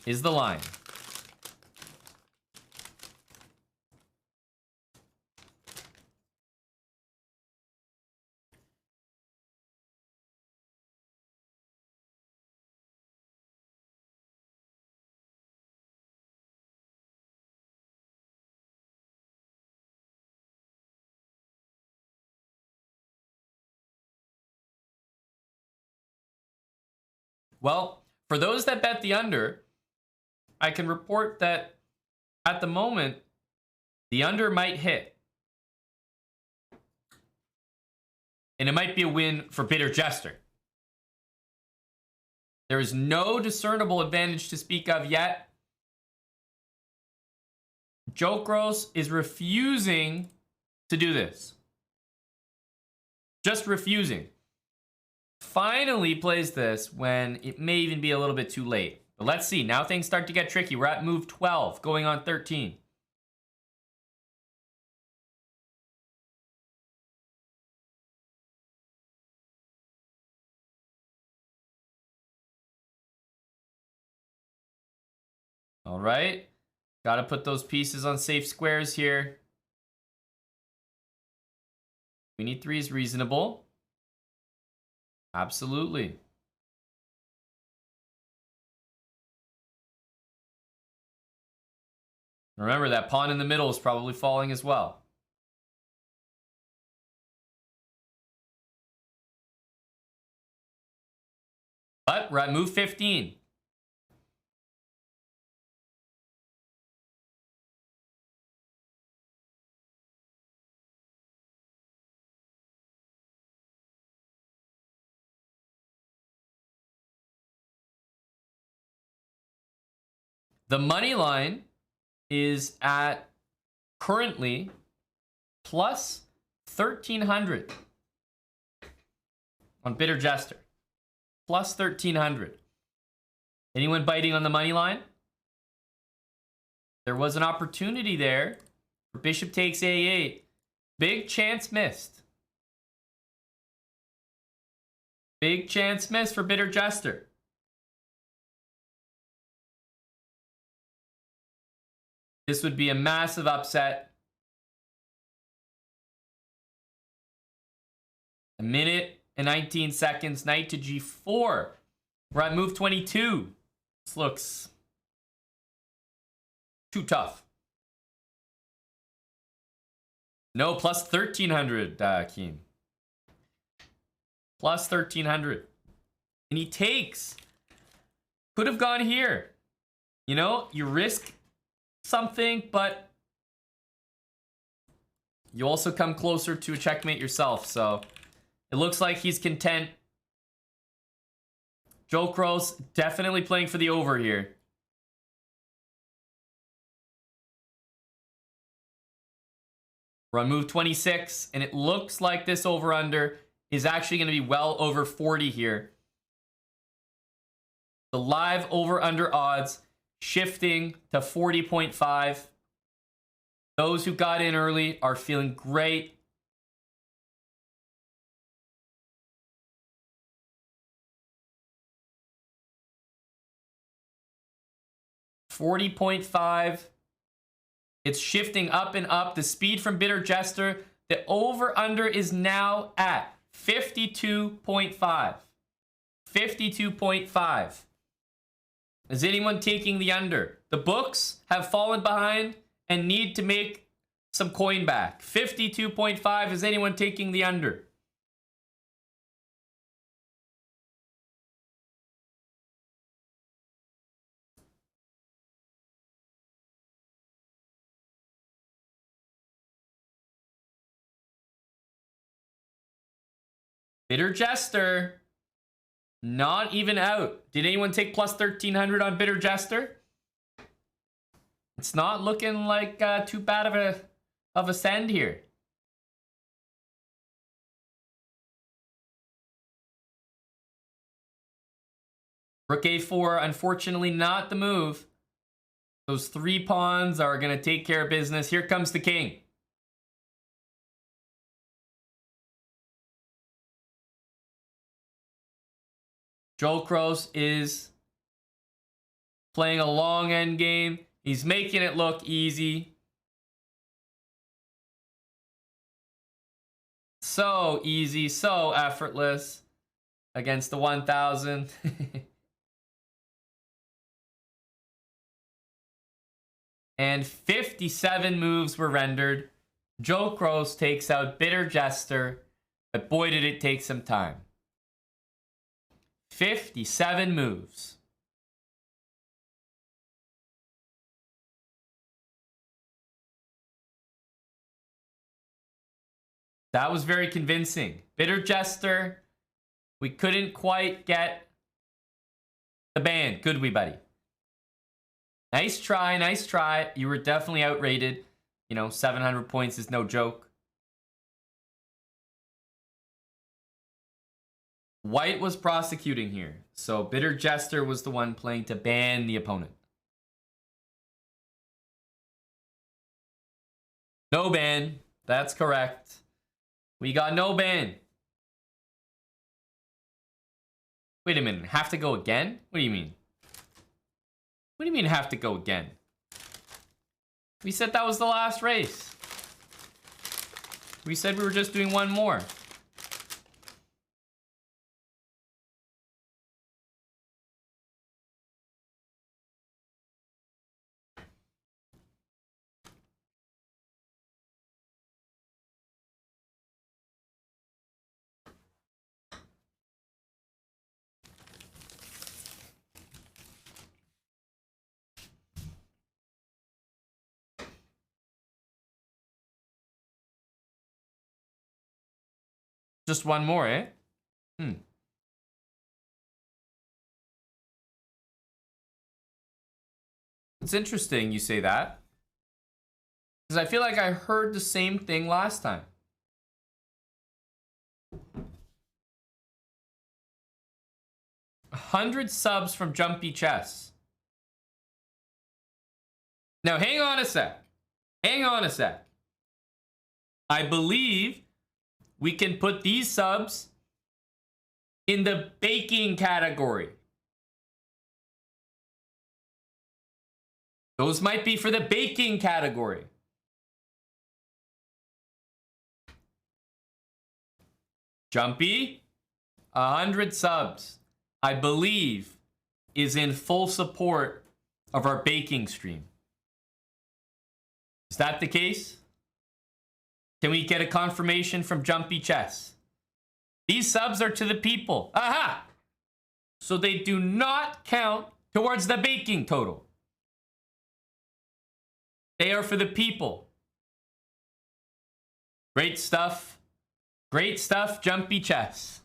Speaker 1: is the line. Well, for those that bet the under, I can report that at the moment, the under might hit. And it might be a win for Bitter Jester. There is no discernible advantage to speak of yet. Joe Gross is refusing to do this. Just refusing. Finally plays this when it may even be a little bit too late. But let's see. Now things start to get tricky. We're at move 12, going on 13. All right. Got to put those pieces on safe squares here. We need 3 is reasonable. Absolutely. Remember, that pawn in the middle is probably falling as well. But we're at move 15. The money line is at currently plus 1,300 on Bitter Jester. Plus 1,300. Anyone biting on the money line? There was an opportunity there for Bishop takes A8. Big chance missed. Big chance missed for Bitter Jester. This would be a massive upset. A minute and 19 seconds. Knight to G4. We're at move 22. This looks too tough. No, plus 1,300, Keem. Plus 1,300. And he takes. Could have gone here. You know, you risk something, but you also come closer to a checkmate yourself. So it looks like he's content. Joe Gross definitely playing for the over here. We're on move 26, and it looks like this over-under is actually going to be well over 40 here. The live over-under odds shifting to 40.5. Those who got in early are feeling great. $40.5. It's shifting up and up. The speed from Bitter Jester. The over-under is now at 52.5. 52.5. Is anyone taking the under? The books have fallen behind and need to make some coin back. 52.5. Is anyone taking the under? Bitter Jester. Not even out. Did anyone take plus 1,300 on Bitter Jester? It's not looking like too bad of a send here. Rook A4, unfortunately not the move. Those 3 pawns are going to take care of business. Here comes the king. Joe Gross is playing a long end game. He's making it look easy. So easy, so effortless against the 1,000. And 57 moves were rendered. Joe Gross takes out Bitter Jester, but boy did it take some time. 57 moves. That was very convincing. Bitter Jester. We couldn't quite get the ban, could we, buddy? Nice try, nice try. You were definitely outrated. You know, 700 points is no joke. White was prosecuting here. So Bitter Jester was the one playing to ban the opponent. No ban. That's correct. We got no ban. Wait a minute. Have to go again? What do you mean? What do you mean have to go again? We said that was the last race. We said we were just doing one more. Just one more, eh? It's interesting you say that. Because I feel like I heard the same thing last time. $100 subs from Jumpy Chess. Now, hang on a sec. Hang on a sec. I believe we can put these subs in the baking category. Those might be for the baking category. Jumpy, 100 subs, I believe, is in full support of our baking stream. Is that the case? Can we get a confirmation from Jumpy Chess? These subs are to the people. Aha! So they do not count towards the baking total. They are for the people. Great stuff. Great stuff, Jumpy Chess.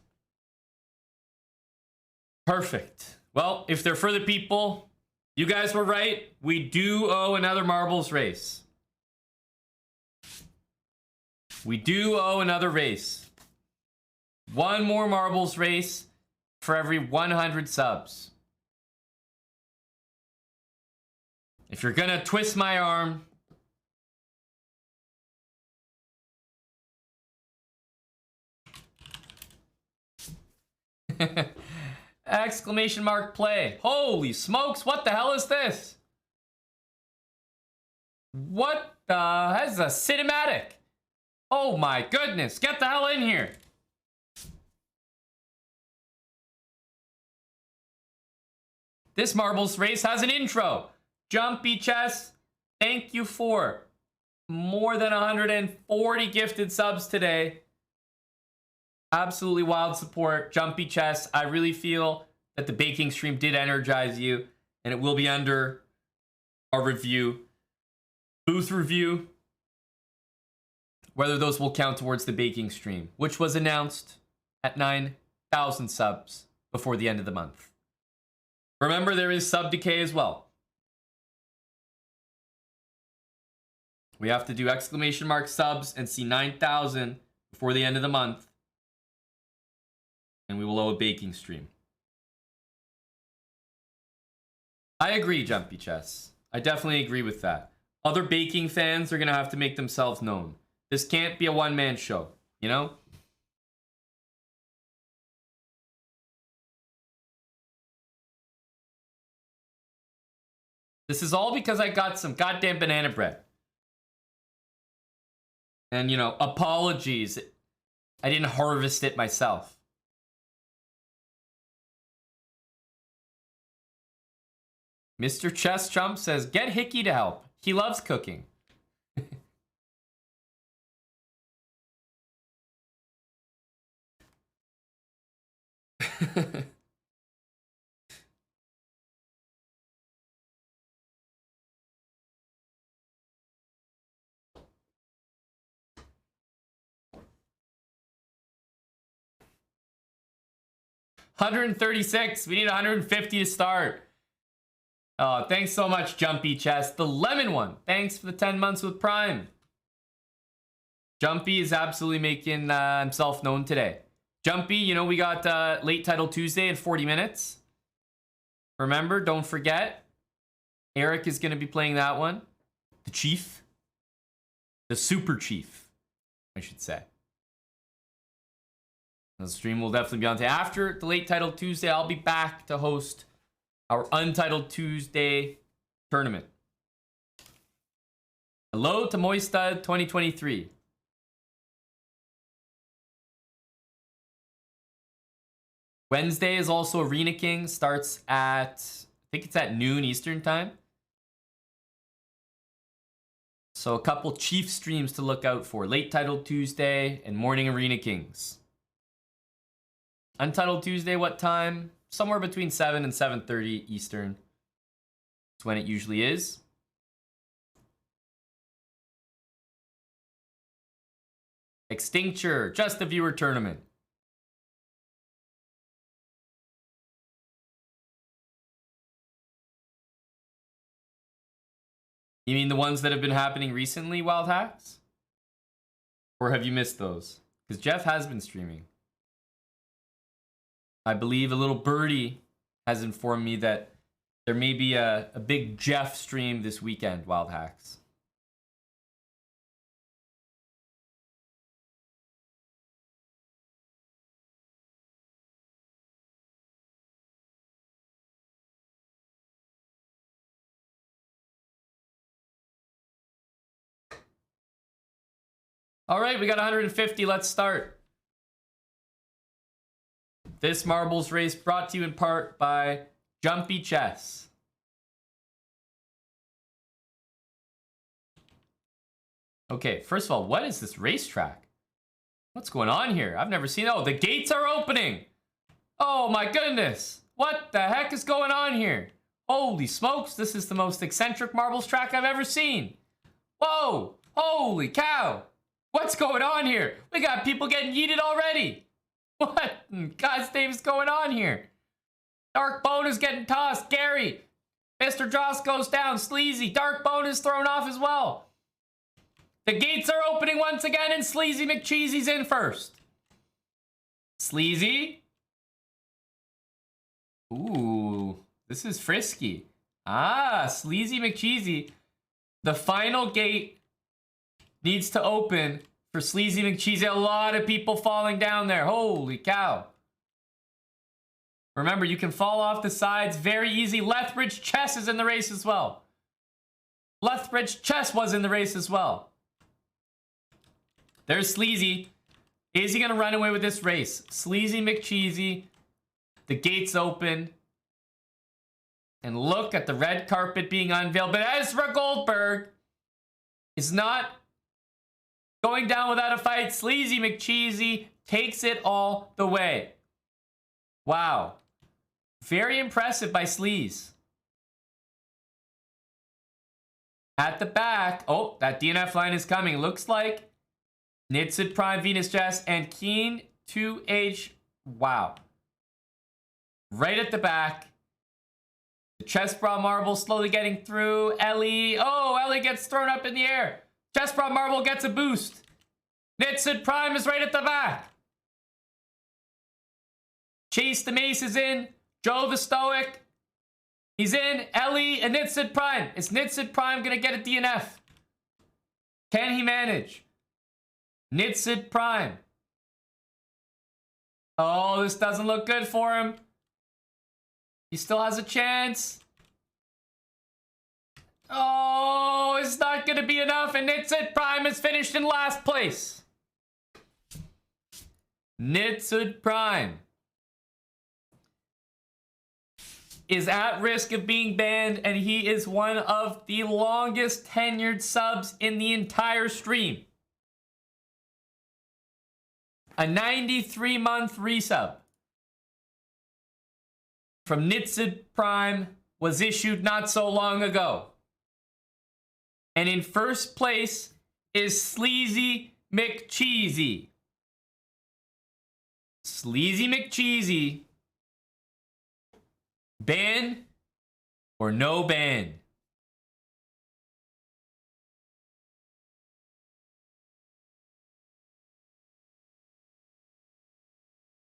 Speaker 1: Perfect. Well, if they're for the people, you guys were right. We do owe another marbles race. We do owe another race. One more marbles race for every 100 subs. If you're gonna twist my arm, exclamation mark play. Holy smokes, what the hell is this? What the, that's a cinematic. Oh my goodness, get the hell in here. This marbles race has an intro. Jumpy Chess, thank you for more than 140 gifted subs today. Absolutely wild support. Jumpy Chess, I really feel that the baking stream did energize you, and it will be under our review. Booth review. Whether those will count towards the baking stream, which was announced at 9,000 subs before the end of the month. Remember, there is sub decay as well. We have to do exclamation mark subs and see 9,000 before the end of the month. And we will owe a baking stream. I agree, Jumpy Chess. I definitely agree with that. Other baking fans are going to have to make themselves known. This can't be a one-man show, you know? This is all because I got some goddamn banana bread. And, you know, apologies. I didn't harvest it myself. Mr. Chess Chump says, get Hickey to help. He loves cooking. 136. We need 150 to start. Oh, thanks so much, Jumpy Chest. The lemon one. Thanks for the 10 months with Prime. Jumpy is absolutely making himself known today. Jumpy, you know, we got late title Tuesday in 40 minutes. Remember, don't forget. Eric is going to be playing that one. The Chief. The Super Chief, I should say. The stream will definitely be on today. After the late title Tuesday, I'll be back to host our Untitled Tuesday tournament. Hello to Moistad 2023. Wednesday is also Arena King. Starts at, I think it's at noon Eastern time. So a couple Chief streams to look out for. Late Titled Tuesday and Morning Arena Kings. Untitled Tuesday, what time? Somewhere between 7 and 7:30 Eastern. That's when it usually is. Extincture, just a viewer tournament. You mean the ones that have been happening recently, Wild Hacks? Or have you missed those? Because Jeff has been streaming. I believe a little birdie has informed me that there may be a big Jeff stream this weekend, Wild Hacks. All right, we got 150. Let's start. This marbles race brought to you in part by Jumpy Chess. Okay, first of all, what is this racetrack? What's going on here? I've never seen. Oh, the gates are opening. Oh my goodness. What the heck is going on here? Holy smokes, this is the most eccentric marbles track I've ever seen. Whoa, holy cow. What's going on here? We got people getting yeeted already. What in God's name is going on here? Dark Bone is getting tossed. Gary. Mr. Joss goes down. Sleazy. Dark Bone is thrown off as well. The gates are opening once again and Sleazy McCheesy's in first. Sleazy. Ooh, this is frisky. Ah, Sleazy McCheesy. The final gate needs to open for Sleazy McCheesy. A lot of people falling down there. Holy cow. Remember, you can fall off the sides very easy. Lethbridge Chess is in the race as well. Lethbridge Chess was in the race as well. There's Sleazy. Is he going to run away with this race? Sleazy McCheesy. The gates open. And look at the red carpet being unveiled. But Ezra Goldberg is not going down without a fight. Sleazy McCheesy takes it all the way. Wow. Very impressive by Sleaze. At the back. Oh, that DNF line is coming. Looks like Nitsid Prime, Venus Jess, and Keen 2H. Wow. Right at the back. The Chess Bra Marble slowly getting through. Ellie. Oh, Ellie gets thrown up in the air. Chess Bra Marble gets a boost. Nitsid Prime is right at the back. Chase the Mace is in. Joe the Stoic. He's in. Ellie and Nitsid Prime. Is Nitsid Prime going to get a DNF? Can he manage? Nitsid Prime. Oh, this doesn't look good for him. He still has a chance. Oh, it's not going to be enough. And Nitsid Prime is finished in last place. Nitsid Prime is at risk of being banned, and he is one of the longest tenured subs in the entire stream. A 93-month resub from Nitsid Prime was issued not so long ago. And in first place is Sleazy McCheesy. Sleazy McCheesy Ban or no ban?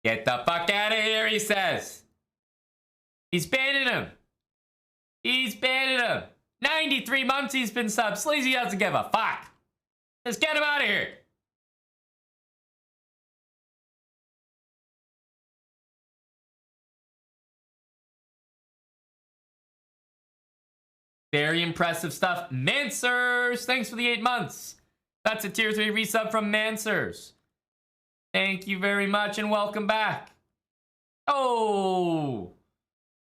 Speaker 1: Get the fuck out of here, he says. He's banning him. He's banning him. 93 months he's been subbed. Sleazy doesn't give a fuck. Just get him out of here. Very impressive stuff. Mansers, thanks for the 8 months. That's a tier 3 resub from Mansers. Thank you very much and welcome back. Oh,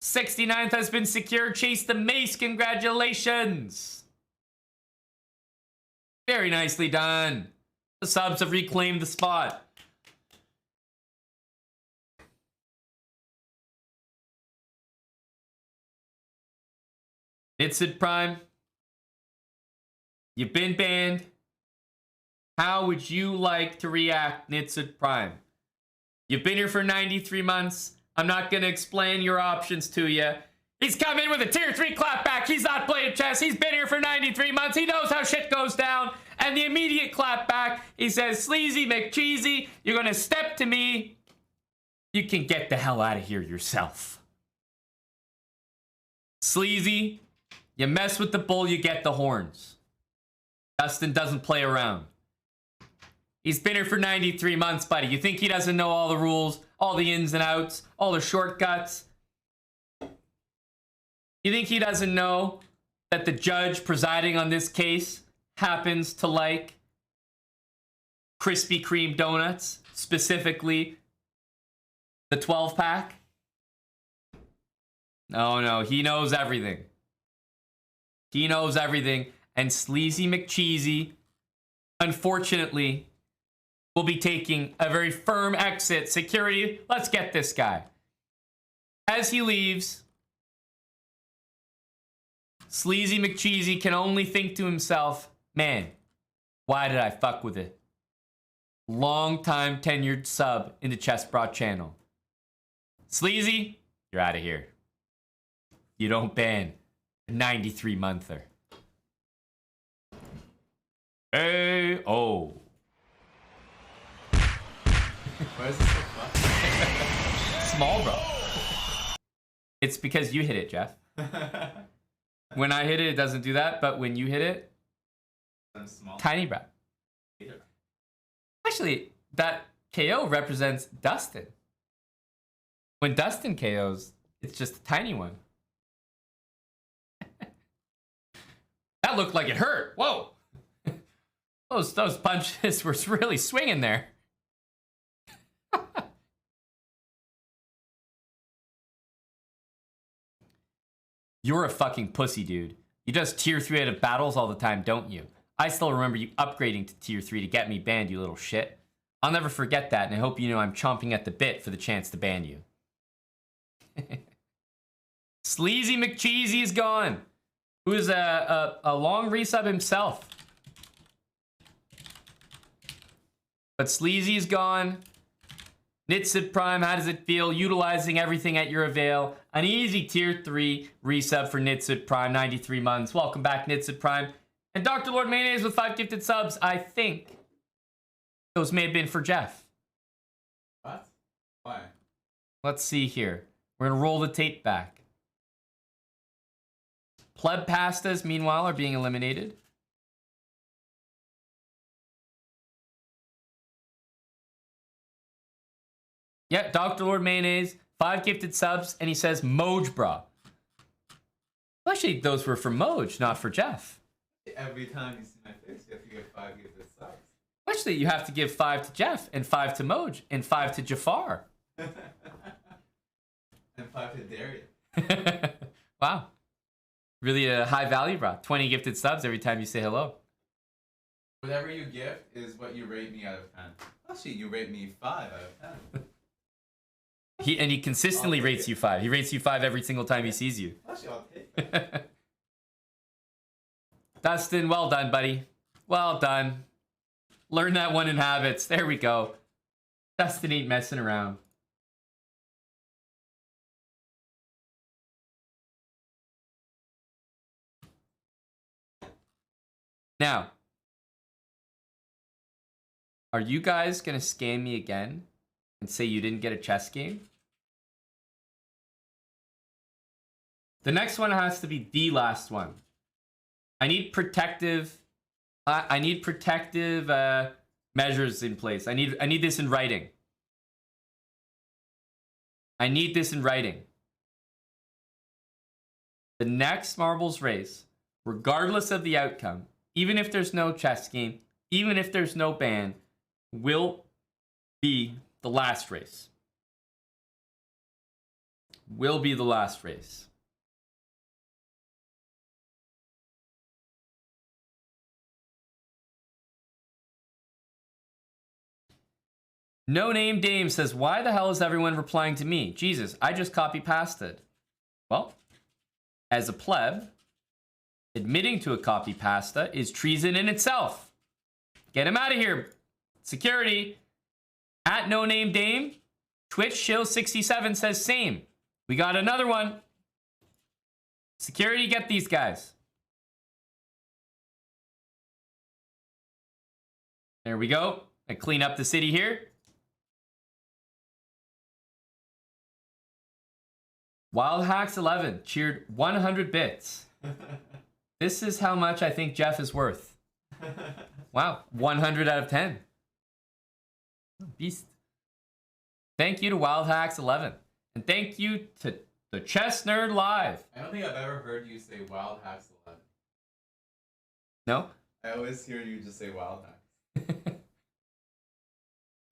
Speaker 1: 69th has been secured. Chase the Mace, congratulations. Very nicely done. The subs have reclaimed the spot. Nitsid Prime, you've been banned. How would you like to react, Nitsid Prime? You've been here for 93 months. I'm not going to explain your options to you. He's come in with a tier 3 clapback. He's not playing chess. He's been here for 93 months. He knows how shit goes down. And the immediate clapback, he says, Sleazy McCheesy, you're going to step to me. You can get the hell out of here yourself. Sleazy, you mess with the bull, you get the horns. Dustin doesn't play around. He's been here for 93 months, buddy. You think he doesn't know all the rules, all the ins and outs, all the shortcuts? You think he doesn't know that the judge presiding on this case happens to like Krispy Kreme donuts, specifically the 12-pack? No, he knows everything. He knows everything. And Sleazy McCheesy, unfortunately, will be taking a very firm exit. Security, let's get this guy. As he leaves, Sleazy McCheesy can only think to himself, man, why did I fuck with it? Long-time tenured sub in the Chess Brought channel. Sleazy, you're out of here. You don't ban a 93-monther. Hey, oh.
Speaker 3: Why is this so fun?
Speaker 1: Small, bro. It's because you hit it, Jeff. When I hit it, it doesn't do that, but when you hit it,
Speaker 3: I'm small.
Speaker 1: tiny, bro. Actually, that KO represents Dustin. When Dustin KOs, it's just a tiny one. That looked like it hurt. Whoa. Those punches were really swinging there. You're a fucking pussy, dude. You just tier 3 out of battles all the time, don't you? I still remember you upgrading to tier 3 to get me banned, you little shit. I'll never forget that, and I hope you know I'm chomping at the bit for the chance to ban you. Sleazy McCheesy is gone. Who's a long resub himself. But Sleazy is gone. Nitsid Prime, how does it feel? Utilizing everything at your avail. An easy tier 3 resub for Nitsid Prime, 93 months. Welcome back, Nitsid Prime. And Dr. Lord Mayonnaise with 5 gifted subs. I think those may have been for Jeff.
Speaker 3: What? Why?
Speaker 1: Let's see here. We're going to roll the tape back. Pleb pastas, meanwhile, are being eliminated. Yeah, Dr. Lord Mayonnaise, 5 gifted subs, and he says Moj, bro. Actually, those were for Moj, not for Jeff.
Speaker 3: Every time you see my face, you have to give 5 gifted subs.
Speaker 1: Actually, you have to give 5 to Jeff, and 5 to Moj, and 5 to Jafar.
Speaker 3: And 5 to Darian.
Speaker 1: Wow. Really a high value, bro. 20 gifted subs every time you say hello.
Speaker 3: Whatever you gift is what you rate me out of 10. Actually, you rate me 5 out of 10.
Speaker 1: He consistently rates you 5. He rates you 5 every single time he sees you.
Speaker 3: Actually, I'll take that.
Speaker 1: Dustin, well done, buddy. Well done. Learn that one in habits. There we go. Dustin ain't messing around. Now, are you guys going to scam me again and say you didn't get a chess game? The next one has to be the last one. I need protective measures in place. I need this in writing. I need this in writing. The next marbles race, regardless of the outcome, even if there's no chess game, even if there's no ban, will be the last race. Will be the last race. No Name Dame says, why the hell is everyone replying to me? Jesus, I just copy-pasted. Well, as a pleb, admitting to a copy-pasta is treason in itself. Get him out of here. Security. At No Name Dame, Twitch Shill67 says same. We got another one. Security, get these guys. There we go. I clean up the city here. Wild Hacks 11 cheered 100 bits. This is how much I think Jeff is worth. Wow, 100 out of 10. Beast. Thank you to Wild Hacks 11. And thank you to the Chess Nerd Live.
Speaker 3: I don't think I've ever heard you say Wild Hacks 11.
Speaker 1: No?
Speaker 3: I always hear you just say Wild Hacks.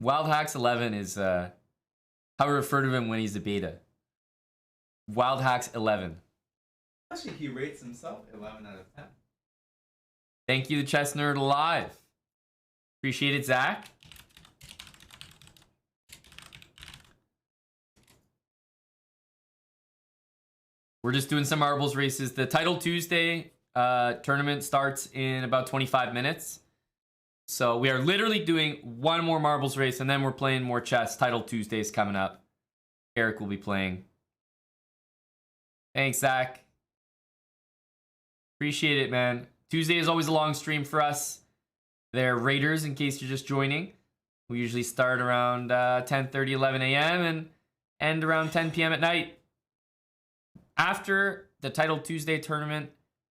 Speaker 1: Wild Hacks 11 is how I refer to him when he's a beta. Wild Hacks 11.
Speaker 3: Actually, he rates himself 11 out of 10.
Speaker 1: Thank you to Chess Nerd Live. Appreciate it, Zach. We're just doing some marbles races. The Title Tuesday tournament starts in about 25 minutes. So we are literally doing one more marbles race, and then we're playing more chess. Title Tuesday's coming up. Eric will be playing. Thanks, Zach. Appreciate it, man. Tuesday is always a long stream for us. They're Raiders, in case you're just joining. We usually start around 10:30, 11 a.m. and end around 10 p.m. at night. After the Title Tuesday tournament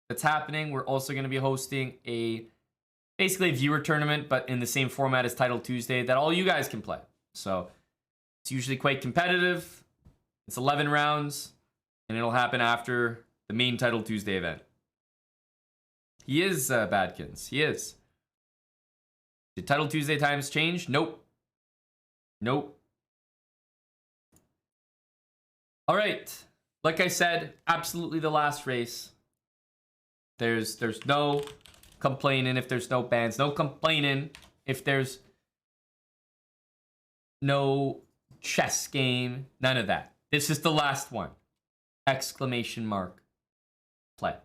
Speaker 1: that's happening, we're also going to be hosting basically a viewer tournament, but in the same format as Title Tuesday that all you guys can play. So it's usually quite competitive. It's 11 rounds, and it'll happen after the main Title Tuesday event. He is Badkins. He is. Did Title Tuesday times change? Nope. Nope. All right. Like I said, absolutely the last race. There's no complaining if there's no bans. No complaining if there's no chess game. None of that. This is the last one. Exclamation mark. Play.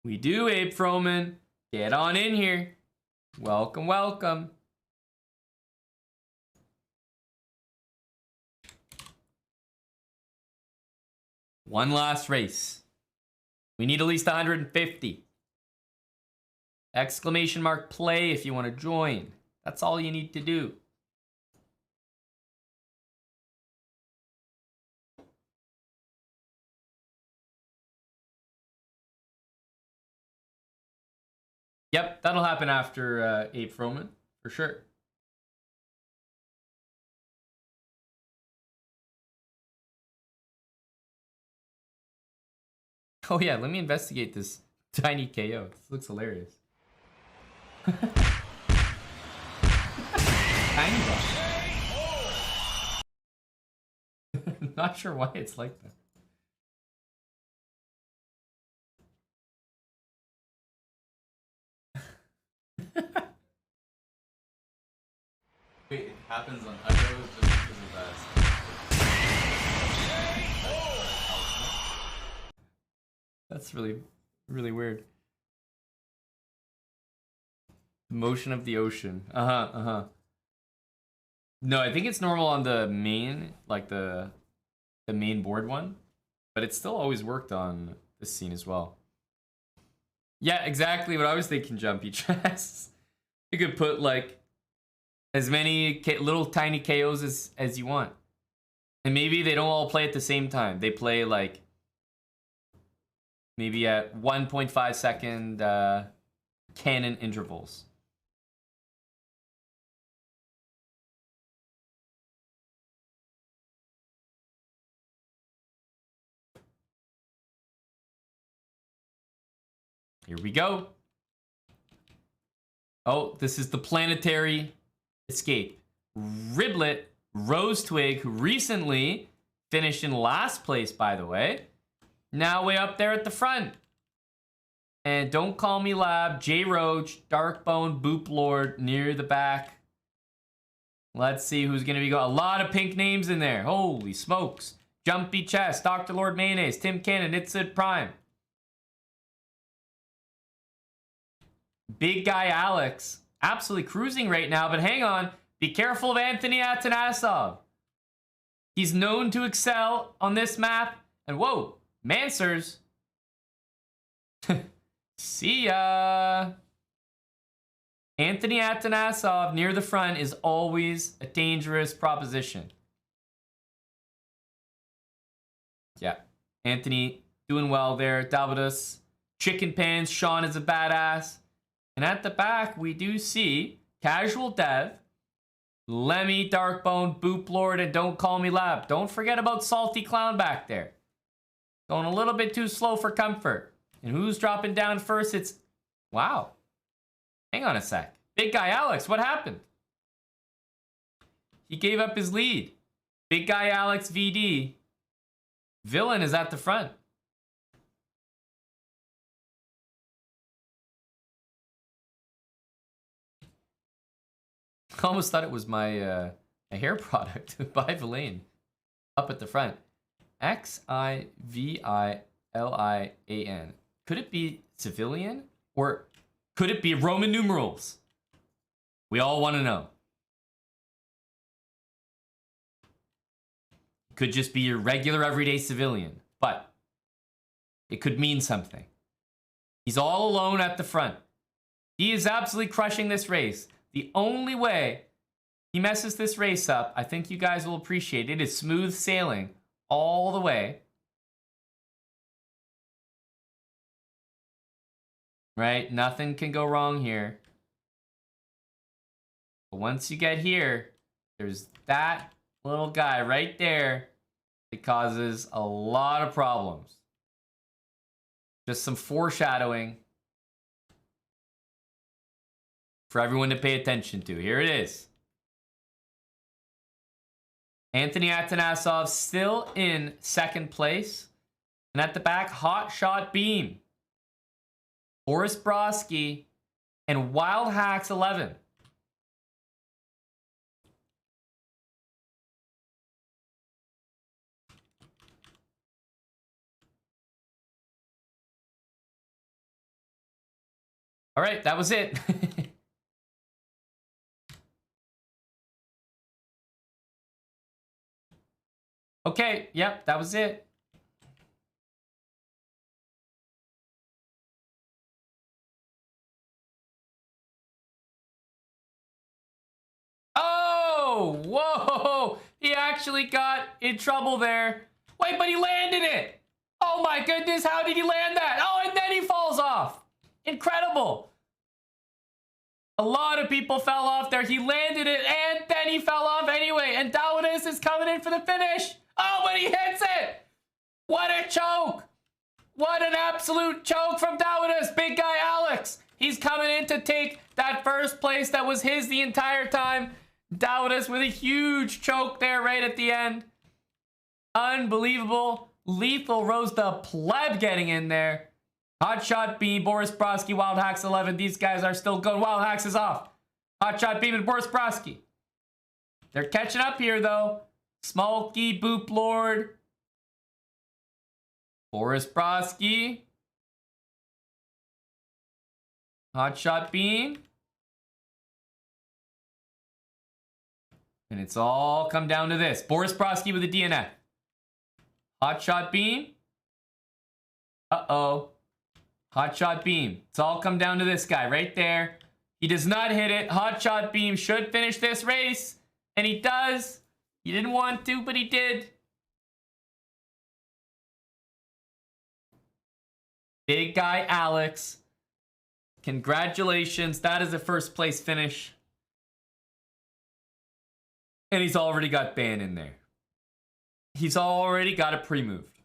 Speaker 1: We do, Abe Froman. Get on in here. Welcome, welcome. One last race. We need at least 150. Exclamation mark play if you want to join. That's all you need to do. Yep, that'll happen after Abe Froman, for sure. Oh yeah, let me investigate this tiny KO. This looks hilarious. Tiny Not sure why it's like that.
Speaker 3: Wait, it happens on Echo just because of that.
Speaker 1: That's really, really weird. The motion of the ocean. No, I think it's normal on the main, like the main board one, but it's still always worked on this scene as well. Yeah, exactly what I was thinking, Jumpy Chess. You could put like as many little tiny KOs as you want. And maybe they don't all play at the same time. They play like maybe at 1.5 second cannon intervals. Here we go. Oh, this is the planetary escape. Riblet, Rose Twig, who recently finished in last place, by the way. Now way up there at the front. And Don't Call Me Lab, J Roach, Darkbone, Boop Lord near the back. Let's see who's going to be going. A lot of pink names in there. Holy smokes. Jumpy Chest, Dr. Lord Mayonnaise, Tim Cannon, Itsid Prime. Big guy Alex, absolutely cruising right now, but hang on. Be careful of Anthony Atanasov. He's known to excel on this map. And whoa, Mansers. See ya. Anthony Atanasov near the front is always a dangerous proposition. Yeah, Anthony doing well there. Davidas, Chicken Pants, Sean is a badass. And at the back, we do see Casual Dev, Lemmy, Darkbone, Boop Lord, and Don't Call Me Lab. Don't forget about Salty Clown back there. Going a little bit too slow for comfort. And who's dropping down first? It's... Wow. Hang on a sec. Big guy Alex, what happened? He gave up his lead. Big guy Alex VD. Villain is at the front. I almost thought it was my a hair product by Villain. Up at the front. Xivillian. Could it be civilian? Or could it be Roman numerals? We all want to know. Could just be your regular everyday civilian. But it could mean something. He's all alone at the front. He is absolutely crushing this race. The only way he messes this race up, I think you guys will appreciate it, is smooth sailing all the way. Right? Nothing can go wrong here. But once you get here, there's that little guy right there that causes a lot of problems. Just some foreshadowing for everyone to pay attention to. Here it is. Anthony Atanasov still in second place. And at the back, Hot Shot Beam, Boris Broski, and Wild Hacks 11. All right, that was it. Okay, yep, that was it. Oh, whoa! He actually got in trouble there. Wait, but he landed it! Oh my goodness, how did he land that? Oh, and then he falls off. Incredible. A lot of people fell off there. He landed it, and then he fell off anyway. And Dowdis is coming in for the finish. Oh, but he hits it! What a choke! What an absolute choke from Dowdis. Big guy Alex. He's coming in to take that first place that was his the entire time. Dowdis with a huge choke there right at the end. Unbelievable. Lethal Rose the Pleb getting in there. Hotshot Beam, Boris Brodsky, Wild Hacks 11. These guys are still going. Wild Hacks is off. Hotshot Beam and Boris Brodsky. They're catching up here, though. Smolky, Boop Lord. Boris Brodsky. Hotshot Beam. And it's all come down to this. Boris Brodsky with a DNF. Hotshot Beam. Uh-oh. Hotshot Beam. It's all come down to this guy right there. He does not hit it. Hotshot Beam should finish this race. And he does. He didn't want to, but he did. Big guy Alex. Congratulations. That is a first place finish. And he's already got ban in there. He's already got it pre-moved.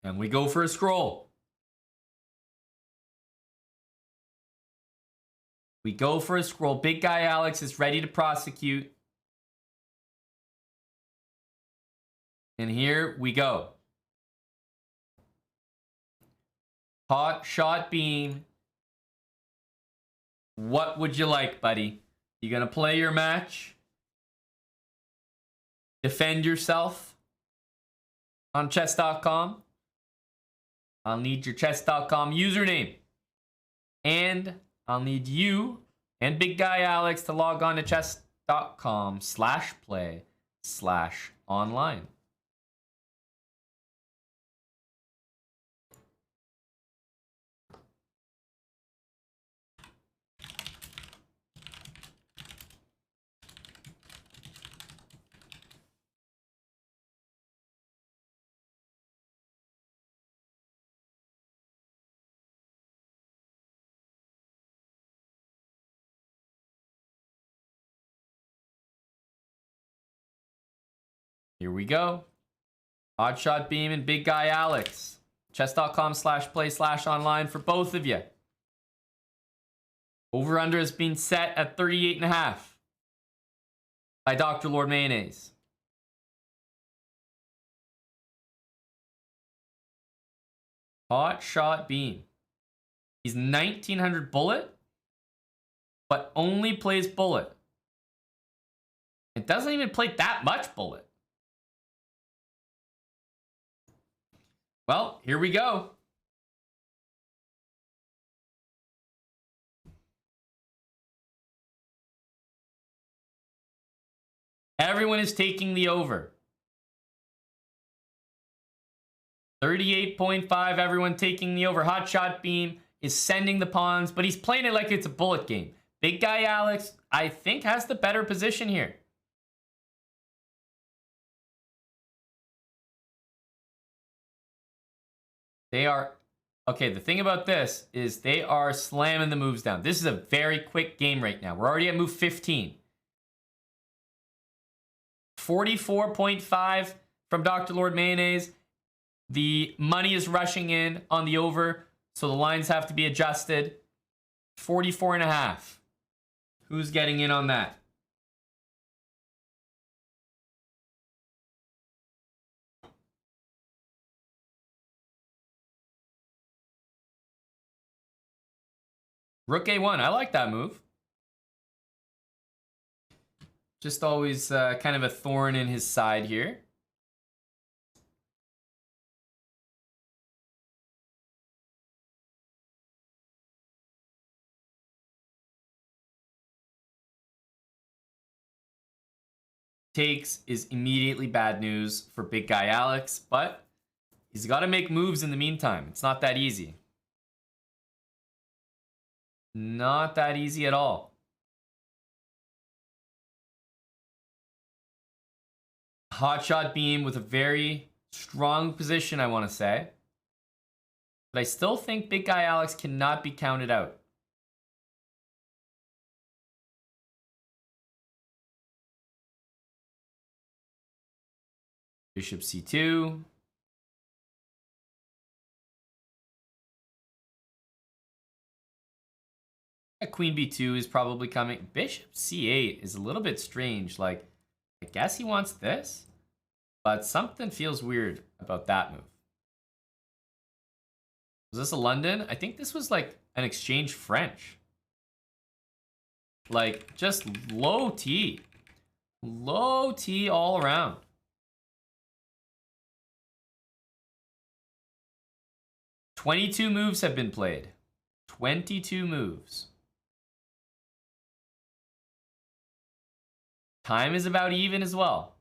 Speaker 1: And we go for a scroll. We go for a scroll. Big guy Alex is ready to prosecute. And here we go. Hot shot beam. What would you like, buddy? You gonna play your match? Defend yourself on chess.com? I'll need your chess.com username. And I'll need you and Big Guy Alex to log on to chess.com/play/online. Here we go. Oddshot Beam and Big Guy Alex. Chess.com/play/online for both of you. Over under has been set at 38.5 by Dr. Lord Mayonnaise. Hot shot beam. He's 1900 bullet, but only plays bullet. It doesn't even play that much bullet. Well, here we go. Everyone is taking the over. 38.5, everyone taking the over. Hotshot Beam is sending the pawns, but he's playing it like it's a bullet game. Big Guy Alex, I think, has the better position here. They are, okay, the thing about this is they are slamming the moves down. This is a very quick game right now. We're already at move 15. 44.5 from Dr. Lord Mayonnaise. The money is rushing in on the over, so the lines have to be adjusted. 44.5. Who's getting in on that? Rook A1. I like that move. Just always kind of a thorn in his side here. Takes is immediately bad news for Big Guy Alex, but he's got to make moves in the meantime. It's not that easy. Not that easy at all. Hotshot Beam with a very strong position, I want to say. But I still think Big Guy Alex cannot be counted out. Bishop C2. Queen b2 is probably coming. Bishop c8 is a little bit strange. Like, I guess he wants this, but something feels weird about that move. Was this a London? I think this was like an exchange French. Like, just low T. Low T all around. "22 moves have been played. 22 moves. Time is about even as well.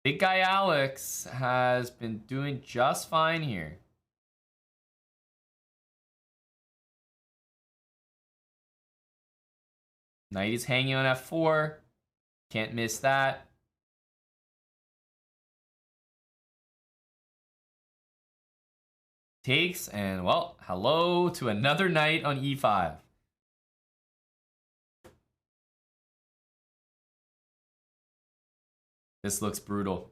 Speaker 1: Big guy Alex has been doing just fine here. Knight is hanging on f4. Can't miss that. Takes, and well, hello to another knight on e5. This looks brutal,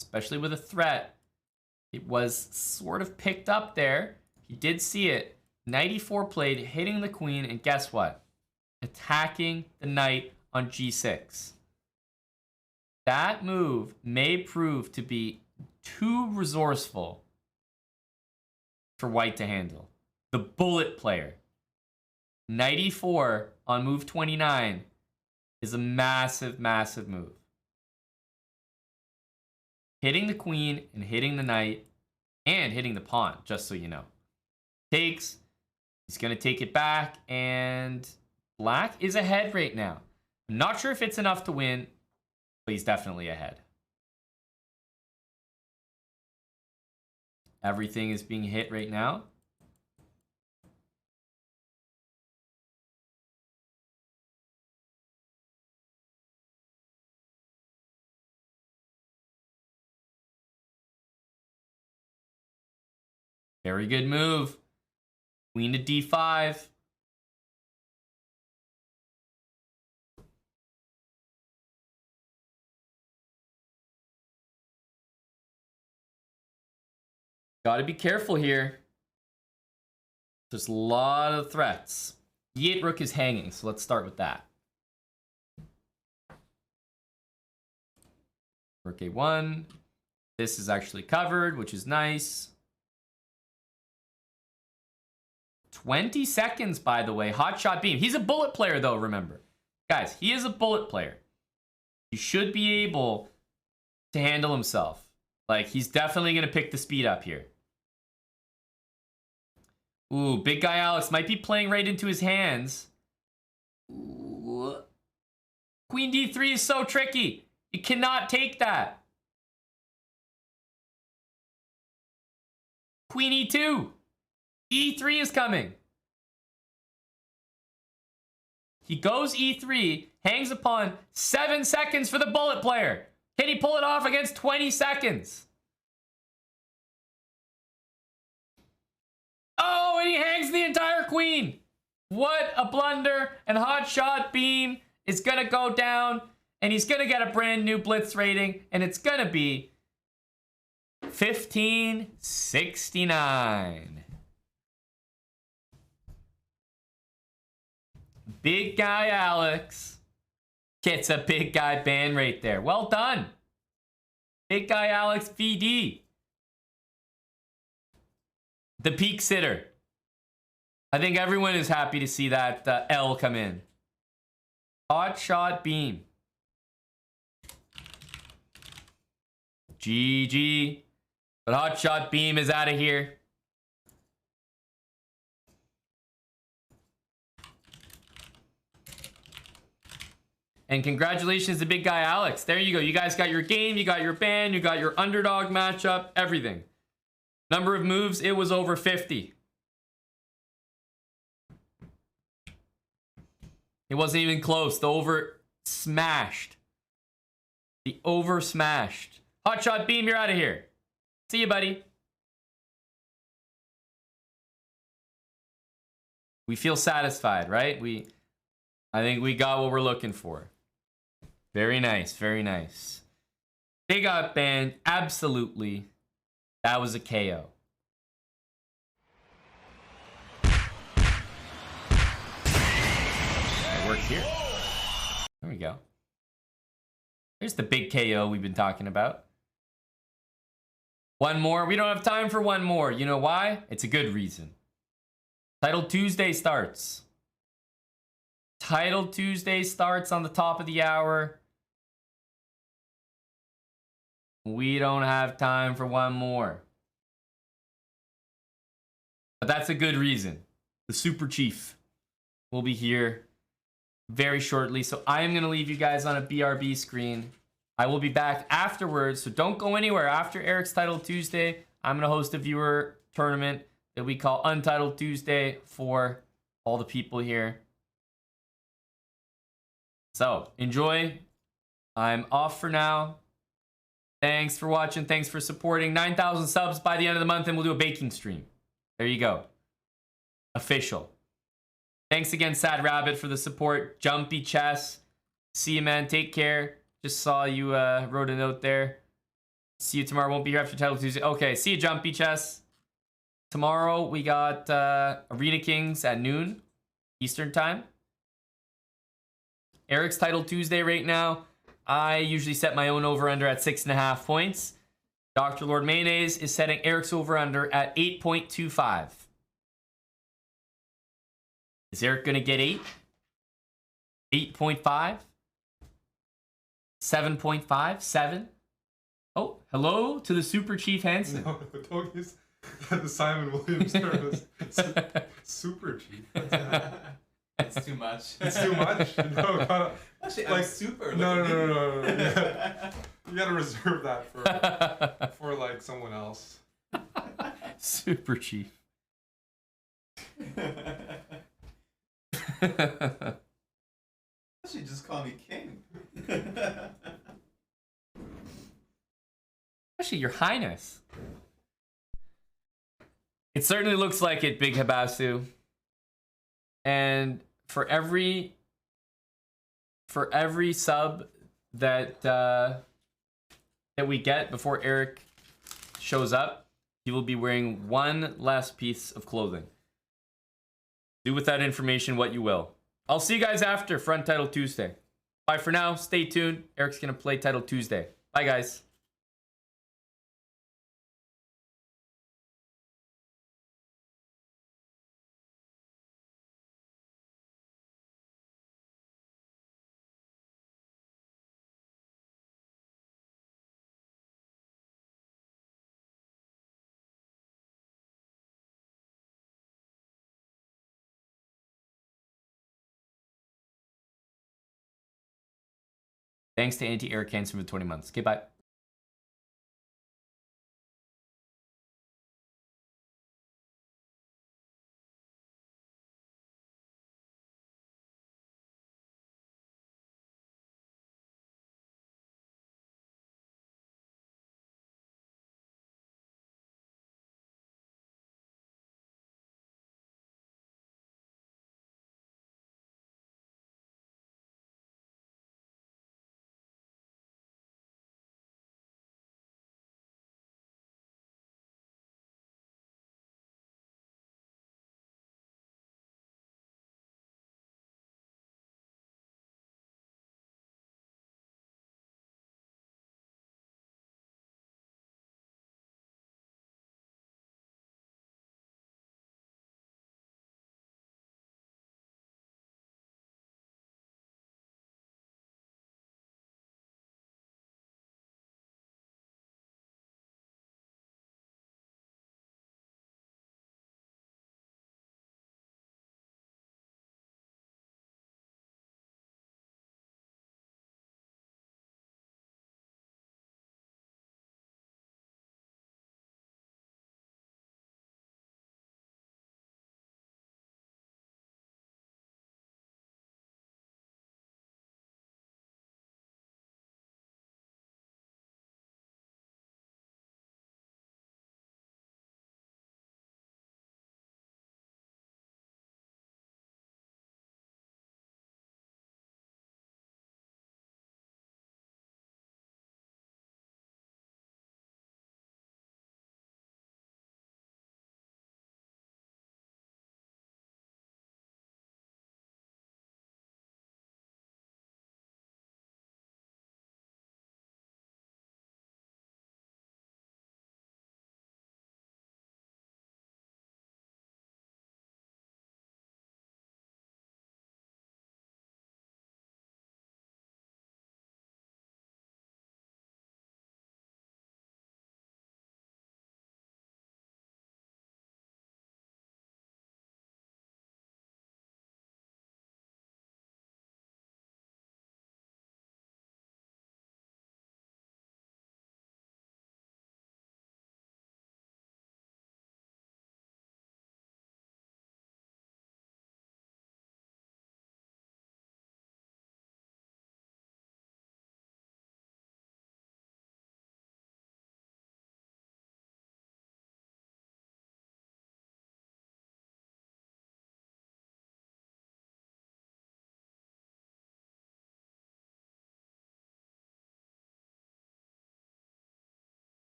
Speaker 1: especially with a threat. It was sort of picked up there. He did see it. Knight e4 played, hitting the queen, and guess what? Attacking the knight on g6. That move may prove to be too resourceful for white to handle. The bullet player. Knight e4 on move 29 is a massive, massive move. Hitting the queen and hitting the knight and hitting the pawn, just so you know. Takes. He's going to take it back, and black is ahead right now. I'm not sure if it's enough to win, but he's definitely ahead. Everything is being hit right now. Very good move. Queen to d5. Got to be careful here. There's a lot of threats. E8 rook is hanging, so let's start with that. Rook a1. This is actually covered, which is nice. 20 seconds, by the way. Hotshot beam. He's a bullet player, though, remember. Guys, he is a bullet player. He should be able to handle himself. Like, he's definitely going to pick the speed up here. Ooh, big guy Alex might be playing right into his hands. Ooh. Queen d3 is so tricky. You cannot take that. Queen e2. e3 is coming. He goes e3, hangs upon 7 seconds for the bullet player. Can he pull it off against 20 seconds? Oh, and he hangs the entire queen. What a blunder. And Hotshot Beam is going to go down, and he's going to get a brand new blitz rating, and it's going to be 1569. Big guy Alex gets a big guy ban right there. Well done. Big guy Alex VD. The peak sitter. I think everyone is happy to see that L come in. Hot shot beam. GG. But hot shot beam is out of here. And congratulations to big guy Alex. There you go. You guys got your game, you got your ban, you got your underdog matchup, everything. Number of moves, it was over 50. It wasn't even close. The over smashed. The over smashed. Hotshot Beam, you're out of here. See you, buddy. We feel satisfied, right? I think we got what we're looking for. Very nice, very nice. They got banned, absolutely. That was a KO. work here. There we go. There's the big KO we've been talking about. One more. We don't have time for one more. You know why? It's a good reason. Title Tuesday starts. Title Tuesday starts on the top of the hour. We don't have time for one more. But that's a good reason. The Super Chief will be here very shortly. So I am going to leave you guys on a BRB screen. I will be back afterwards. So don't go anywhere. After Eric's Title Tuesday, I'm going to host a viewer tournament that we call Untitled Tuesday for all the people here. So enjoy. I'm off for now. Thanks for watching. Thanks for supporting. 9,000 subs by the end of the month, and we'll do a baking stream. There you go. Official. Thanks again, Sad Rabbit, for the support. Jumpy Chess. See you, man. Take care. Just saw you wrote a note there. See you tomorrow. Won't be here after Title Tuesday. Okay, see you, Jumpy Chess. Tomorrow, we got Arena Kings at noon Eastern Time. Eric's Title Tuesday right now. I usually set my own over-under at 6.5 points. Dr. Lord Mayonnaise is setting Eric's over-under at 8.25. Is Eric going to get 8? 8.5? 7.5? 7? Oh, hello to the Super Chief Hansen.
Speaker 2: No, don't use the Simon Williams term. Super Chief.
Speaker 3: It's too much.
Speaker 2: It's too much? No, gotta,
Speaker 3: Actually,
Speaker 2: like,
Speaker 3: I'm super.
Speaker 2: no. Yeah. You gotta reserve that for like someone else.
Speaker 1: Super Chief.
Speaker 3: Actually, just call me King.
Speaker 1: Actually, Your Highness. It certainly looks like it, Big Habasu. And for every sub that that we get before Eric shows up, he will be wearing one less piece of clothing. Do with that information what you will. I'll see you guys after Front Title Tuesday. Bye for now. Stay tuned. Eric's gonna play Title Tuesday. Bye, guys. Thanks to Anti-Eric Hansen for 20 months. Okay, bye.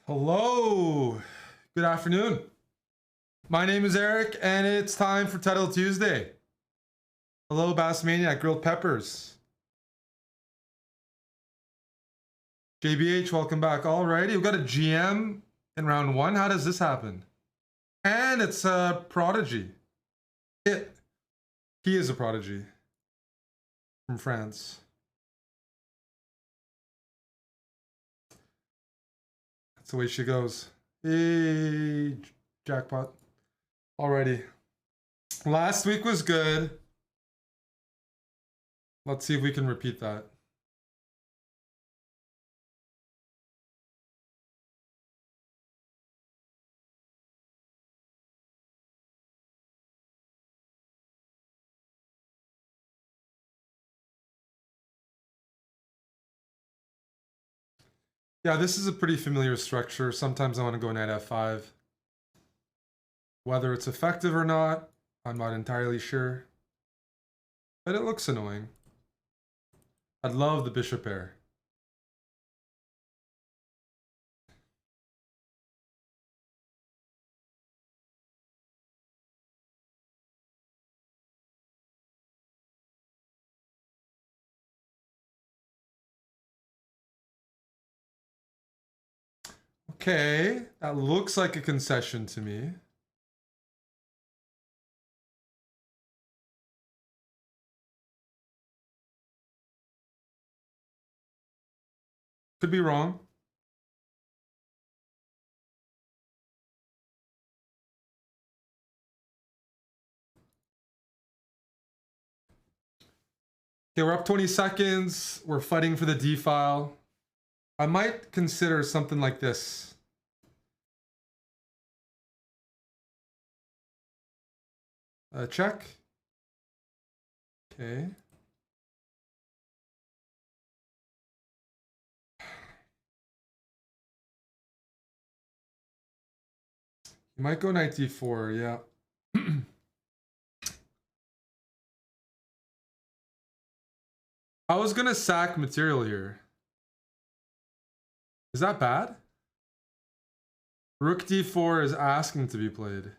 Speaker 2: Hello. Good afternoon. My name is Eric, and it's time for Title Tuesday. Hello, Bass Maniac, Grilled Peppers. JBH, welcome back. Alrighty, we've got a GM in round one. How does this happen? And it's a prodigy. He is a prodigy from France. That's the way she goes. Hey, jackpot. Alrighty. Last week was good. Let's see if we can repeat that. Yeah, this is a pretty familiar structure. Sometimes I want to go knight f5. Whether it's effective or not, I'm not entirely sure. But it looks annoying. I'd love the bishop pair. Okay, that looks like a concession to me. Could be wrong. Okay, we're up 20 seconds. We're fighting for the D file. I might consider something like this. Check. Okay. You might go knight d4, yeah. I was gonna sack material here. Is that bad? Rook d4 is asking to be played.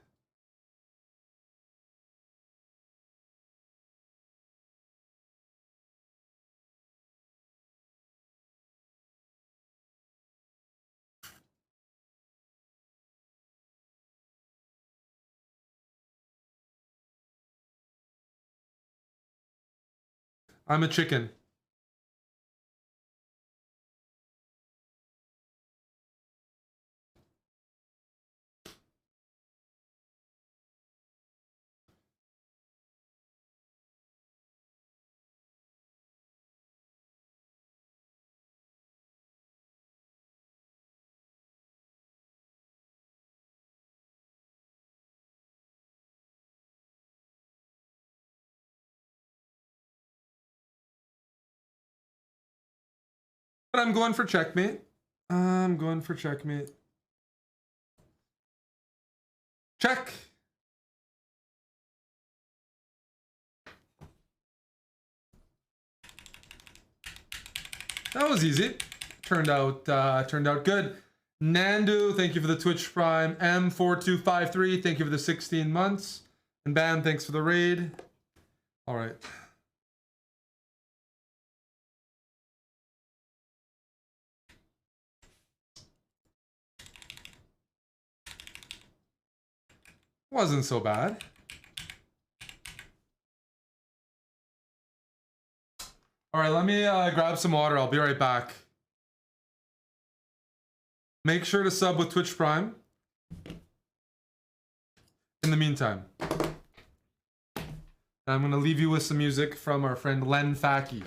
Speaker 2: I'm a chicken. But I'm going for checkmate. I'm going for checkmate. Check. That was easy. Turned out good. Nandu, thank you for the Twitch Prime. M4253, thank you for the 16 months. And Bam, thanks for the raid. All right. Wasn't so bad. All right, let me grab some water. I'll be right back. Make sure to sub with Twitch Prime. In the meantime, I'm going to leave you with some music from our friend Len Faki.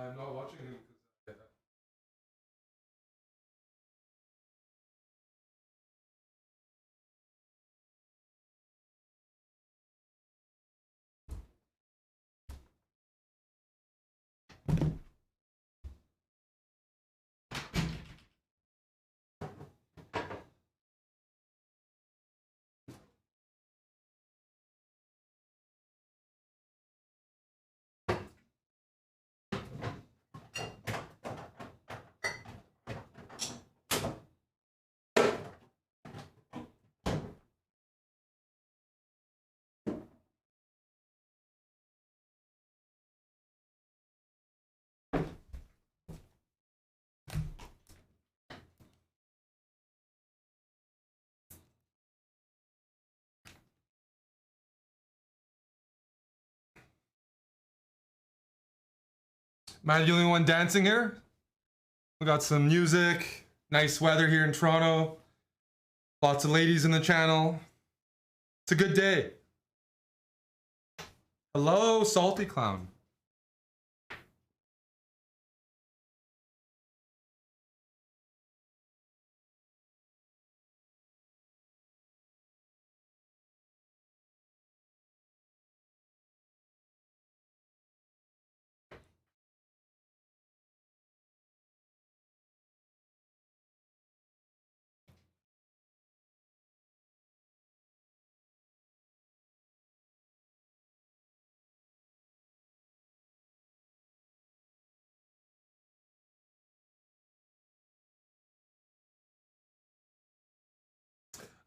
Speaker 2: I'm not watching it because am I the only one dancing here? We got some music, nice weather here in Toronto, lots of ladies in the channel. It's a good day. Hello, Salty Clown.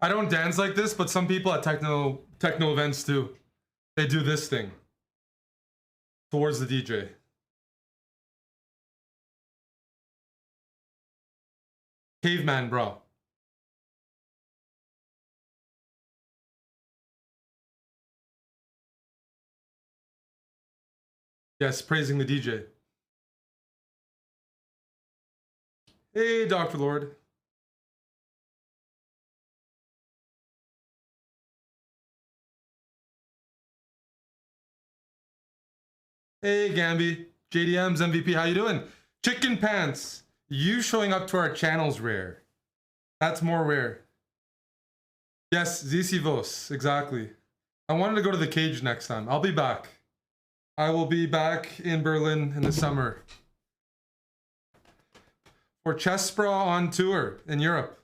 Speaker 2: I don't dance like this, but some people at techno events do. They do this thing towards the DJ. Caveman, bro. Yes, praising the DJ. Hey, Dr. Lord. Hey, Gamby. JDM's MVP, how you doing? Chicken Pants. You showing up to our channel's rare. That's more rare. Yes, Zisivos, exactly. I wanted to go to the cage next time. I'll be back. I will be back in Berlin in the summer. For Chessbra on tour in Europe.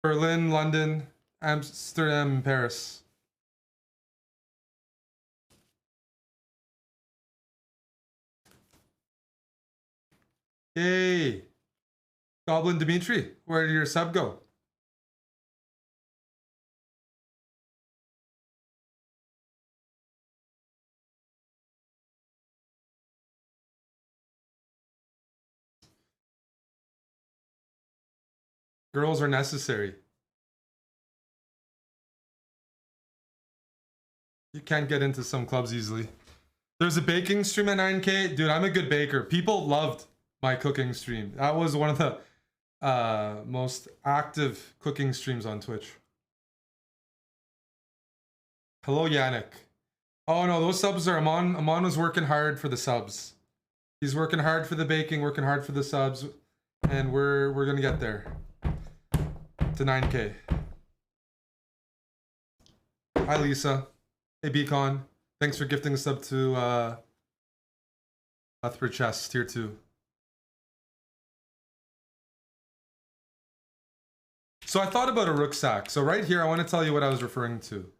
Speaker 2: Berlin, London, Amsterdam, Paris. Yay! Goblin Dimitri, where did your sub go? Girls are necessary. You can't get into some clubs easily. There's a baking stream at 9K. Dude, I'm a good baker. People loved my cooking stream. That was one of the most active cooking streams on Twitch. Hello, Yannick. Oh no, those subs are Amon. Amon was working hard for the subs. He's working hard for the baking, working hard for the subs, and we're gonna get there to 9K. Hi, Lisa. Hey, Beacon. Thanks for gifting a sub to Cuthbert Chess, tier 2. So I thought about a rook sack. So right here, I want to tell you what I was referring to.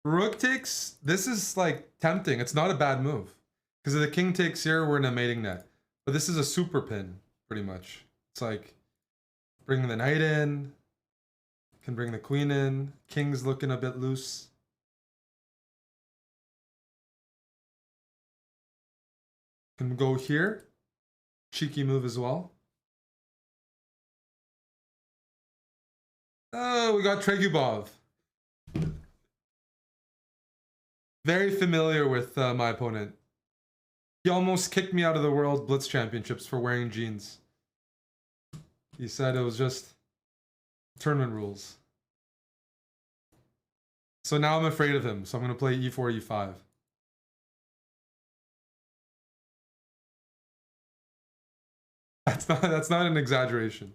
Speaker 2: Rook takes, this is like tempting. It's not a bad move. Because if the king takes here, we're in a mating net. But this is a super pin, pretty much. It's like bringing the knight in, can bring the queen in. King's looking a bit loose. Can go here. Cheeky move as well. Oh, we got Tregubov. Very familiar with my opponent. He almost kicked me out of the World Blitz Championships for wearing jeans. He said it was just tournament rules. So now I'm afraid of him. So I'm going to play e4, e5. That's not an exaggeration.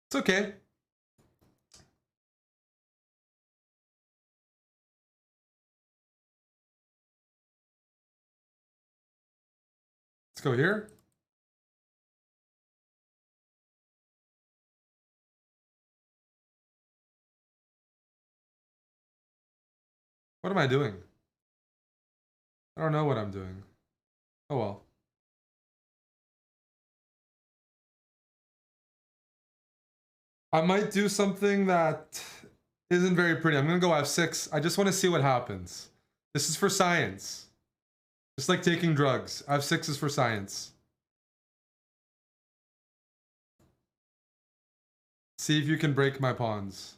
Speaker 2: It's okay. Let's go here. What am I doing? I don't know what I'm doing. Oh well. I might do something that isn't very pretty. I'm gonna go f6. I just want to see what happens. This is for science. Just like taking drugs. f6 is for science. See if you can break my pawns.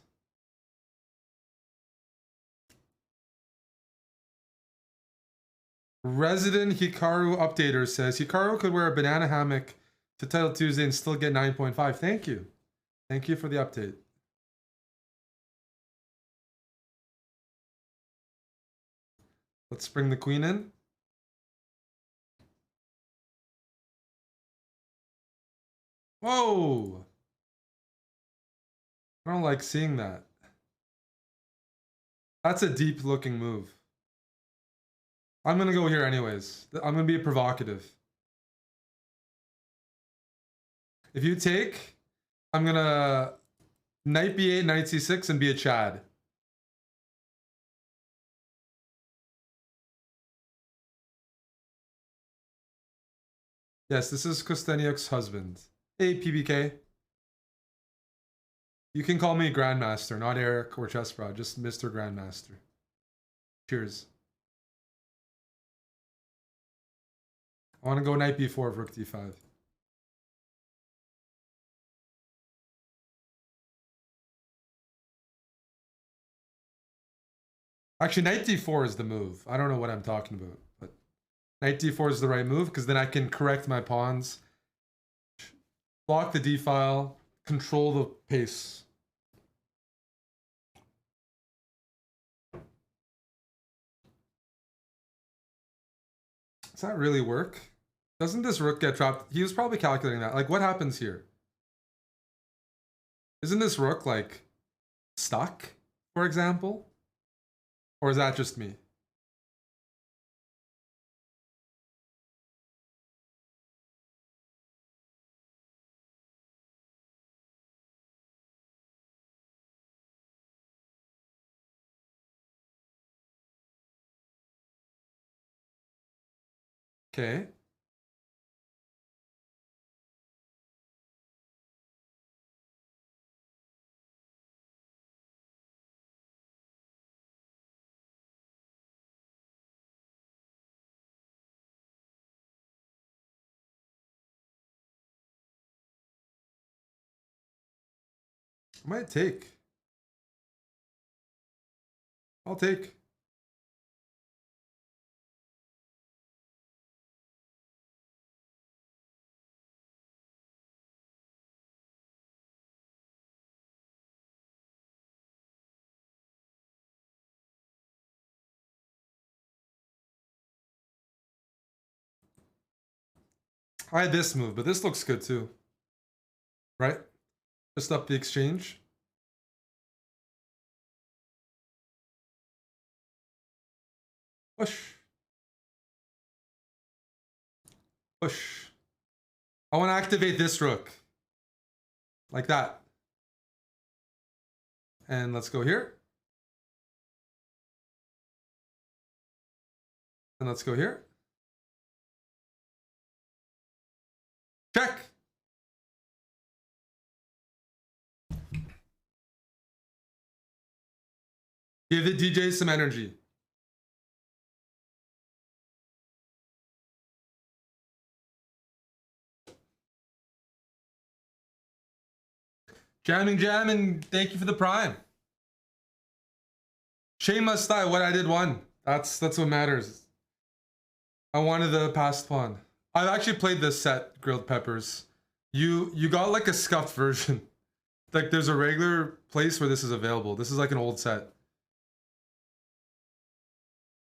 Speaker 2: Resident Hikaru Updater says Hikaru could wear a banana hammock to Title Tuesday and still get 9.5. Thank you. Thank you for the update. Let's bring the queen in. Whoa! I don't like seeing that. That's a deep looking move. I'm gonna go here anyways. I'm gonna be provocative. If you take, I'm gonna knight b8, knight c6, and be a Chad. Yes, this is Kosteniuk's husband. Hey, PBK. You can call me Grandmaster, not Eric or Chessbrad, just Mr. Grandmaster. Cheers. I want to go knight b4, rook d5. Actually, knight d4 is the move. I don't know what I'm talking about, but knight d4 is the right move because then I can correct my pawns, block the d-file, control the pace. Does that really work? Doesn't this rook get trapped? He was probably calculating that. Like, what happens here? Isn't this rook, like, stuck, for example? Or is that just me? Okay. I might take. I'll take. I had this move, but this looks good too. Right? Just up the exchange. Push. Push. I want to activate this rook. Like that. And let's go here. And let's go here. Check. Give the DJ some energy. Jamming, thank you for the prime. Shame must die. What I did won. That's what matters. I wanted the past pawn. I've actually played this set, Grilled Peppers. You got like a scuffed version. Like there's a regular place where this is available. This is like an old set.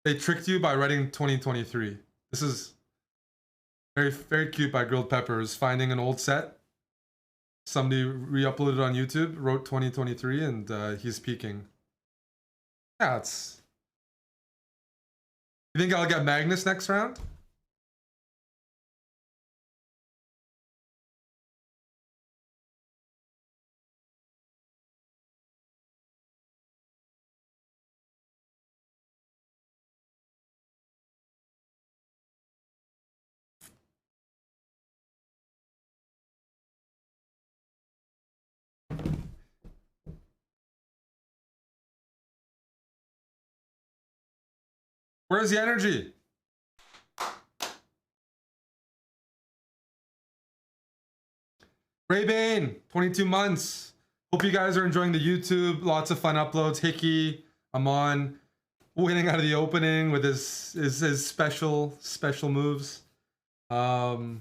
Speaker 2: They tricked you by writing 2023. This is very, very cute by Grilled Peppers. Finding an old set. Somebody re-uploaded on YouTube, wrote 2023, and he's peaking. Yeah, it's... You think I'll get Magnus next round? Where's the energy? Ray Bane, 22 months. Hope you guys are enjoying the YouTube. Lots of fun uploads. Hickey, Amon, winning out of the opening with his special moves. There's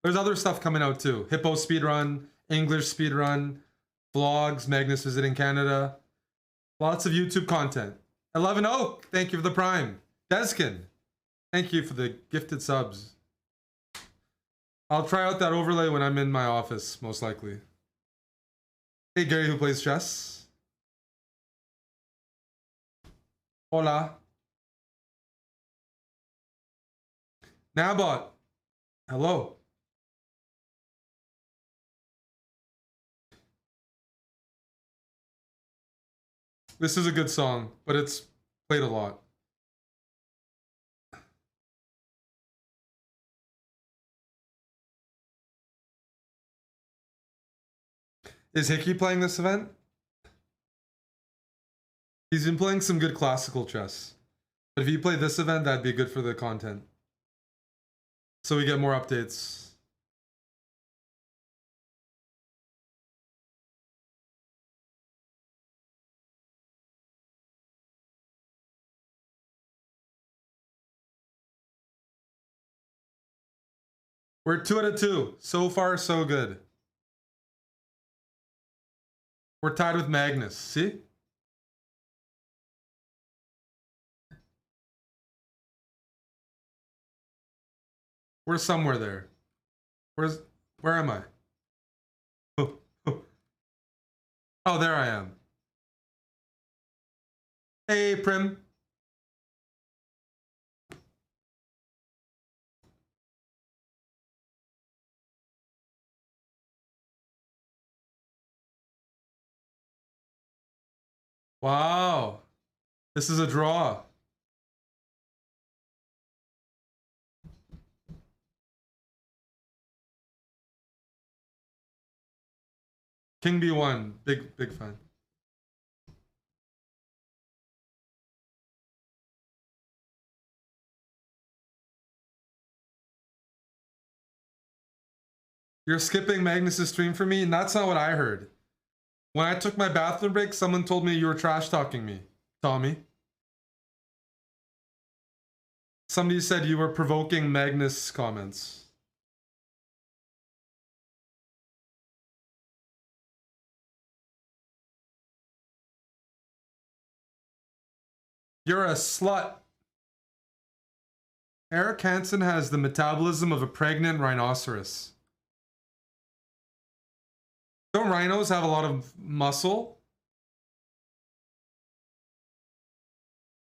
Speaker 2: other stuff coming out too. Hippo speedrun, English speedrun, vlogs, Magnus visiting Canada. Lots of YouTube content. 11 Oak, thank you for the prime. Deskin, thank you for the gifted subs. I'll try out that overlay when I'm in my office, most likely. Hey, Gary, who plays chess. Hola. Nabot, hello. This is a good song, but it's played a lot. Is Hickey playing this event? He's been playing some good classical chess. But if he played this event, that'd be good for the content. So we get more updates. We're 2 out of 2. So far, so good. We're tied with Magnus. See? We're somewhere there. Where am I? Oh, there I am. Hey, Prim. Wow. This is a draw. King B1. Big fan. You're skipping Magnus's stream for me? And that's not what I heard. When I took my bathroom break, someone told me you were trash talking me, Tommy. Somebody said you were provoking Magnus comments. You're a slut. Eric Hansen has the metabolism of a pregnant rhinoceros. Don't rhinos have a lot of muscle?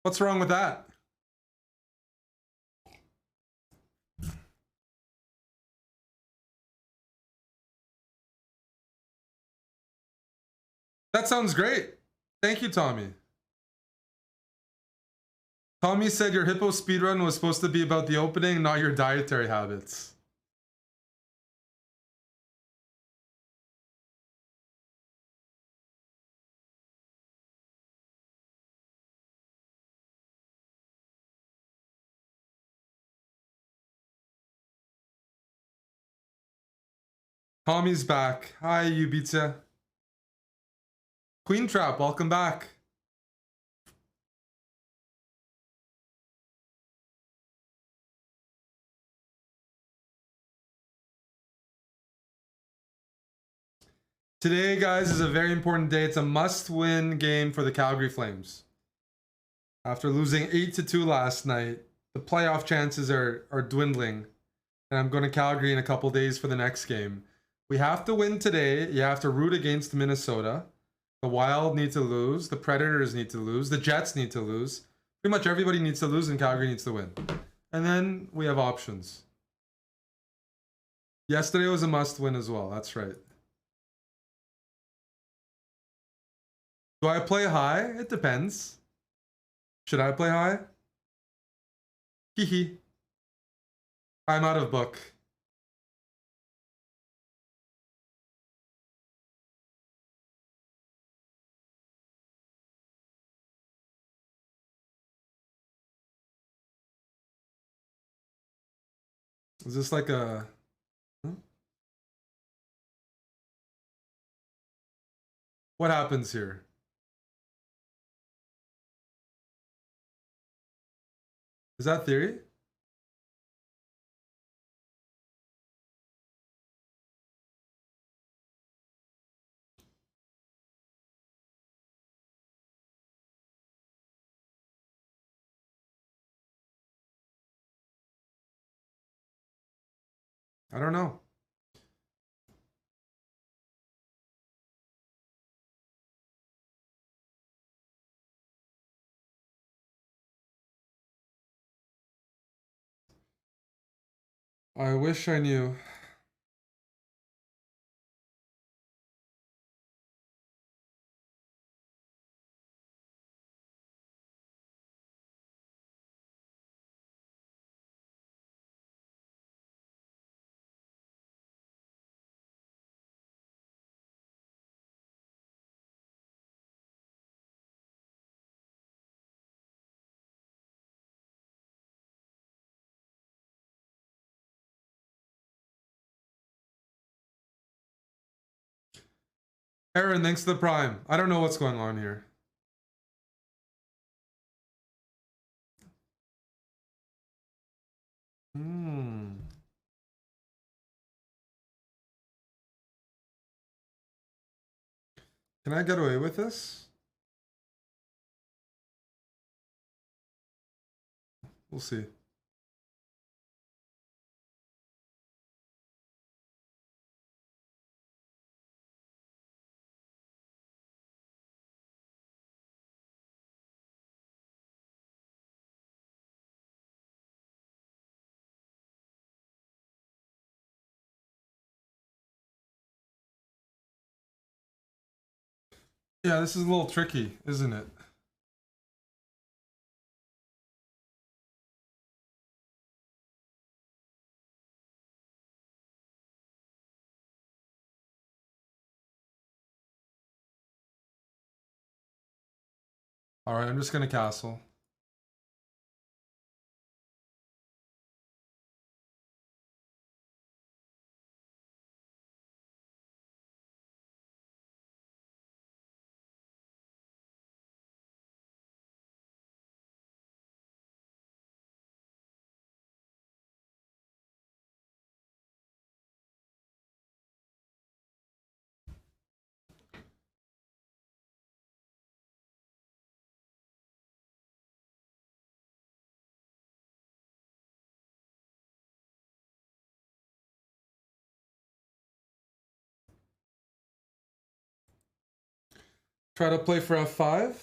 Speaker 2: What's wrong with that? That sounds great. Thank you, Tommy. Tommy said your hippo speedrun was supposed to be about the opening, not your dietary habits. Tommy's back. Hi, Ubitsa. Queen Trap, welcome back. Today, guys, is a very important day. It's a must-win game for the Calgary Flames. After losing 8-2 last night, the playoff chances are dwindling. And I'm going to Calgary in a couple days for the next game. We have to win today. You have to root against Minnesota. The Wild need to lose. The Predators need to lose. The Jets need to lose. Pretty much everybody needs to lose and Calgary needs to win. And then we have options. Yesterday was a must-win as well. That's right. Do I play high? It depends. Should I play high? Hee. I'm out of book. Is this like a... What happens here? Is that theory? I don't know. I wish I knew. Aaron, thanks to the Prime. I don't know what's going on here. Can I get away with this? We'll see. Yeah, this is a little tricky, isn't it? All right, I'm just gonna castle. Try to play for F5.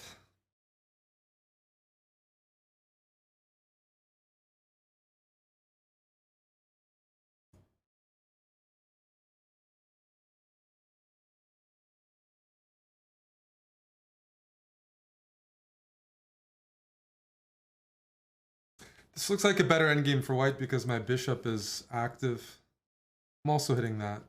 Speaker 2: This looks like a better endgame for white because my bishop is active. I'm also hitting that.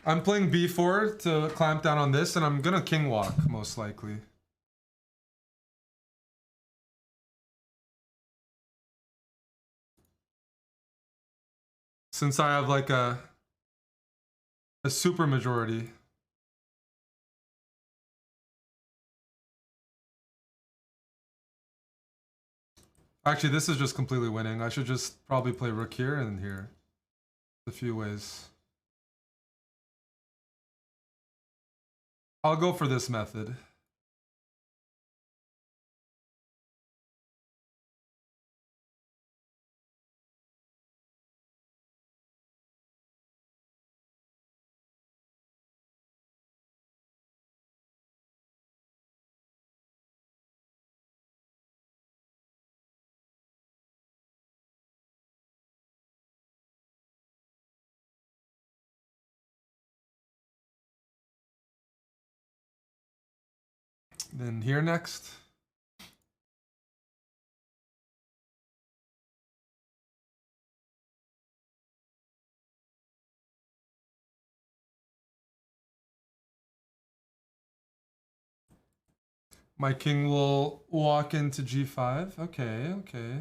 Speaker 2: I'm playing b4 to clamp down on this, and I'm gonna king walk, most likely. Since I have like a super majority. Actually, this is just completely winning. I should just probably play rook here and here. A few ways. I'll go for this method. Then here next. My king will walk into g5. Okay, okay.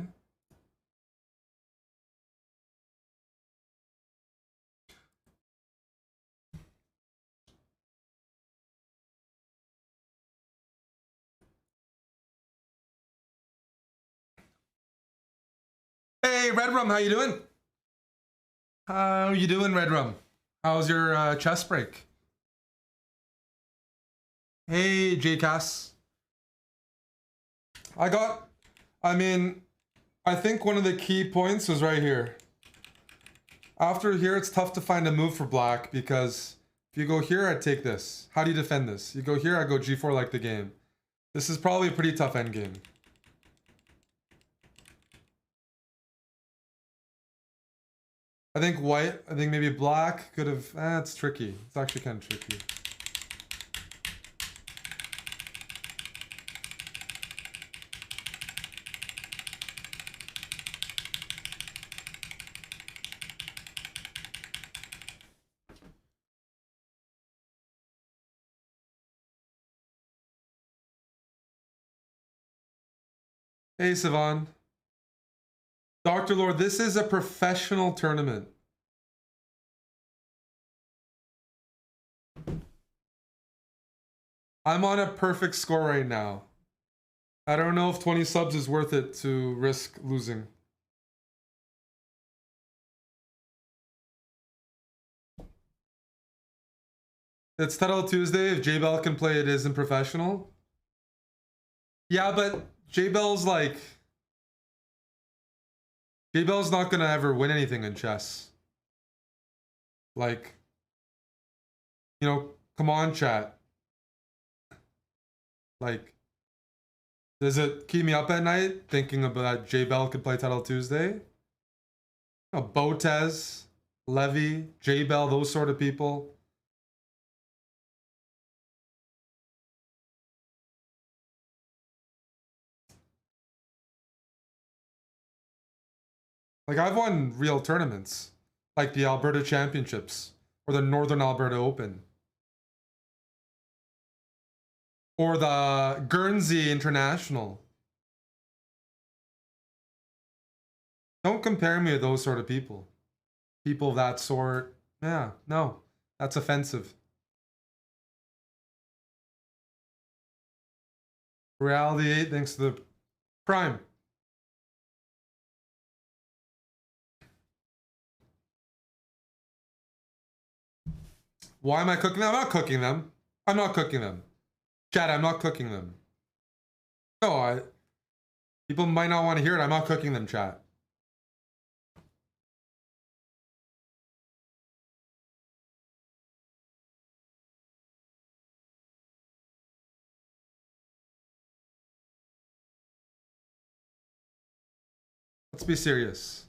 Speaker 2: Hey, Red Rum, how you doing? How you doing, Red Rum? How's your chess break? Hey, JCass. I mean, I think one of the key points was right here. After here, it's tough to find a move for black because if you go here, I take this. How do you defend this? You go here, I go g4 like the game. This is probably a pretty tough endgame. I think maybe black could have, it's tricky. It's actually kind of tricky. Hey, Sivan. Dr. Lord, this is a professional tournament. I'm on a perfect score right now. I don't know if 20 subs is worth it to risk losing. It's Title Tuesday. If J-Bell can play, it isn't professional. Yeah, but J-Bell's like... J-Bell's not gonna ever win anything in chess. Like... You know, come on, chat. Like... Does it keep me up at night thinking about J-Bell could play Title Tuesday? You know, Botez, Levy, J-Bell, those sort of people. Like, I've won real tournaments, like the Alberta Championships, or the Northern Alberta Open, or the Guernsey International. Don't compare me to those sort of people. People of that sort, yeah, no, that's offensive. Reality 8, thanks to the Prime. Why am I cooking them? I'm not cooking them. I'm not cooking them. Chat, I'm not cooking them. No, people might not want to hear it. I'm not cooking them, chat. Let's be serious.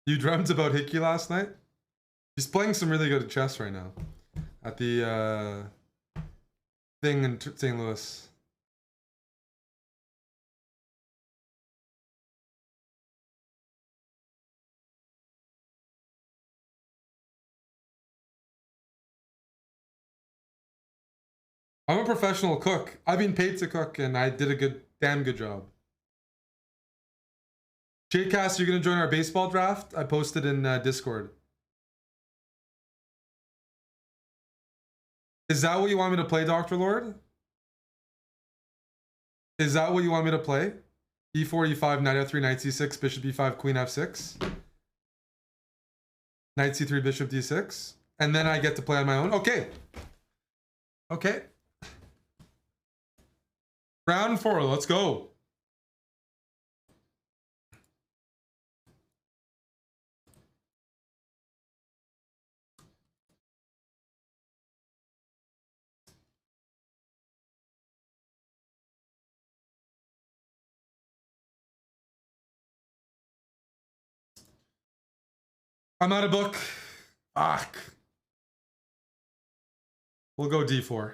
Speaker 2: You dreamt about Hickey last night? He's playing some really good chess right now. At the thing in St. Louis. I'm a professional cook. I've been paid to cook and I did a damn good job. JCast, you're gonna join our baseball draft? I posted in Discord. Is that what you want me to play, Dr. Lord? Is that what you want me to play? E4, E5, knight F3, knight C6, bishop E5, queen F6. Knight C3, bishop D6. And then I get to play on my own? Okay. Okay. Round 4, let's go. I'm out of book. Fuck. We'll go D4.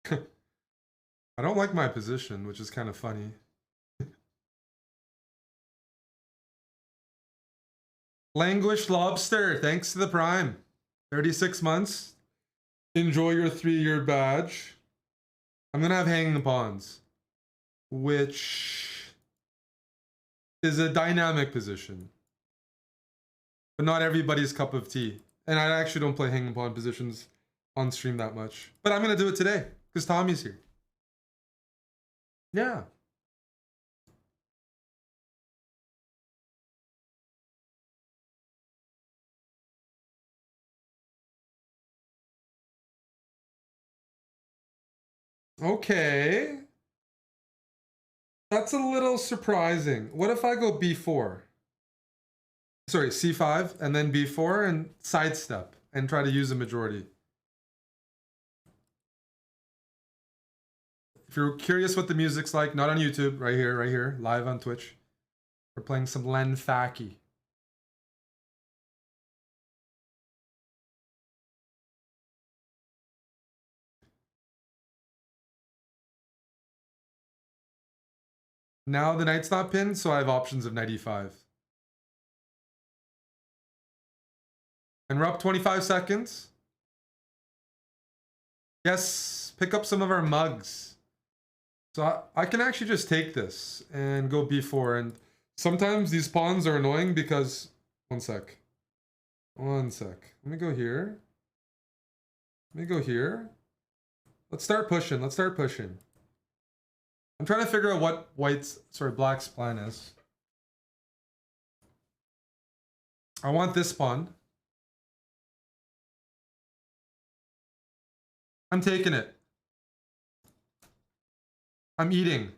Speaker 2: I don't like my position, which is kind of funny. Languished Lobster, thanks to the Prime. 36 months. Enjoy your 3-year badge. I'm going to have Hanging Pawns, which is a dynamic position, but not everybody's cup of tea. And I actually don't play Hanging Pawn positions on stream that much. But I'm going to do it today because Tommy's here. Yeah. Okay. That's a little surprising. What if I go B4? Sorry, C5 and then B4 and sidestep and try to use a majority. If you're curious what the music's like, not on YouTube, right here, live on Twitch. We're playing some Len Faki. Now the knight's not pinned, so I have options of knight e5. And we're up 25 seconds. Yes, pick up some of our mugs. So I can actually just take this and go b4. And sometimes these pawns are annoying because... One sec. Let me go here. Let's start pushing. I'm trying to figure out what black's plan is. I want this pawn. I'm taking it. I'm eating.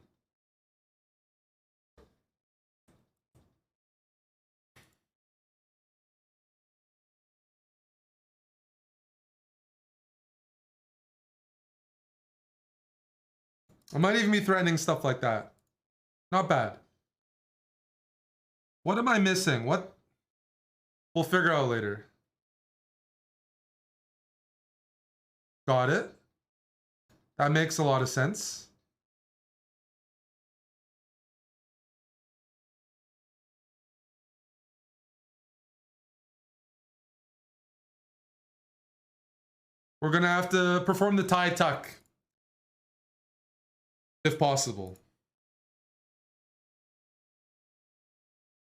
Speaker 2: I might even be threatening stuff like that. Not bad. What am I missing? What? We'll figure out later. Got it. That makes a lot of sense. We're gonna have to perform the tie tuck. If possible.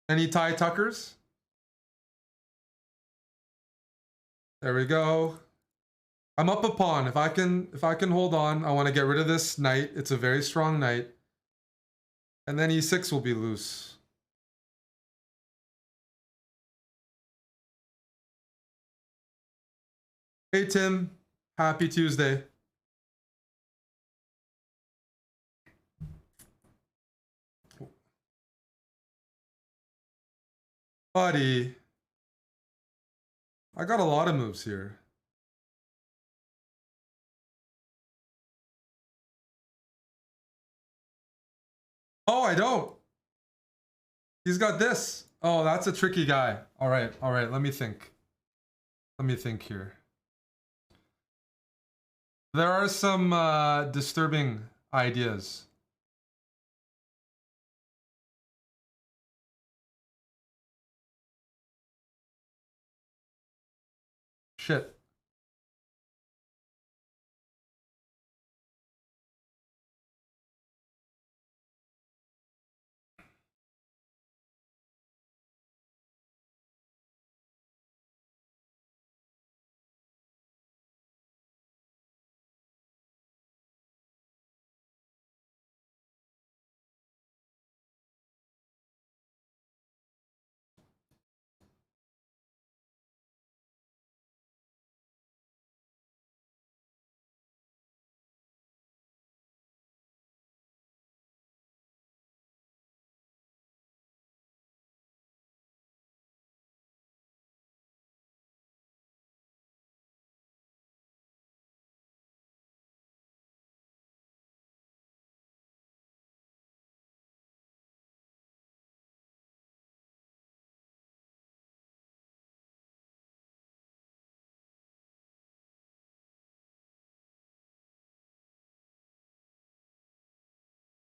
Speaker 2: Any tie tuckers? There we go. I'm up a pawn. If I can hold on, I want to get rid of this knight. It's a very strong knight. And then e6 will be loose. Hey Tim, happy Tuesday. Buddy, I got a lot of moves here. Oh, I don't. He's got this. Oh, that's a tricky guy. All right. Let me think. Here. There are some disturbing ideas. Shit.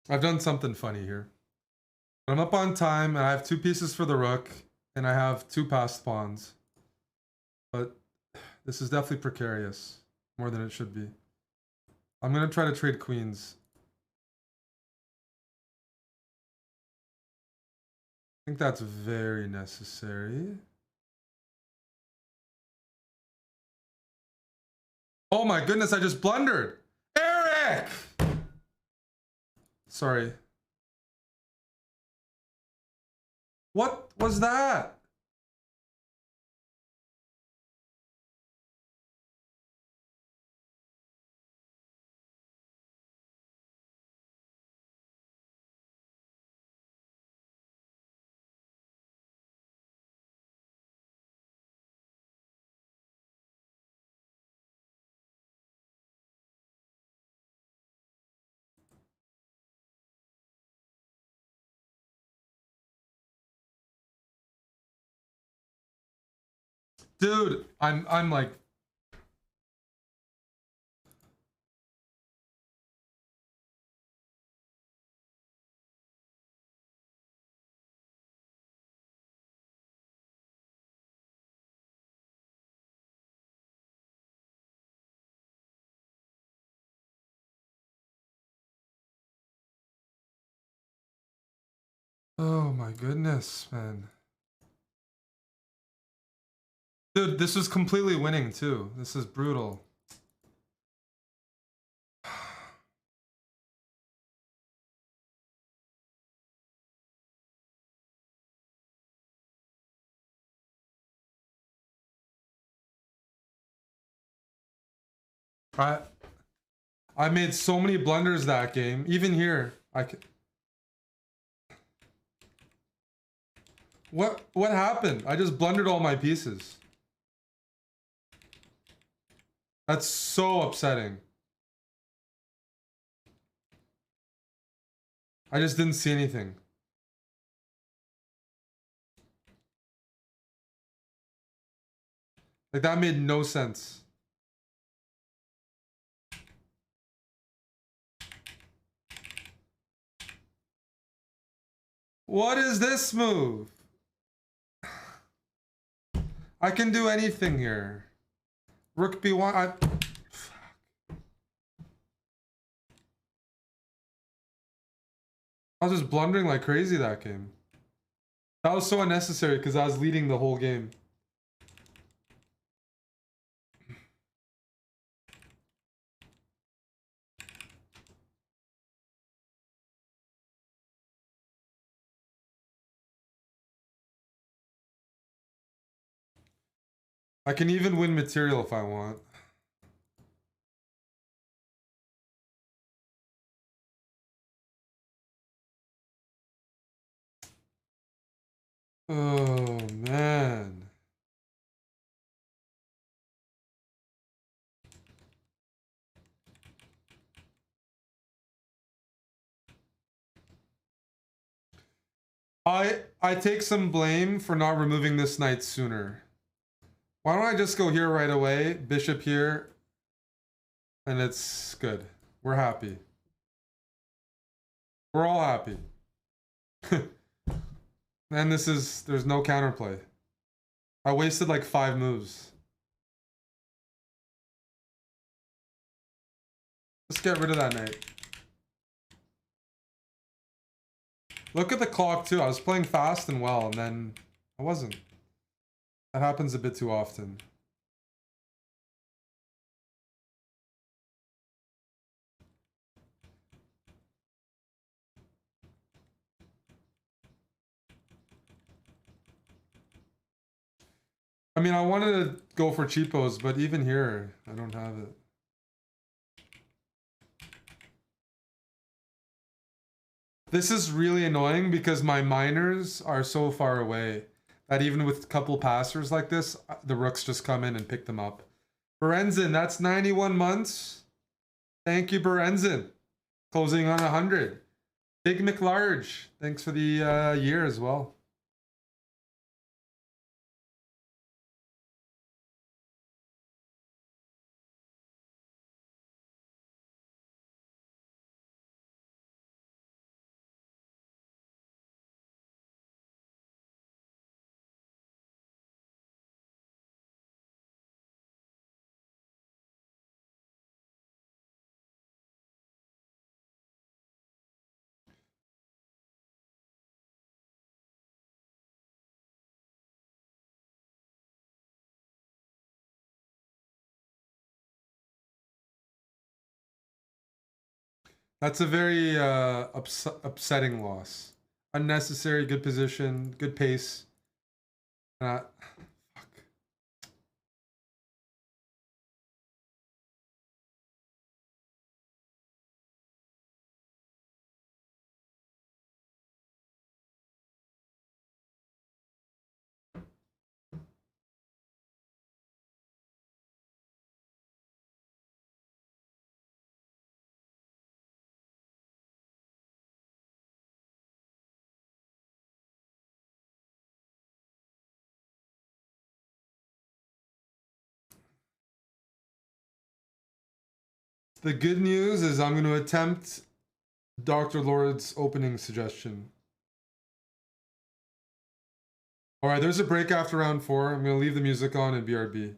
Speaker 2: I've done something funny here. I'm up on time, and I have 2 pieces for the rook, and I have 2 passed pawns. But this is definitely precarious. More than it should be. I'm gonna try to trade queens. I think that's very necessary. Oh my goodness, I just blundered! Eric! Sorry. What was that? Dude, I'm like oh my goodness, man. Dude, this was completely winning too. This is brutal. I made so many blunders that game. Even here, What happened? I just blundered all my pieces. That's so upsetting. I just didn't see anything. Like, that made no sense. What is this move? I can do anything here. Rook b1. I was just blundering like crazy that game. That was so unnecessary because I was leading the whole game. I can even win material if I want. Oh, man. I take some blame for not removing this knight sooner. Why don't I just go here right away? Bishop here.
Speaker 4: and it's good. We're happy. We're all happy. And there's no counterplay. I wasted like 5 moves. Let's get rid of that knight. Look at the clock too. I was playing fast and well, and then I wasn't. That happens a bit too often. I mean, I wanted to go for cheapos, but even here, I don't have it. This is really annoying because my miners are so far away that even with a couple passers like this, the rooks just come in and pick them up. Berenzin, that's 91 months. Thank you, Berenzin. Closing on 100. Big McLarge, thanks for the year as well. That's a very upsetting loss. Unnecessary, good position, good pace. Fuck. The good news is I'm going to attempt Dr. Lord's opening suggestion. Alright, there's a break after round 4. I'm going to leave the music on and BRB.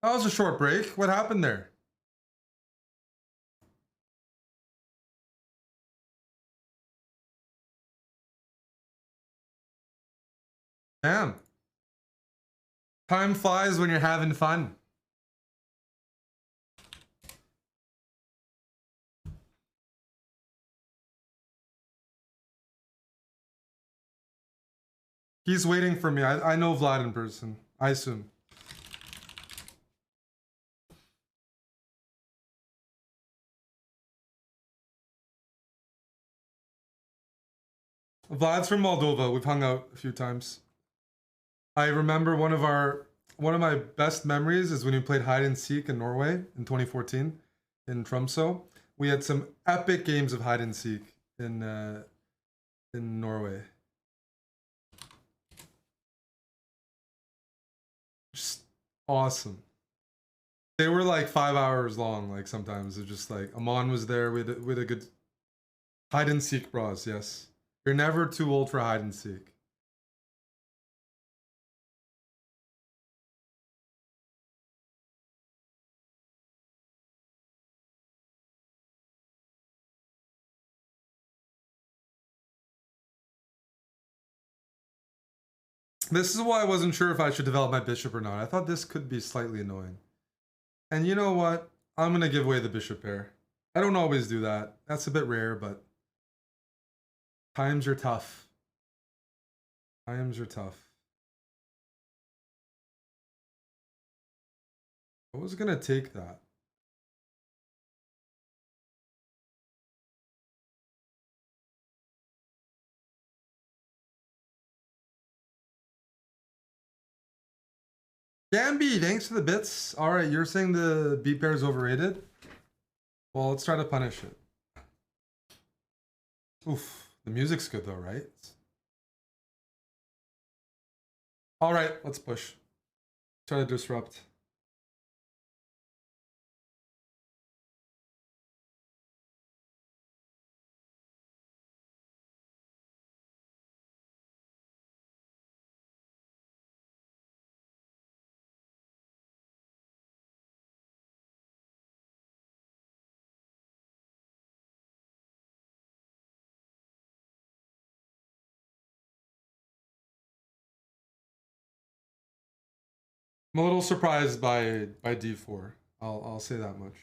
Speaker 4: That was a short break. What happened there? Damn. Time flies when you're having fun. He's waiting for me. I know Vlad in person. I assume. Vlad's from Moldova. We've hung out a few times. I remember one of my best memories is when we played hide and seek in Norway in 2014 in Tromsø. We had some epic games of hide and seek in Norway. Just awesome. They were like 5 hours long. Like sometimes it's just like Amon was there with a good hide and seek bros. Yes, you're never too old for hide and seek. This is why I wasn't sure if I should develop my bishop or not. I thought this could be slightly annoying. And you know what? I'm gonna give away the bishop pair. I don't always do that. That's a bit rare, but times are tough. Times are tough. I was gonna take that. Gambi, thanks for the bits. All right, you're saying the B pair is overrated? Well, let's try to punish it. Oof, the music's good though, right? All right, let's push. Try to disrupt. I'm a little surprised by D4. I'll say that much.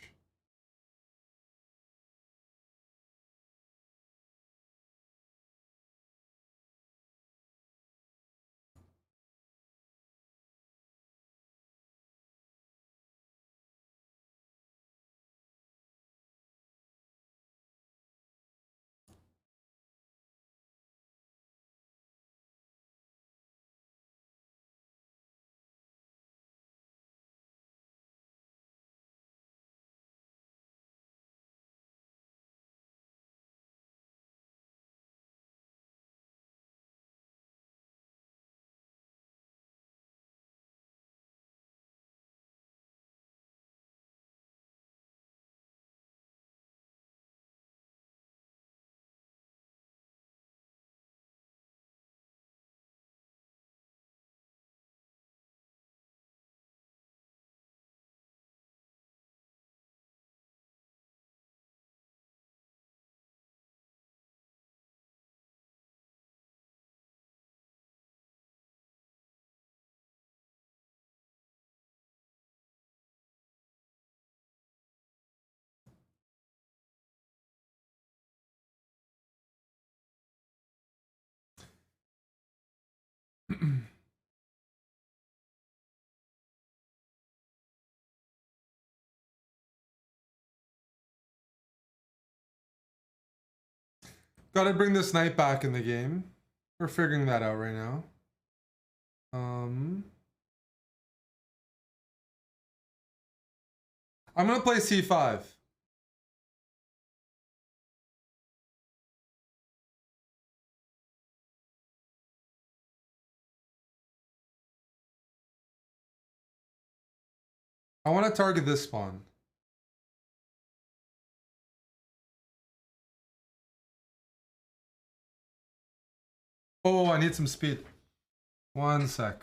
Speaker 4: Gotta bring this knight back in the game. We're figuring that out right now. I'm gonna play C5. I want to target this pawn. Oh, I need some speed. One sec.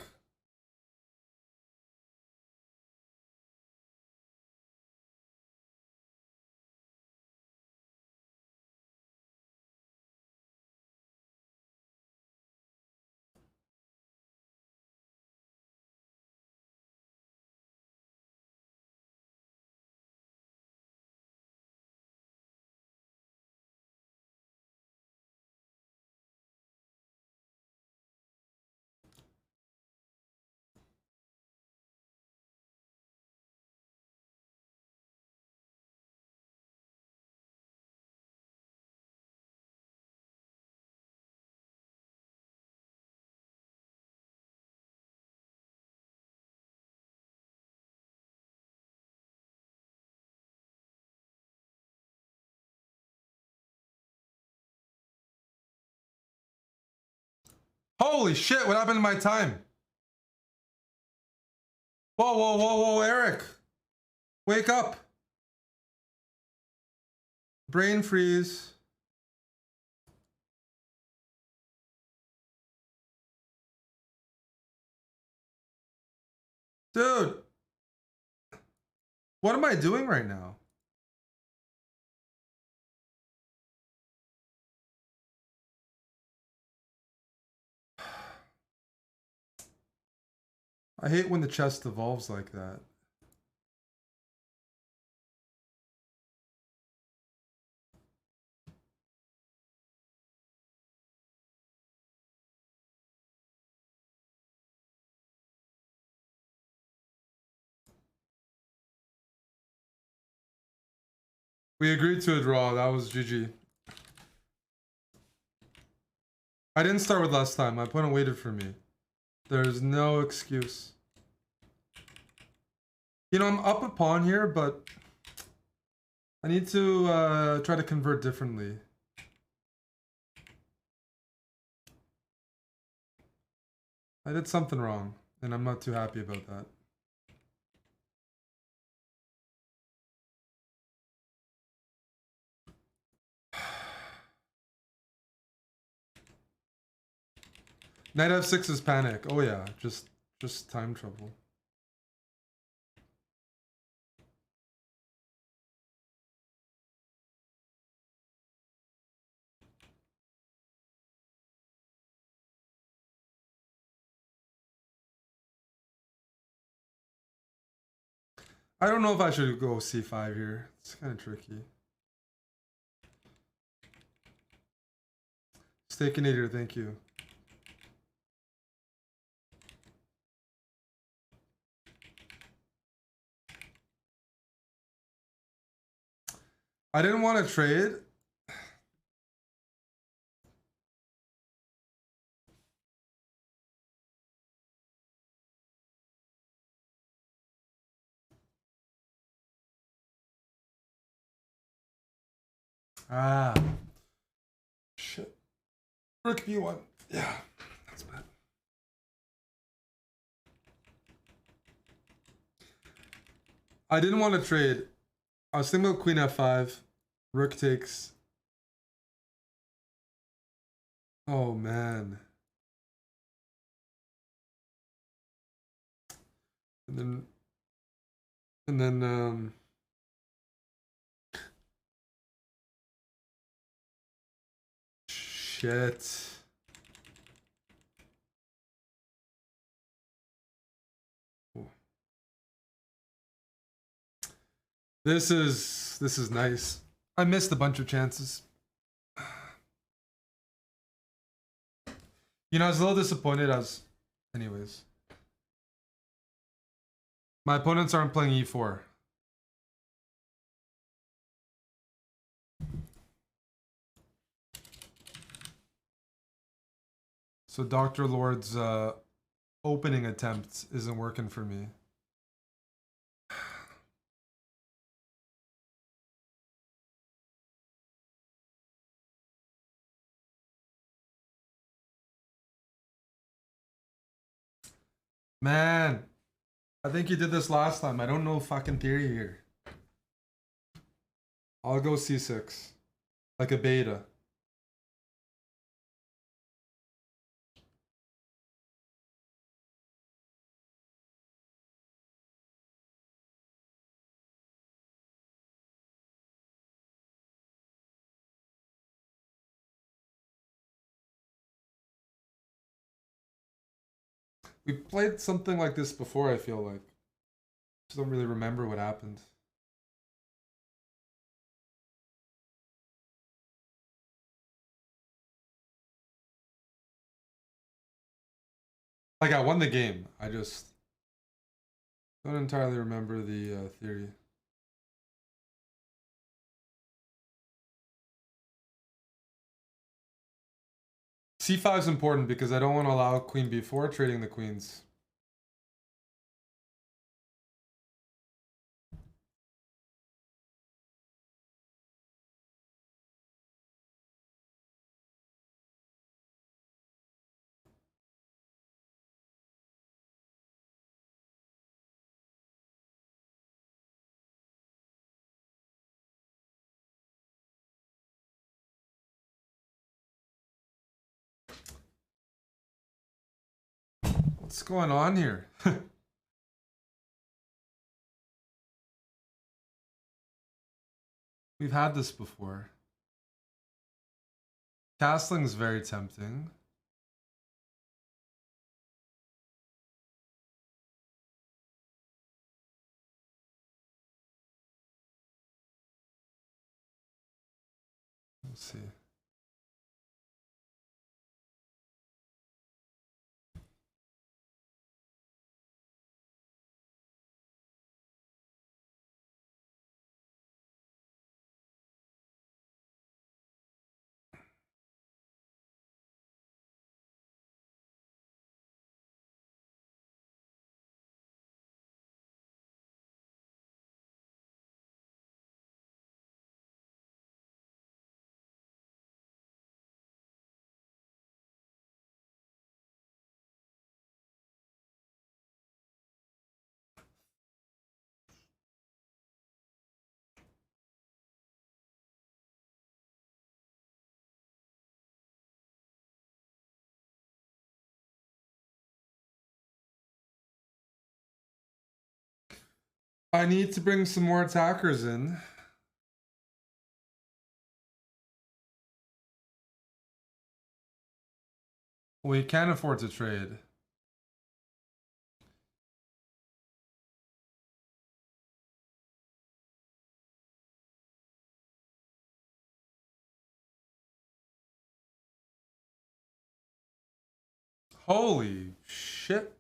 Speaker 4: Holy shit, what happened to my time? Whoa, whoa, whoa, whoa, Eric. Wake up. Brain freeze. Dude. What am I doing right now? I hate when the chest evolves like that. We agreed to a draw. That was GG. I didn't start with last time. My opponent waited for me. There's no excuse. You know, I'm up a pawn here, but I need to try to convert differently. I did something wrong, and I'm not too happy about that. Knight f6 is panic. Oh yeah, just time trouble. I don't know if I should go c5 here. It's kind of tricky. Steakinator, thank you. I didn't want to trade. Ah. Shit. Rook b1. Yeah, that's bad. I didn't want to trade. I was thinking about queen f5. Rook takes. Oh man. And then shit. This is nice. I missed a bunch of chances. You know, I was a little disappointed anyways. My opponents aren't playing e4. So Dr. Lord's opening attempt isn't working for me. Man, I think you did this last time. I don't know fucking theory here. I'll go c6. Like a beta. We played something like this before, I feel like. Just don't really remember what happened. Like I won the game. I just don't entirely remember the theory. c5 is important because I don't want to allow queen b4 trading the queens. What's going on here? We've had this before. Castling's very tempting. Let's see. I need to bring some more attackers in. We can't afford to trade. Holy shit.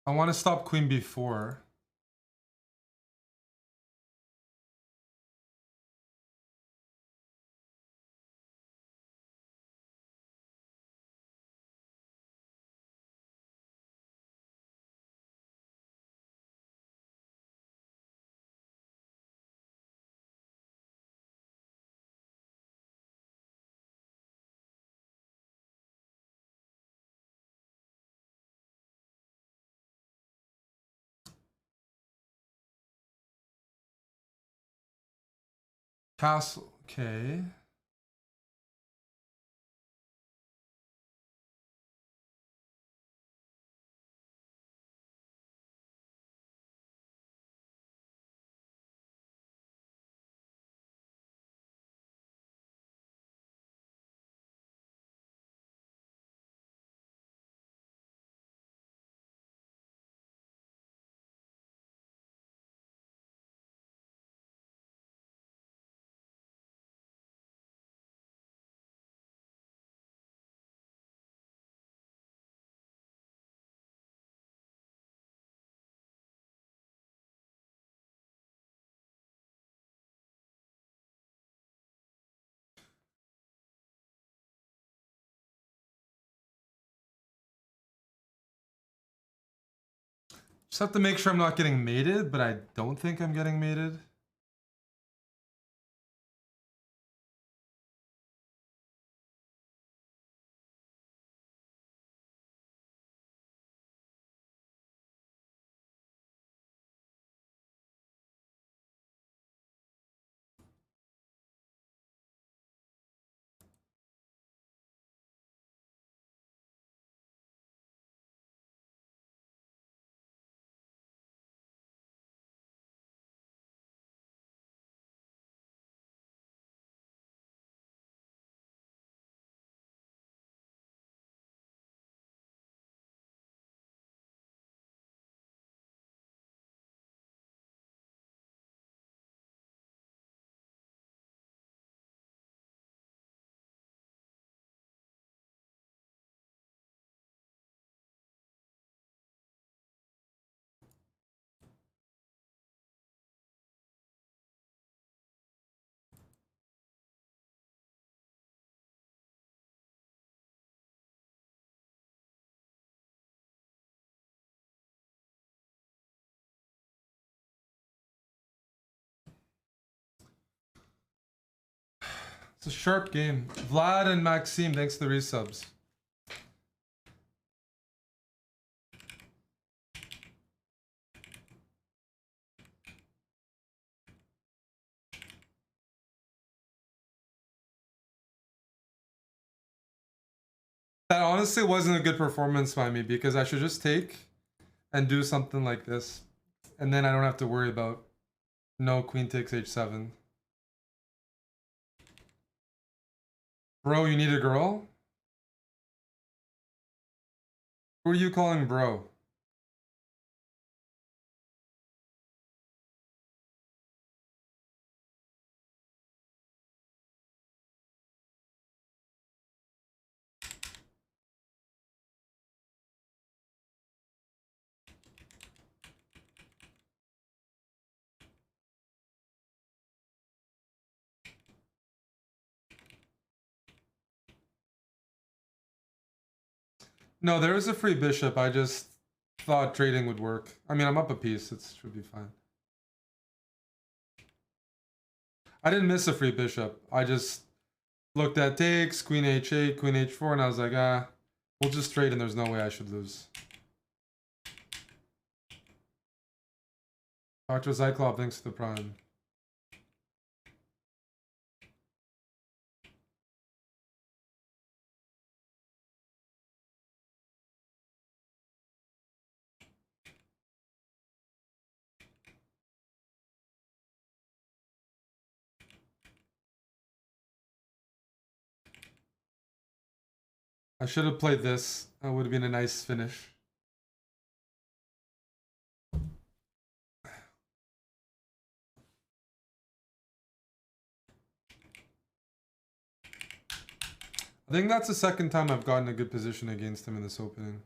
Speaker 4: I want to stop queen b4. Castle, okay. Just have to make sure I'm not getting mated, but I don't think I'm getting mated. It's a sharp game. Vlad and Maxime, thanks for the resubs. That honestly wasn't a good performance by me because I should just take and do something like this. And then I don't have to worry about no queen takes h7. Bro, you need a girl? Who are you calling bro? No, there is a free bishop. I just thought trading would work. I mean, I'm up a piece. It should be fine. I didn't miss a free bishop. I just looked at takes, queen h8, queen h4, and I was like, we'll just trade and there's no way I should lose. Dr. Zyklop, thanks for the prime. I should have played this. That would have been a nice finish. I think that's the second time I've gotten a good position against him in this opening.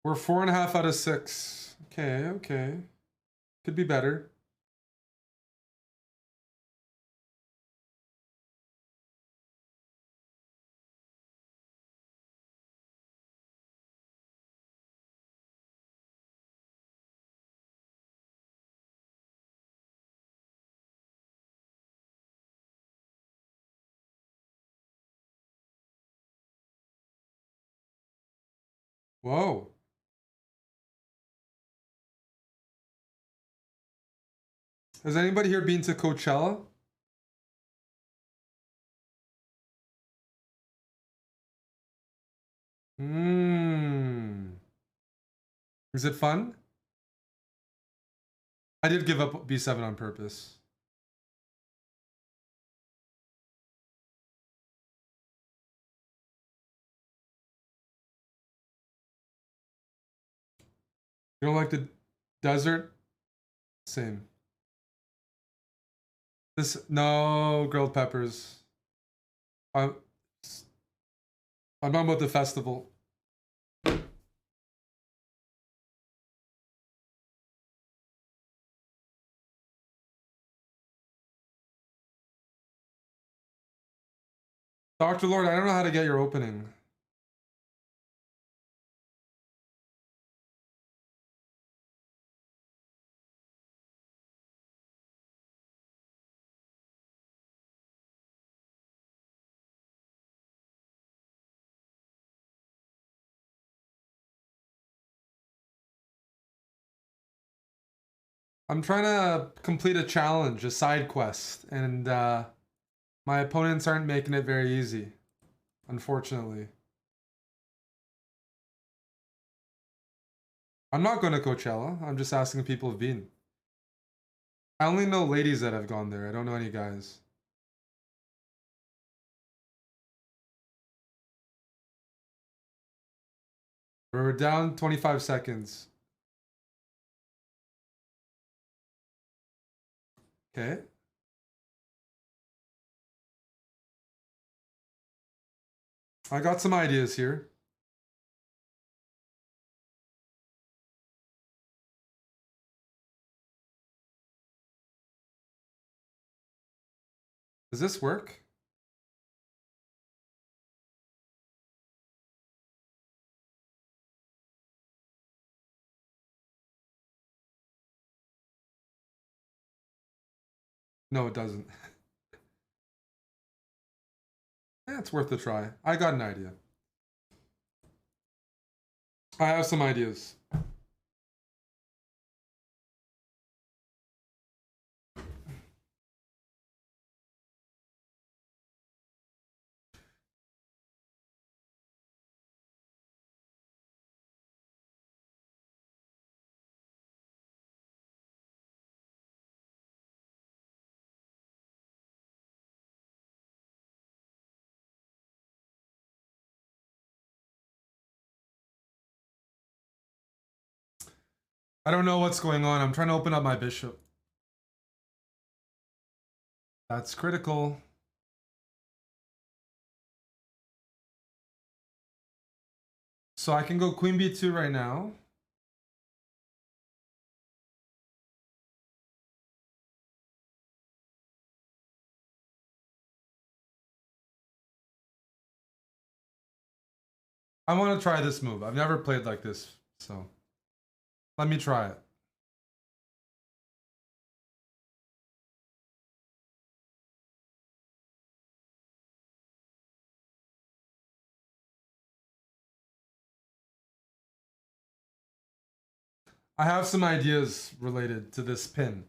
Speaker 4: We're 4.5 out of 6. Okay, okay. Could be better. Whoa. Has anybody here been to Coachella? Is it fun? I did give up b7 on purpose. You don't like the desert? Same. No grilled peppers. I'm talking about the festival. Dr. Lord, I don't know how to get your opening. I'm trying to complete a challenge, a side quest, and my opponents aren't making it very easy, unfortunately. I'm not going to Coachella. I'm just asking if people have been. I only know ladies that have gone there. I don't know any guys. We're down 25 seconds. Okay. I got some ideas here. Does this work? No, it doesn't. Yeah, it's worth a try. I got an idea. I have some ideas. I don't know what's going on. I'm trying to open up my bishop. That's critical. So I can go queen b2 right now. I want to try this move. I've never played like this, so let me try it. I have some ideas related to this pin.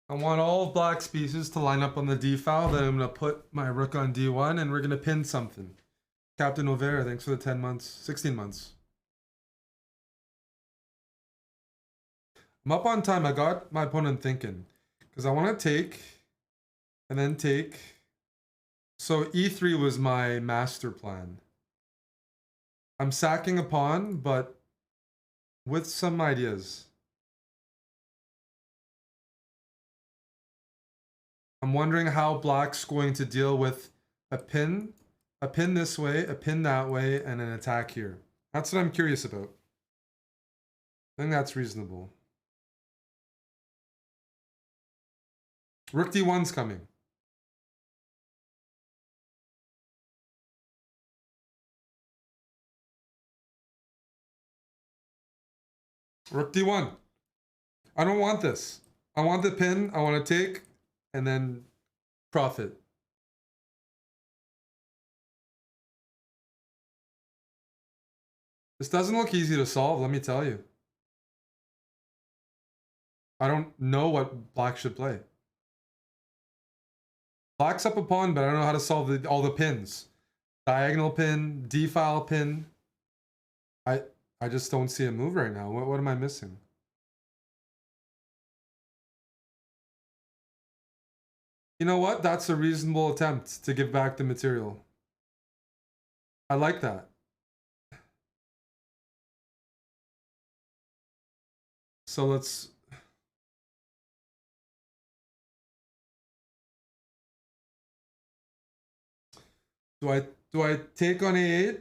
Speaker 4: I want all of black's pieces to line up on the d file, then I'm going to put my rook on d1 and we're going to pin something. Captain Overa, thanks for the 10 months, 16 months. I'm up on time. I got my opponent thinking because I want to take and then take. So e3 was my master plan. I'm sacking a pawn, but with some ideas. I'm wondering how black's going to deal with a pin this way, a pin that way, and an attack here. That's what I'm curious about. I think that's reasonable. Rook d1's coming. Rook d1. I don't want this. I want the pin. I want to take and then profit. This doesn't look easy to solve, let me tell you. I don't know what black should play. Black's up a pawn, but I don't know how to solve all the pins. Diagonal pin, d-file pin. I just don't see a move right now. What am I missing? You know what? That's a reasonable attempt to give back the material. I like that. So let's... Do I take on a8?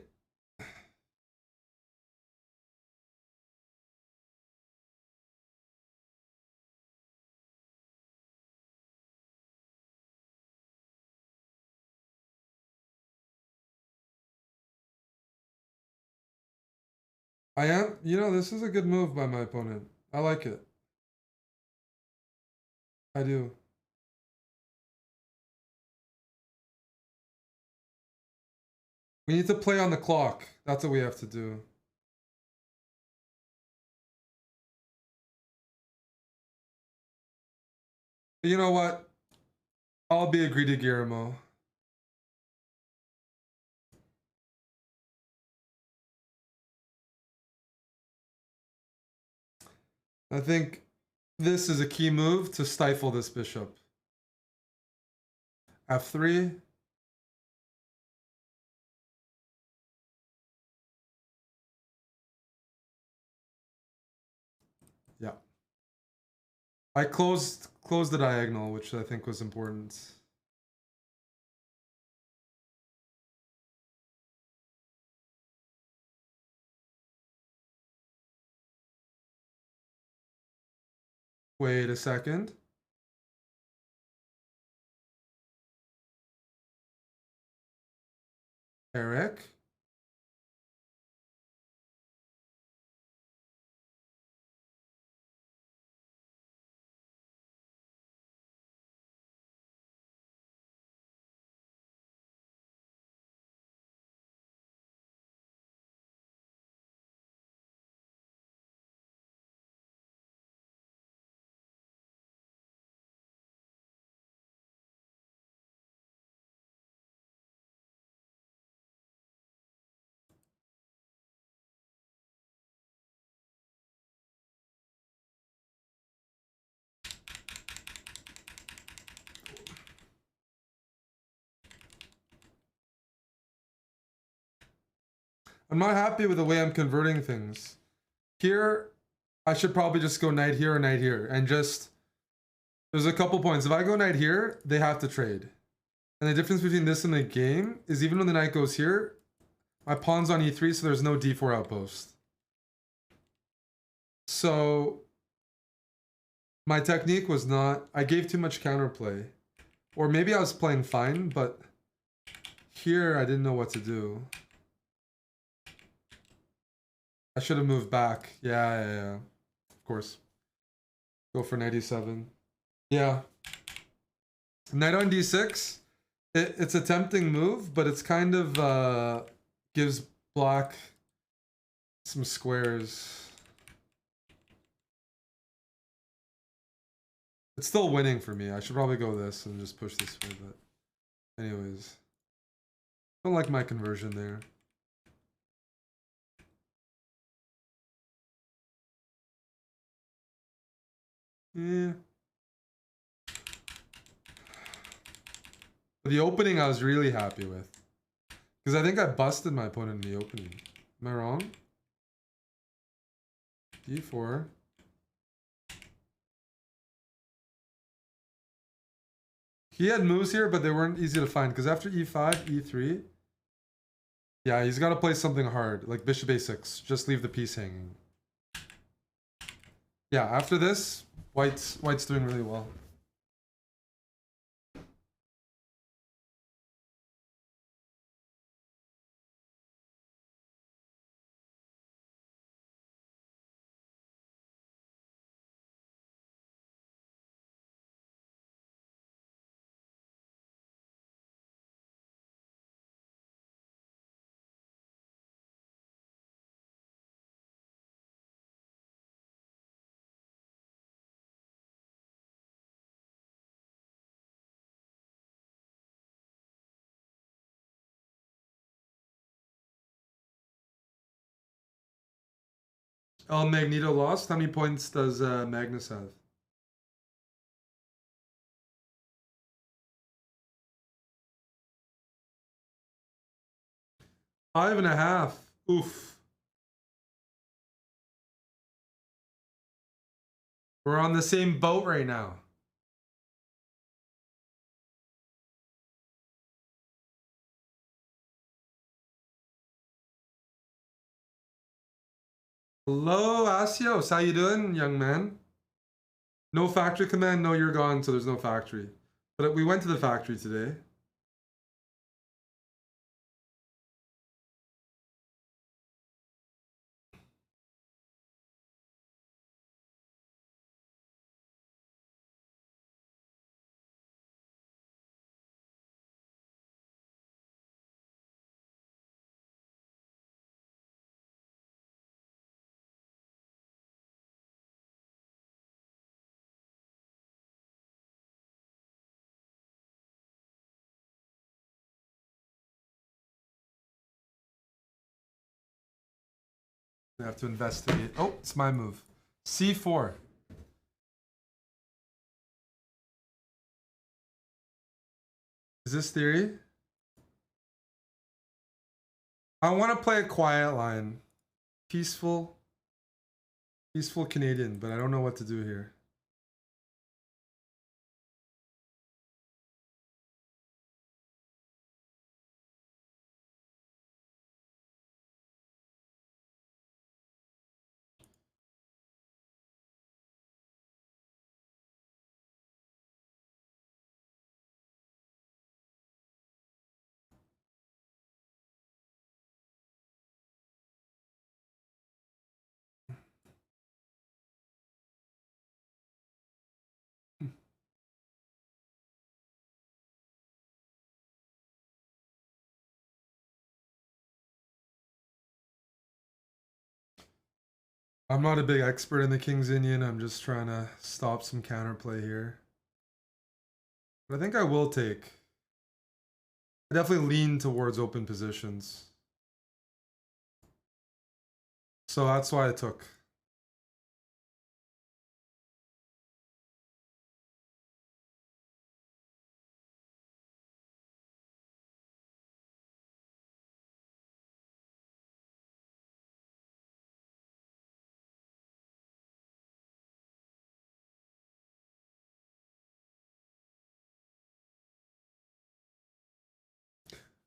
Speaker 4: I am, you know, this is a good move by my opponent. I like it. I do. We need to play on the clock. That's what we have to do. You know what? I'll be a greedy Guillermo. I think this is a key move to stifle this bishop. F3. Yeah. I closed the diagonal, which I think was important. Wait a second. Eric. I'm not happy with the way I'm converting things. Here, I should probably just go knight here or knight here. And just, there's a couple points. If I go knight here, they have to trade. And the difference between this and the game is even when the knight goes here, my pawn's on e3, so there's no d4 outpost. So, my technique was not, I gave too much counterplay. Or maybe I was playing fine, but here I didn't know what to do. I should have moved back. Yeah. Of course. Go for 97. Yeah. Knight on d6. It's a tempting move, but it's kind of gives black some squares. It's still winning for me. I should probably go this and just push this way, but anyways. Don't like my conversion there. Yeah. The opening I was really happy with. Because I think I busted my opponent in the opening. Am I wrong? D4. He had moves here, but they weren't easy to find. Because after e5, e3... Yeah, he's got to play something hard. Like bishop a6. Just leave the piece hanging. Yeah, after this, White's doing really well. Oh, Magneto lost. How many points does Magnus have? Five and a half. Oof. We're on the same boat right now. Hello, Asios. How you doing, young man? No factory command. No, you're gone, so there's no factory. But we went to the factory today. I have to investigate. Oh, it's my move. C4. Is this theory? I want to play a quiet line. Peaceful. Peaceful Canadian, but I don't know what to do here. I'm not a big expert in the King's Indian. I'm just trying to stop some counterplay here. But I think I will take. I definitely lean towards open positions. So that's why I took.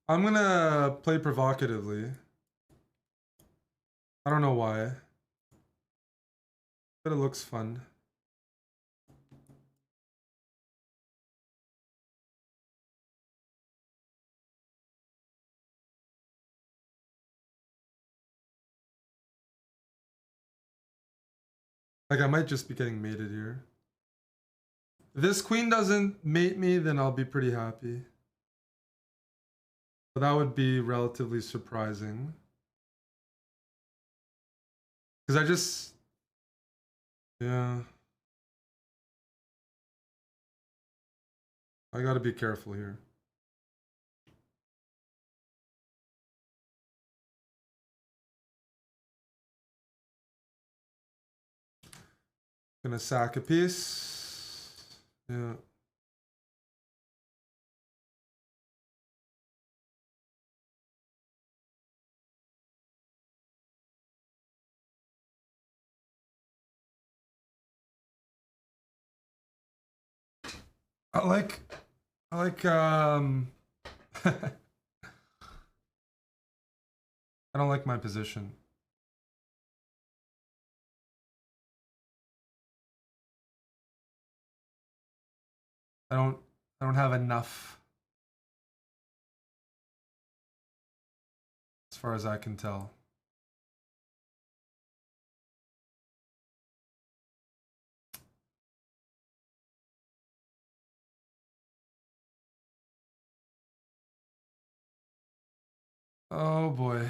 Speaker 4: I'm gonna play provocatively. I don't know why. But it looks fun. Like I might just be getting mated here. If this queen doesn't mate me, then I'll be pretty happy. But that would be relatively surprising. Because I just... Yeah. I gotta be careful here. Gonna sack a piece. Yeah. I like I don't like my position. I don't have enough as far as I can tell. Oh boy.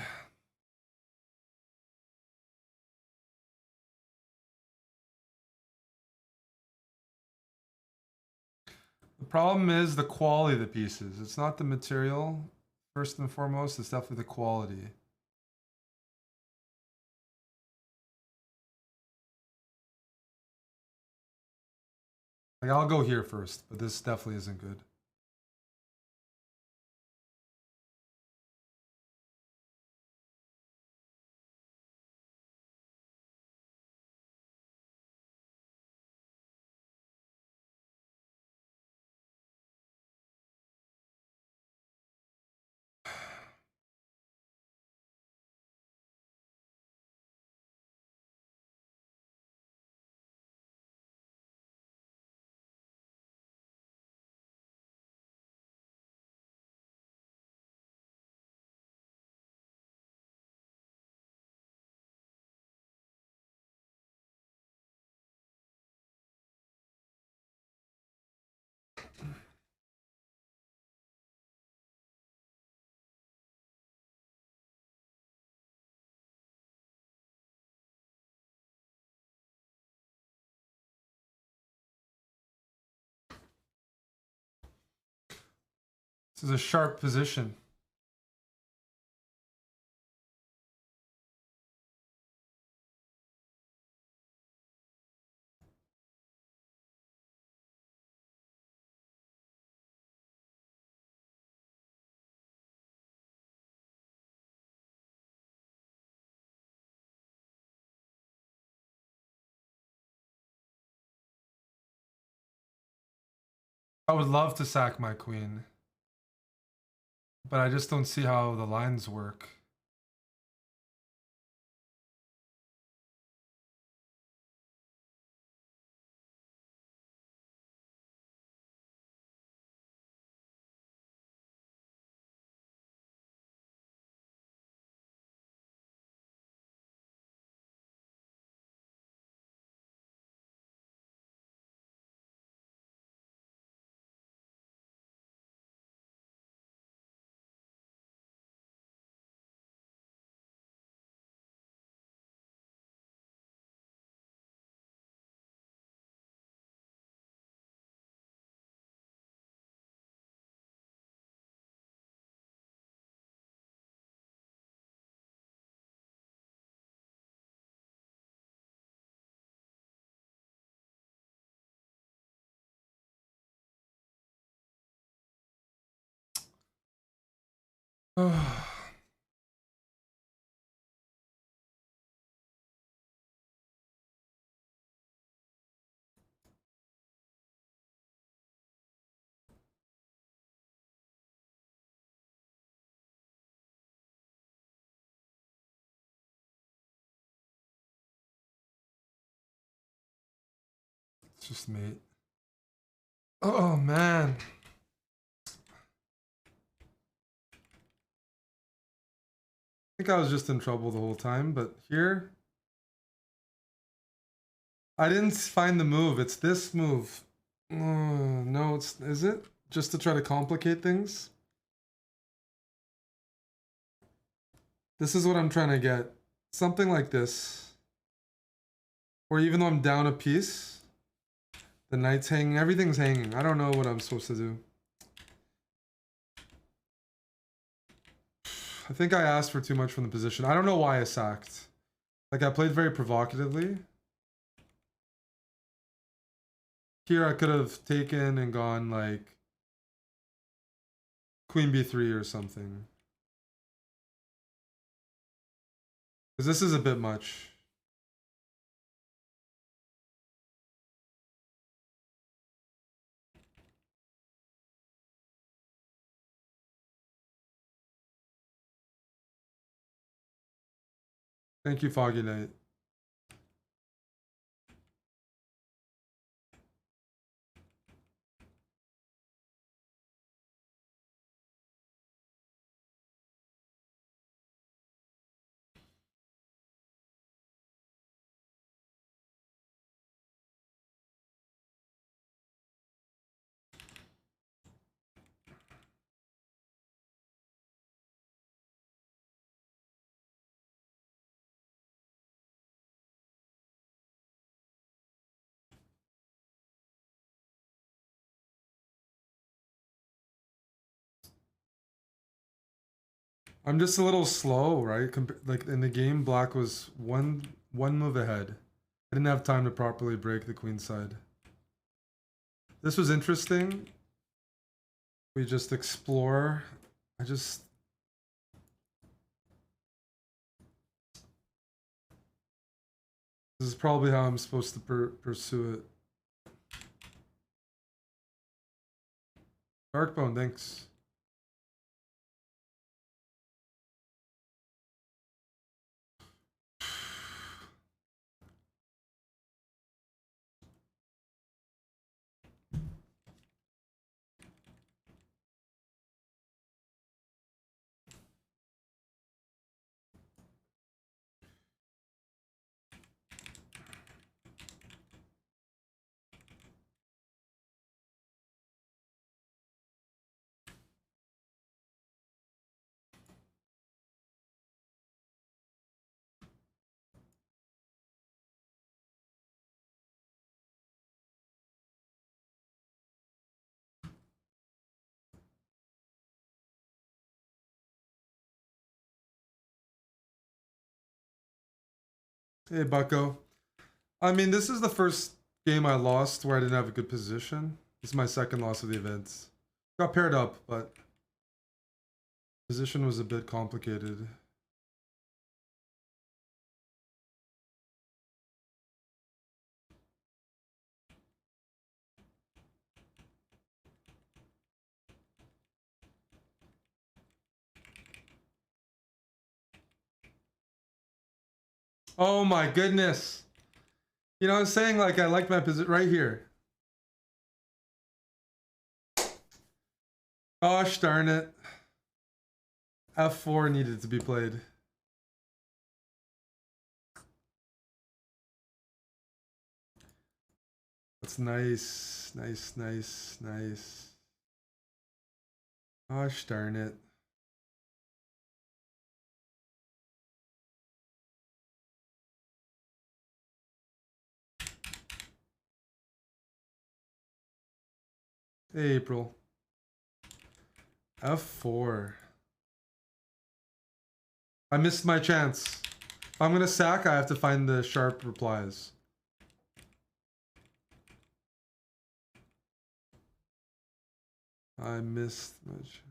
Speaker 4: The problem is the quality of the pieces. It's not the material, first and foremost, it's definitely the quality. Like I'll go here first, but this definitely isn't good. This is a sharp position. I would love to sack my queen. But I just don't see how the lines work. It's just mate. Oh man. I think I was just in trouble the whole time, but here I didn't find the move. It's this move. No, is it? Just to try to complicate things? This is what I'm trying to get. Something like this. Or even though I'm down a piece, the knight's hanging, everything's hanging. I don't know what I'm supposed to do. I think I asked for too much from the position. I don't know why I sacked. Like, I played very provocatively. Here I could have taken and gone like Queen B3 or something. Because this is a bit much. Thank you, Foggy Light. I'm just a little slow, right? Like in the game, black was one move ahead. I didn't have time to properly break the queen side. This was interesting. We just explore. This is probably how I'm supposed to pursue it. Darkbone, thanks. Hey, Bucko. I mean, this is the first game I lost where I didn't have a good position. This is my second loss of the event. Got paired up, but position was a bit complicated. Oh my goodness. You know, I was saying like I like my position right here. Gosh darn it. F4 needed to be played. That's nice. Nice, nice, nice. Gosh darn it. Hey, April. F4. I missed my chance. If I'm gonna sack, I have to find the sharp replies. I missed my chance.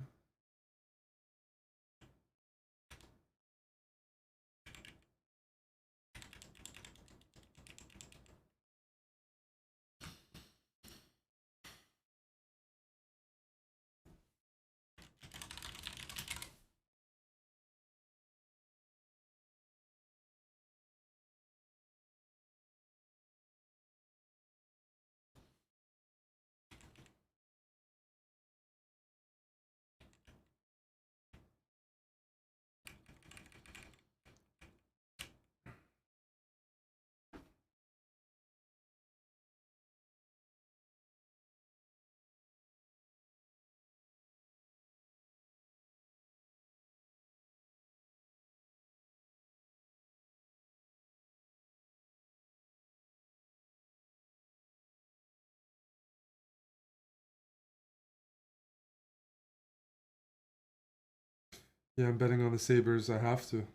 Speaker 4: Yeah, I'm betting on the Sabres. I have to.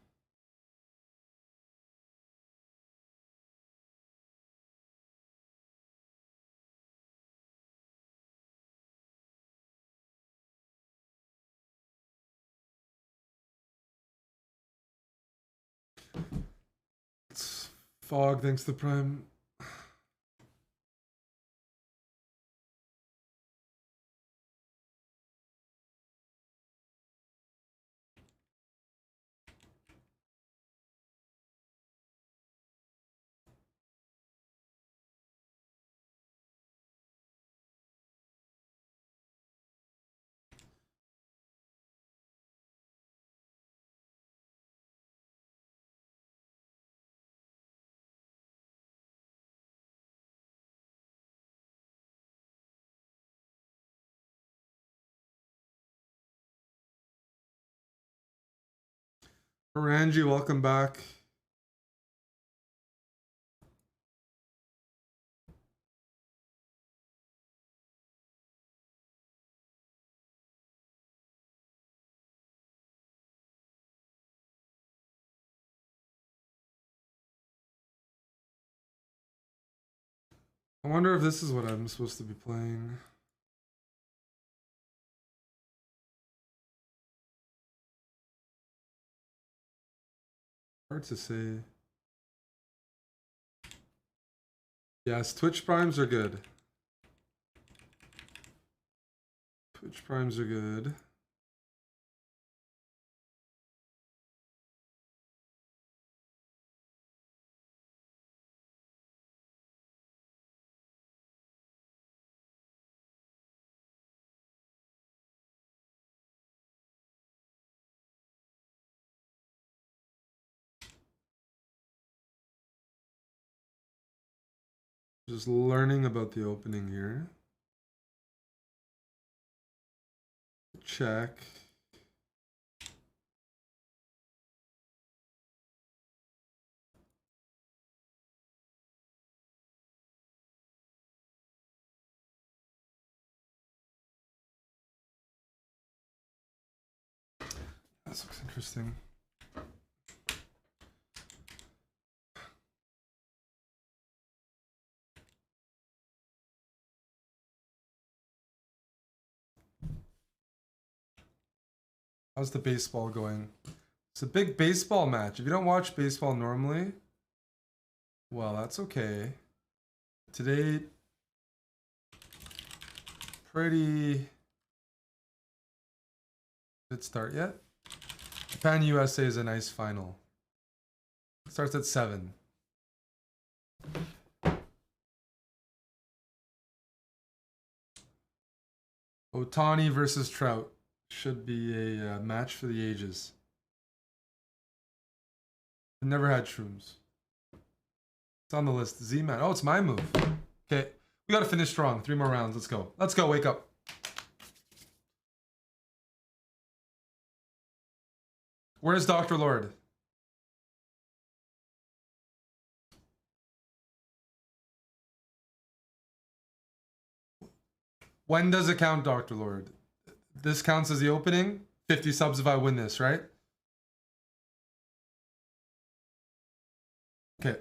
Speaker 4: It's fog thanks to Prime. Ranji, welcome back. I wonder if this is what I'm supposed to be playing. Hard to say. Yes, Twitch Primes are good. Twitch Primes are good. Just learning about the opening here. Check. This looks interesting. How's the baseball going? It's a big baseball match. If you don't watch baseball normally, well, that's okay. Today, pretty... Did it start yet? Japan USA is a nice final. Starts at 7. Otani versus Trout should be a match for the ages. I've never had shrooms. It's on the list. Z-Man. Oh, it's my move. Okay. We got to finish strong. 3 more rounds. Let's go. Let's go. Wake up. Where's Dr. Lord? When does it count, Dr. Lord? This counts as the opening. 50 subs if I win this, right? Okay.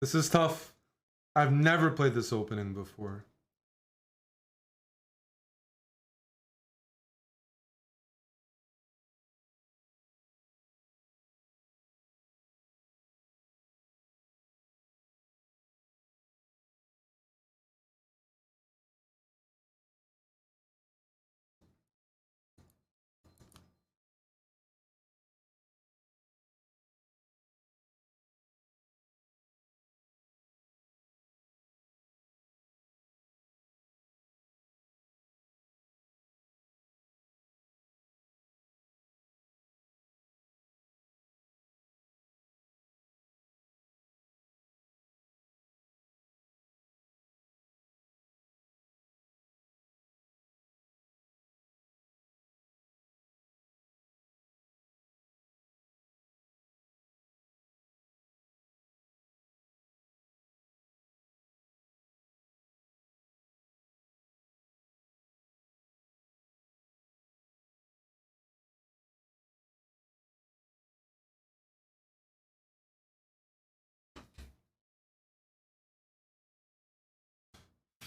Speaker 4: This is tough. I've never played this opening before.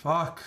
Speaker 4: Fuck.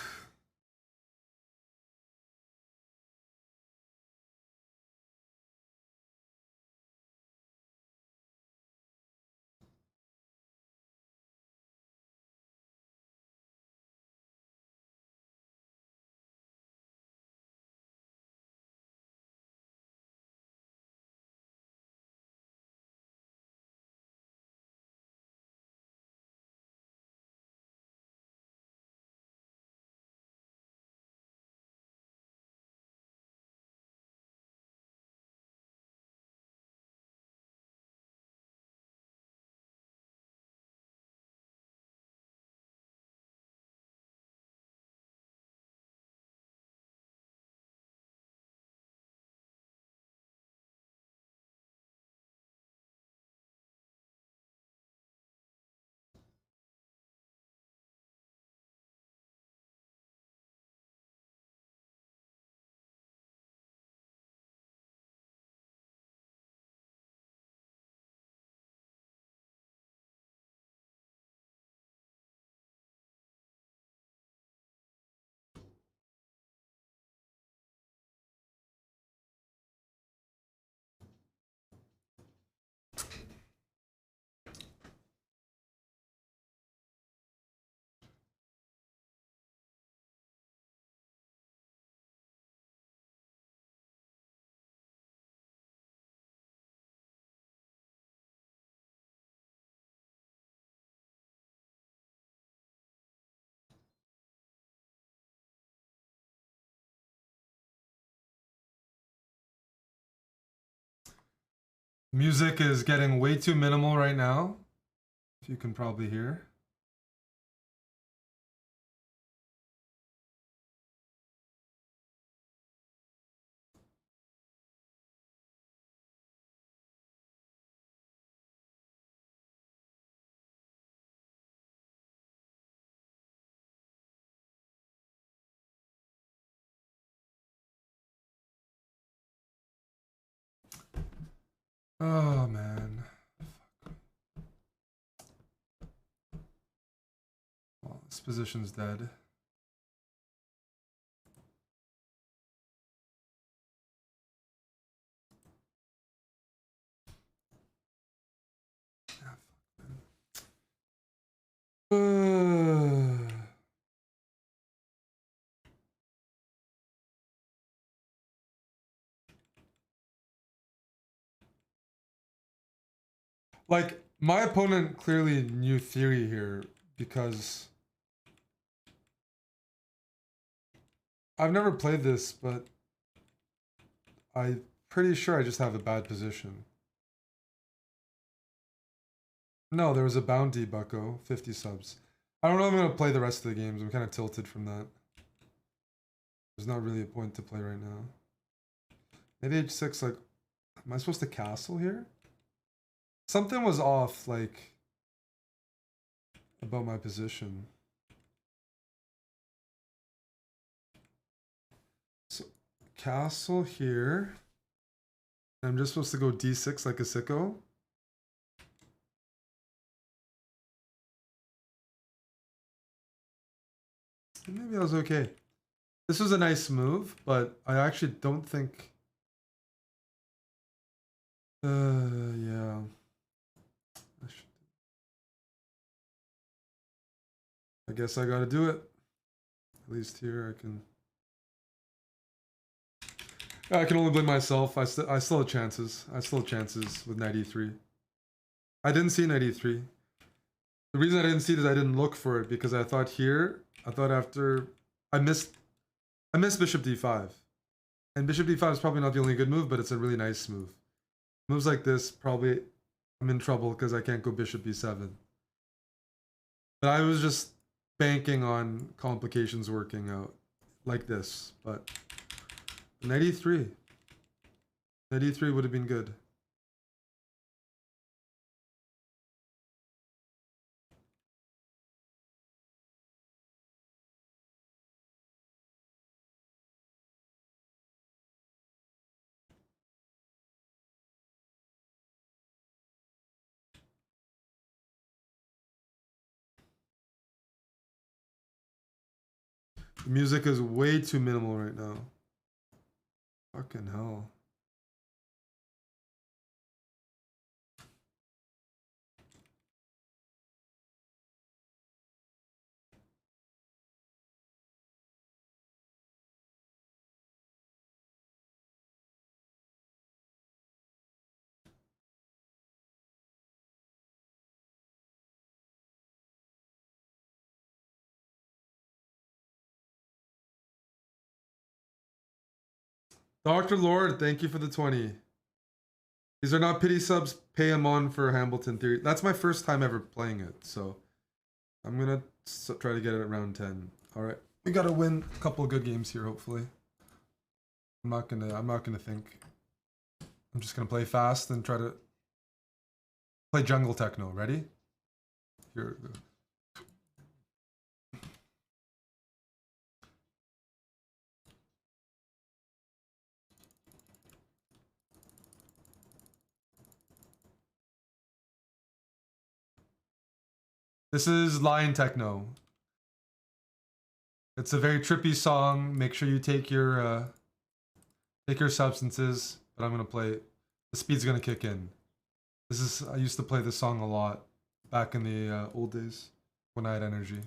Speaker 4: Music is getting way too minimal right now. If you can probably hear. Oh man. Well, this position's dead. Like, my opponent clearly knew theory here because I've never played this, but I'm pretty sure I just have a bad position. No, there was a bounty, bucko. 50 subs. I don't know if I'm going to play the rest of the games. I'm kind of tilted from that. There's not really a point to play right now. Maybe H6, like, am I supposed to castle here? Something was off, like, about my position. So, castle here. I'm just supposed to go D6 like a sicko. Maybe I was okay. This was a nice move, but I actually don't think... yeah. I guess I gotta do it. At least here I can only blame myself. I still have chances. I still have chances with knight e3. I didn't see knight e3. The reason I didn't see it is I didn't look for it because I thought here, after I missed bishop d5. And bishop d5 is probably not the only good move, but it's a really nice move. Moves like this, probably I'm in trouble because I can't go bishop b7. But I was just banking on complications working out like this, but knight e3. Knight e3 would have been good. The music is way too minimal right now. Fucking hell. Dr. Lord, thank you for the 20. These are not pity subs. Pay him on for Hamilton Theory. That's my first time ever playing it, so I'm gonna try to get it at round 10. All right, we gotta win a couple of good games here, hopefully. I'm not gonna think. I'm just gonna play fast and try to play jungle techno. Ready? Here we go. This is Lion Techno. It's a very trippy song. Make sure you take your substances. But I'm gonna play it. The speed's gonna kick in. I used to play this song a lot back in the old days when I had energy.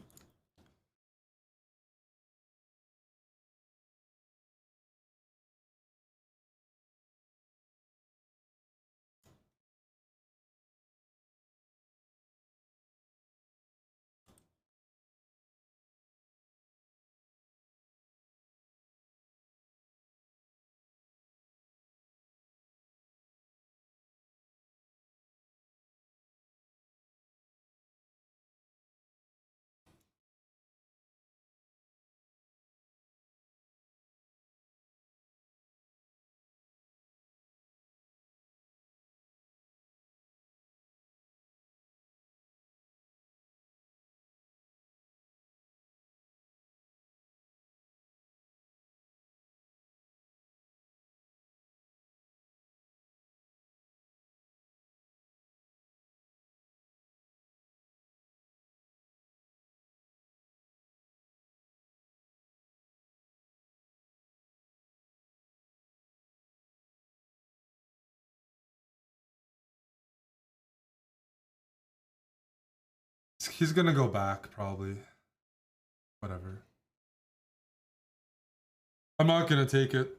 Speaker 4: He's gonna go back, probably. Whatever. I'm not gonna take it.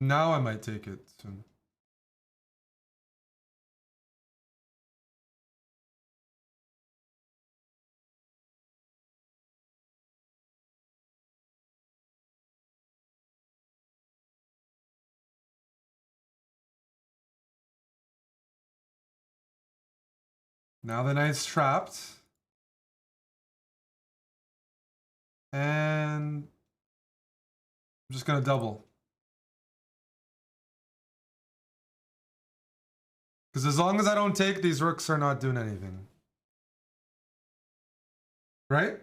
Speaker 4: Now I might take it soon. Now the knight's trapped. And I'm just gonna double. Because as long as I don't take, these rooks are not doing anything. Right?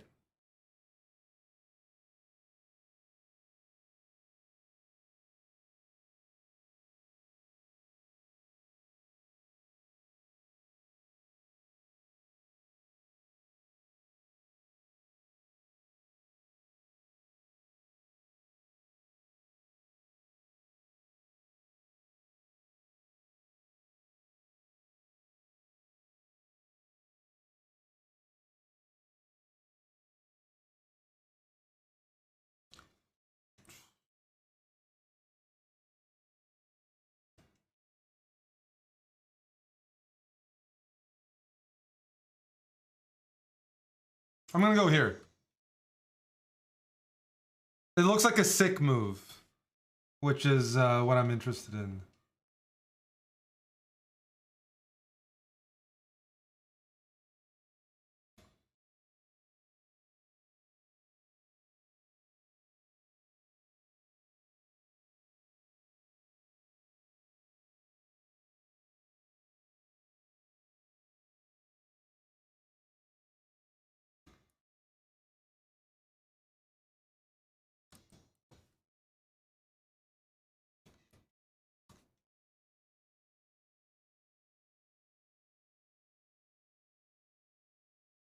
Speaker 4: I'm gonna go here. It looks like a sick move, which is what I'm interested in.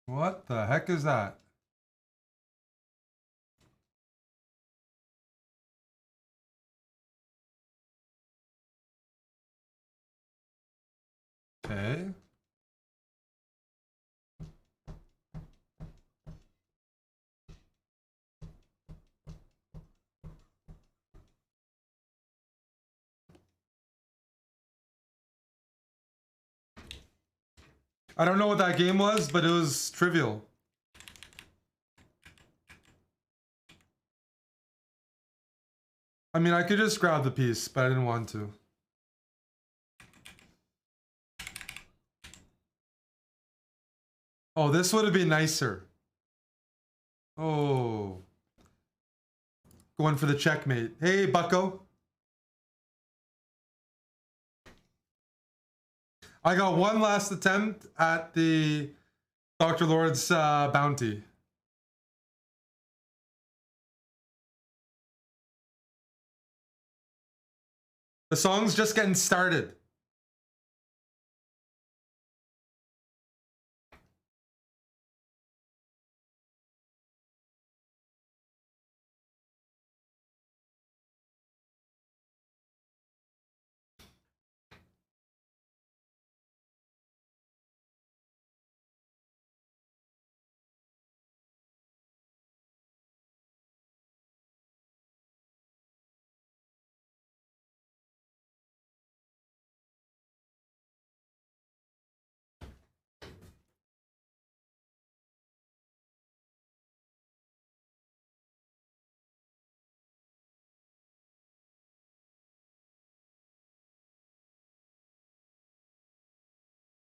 Speaker 4: What the heck is that? Okay. I don't know what that game was, but it was trivial. I mean, I could just grab the piece, but I didn't want to. Oh, this would have been nicer. Oh. Going for the checkmate. Hey, bucko. I got one last attempt at the Dr. Lord's bounty. The song's just getting started.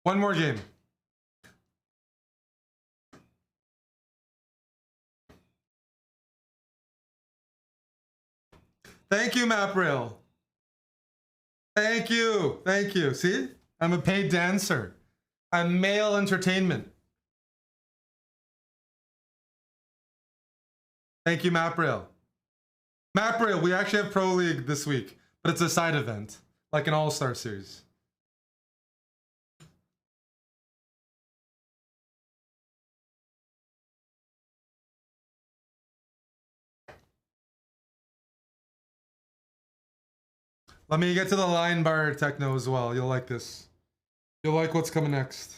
Speaker 4: One more game. Thank you, MapRail. Thank you. Thank you. See? I'm a paid dancer. I'm male entertainment. Thank you, MapRail. MapRail, we actually have Pro League this week, but it's a side event, like an All-Star Series. Let me get to the line bar techno as well. You'll like this. You'll like what's coming next.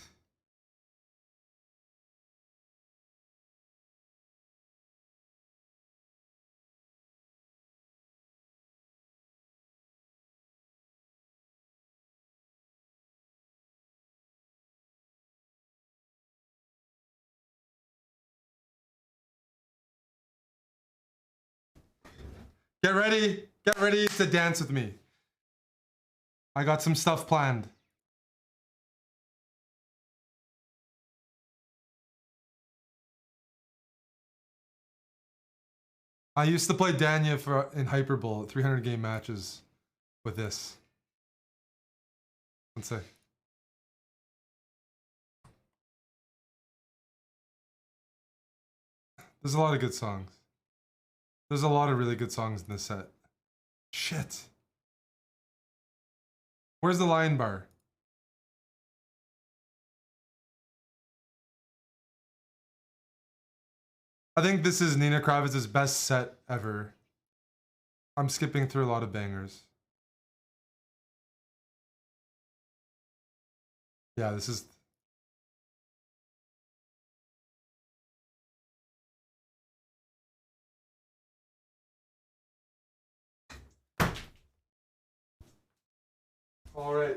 Speaker 4: Get ready. Get ready to dance with me. I got some stuff planned. I used to play Danya in Hyperbowl 300 game matches with this. Let's see. There's a lot of good songs. There's a lot of really good songs in this set. Shit. Where's the line bar? I think this is Nina Kravitz's best set ever. I'm skipping through a lot of bangers. Yeah, this is... All right.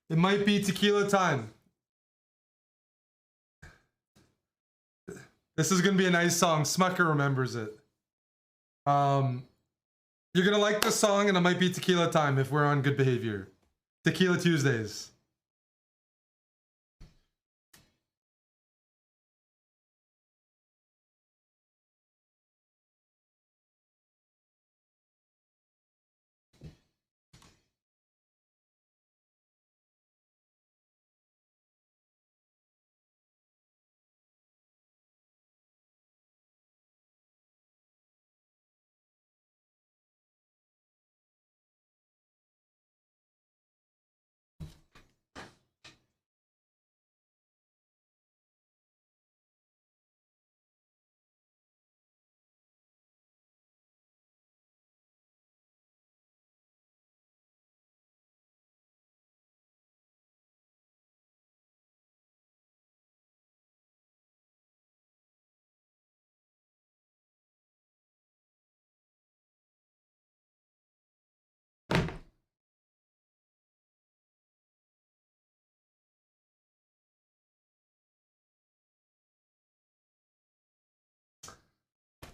Speaker 4: It might be tequila time. This is gonna be a nice song. Smucker remembers it. You're gonna like this song, and it might be tequila time if we're on good behavior. Tequila Tuesdays.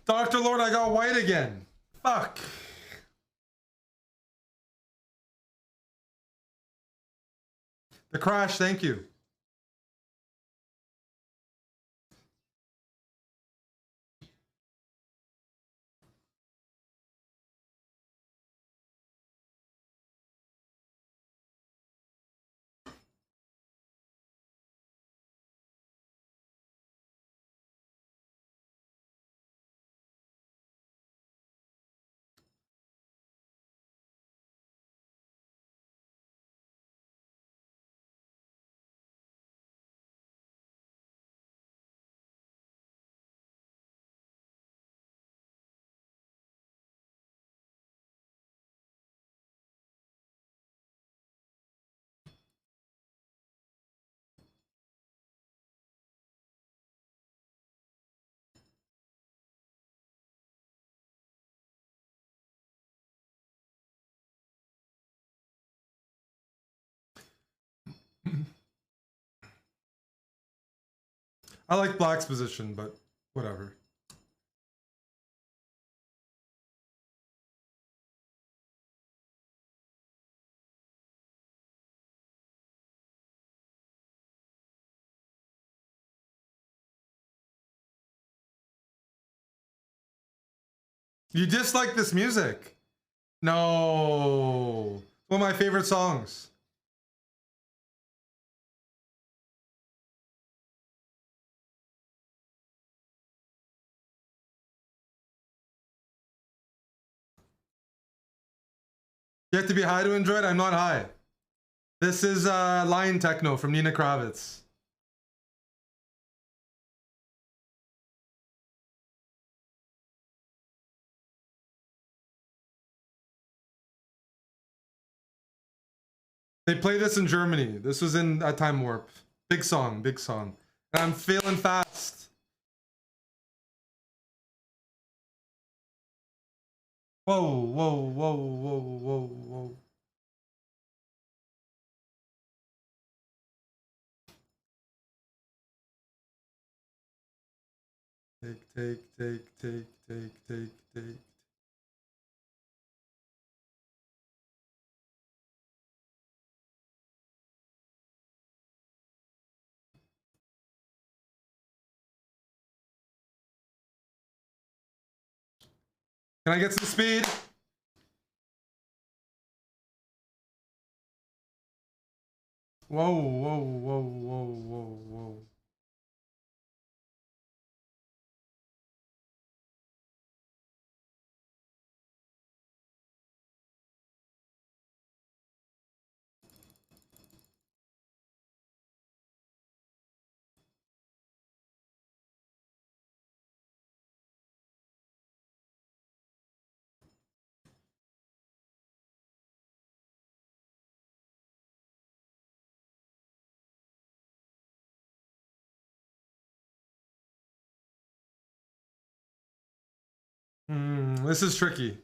Speaker 4: Dr. Lord, I got white again. Fuck. The crash, thank you. I like Black's position, but whatever. You dislike this music? No. One of my favorite songs. You have to be high to enjoy it? I'm not high. This is Lion Techno from Nina Kravitz. They play this in Germany. This was in a Time Warp. Big song, big song. And I'm failing fast. Whoa, whoa, whoa, whoa, whoa, whoa. Take. Can I get some speed? Whoa, whoa, whoa, whoa, whoa, whoa. This is tricky.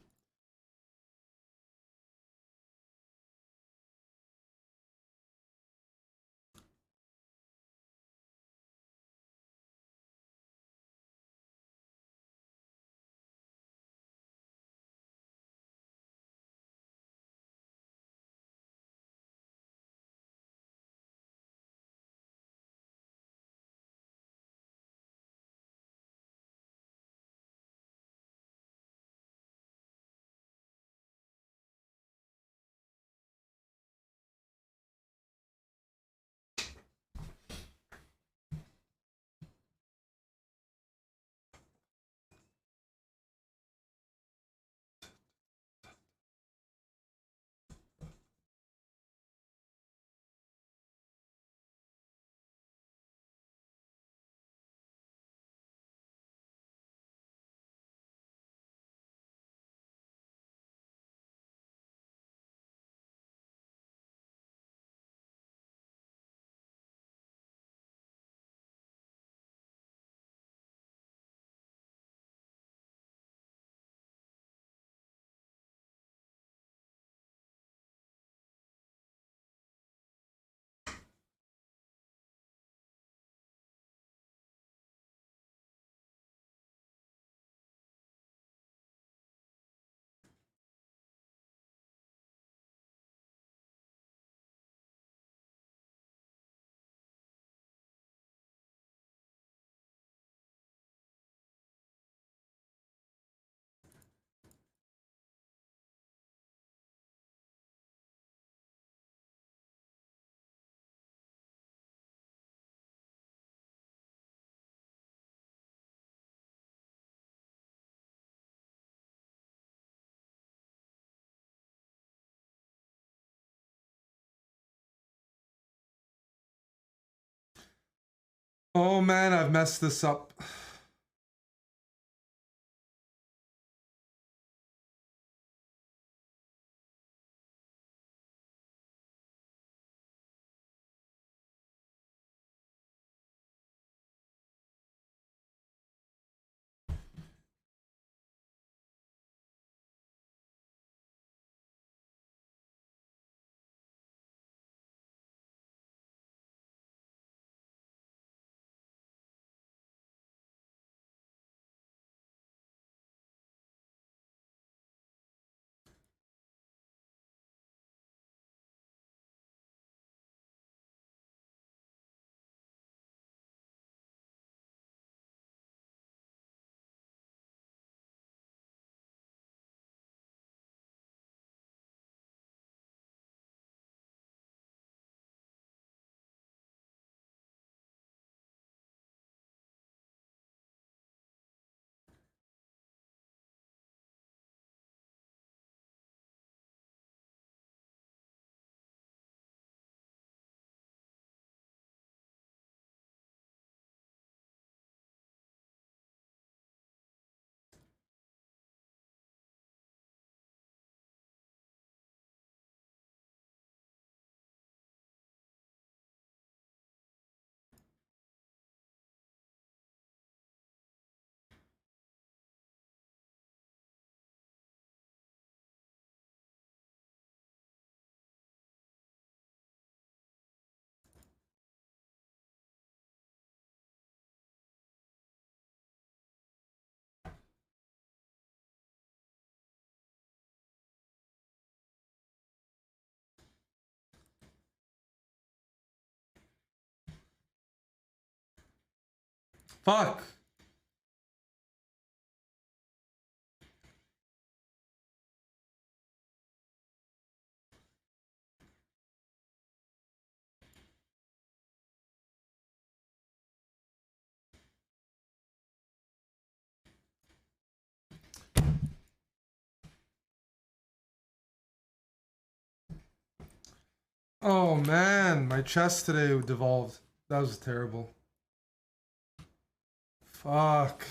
Speaker 4: Oh man, I've messed this up. Fuck. Oh man, my chest today devolved. That was terrible. Fuck.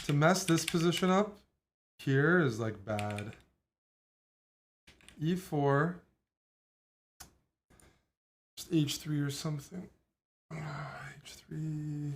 Speaker 4: To mess this position up here is like bad. E4. Just H3 or something. H3.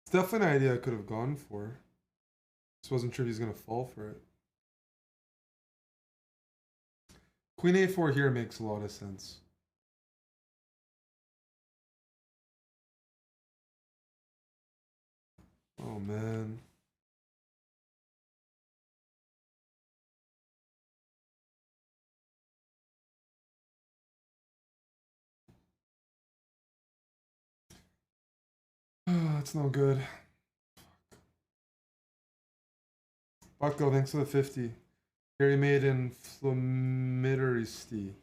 Speaker 4: It's definitely an idea I could have gone for. Just wasn't sure if he's gonna fall for it. Queen A4 here makes a lot of sense. Oh man. That's no good. Bucko, thanks for the 50. Gary made in Flomideristi.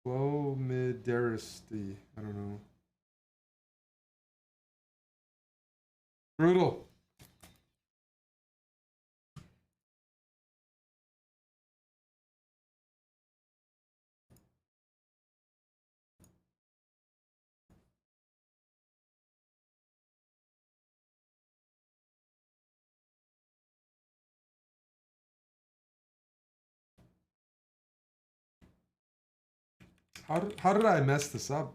Speaker 4: Flomideristi. I don't know. Brutal. How did I mess this up?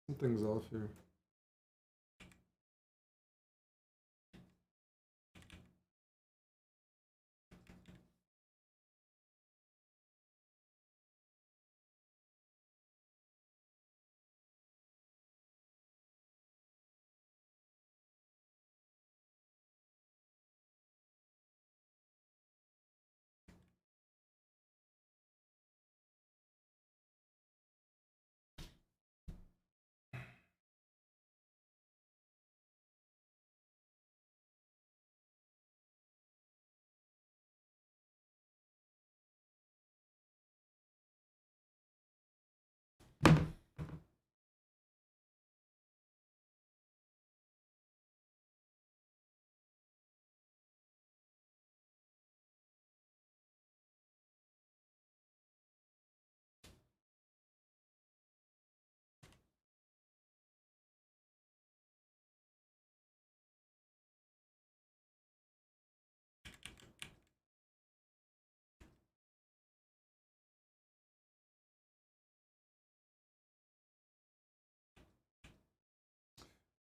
Speaker 4: Something's off here.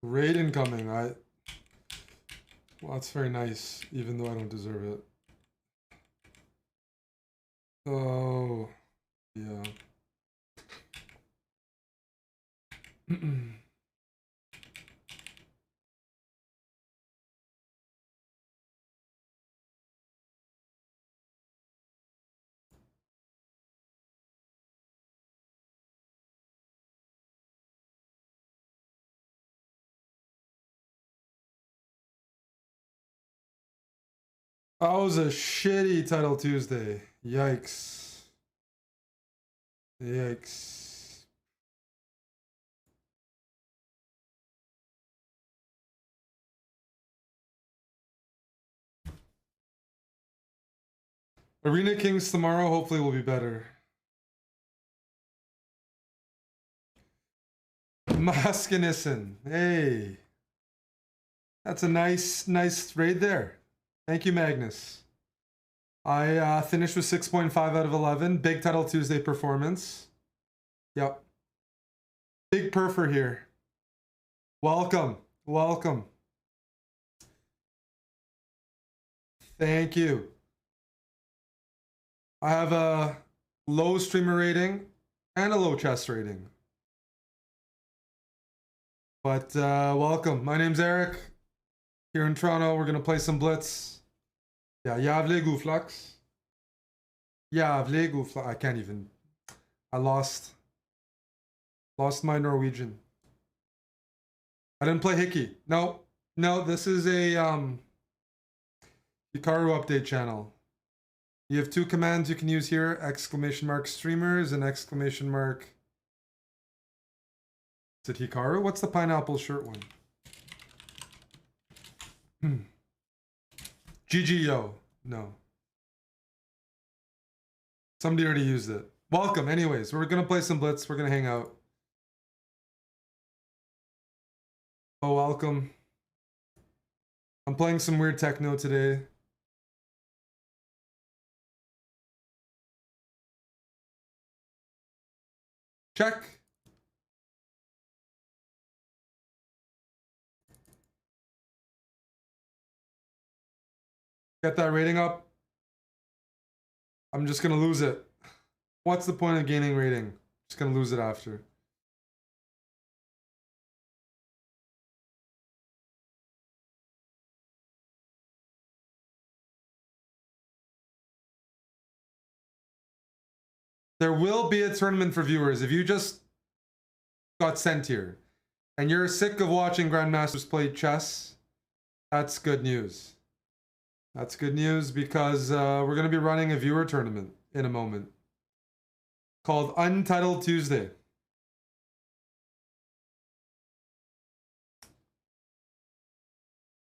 Speaker 4: Great incoming. Well, that's very nice, even though I don't deserve it. Oh, yeah. That was a shitty title Tuesday. Yikes. Yikes. Arena Kings tomorrow hopefully will be better. Maskinissen. Hey. That's a nice raid there. Thank you, Magnus. I finished with 6.5 out of 11. Big Title Tuesday performance. Yep. Big perfer here. Welcome. Welcome. Thank you. I have a low streamer rating and a low chest rating. But welcome. My name's Eric. Here in Toronto, we're going to play some Blitz. Yeah, Javle Guflux. Javle Guflux. I can't even. I lost my Norwegian. I didn't play Hickey. No, this is a Hikaru update channel. You have two commands you can use here, exclamation mark streamers and exclamation mark. Is it Hikaru? What's the pineapple shirt one? GGO. No. Somebody already used it. Welcome. Anyways, we're going to play some Blitz. We're going to hang out. Oh, welcome. I'm playing some weird techno today. Check. Get that rating up. I'm just going to lose it. What's the point of gaining rating? Just going to lose it after. There will be a tournament for viewers. If you just got sent here and you're sick of watching Grandmasters play chess, that's good news. That's good news because we're going to be running a viewer tournament in a moment called Untitled Tuesday.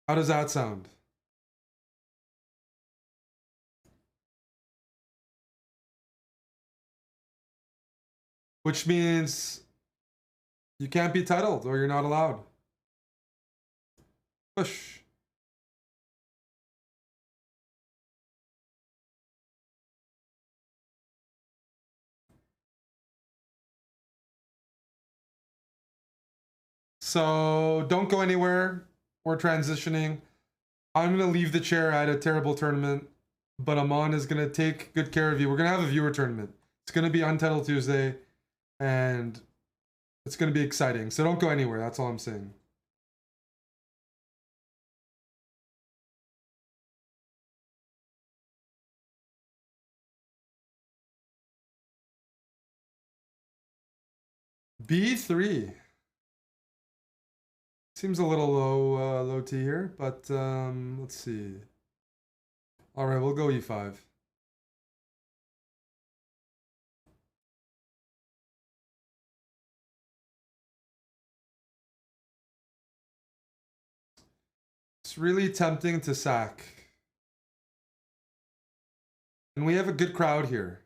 Speaker 4: How does that sound? Which means you can't be titled or you're not allowed. Push. So don't go anywhere. We're transitioning. I'm going to leave the chair at a terrible tournament, but Aman is going to take good care of you. We're going to have a viewer tournament. It's going to be Untitled Tuesday, and it's going to be exciting. So don't go anywhere. That's all I'm saying. B3. Seems a little low T here, but let's see. All right, we'll go E5. It's really tempting to sack. And we have a good crowd here.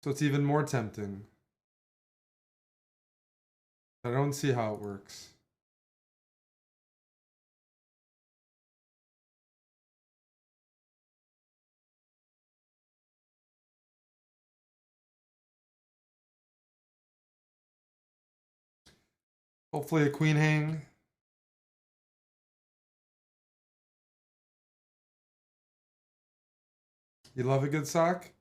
Speaker 4: So it's even more tempting. I don't see how it works. Hopefully a queen hang. You love a good sack?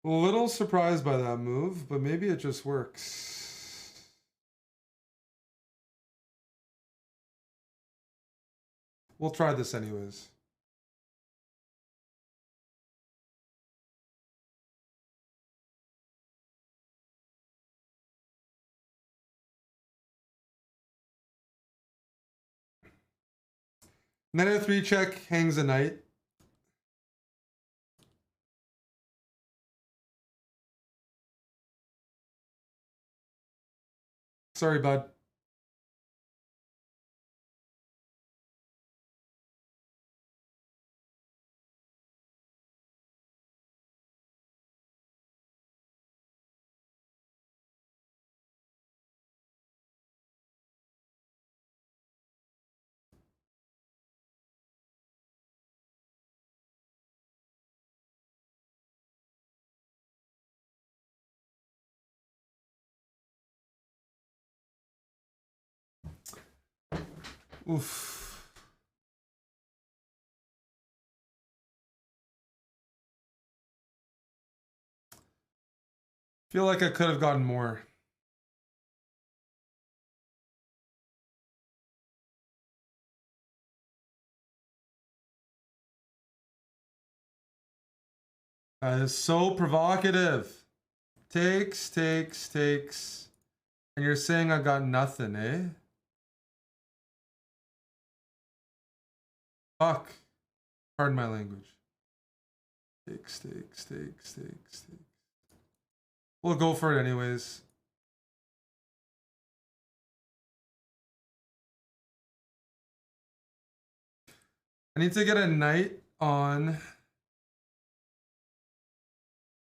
Speaker 4: A little surprised by that move, but maybe it just works. We'll try this anyways. Knight of 3 check, hangs a knight. Sorry, bud. Oof. Feel like I could have gotten more. That is so provocative. Takes. And you're saying I got nothing, eh? Fuck. Pardon my language. Takes. We'll go for it anyways. I need to get a knight on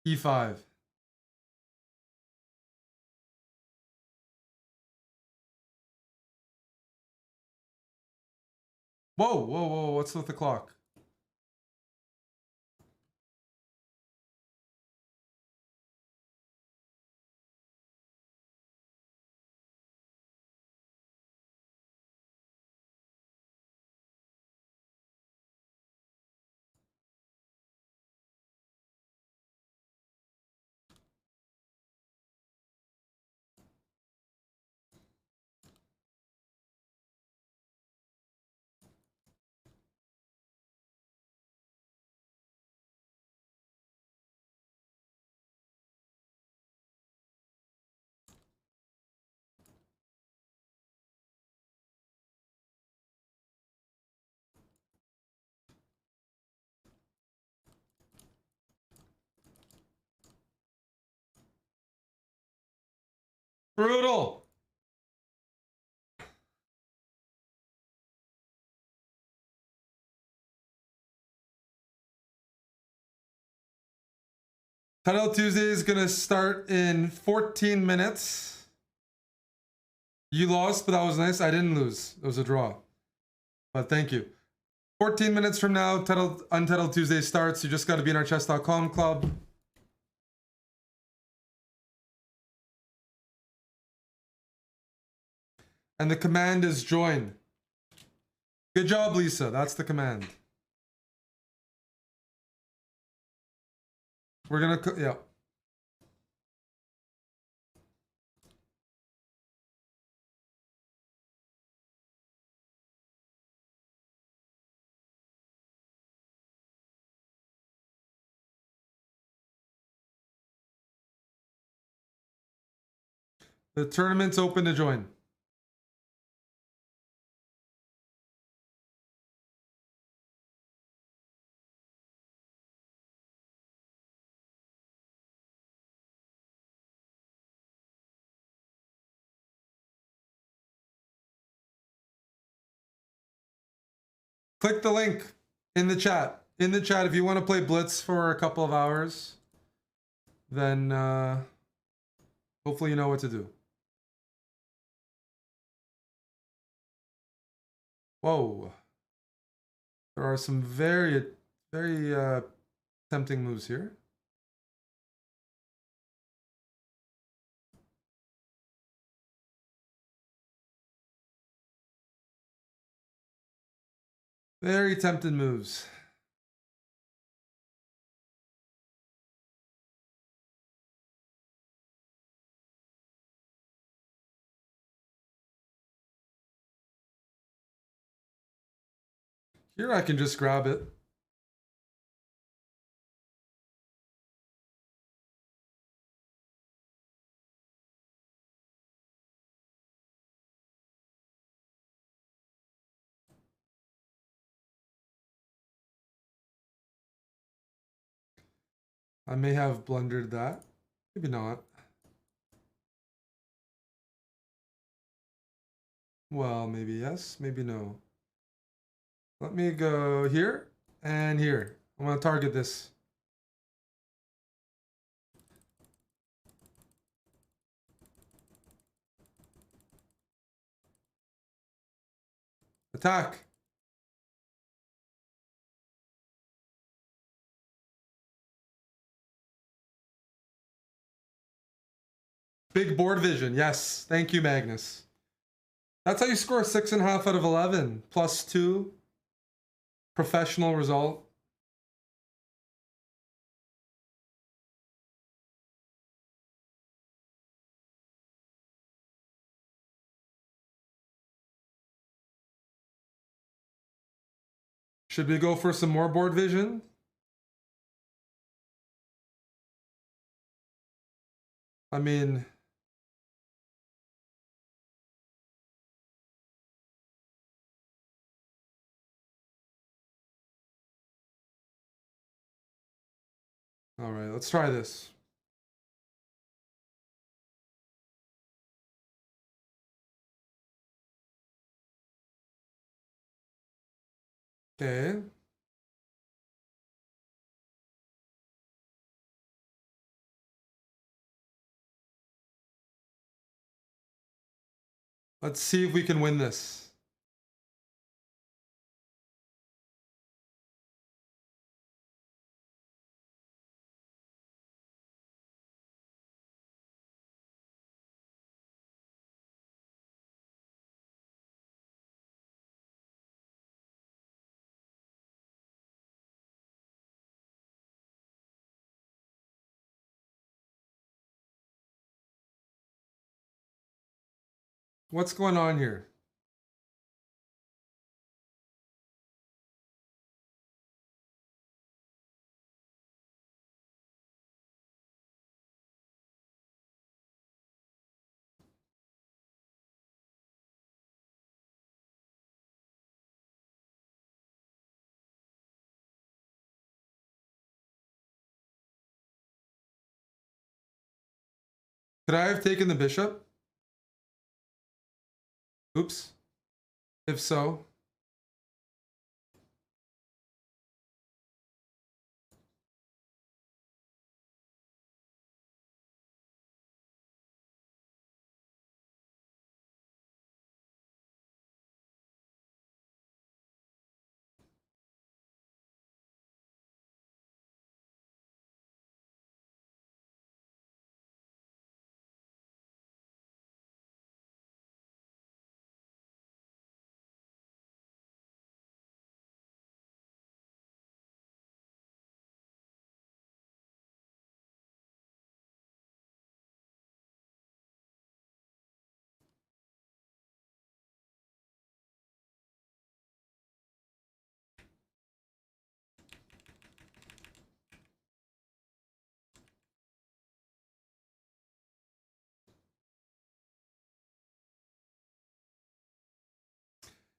Speaker 4: e5. Whoa, what's with the clock? Brutal. Title Tuesday is gonna start in 14 minutes. You lost, but that was nice. I didn't lose. It was a draw. But thank you. 14 minutes from now, Untitled Tuesday starts. You just got to be in our chess.com club. And the command is join. Good job, Lisa. That's the command. We're gonna, yeah. The tournament's open to join. Click the link in the chat. In the chat, if you want to play Blitz for a couple of hours, then hopefully you know what to do. Whoa. There are some very tempting moves here. Very tempting moves. Here I can just grab it. I may have blundered that. Maybe not. Well, maybe yes, maybe no. Let me go here and here. I'm going to target this. Attack. Big board vision. Yes. Thank you, Magnus. That's how you score 6.5 out of 11. +2. Professional result. Should we go for some more board vision? I mean, all right, let's try this. Okay. Let's see if we can win this. What's going on here? Could I have taken the bishop? Oops. If so.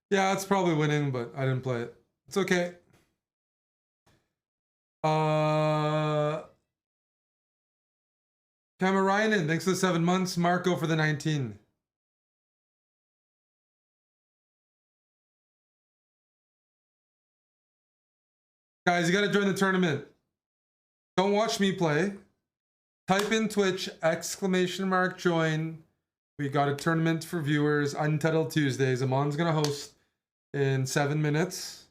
Speaker 4: Yeah, it's probably winning, but I didn't play it. It's okay. Camarainen, thanks for the 7 months. Marco for the 19. Guys, you gotta join the tournament. Don't watch me play. Type in Twitch, !join. We got a tournament for viewers, Untitled Tuesdays. Amon's gonna host in 7 minutes.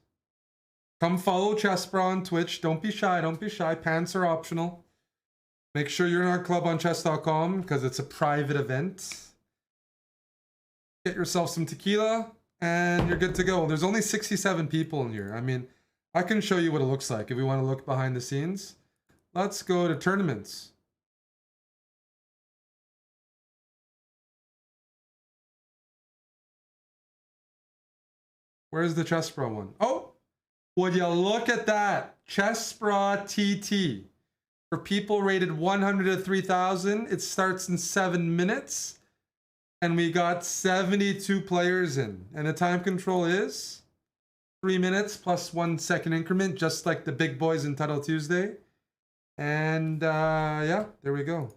Speaker 4: Come follow Chessbra on Twitch. Don't be shy, don't be shy. Pants are optional. Make sure you're in our club on chess.com because it's a private event. Get yourself some tequila and you're good to go. There's only 67 people in here. I mean, I can show you what it looks like if we want to look behind the scenes. Let's go to tournaments. Where's the Chessbra one? Oh, would you look at that? Chessbra TT. For people rated 100 to 3,000, it starts in 7 minutes. And we got 72 players in. And the time control is 3 minutes plus 1 second increment, just like the big boys in Title Tuesday. And yeah, there we go.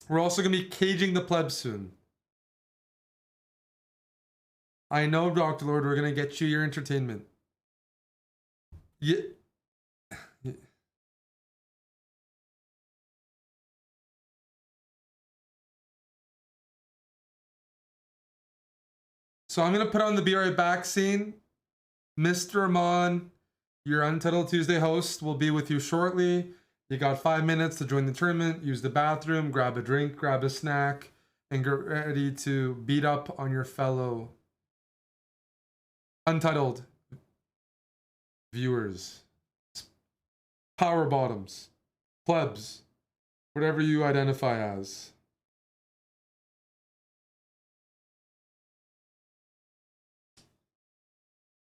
Speaker 4: We're also going to be caging the plebs soon. I know, Dr. Lord, we're going to get you your entertainment. Yeah. So I'm going to put on the Be Right Back scene. Mr. Amon, Your Untitled Tuesday host will be with you shortly. You got 5 minutes to join the tournament, use the bathroom, grab a drink, grab a snack, and get ready to beat up on your fellow Untitled viewers. Power bottoms, plebs, whatever you identify as.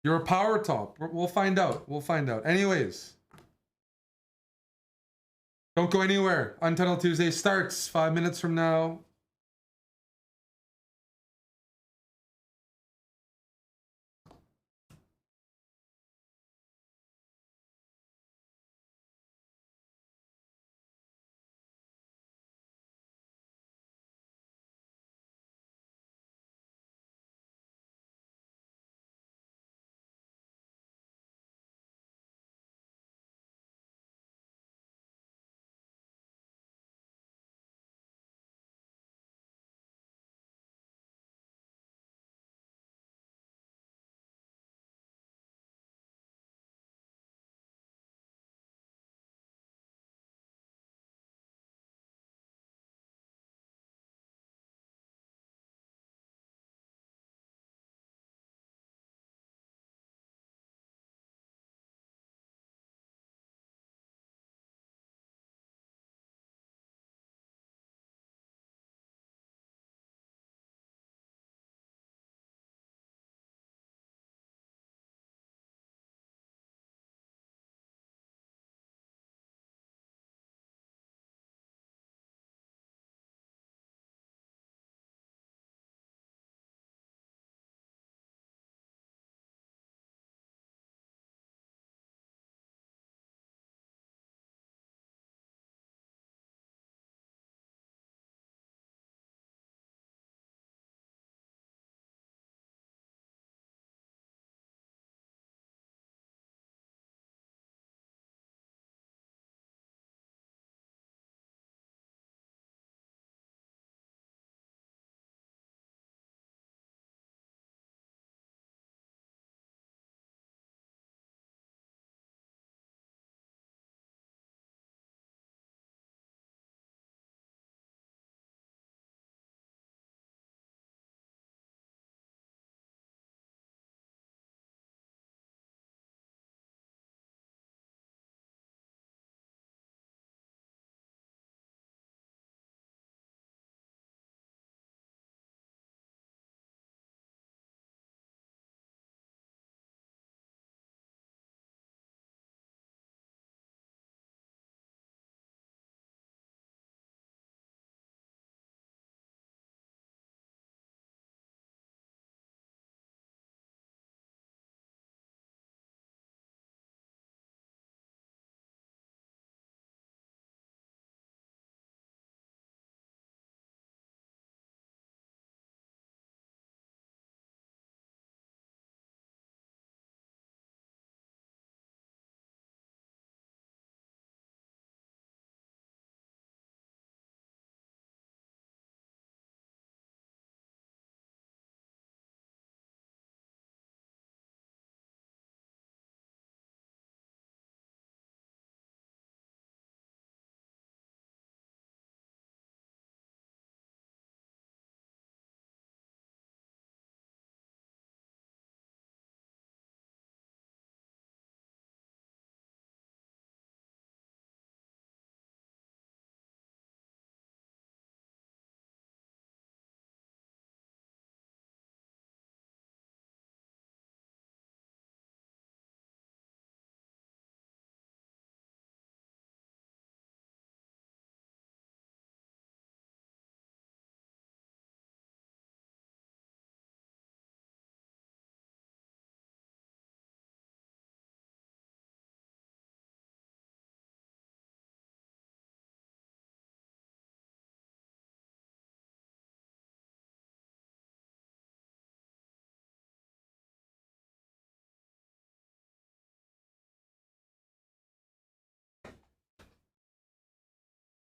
Speaker 4: You're a power top. We'll find out. We'll find out. Anyways, don't go anywhere. Untitled Tuesday starts 5 minutes from now.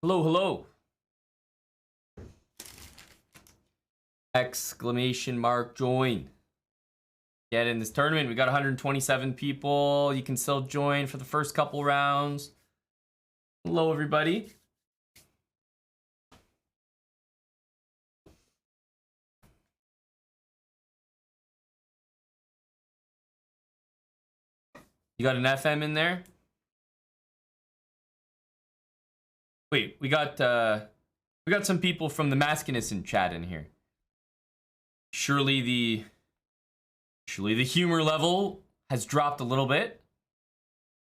Speaker 1: Hello, hello. Exclamation mark join. get in this tournament. We got 127 people. You can still join for the first couple rounds. Hello, everybody. You got an FM in there? Wait, we got some people from the Maskinison chat in here. Surely the humor level has dropped a little bit.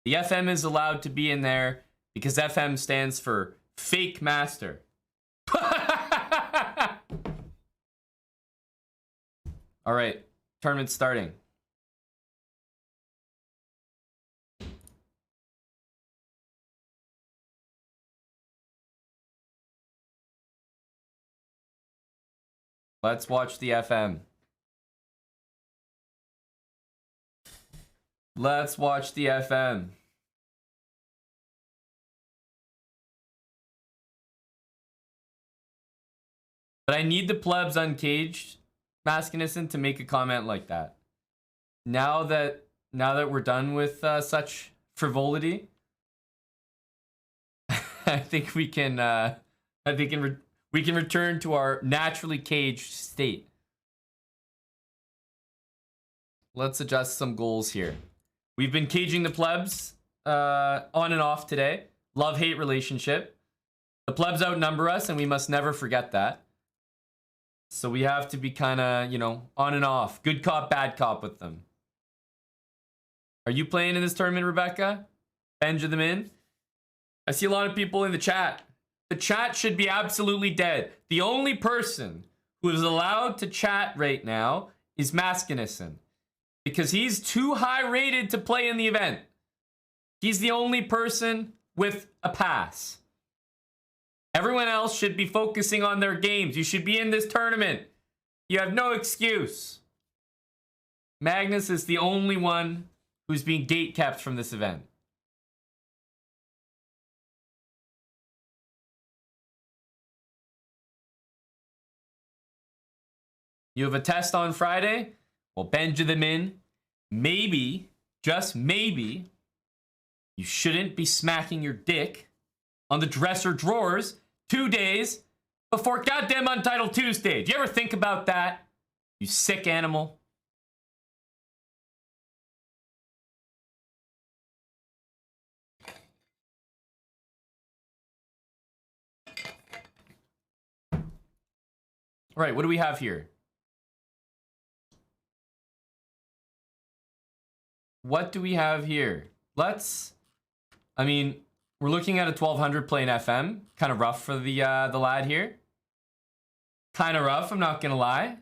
Speaker 1: The FM is allowed to be in there because FM stands for Fake Master. All right, tournament starting. Let's watch the FM. Let's watch the FM. But I need the plebs uncaged, Maskinison, to make a comment like that. Now that we're done with such frivolity, I think we can we can return to our naturally caged state. Let's adjust some goals here. We've been caging the plebs on and off today. Love-hate relationship. The plebs outnumber us, and we must never forget that. So we have to be kind of, on and off. Good cop, bad cop with them. Are you playing in this tournament, Rebecca? Benjamin? I see a lot of people in the chat. The chat should be absolutely dead. The only person who is allowed to chat right now is Maskinison, because he's too high rated to play in the event. He's the only person with a pass. Everyone else should be focusing on their games. You should be in this tournament. You have no excuse. Magnus is the only one who's being gatekept from this event. You have a test on Friday? Well, Benjamin, maybe, just maybe, you shouldn't be smacking your dick on the dresser drawers 2 days before goddamn Untitled Tuesday. Do you ever think about that? You sick animal. All right, what do we have here? What do we have here? I mean, we're looking at a 1200 playing FM. Kind of rough for the lad here. Kind of rough, I'm not gonna lie.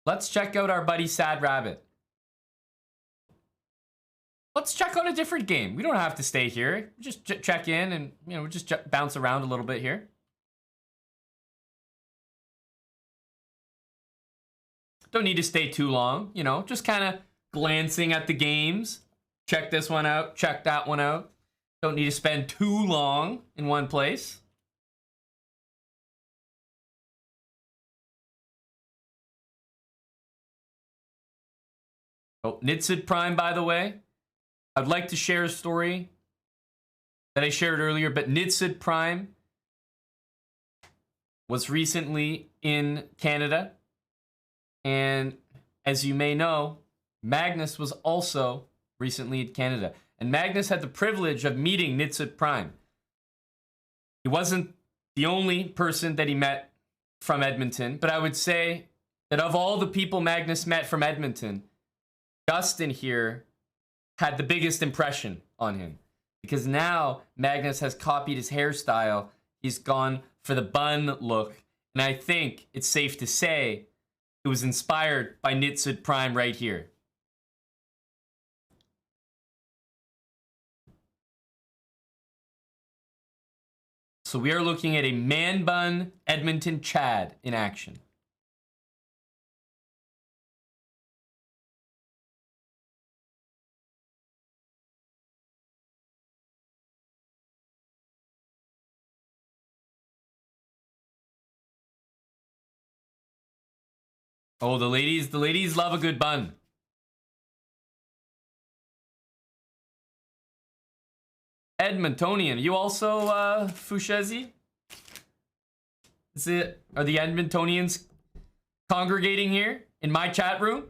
Speaker 1: Let's check out our buddy Sad Rabbit. Let's check out a different game. We don't have to stay here. Just check in and, just bounce around a little bit here. Don't need to stay too long, just kind of glancing at the games. Check this one out, check that one out. Don't need to spend too long in one place. Oh, Nitsid Prime, by the way. I'd like to share a story that I shared earlier, but Nitsid Prime was recently in Canada. And as you may know, Magnus was also recently in Canada. And Magnus had the privilege of meeting Nitsid Prime. He wasn't the only person that he met from Edmonton, but I would say that of all the people Magnus met from Edmonton, Justin here had the biggest impression on him. Because now Magnus has copied his hairstyle. He's gone for the bun look. And I think it's safe to say it was inspired by Nitsid Prime right here. So we are looking at a man bun Edmonton Chad in action. Oh, the ladies love a good bun. Edmontonian, you also Fushezi? Are the Edmontonians congregating here in my chat room?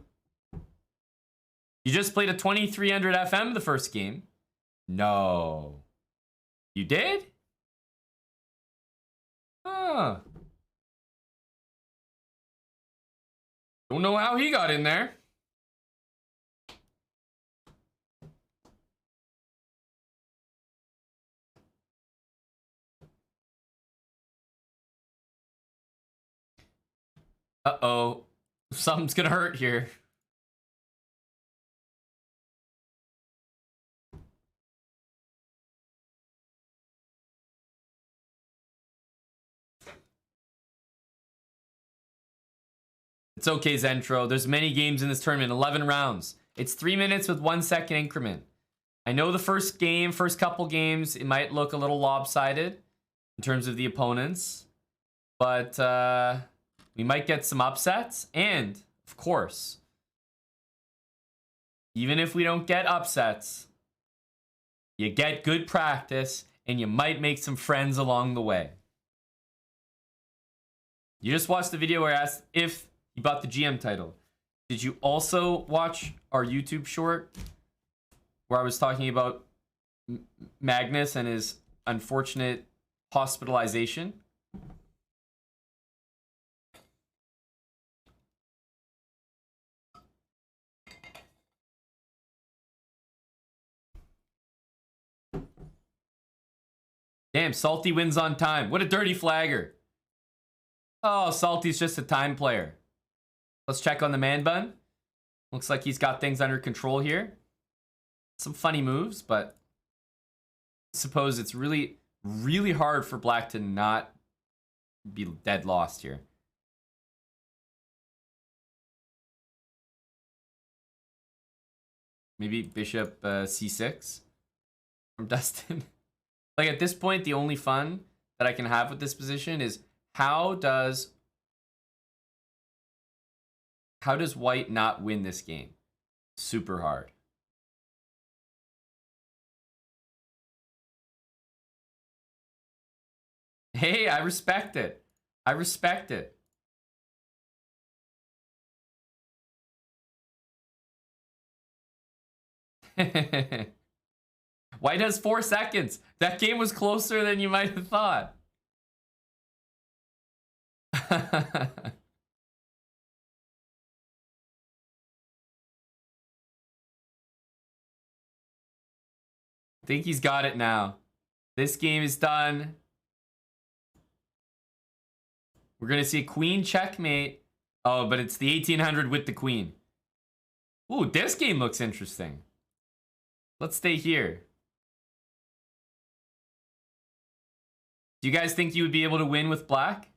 Speaker 1: You just played a 2300 FM the first game. No. You did? Huh. Don't know how he got in there. Uh-oh. Something's gonna hurt here. It's okay, Zentro. There's many games in this tournament. 11 rounds. It's 3 minutes with 1 second increment. I know the first couple games, it might look a little lopsided in terms of the opponents. But we might get some upsets. And, of course, even if we don't get upsets, you get good practice and you might make some friends along the way. You just watched the video where I asked if he bought the GM title. Did you also watch our YouTube short where I was talking about Magnus and his unfortunate hospitalization? Damn, Salty wins on time. What a dirty flagger. Oh, Salty's just a time player. Let's check on the man bun. Looks like he's got things under control here. Some funny moves, but I suppose it's really, really hard for Black to not be dead lost here. Maybe Bishop C6 from Dustin. Like at this point, the only fun that I can have with this position is how does White not win this game? Super hard. Hey, I respect it. I respect it. White has 4 seconds. That game was closer than you might have thought. I think he's got it now. This game is done. We're going to see a queen checkmate. Oh, but it's the 1800 with the queen. Ooh, this game looks interesting. Let's stay here. Do you guys think you would be able to win with Black?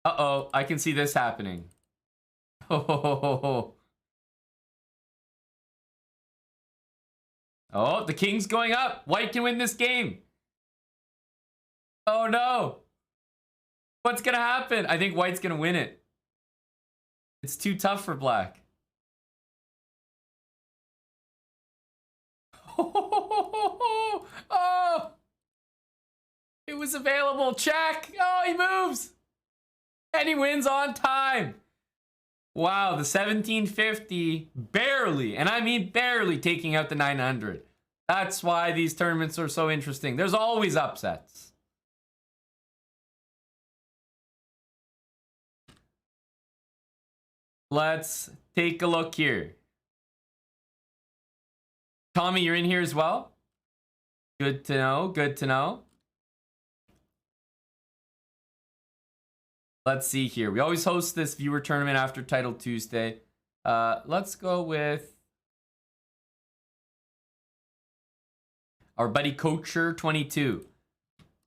Speaker 1: Uh-oh, I can see this happening. Oh, oh, the king's going up. White can win this game. Oh no. What's gonna happen? I think White's gonna win it. It's too tough for Black. Oh, it was available. Check. Oh, he moves. And he wins on time. Wow, the 1750 barely, and I mean barely, taking out the 900. That's why these tournaments are so interesting. There's always upsets. Let's take a look here. Tommy, you're in here as well? Good to know, good to know. Let's see here. We always host this viewer tournament after Title Tuesday. Let's go with our buddy Coacher22.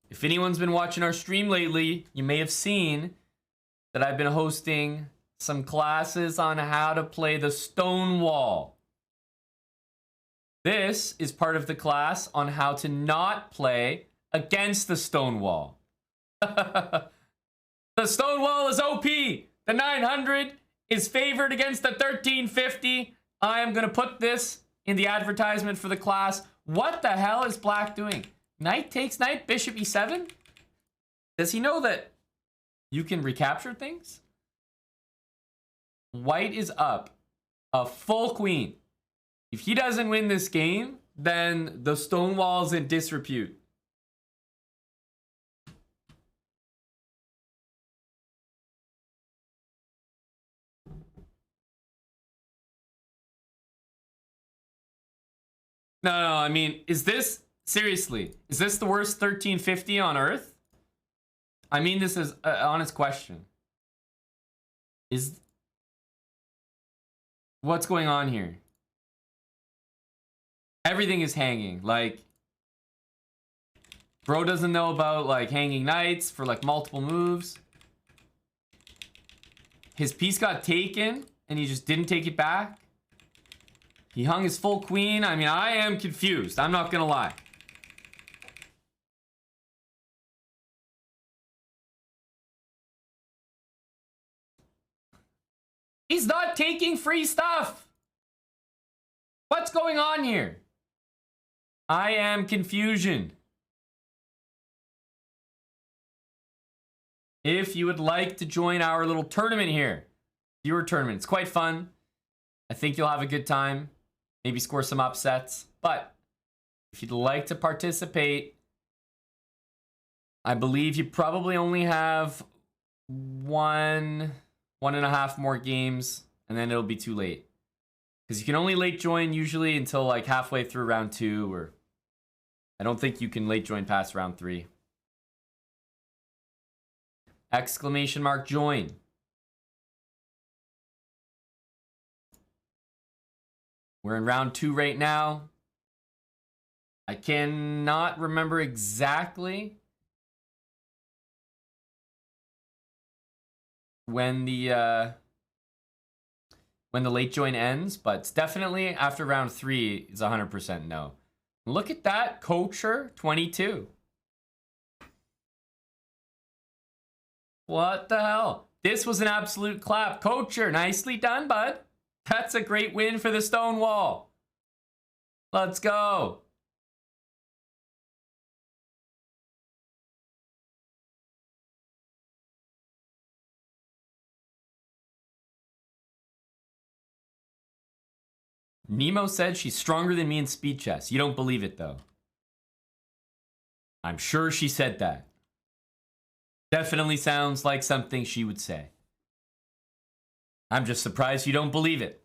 Speaker 1: If anyone's been watching our stream lately, you may have seen that I've been hosting some classes on how to play the Stonewall. This is part of the class on how to not play against the Stonewall. The Stonewall is OP. The 900 is favored against the 1350. I am going to put this in the advertisement for the class. What the hell is black doing? Knight takes knight, bishop e7? Does he know that you can recapture things? White is up a full queen. If he doesn't win this game, then the Stonewall's in disrepute. No, I mean, is this, seriously, is this the worst 1350 on Earth? I mean this is an honest question. What's going on here? Everything is hanging. Like, bro doesn't know about, like, hanging knights for, like, multiple moves. His piece got taken, and he just didn't take it back. He hung his full queen. I mean, I am confused. I'm not gonna lie. He's not taking free stuff. What's going on here? I am confusion. If you would like to join our little tournament here, viewer tournament, it's quite fun. I think you'll have a good time. Maybe score some upsets. But if you'd like to participate, I believe you probably only have one and a half more games, and then it'll be too late. Because you can only late join usually until like halfway through round 2, or I don't think you can late join past round 3. Exclamation mark join. We're in round 2 right now. I cannot remember exactly when the late join ends, but it's definitely after round 3 is 100% no. Look at that, Coacher 22. What the hell? This was an absolute clap. Coacher, nicely done, bud. That's a great win for the Stonewall. Let's go. Nemo said she's stronger than me in speed chess. You don't believe it, though. I'm sure she said that. Definitely sounds like something she would say. I'm just surprised you don't believe it.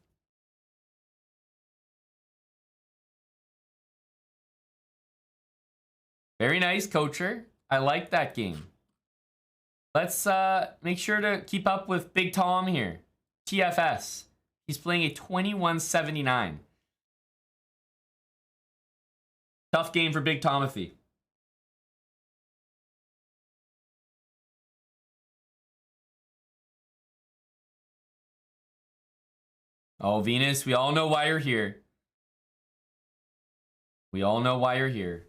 Speaker 1: Very nice, Coacher. I like that game. Let's make sure to keep up with Big Tom here. TFS. He's playing a 2179. Tough game for Big Tomothy. Oh, Venus, we all know why you're here. We all know why you're here.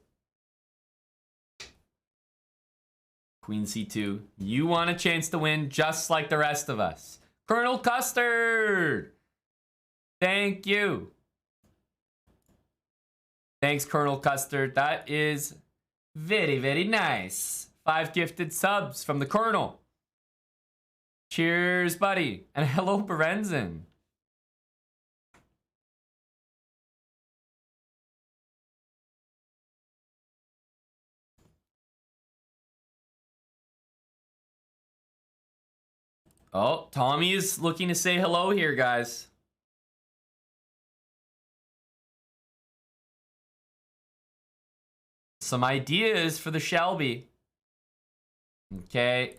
Speaker 1: Queen C2. You want a chance to win just like the rest of us. Colonel Custard! Thank you. Thanks, Colonel Custard. That is very, very nice. 5 gifted subs from the Colonel. Cheers, buddy. And hello, Berenzin. Oh, Tommy is looking to say hello here, guys. Some ideas for the Shelby. Okay.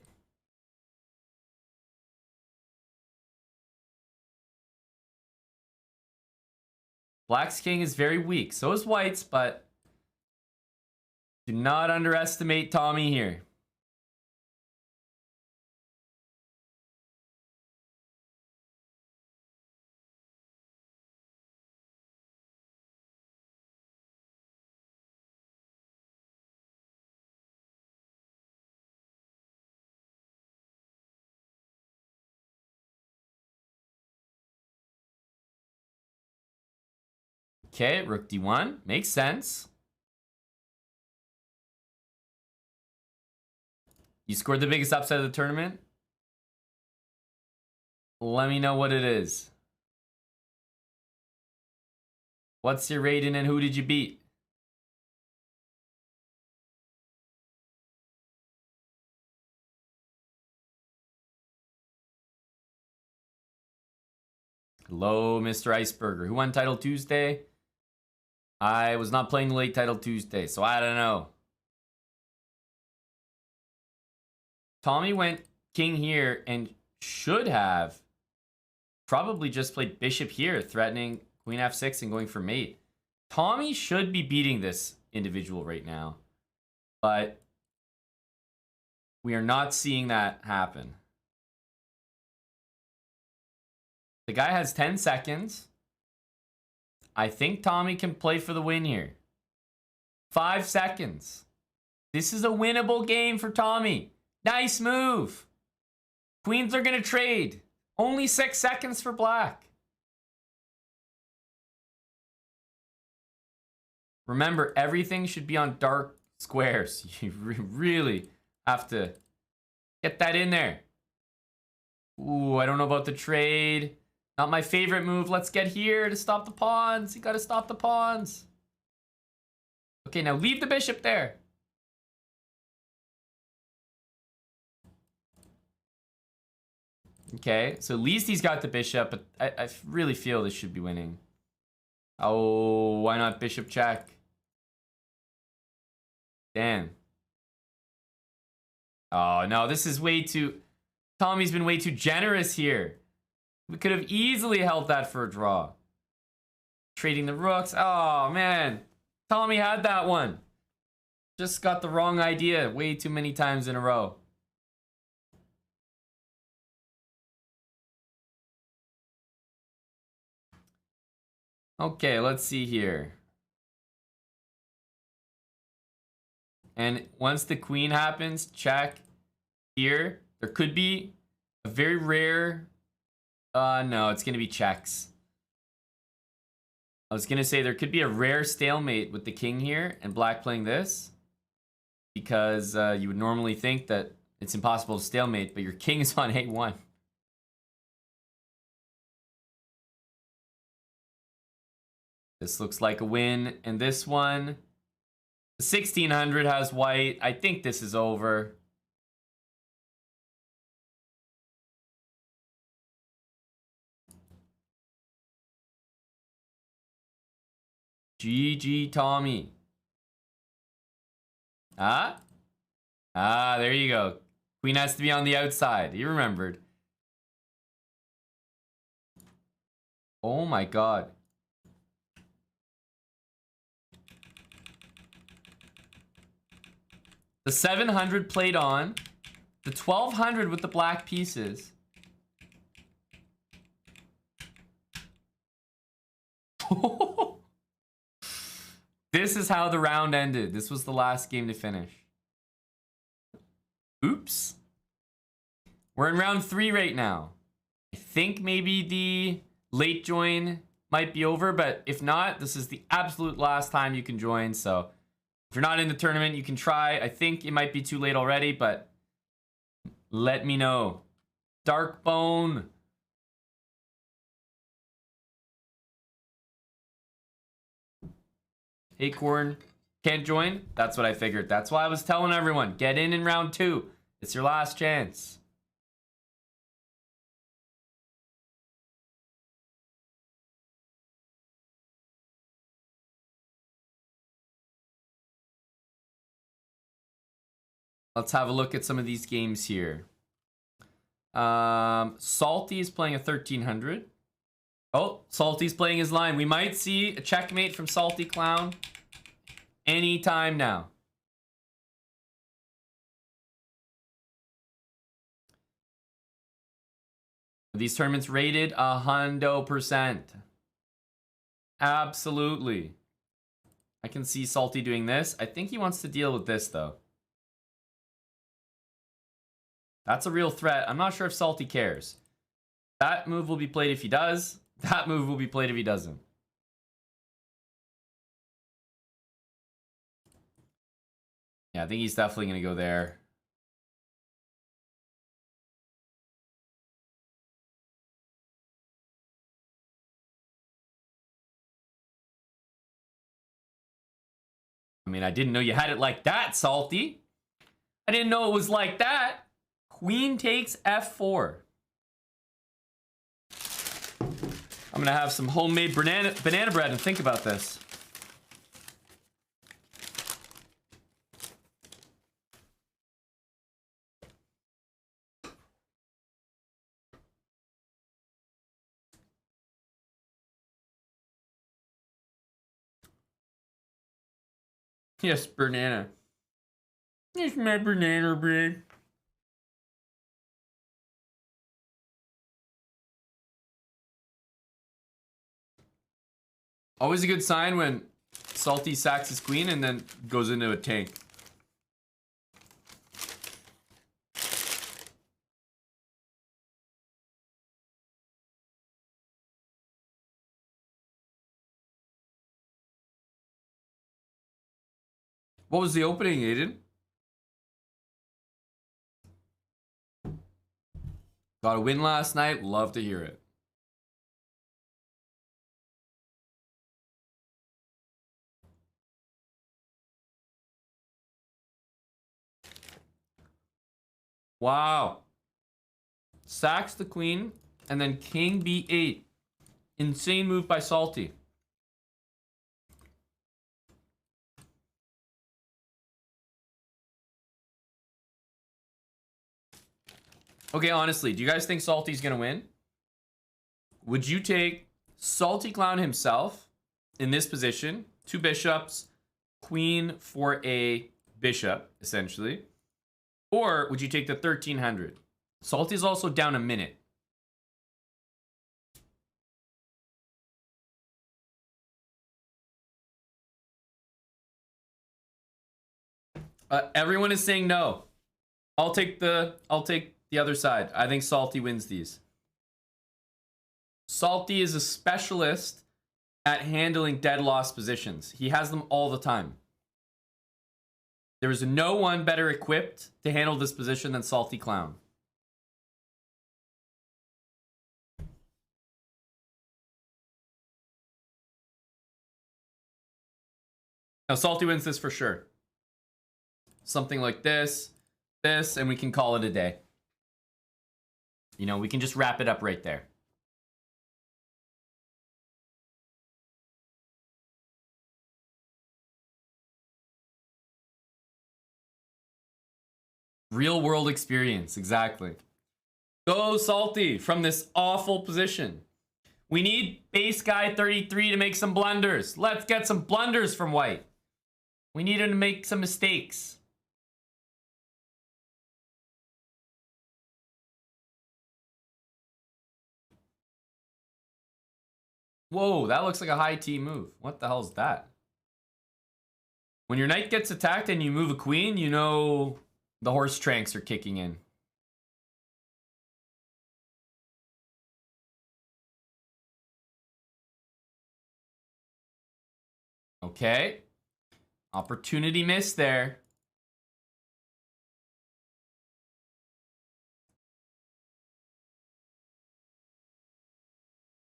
Speaker 1: Black's king is very weak. So is White's, but do not underestimate Tommy here. Okay, rook d1. Makes sense. You scored the biggest upset of the tournament? Let me know what it is. What's your rating and who did you beat? Hello, Mr. Iceberger. Who won Title Tuesday? I was not playing the late Title Tuesday, so I don't know. Tommy went king here and should have probably just played bishop here, threatening queen f6 and going for mate. Tommy should be beating this individual right now, but we are not seeing that happen. The guy has 10 seconds. I think Tommy can play for the win here. 5 seconds. This is a winnable game for Tommy. Nice move. Queens are going to trade. Only 6 seconds for black. Remember, everything should be on dark squares. You really have to get that in there. Ooh, I don't know about the trade. Not my favorite move. Let's get here to stop the pawns. You got to stop the pawns. Okay, now leave the bishop there. Okay, so at least he's got the bishop, but I really feel this should be winning. Oh, why not bishop check? Damn. Oh, no, this is way too... Tommy's been way too generous here. We could have easily held that for a draw. Trading the rooks. Oh, man. Tommy had that one. Just got the wrong idea way too many times in a row. Okay, let's see here. And once the queen happens, check here. There could be a very rare... no, it's going to be checks. I was going to say there could be a rare stalemate with the king here and black playing this. Because you would normally think that it's impossible to stalemate, but your king is on a1. This looks like a win. And this one, 1600 has white. I think this is over. GG Tommy. Ah, there you go. Queen has to be on the outside. He remembered. Oh my god. The 700 played on. The 1200 with the black pieces. This is how the round ended. This was the last game to finish. Oops. We're in round 3 right now. I think maybe the late join might be over, but if not, this is the absolute last time you can join. So if you're not in the tournament, you can try. I think it might be too late already, but let me know. Dark Bone. Acorn can't join. That's what I figured. That's why I was telling everyone, get in round 2. It's your last chance. Let's have a look at some of these games here. Salty is playing a 1300. Oh, Salty's playing his line. We might see a checkmate from Salty Clown anytime now. These tournaments rated 100%. Absolutely. I can see Salty doing this. I think he wants to deal with this, though. That's a real threat. I'm not sure if Salty cares. That move will be played if he does. That move will be played if he doesn't. Yeah, I think he's definitely going to go there. I mean, I didn't know you had it like that, Salty. I didn't know it was like that. Queen takes f4. I'm going to have some homemade banana bread and think about this. Yes, banana. It's my banana bread. Always a good sign when Salty sacks his queen and then goes into a tank. What was the opening, Aiden? Got a win last night. Love to hear it. Wow. Sacks the queen and then king b8. Insane move by Salty. Okay, honestly, do you guys think Salty's gonna win? Would you take Salty Clown himself in this position, 2 bishops, queen for a bishop, essentially? Or would you take the 1300? Salty's also down a minute. Everyone is saying no. I'll take the other side. I think Salty wins these. Salty is a specialist at handling dead loss positions. He has them all the time. There is no one better equipped to handle this position than Salty Clown. Now, Salty wins this for sure. Something like this, and we can call it a day. You know, we can just wrap it up right there. Real world experience, exactly. Go Salty from this awful position. We need base guy 33 to make some blunders. Let's get some blunders from White. We need him to make some mistakes. Whoa, that looks like a high T move. What the hell is that? When your knight gets attacked and you move a queen, you know the horse tranks are kicking in. Okay. Opportunity missed there.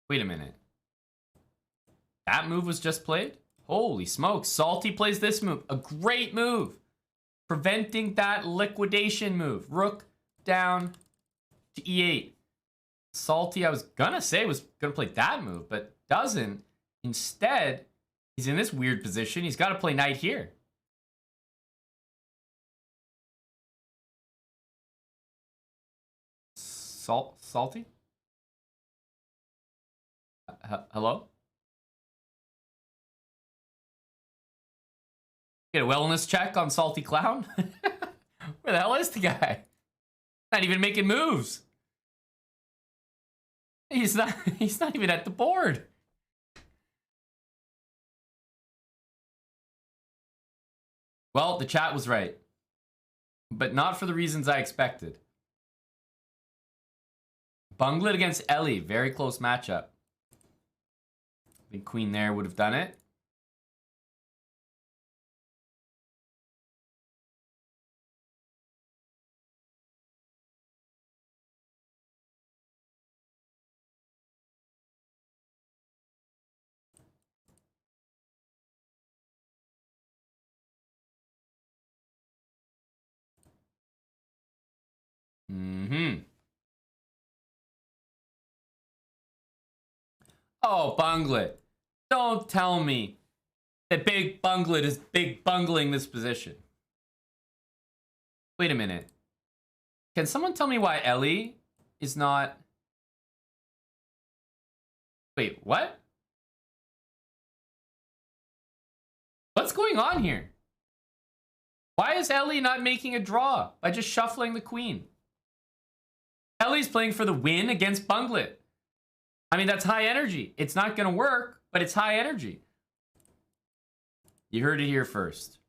Speaker 1: Wait a minute. That move was just played? Holy smokes. Salty plays this move. A great move. Preventing that liquidation move. Rook down to e8. Salty, I was gonna say, was gonna play that move, but doesn't. Instead, he's in this weird position. He's got to play knight here. Salty? Hello? Get a wellness check on Salty Clown? Where the hell is the guy? Not even making moves. He's not even at the board. Well, the chat was right. But not for the reasons I expected. Bunglet against Ellie. Very close matchup. I think queen there would have done it. Mm-hmm. Oh, Bunglet. Don't tell me that Big Bunglet is big bungling this position. Wait a minute. Can someone tell me why Ellie is not... Wait, what? What's going on here? Why is Ellie not making a draw by just shuffling the queen? Ellie's playing for the win against Bunglet. I mean, that's high energy. It's not going to work, but it's high energy. You heard it here first.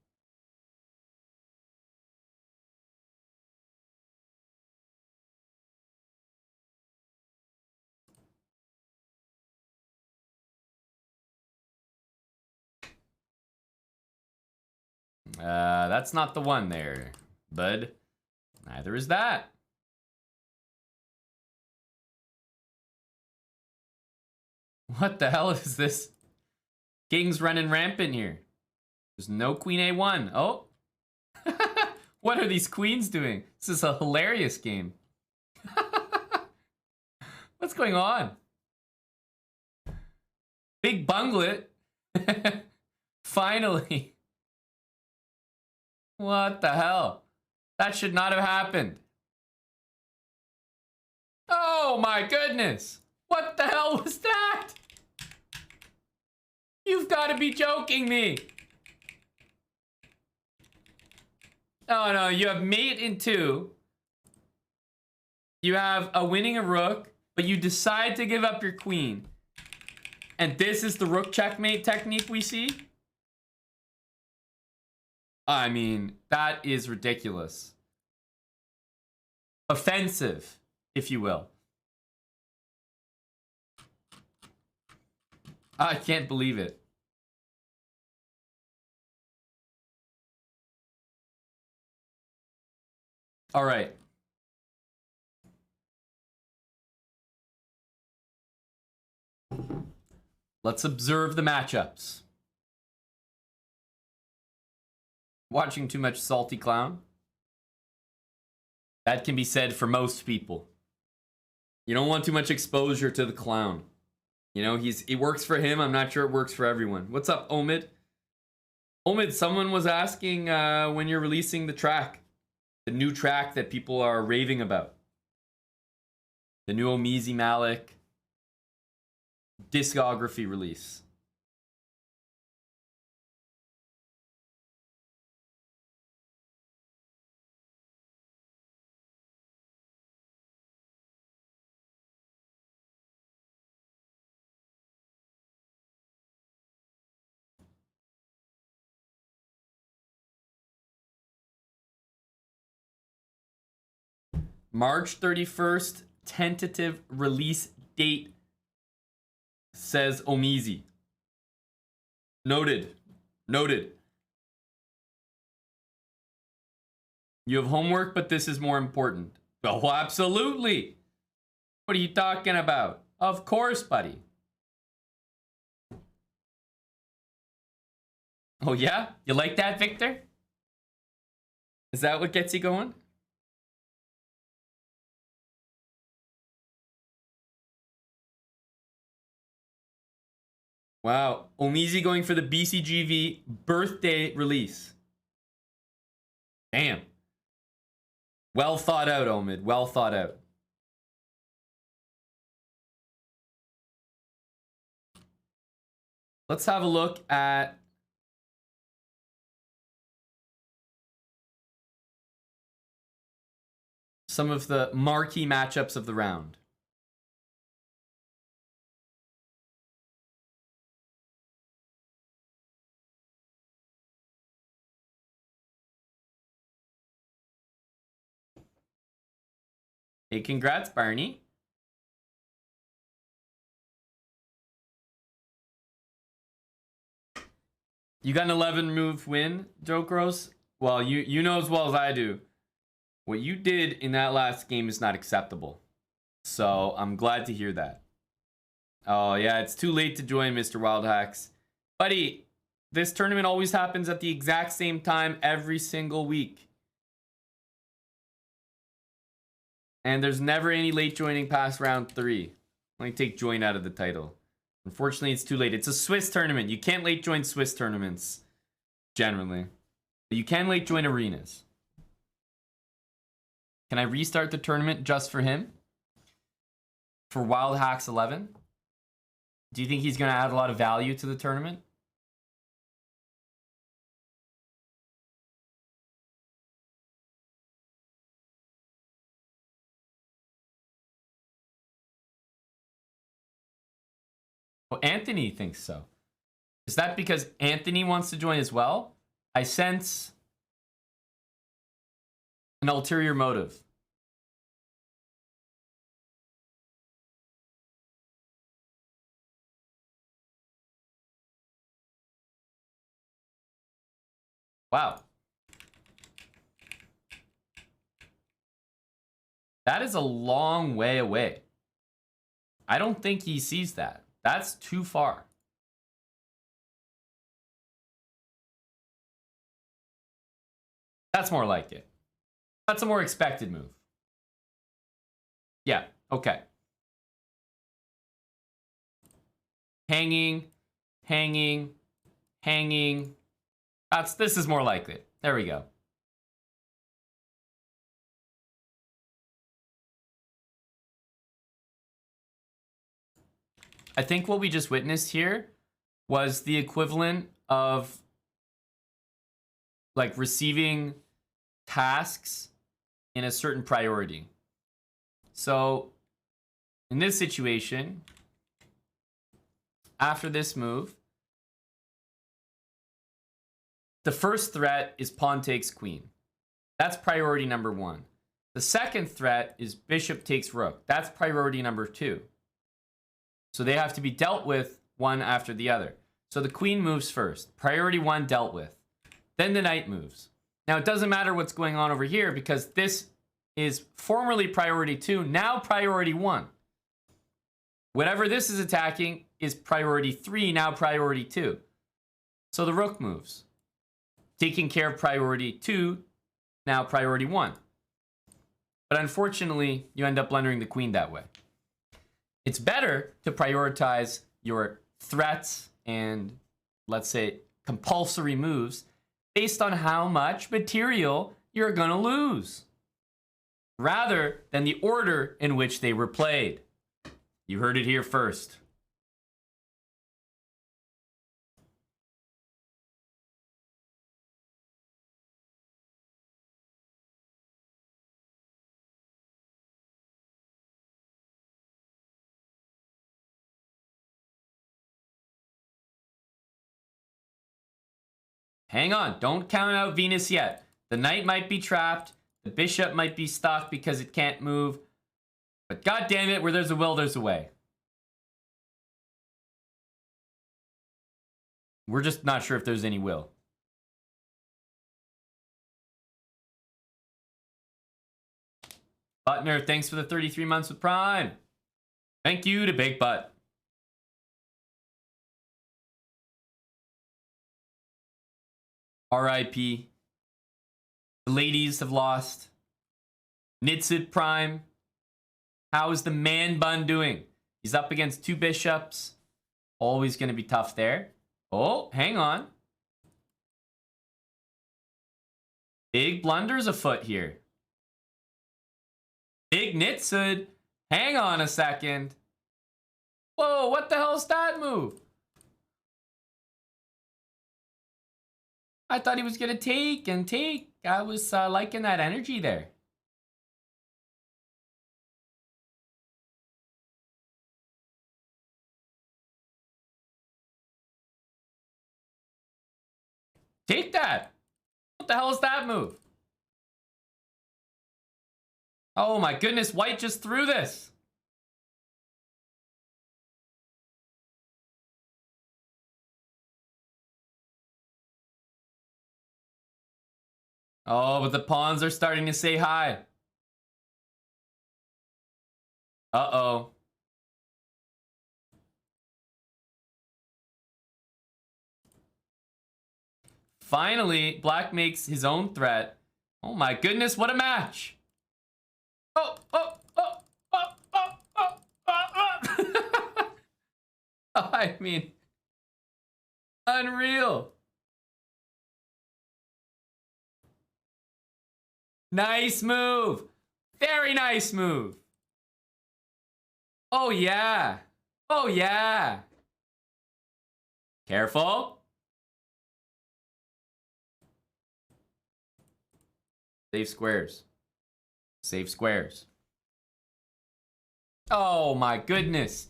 Speaker 1: That's not the one there, bud. Neither is that. What the hell is this? King's running rampant here. There's no queen A1. Oh. What are these queens doing? This is a hilarious game. What's going on? Big Bunglet. Finally. What the hell? That should not have happened. Oh my goodness. What the hell was that? You've got to be joking me. Oh no, you have mate in 2. You have a winning a rook, but you decide to give up your queen. And this is the rook checkmate technique we see? I mean, that is ridiculous. Offensive, if you will. I can't believe it. All right. Let's observe the matchups. Watching too much Salty Clown? That can be said for most people. You don't want too much exposure to the clown. You know, it works for him. I'm not sure it works for everyone. What's up, Omid? Omid, someone was asking when you're releasing the track. The new track that people are raving about. The new Omizi Malik discography release. March 31st, tentative release date, says Omizi. Noted. Noted. You have homework, but this is more important. Oh, absolutely. What are you talking about? Of course, buddy. Oh, yeah? You like that, Victor? Is that what gets you going? Wow. Omizi going for the BCGV birthday release. Damn. Well thought out, Omid. Well thought out. Let's have a look at some of the marquee matchups of the round. Hey, congrats, Barney. You got an 11 move win, Joe Gross? Well, you know as well as I do. What you did in that last game is not acceptable. So I'm glad to hear that. Oh, yeah, it's too late to join, Mr. Wildhacks. Buddy, this tournament always happens at the exact same time every single week. And there's never any late joining past round 3. Let me take join out of the title. Unfortunately, it's too late. It's a Swiss tournament. You can't late join Swiss tournaments, generally. But you can late join arenas. Can I restart the tournament just for him? For Wild Hacks 11? Do you think he's going to add a lot of value to the tournament? Well, Anthony thinks so. Is that because Anthony wants to join as well? I sense an ulterior motive. Wow. That is a long way away. I don't think he sees that. That's too far. That's more like it. That's a more expected move. Yeah, okay. Hanging, hanging, hanging. This is more like it. There we go. I think what we just witnessed here was the equivalent of like receiving tasks in a certain priority. So in this situation, after this move, the first threat is pawn takes queen. That's priority number 1. The second threat is bishop takes rook. That's priority number 2. So they have to be dealt with one after the other. So the queen moves first. Priority 1 dealt with. Then the knight moves. Now it doesn't matter what's going on over here because this is formerly priority 2, now priority 1. Whatever this is attacking is priority 3, now priority 2. So the rook moves. Taking care of priority 2, now priority 1. But unfortunately, you end up blundering the queen that way. It's better to prioritize your threats and, let's say, compulsory moves based on how much material you're going to lose, rather than the order in which they were played. You heard it here first. Hang on, don't count out Venus yet. The knight might be trapped. The bishop might be stuck because it can't move. But god damn it, where there's a will, there's a way. We're just not sure if there's any will. Butner, thanks for the 33 months with Prime. Thank you to Big Butt. R.I.P. The ladies have lost. Nitsid Prime. How is the man bun doing? He's up against 2 bishops. Always going to be tough there. Oh, hang on. Big blunders afoot here. Big Nitsid. Hang on a second. Whoa, what the hell's that move? I thought he was going to take and take. I was liking that energy there. Take that. What the hell is that move? Oh my goodness, white just threw this. Oh, but the pawns are starting to say hi. Uh-oh. Finally, black makes his own threat. Oh my goodness, what a match. Oh, oh, oh, oh, oh, oh, oh. I mean, unreal. Nice move. Very nice move. Oh, yeah. Oh, yeah. Careful. Save squares. Save squares. Oh, my goodness.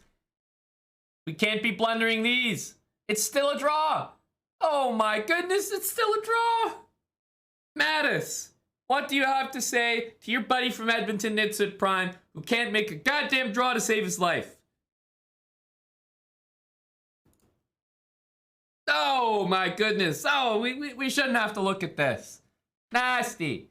Speaker 1: We can't be blundering these. It's still a draw. Oh, my goodness. It's still a draw. Mattis, what do you have to say to your buddy from Edmonton, Nitsit Prime, who can't make a goddamn draw to save his life? Oh, my goodness. Oh, we shouldn't have to look at this. Nasty.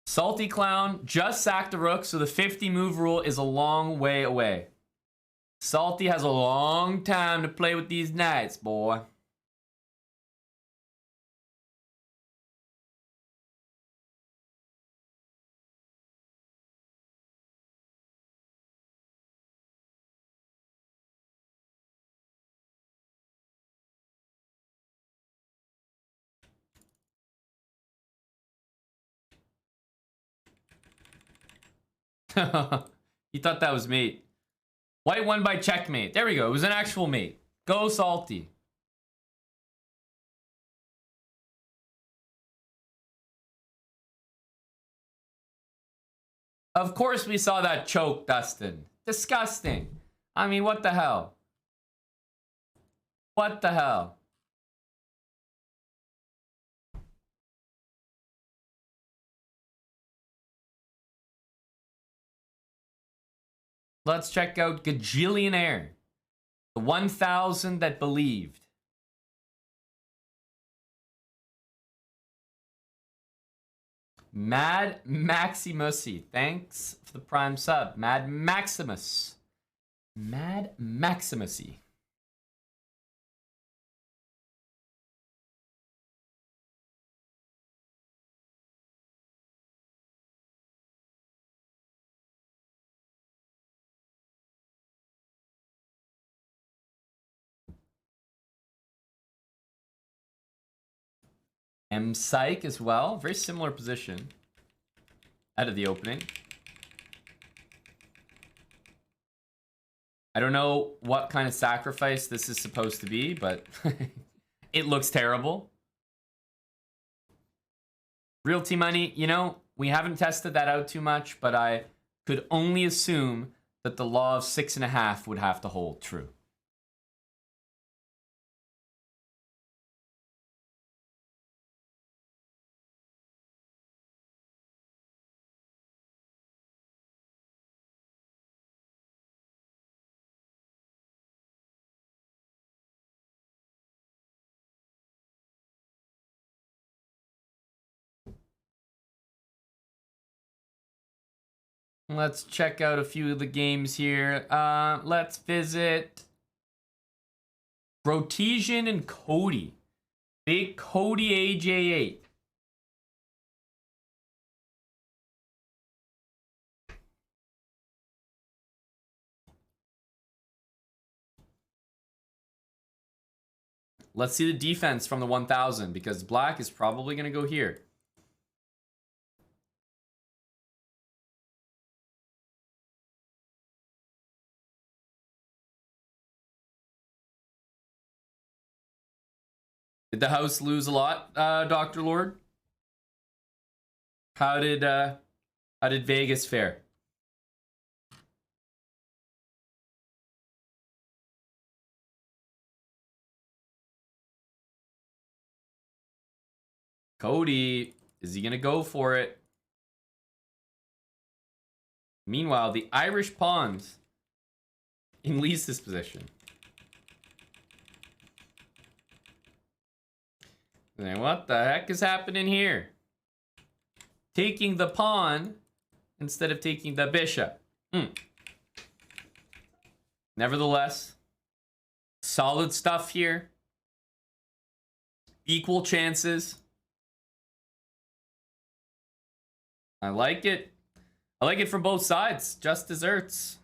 Speaker 1: Salty Clown just sacked a rook, so the 50 move rule is a long way away. Salty has a long time to play with these knights, boy. You thought that was mate. White won by checkmate. There we go. It was an actual mate. Go Salty. Of course we saw that choke, Dustin. Disgusting. I mean, what the hell? What the hell? Let's check out Gajillionaire. The 1,000 that believed. Mad Maximusi. Thanks for the prime sub. Mad Maximus. Mad Maximusi. M Psych as well. Very similar position out of the opening. I don't know what kind of sacrifice this is supposed to be, but it looks terrible. Realty money, you know, we haven't tested that out too much, but I could only assume that the law of 6.5 would have to hold true. Let's check out a few of the games here. Let's visit Brotesian and Cody. Big Cody AJ8. Let's see the defense from the 1,000 because black is probably going to go here. Did the house lose a lot, Dr. Lord? How did Vegas fare? Cody, is he gonna go for it? Meanwhile, the Irish pawns in Lisa's position. And what the heck is happening here? Taking the pawn instead of taking the bishop. Nevertheless, solid stuff here. Equal chances. I like it. I like it from both sides. Just desserts.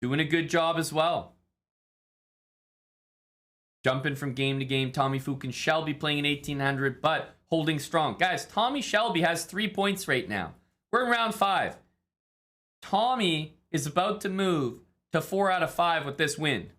Speaker 1: Doing a good job as well. Jumping from game to game. Tommy Fook and Shelby playing in 1800, but holding strong. Guys, Tommy Shelby has 3 points right now. We're in round 5. Tommy is about to move to 4 out of 5 with this win.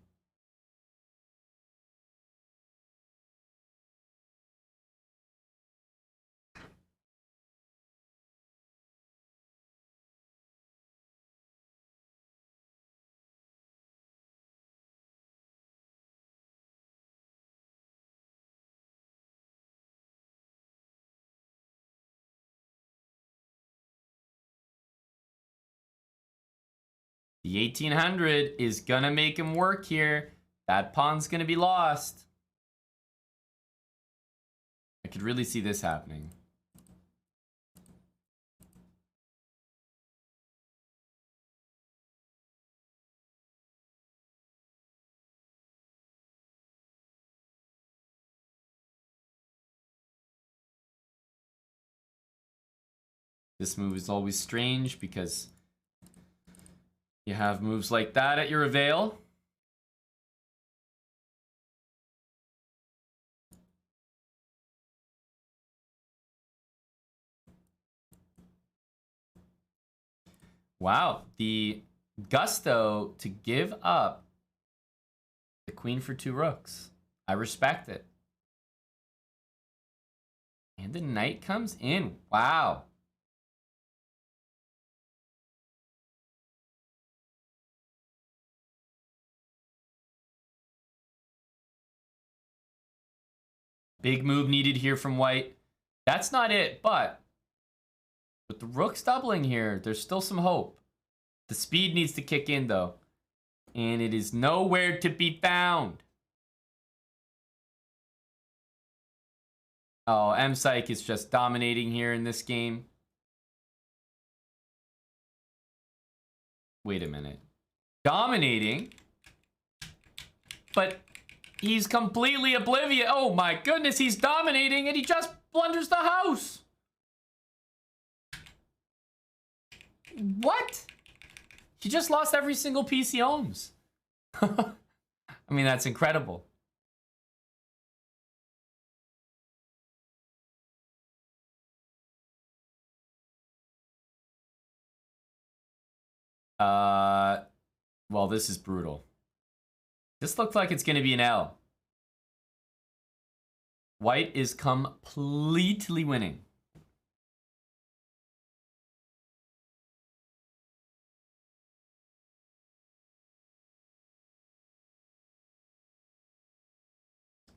Speaker 1: The 1800 is gonna make him work here. That pawn's gonna be lost. I could really see this happening. This move is always strange because you have moves like that at your avail. Wow, the gusto to give up the queen for 2 rooks. I respect it. And the knight comes in. Wow. Big move needed here from white. That's not it, but with the rooks doubling here, there's still some hope. The speed needs to kick in, though. And it is nowhere to be found. Oh, M-Psych is just dominating here in this game. Wait a minute. Dominating? But he's completely oblivious. Oh my goodness, he's dominating and he just blunders the house. What? He just lost every single piece he owns. I mean, that's incredible. Well, this is brutal. This looks like it's going to be an L. White is completely winning.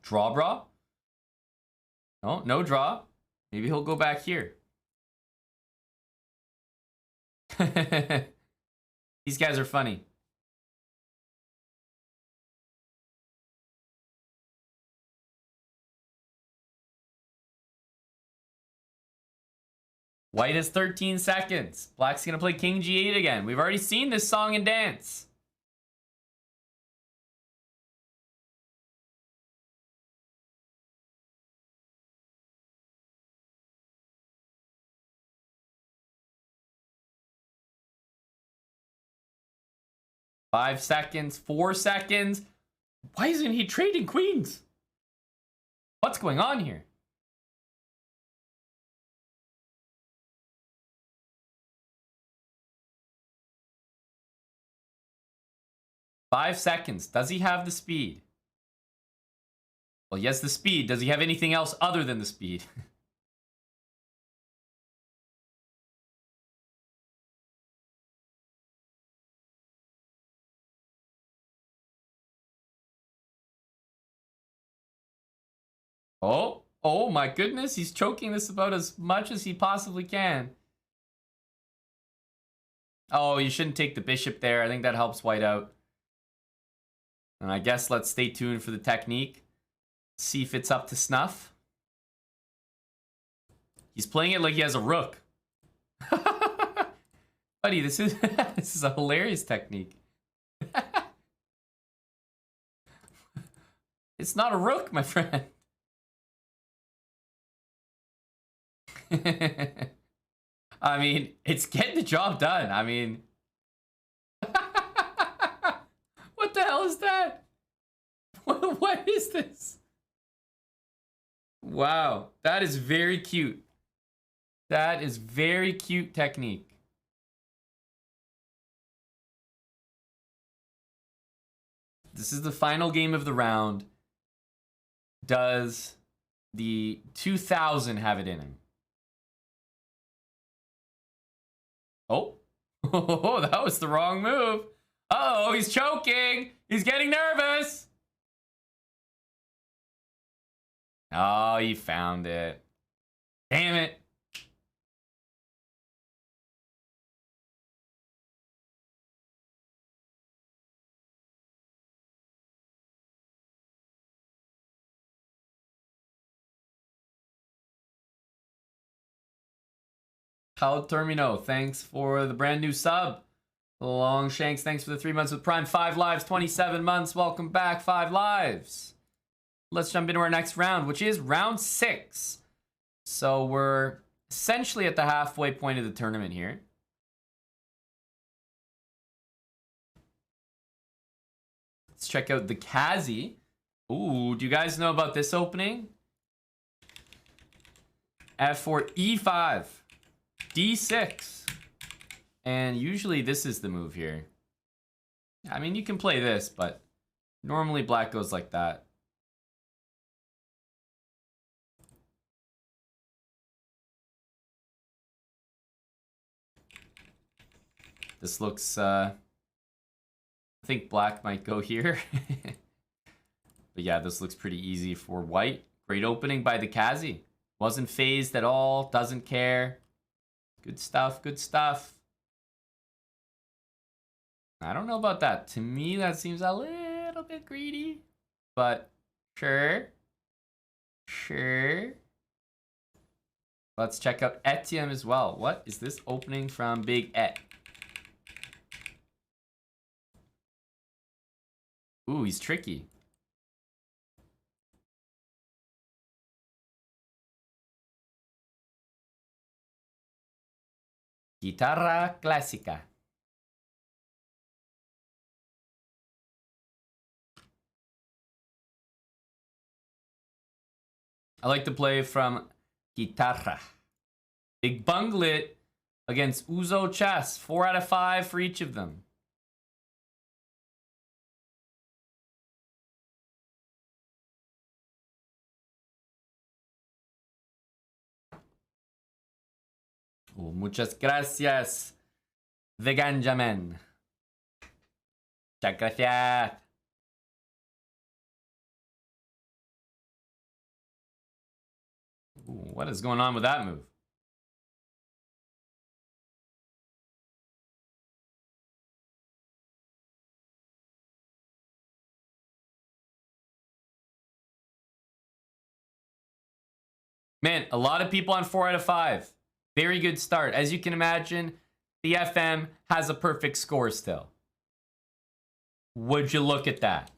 Speaker 1: Draw, bra? No, no draw. Maybe he'll go back here. These guys are funny. White has 13 seconds. Black's gonna play King G8 again. We've already seen this song and dance. Five seconds, 4 seconds. Why isn't he trading queens? What's going on here? Five seconds. Does he have the speed? Well, he has the speed. Does he have anything else other than the speed? Oh my goodness. He's choking this about as much as he possibly can. Oh, you shouldn't take the bishop there. I think that helps white out. And I guess let's stay tuned for the technique. See if it's up to snuff. He's playing it like he has a rook. Buddy, this is this is a hilarious technique. It's not a rook, my friend. I mean, it's getting the job done. I mean, what the hell is that? What is this? Wow, that is very cute. That is very cute technique. This is the final game of the round. Does the 2000 have it in him? Oh, oh, that was the wrong move. Uh-oh, he's choking. He's getting nervous. Oh, he found it. Damn it. How Termino, thanks for the brand new sub. Long Shanks, thanks for the 3 months with Prime. 5 lives, 27 months. Welcome back, 5 lives. Let's jump into our next round, which is round 6. So we're essentially at the halfway point of the tournament here. Let's check out the Kazi. Ooh, do you guys know about this opening? F4, E5, D6. And usually this is the move here. I mean, you can play this, but normally black goes like that. This looks, I think black might go here. But yeah, this looks pretty easy for white. Great opening by the Kazi. Wasn't phased at all, doesn't care. Good stuff, good stuff. I don't know about that. To me, that seems a little bit greedy. But sure. Sure. Let's check out Etienne as well. What is this opening from Big Et? Ooh, he's tricky. Guitarra clásica. I like to play from guitarra. Big bunglet against Uzo chess. 4 out of 5 for each of them. Oh, muchas gracias, Veganjaman. Muchas gracias. Ooh, what is going on with that move? Man, a lot of people on 4 out of 5. Very good start. As you can imagine, the FM has a perfect score still. Would you look at that?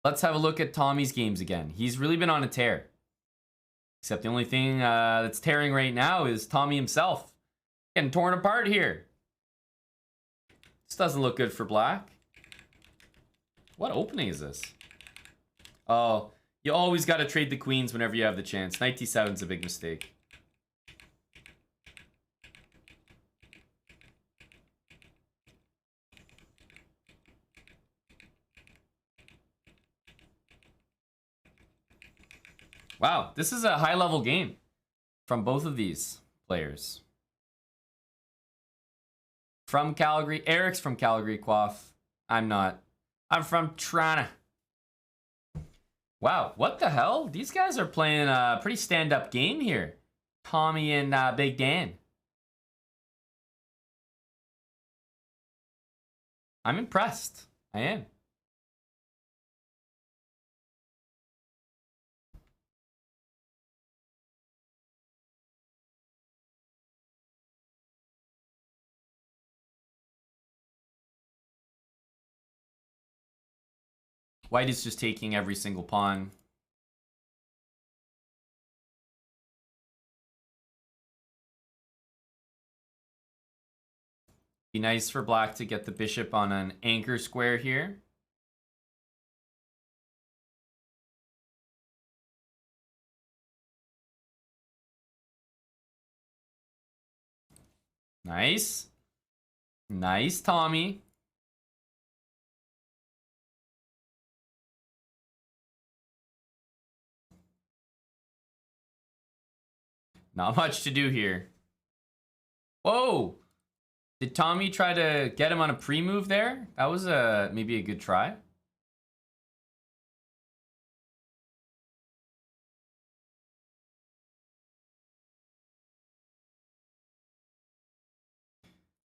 Speaker 1: Let's have a look at Tommy's games again. He's really been on a tear. Except the only thing that's tearing right now is Tommy himself. Getting torn apart here. This doesn't look good for black. What opening is this? Oh, you always got to trade the queens whenever you have the chance. Knight d7 is a big mistake. Wow, this is a high-level game from both of these players. From Calgary. Eric's from Calgary, Quaff. I'm not. I'm from Toronto. Wow, what the hell? These guys are playing a pretty stand-up game here. Tommy and Big Dan. I'm impressed. I am. White is just taking every single pawn. Be nice for black to get the bishop on an anchor square here. Nice. Nice, Tommy. Not much to do here. Whoa! Did Tommy try to get him on a pre-move there? That was maybe a good try.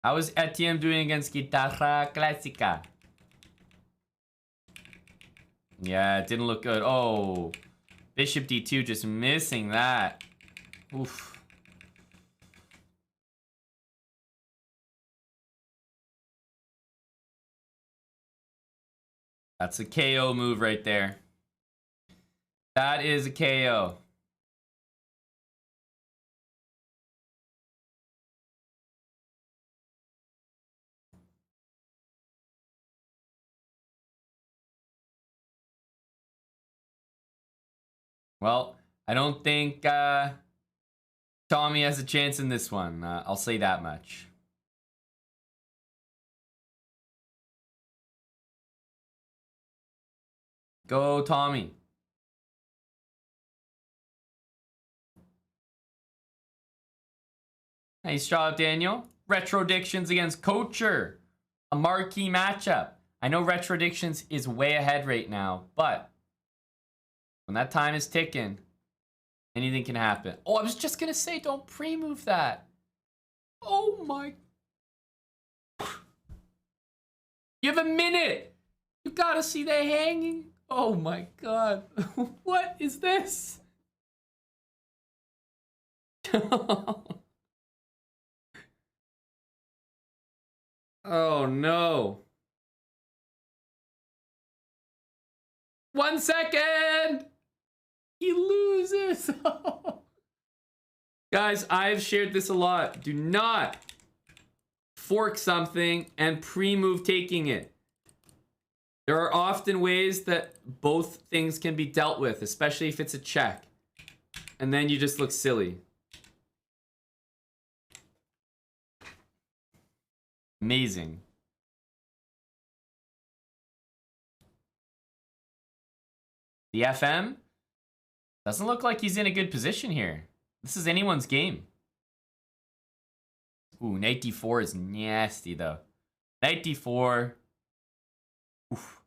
Speaker 1: How is Etienne doing against Guitarra Clásica? Yeah, it didn't look good. Oh, Bishop D2 just missing that. Oof. That's a KO move right there. That is a KO. Well, I don't think Tommy has a chance in this one. I'll say that much. Go, Tommy. Nice job, Daniel. Retrodictions against Coacher. A marquee matchup. I know Retrodictions is way ahead right now, but when that time is ticking, anything can happen. Oh, I was just going to say, don't pre-move that. Oh, my. You have a minute. You got to see the hanging. Oh, my God. What is this? Oh, no. 1 second. He loses. Guys, I've shared this a lot. Do not fork something and pre-move taking it. There are often ways that both things can be dealt with, especially if it's a check. And then you just look silly. Amazing. The FM doesn't look like he's in a good position here. This is anyone's game. Ooh, knight d4 is nasty though. Knight d4. Oof.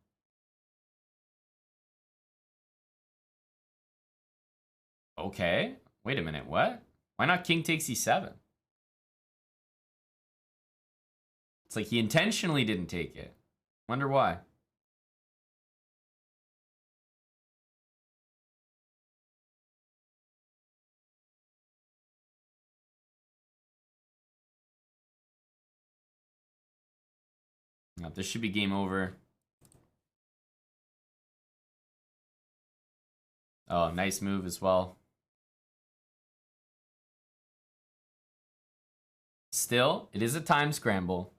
Speaker 1: Okay. Wait a minute. What? Why not king takes e7? It's like he intentionally didn't take it. Wonder why. Now, this should be game over. Oh, nice move as well. Still, it is a time scramble.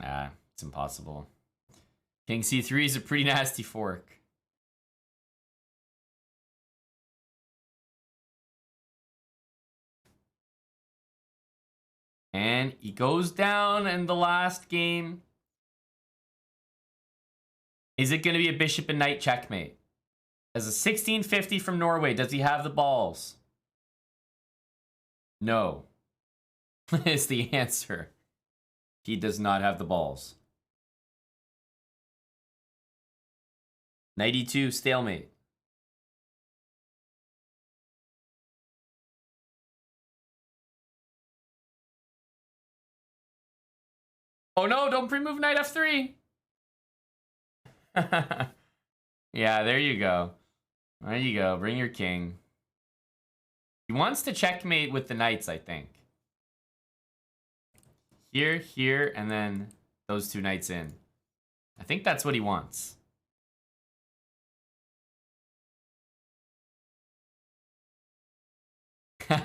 Speaker 1: Ah, it's impossible. King c3 is a pretty nasty fork. And he goes down in the last game. Is it going to be a bishop and knight checkmate? As a 1650 from Norway, does he have the balls? No. Is the answer. He does not have the balls. 92 stalemate. Oh no, don't pre-move knight f3. Yeah, there you go. There you go. Bring your king. He wants to checkmate with the knights, I think. Here, here, and then those two knights in. I think that's what he wants.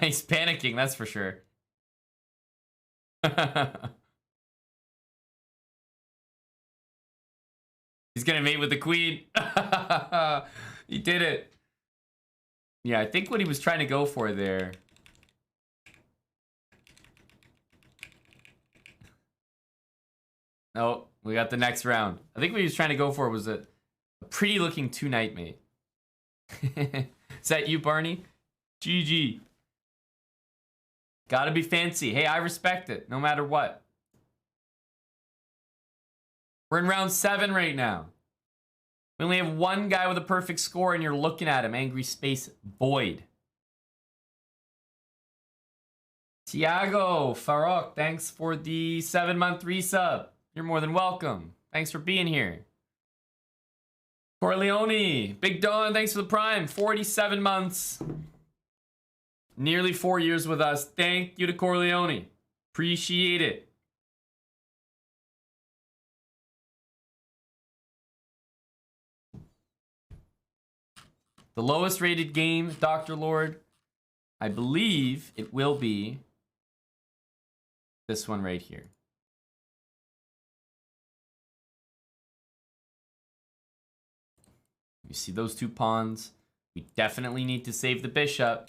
Speaker 1: He's panicking, that's for sure. He's gonna mate with the queen. He did it. Yeah, I think what he was trying to go for there. Oh, we got the next round. I think what he was trying to go for was a pretty looking two knight mate. Is that you, Barney? GG. Gotta be fancy. Hey, I respect it, no matter what. We're in round 7 right now. We only have one guy with a perfect score, and you're looking at him. Angry Space Void. Tiago Farok, thanks for the 7-month resub. You're more than welcome. Thanks for being here. Corleone, Big Don, thanks for the prime. 47 months. Nearly 4 years with us. Thank you to Corleone. Appreciate it. The lowest rated game, Dr. Lord, I believe it will be this one right here. You see those two pawns? We definitely need to save the bishop.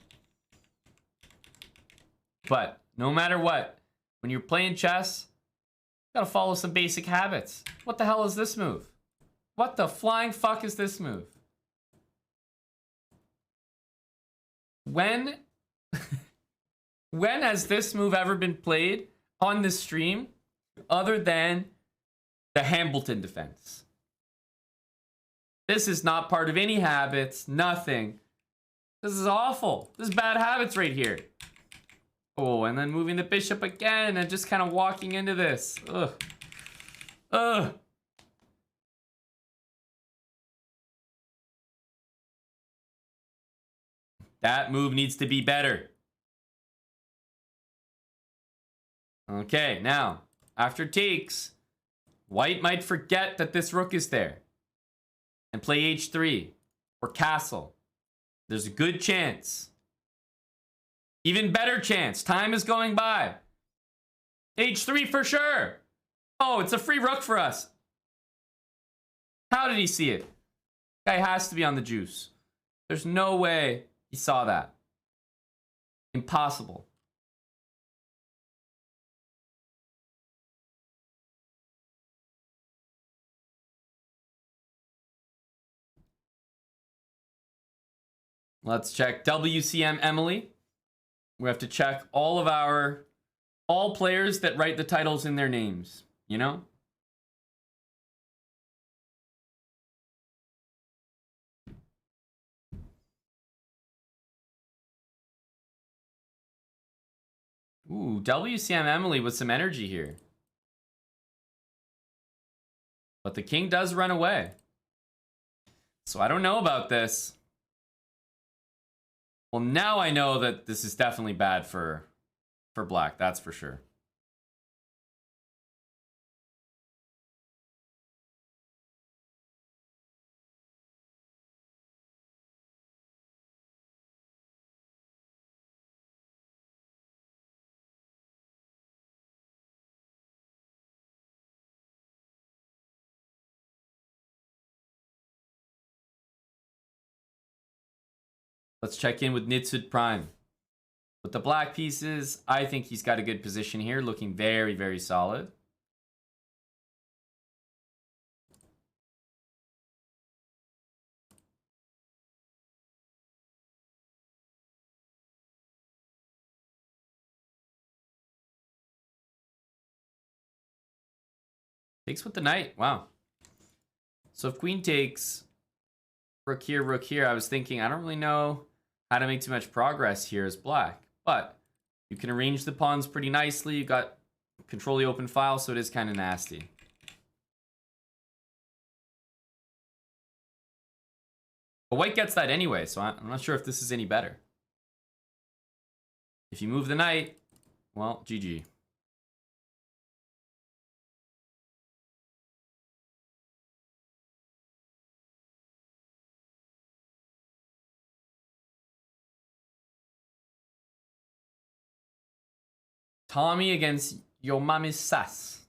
Speaker 1: But no matter what, when you're playing chess, you gotta follow some basic habits. What the hell is this move? What the flying fuck is this move? When has this move ever been played on this stream other than the Hambleton defense? This is not part of any habits, nothing. This is awful. This is bad habits right here. Oh, and then moving the bishop again and just kind of walking into this. Ugh. Ugh. That move needs to be better. Okay, now, after takes, white might forget that this rook is there and play h3 or castle. There's a good chance. Even better chance. Time is going by. h3 for sure. Oh, it's a free rook for us. How did he see it? Guy has to be on the juice. There's no way he saw that. Impossible. Let's check WCM Emily. We have to check all players that write the titles in their names, you know? Ooh, WCM Emily with some energy here. But the king does run away. So I don't know about this. Well, now I know that this is definitely bad for black, that's for sure. Let's check in with Nitsud Prime. With the black pieces, I think he's got a good position here, looking very, very solid. Takes with the knight. Wow. So if queen takes, rook here, I was thinking I don't really know how to make too much progress here as black. But you can arrange the pawns pretty nicely. You got control the open file, so it is kind of nasty. But white gets that anyway, so I'm not sure if this is any better. If you move the knight, well, GG. Tommy against Yo Mami's Sass.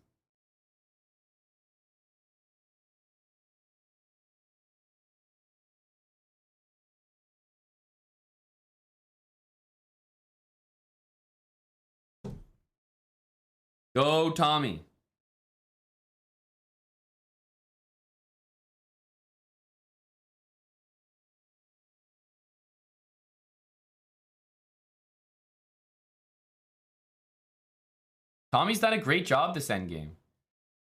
Speaker 1: Go, Tommy. Tommy's done a great job this endgame.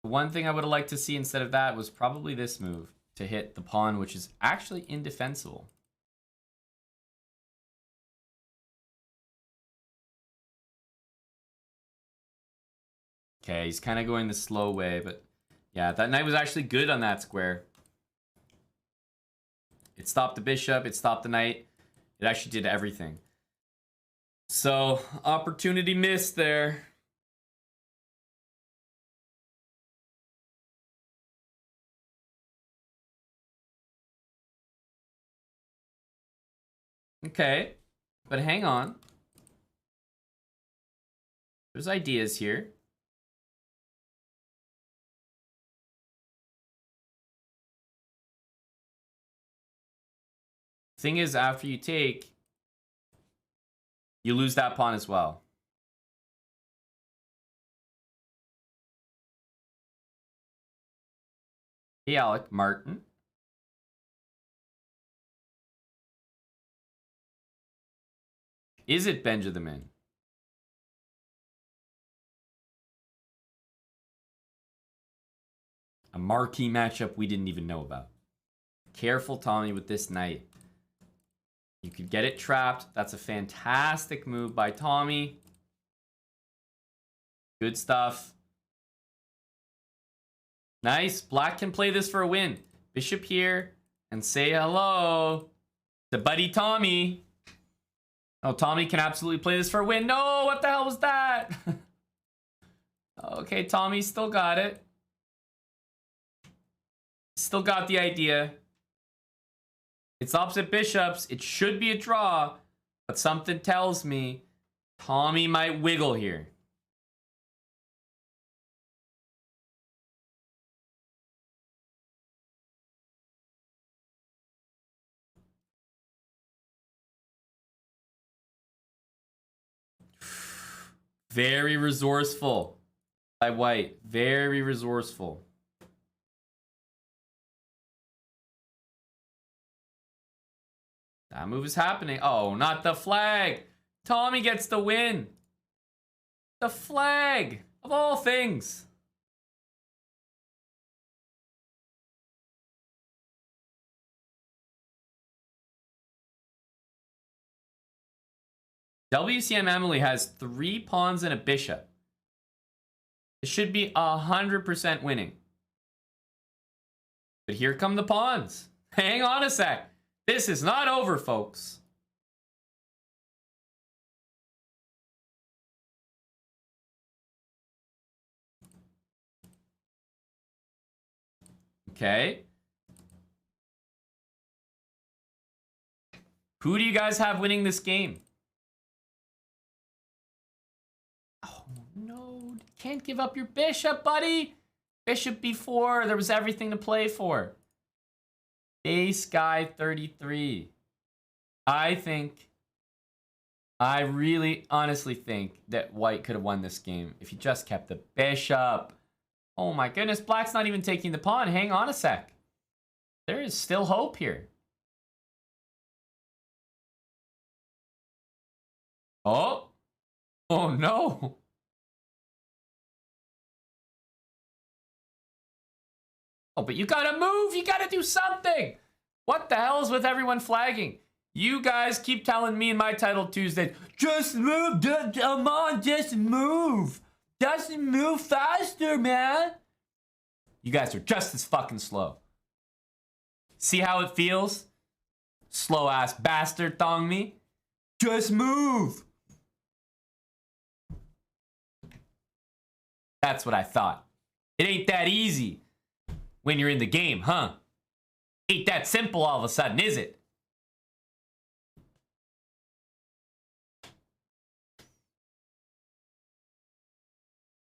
Speaker 1: The one thing I would have liked to see instead of that was probably this move to hit the pawn, which is actually indefensible. Okay, he's kind of going the slow way, but yeah, that knight was actually good on that square. It stopped the bishop, it stopped the knight. It actually did everything. So, opportunity missed there. Okay, but hang on. There's ideas here. Thing is, after you take, you lose that pawn as well. Hey, Alec Martin. Is it Benjamin? A marquee matchup we didn't even know about. Careful, Tommy, with this knight. You could get it trapped. That's a fantastic move by Tommy. Good stuff. Nice. Black can play this for a win. Bishop here. And say hello to buddy Tommy. Oh, Tommy can absolutely play this for a win. No, what the hell was that? Okay, Tommy still got it. Still got the idea. It's opposite bishops. It should be a draw. But something tells me Tommy might wiggle here. Very resourceful by white. Very resourceful. That move is happening. Oh, not the flag. Tommy gets the win. The flag, of all things. WCM Emily has 3 pawns and a bishop. It should be 100% winning. But here come the pawns. Hang on a sec. This is not over, folks. Okay. Who do you guys have winning this game? Oh, no. Can't give up your bishop, buddy. Bishop b4. There was everything to play for. Ace guy 33. I really honestly think that white could have won this game if he just kept the bishop. Oh my goodness, black's not even taking the pawn. Hang on a sec. There is still hope here. Oh. Oh no. Oh, but you gotta move. You gotta do something. What the hell is with everyone flagging? You guys keep telling me in my title Tuesday, just move, come on, just move. Just move faster, man. You guys are just as fucking slow. See how it feels? Slow ass bastard thong me. Just move. That's what I thought. It ain't that easy when you're in the game, huh? Ain't that simple all of a sudden, is it?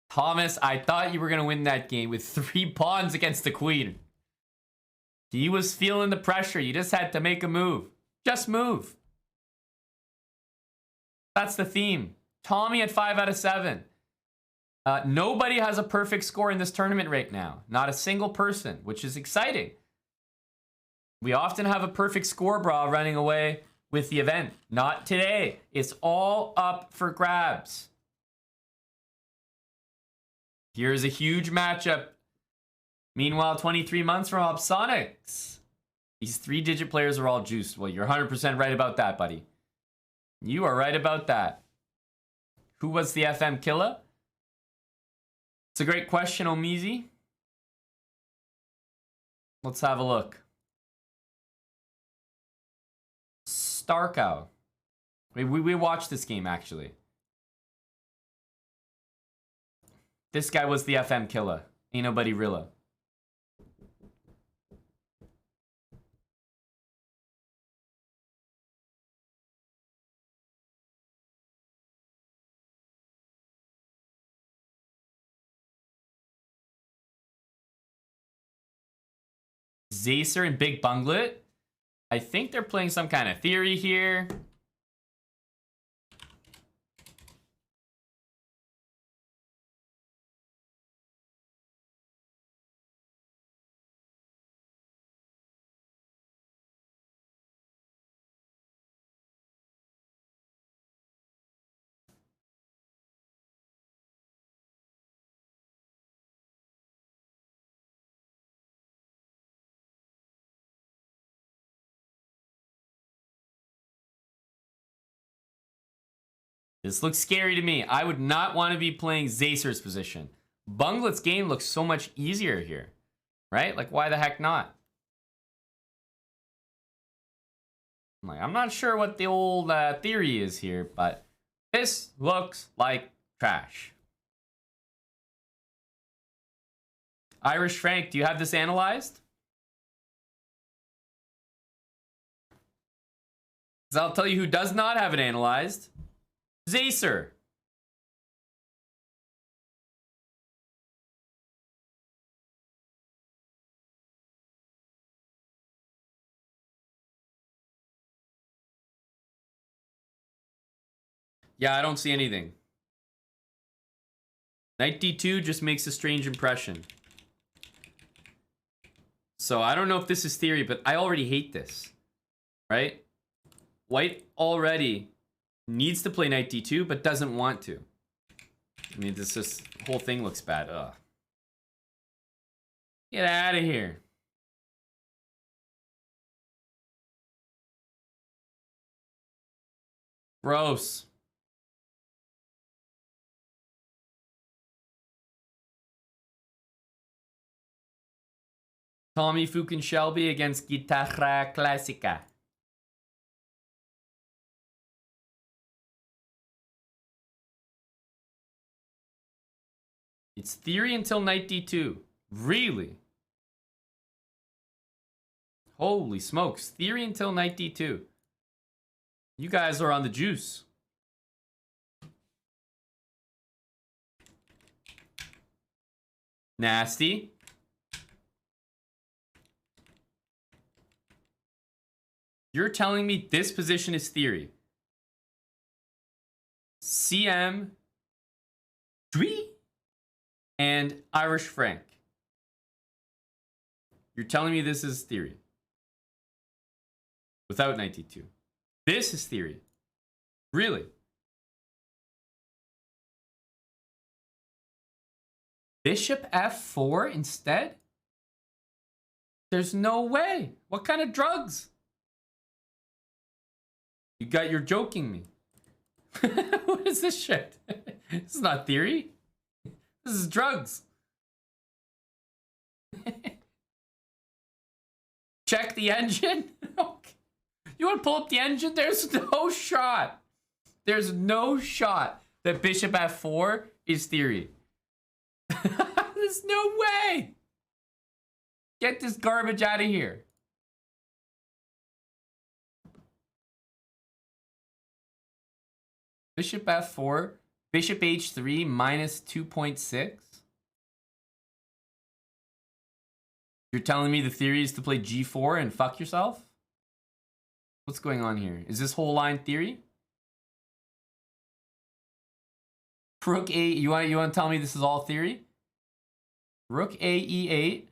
Speaker 1: Thomas, I thought you were going to win that game with 3 pawns against the queen. He was feeling the pressure. You just had to make a move. Just move. That's the theme. Tommy at 5 out of 7. Nobody has a perfect score in this tournament right now. Not a single person, which is exciting. We often have a perfect score, bra, running away with the event. Not today. It's all up for grabs. Here's a huge matchup. Meanwhile, 23 months from Opsonics. These 3-digit players are all juiced. Well, you're 100% right about that, buddy. You are right about that. Who was the FM killer? It's a great question, Omizi. Let's have a look. Starkow. We watched this game, actually. This guy was the FM killer. Ain't nobody Rilla. Zacer and Big Bunglet. I think they're playing some kind of theory here. This looks scary to me. I would not want to be playing Zacer's position. Bunglet's game looks so much easier here, right? Like, why the heck not? I'm not sure what the old theory is here, but this looks like trash. Irish Frank, do you have this analyzed? Because I'll tell you who does not have it analyzed. Zacer. Yeah, I don't see anything. Knight d2 just makes a strange impression. So I don't know if this is theory, but I already hate this. Right? White already needs to play knight d2, but doesn't want to. I mean, this whole thing looks bad. Ugh. Get out of here. Gross. Tommy Fukin Shelby against Guitarra Clásica. It's theory until knight d2. Really? Holy smokes. Theory until knight d2. You guys are on the juice. Nasty. You're telling me this position is theory. CM 3 and Irish Frank. You're telling me this is theory. Without 92. This is theory. Really? Bishop f4 instead? There's no way. What kind of drugs? You're joking me. What is this shit? This is not theory. This is drugs. Check the engine. Okay. You want to pull up the engine? There's no shot. There's no shot that bishop f4 is theory. There's no way. Get this garbage out of here. Bishop f4, bishop h3 minus 2.6. You're telling me the theory is to play g4 and fuck yourself? What's going on here? Is this whole line theory? Rook a, you want to tell me this is all theory? Rook a e8.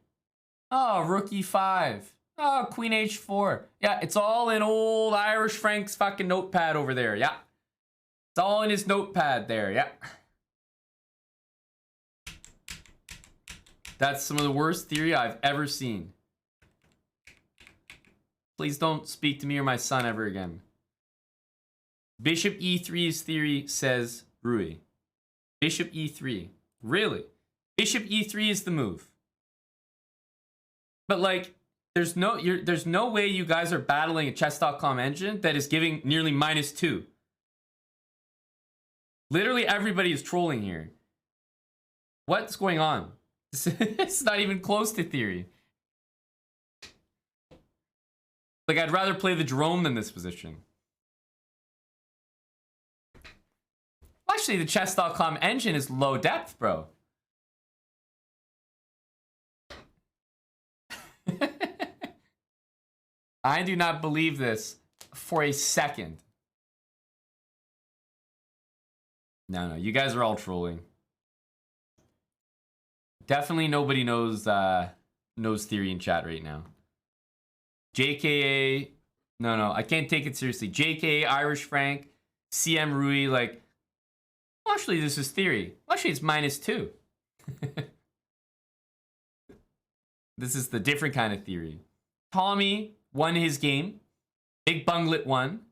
Speaker 1: Oh, rook e5. Oh, queen h4. Yeah, it's all in old Irish Frank's fucking notepad over there. Yeah. It's all in his notepad there. Yeah. That's some of the worst theory I've ever seen. Please don't speak to me or my son ever again. Bishop e3's theory, says Rui. Bishop e3. Really? Bishop e3 is the move. But like, there's no way you guys are battling a chess.com engine that is giving nearly -2. Literally everybody is trolling here. What's going on? It's not even close to theory. Like, I'd rather play the Jerome than this position. Actually, the chess.com engine is low depth, bro. I do not believe this for a second. No, you guys are all trolling. Definitely nobody knows theory in chat right now. JKA, no, I can't take it seriously. JKA, Irish Frank, CM Rui, like, well, actually this is theory. Well, actually it's -2. This is the different kind of theory. Tommy won his game. Big Bunglet won.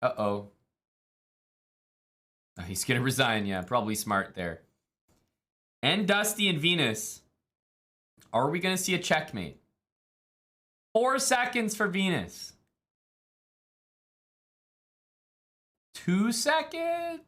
Speaker 1: Uh-oh. Oh, he's gonna resign, yeah. Probably smart there. And Dusty and Venus. Are we gonna see a checkmate? 4 seconds for Venus. 2 seconds.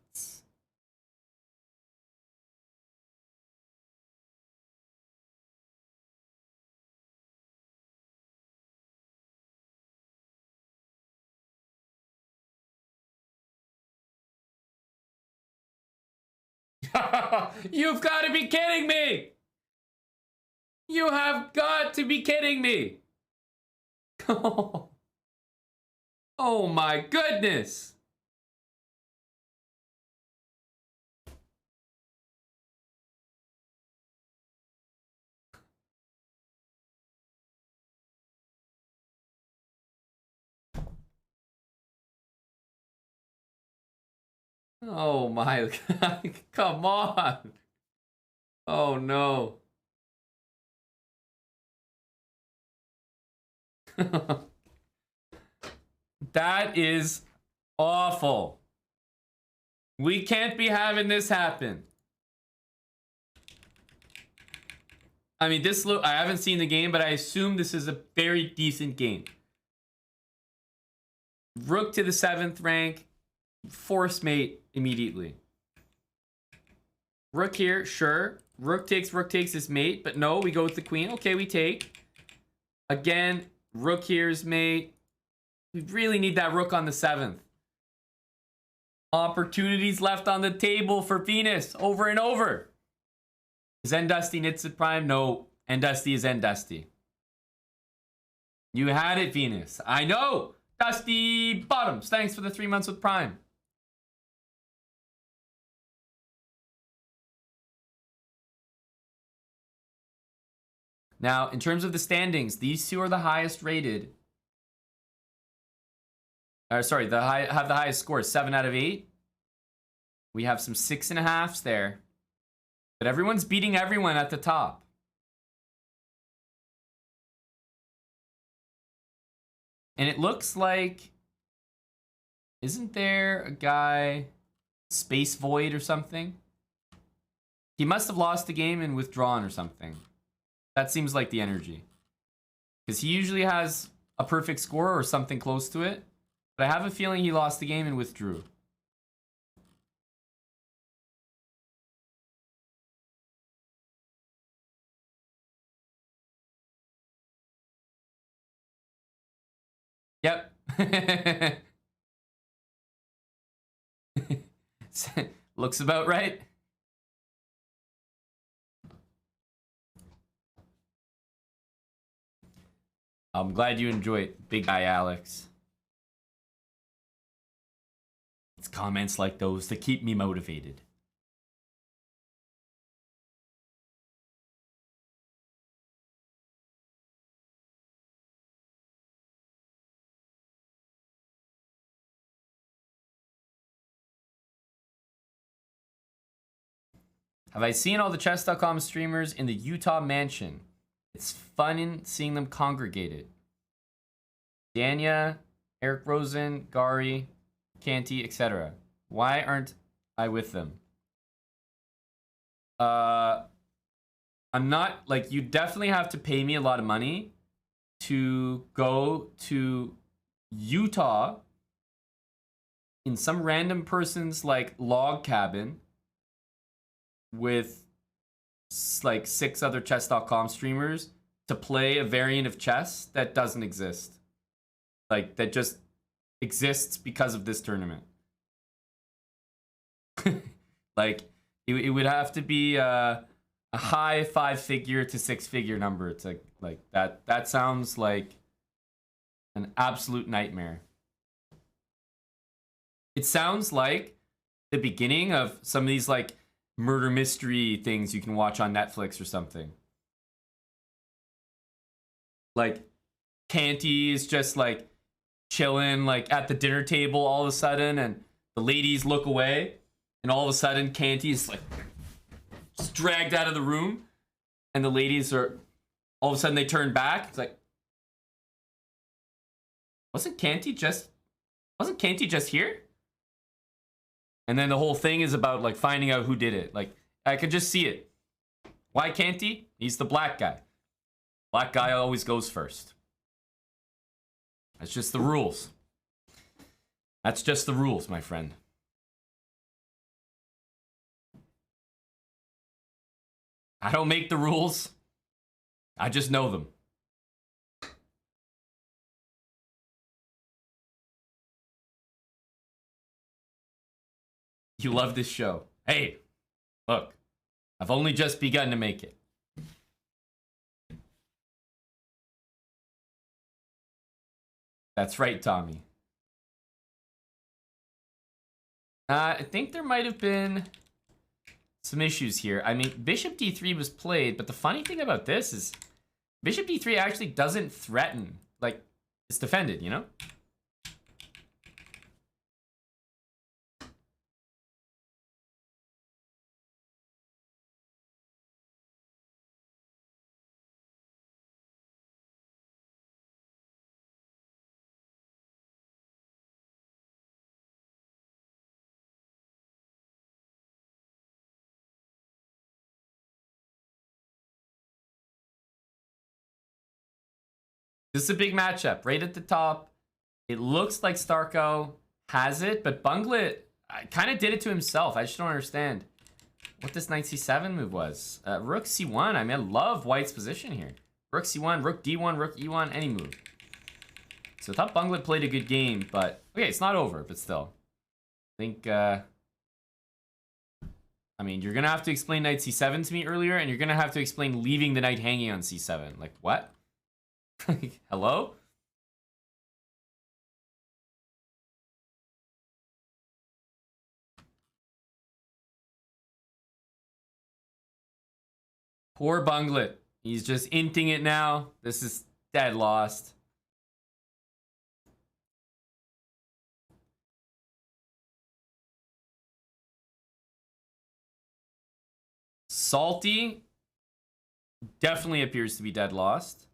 Speaker 1: You've got to be kidding me! You have got to be kidding me! Oh my goodness! Oh my God, come on. Oh no. That is awful. We can't be having this happen. I mean, I haven't seen the game, but I assume this is a very decent game. Rook to the 7th rank. Force mate immediately. Rook here, sure. Rook takes his mate, but no, we go with the queen. Okay, we take. Again, rook here's mate. We really need that rook on the 7th. Opportunities left on the table for Venus over and over. Is Ndusty Nitsit Prime? No, Ndusty is Ndusty. You had it, Venus. I know. Dusty Bottoms, thanks for the 3 months with Prime. Now, in terms of the standings, these two are the highest rated. Sorry, have the highest score, 7 out of 8. We have some 6.5s there. But everyone's beating everyone at the top. And it looks like... Isn't there a guy... Space Void or something? He must have lost the game and withdrawn or something. That seems like the energy. Because he usually has a perfect score or something close to it. But I have a feeling he lost the game and withdrew. Yep. Looks about right. I'm glad you enjoy it, big guy Alex. It's comments like those that keep me motivated. Have I seen all the chess.com streamers in the Utah mansion? It's fun in seeing them congregated. Dania, Eric Rosen, Gary, Canty, etc. Why aren't I with them? I'm not, like, you definitely have to pay me a lot of money to go to Utah in some random person's, like, log cabin with like 6 other chess.com streamers to play a variant of chess that doesn't exist. Like, that just exists because of this tournament. Like, it would have to be a high 5-figure to 6-figure number. It's like that sounds like an absolute nightmare. It sounds like the beginning of some of these, like, murder mystery things you can watch on Netflix or something. Like, Canty is just, like, chilling, like, at the dinner table all of a sudden, and the ladies look away, and all of a sudden Canty is, like, just dragged out of the room, and the ladies are, all of a sudden they turn back. It's like, wasn't Canty just here? And then the whole thing is about, like, finding out who did it. Like, I could just see it. Why Canty? He's the black guy. Black guy always goes first. That's just the rules. That's just the rules, my friend. I don't make the rules. I just know them. You love this show. Hey, look, I've only just begun to make it. That's right, Tommy. I think there might have been some issues here. I mean, Bishop D3 was played, but the funny thing about this is Bishop D3 actually doesn't threaten. Like, it's defended, you know? This is a big matchup. Right at the top, it looks like Starko has it, but Bunglet kind of did it to himself. I just don't understand what this knight c7 move was. Rook c1. I mean, I love White's position here. Rook c1, rook d1, rook e1, any move. So I thought Bunglet played a good game, but okay, it's not over, but still. I think, I mean, you're going to have to explain knight c7 to me earlier, and you're going to have to explain leaving the knight hanging on c7. Like, what? Hello? Poor Bunglet. He's just inting it now. This is dead lost. Salty definitely appears to be dead lost.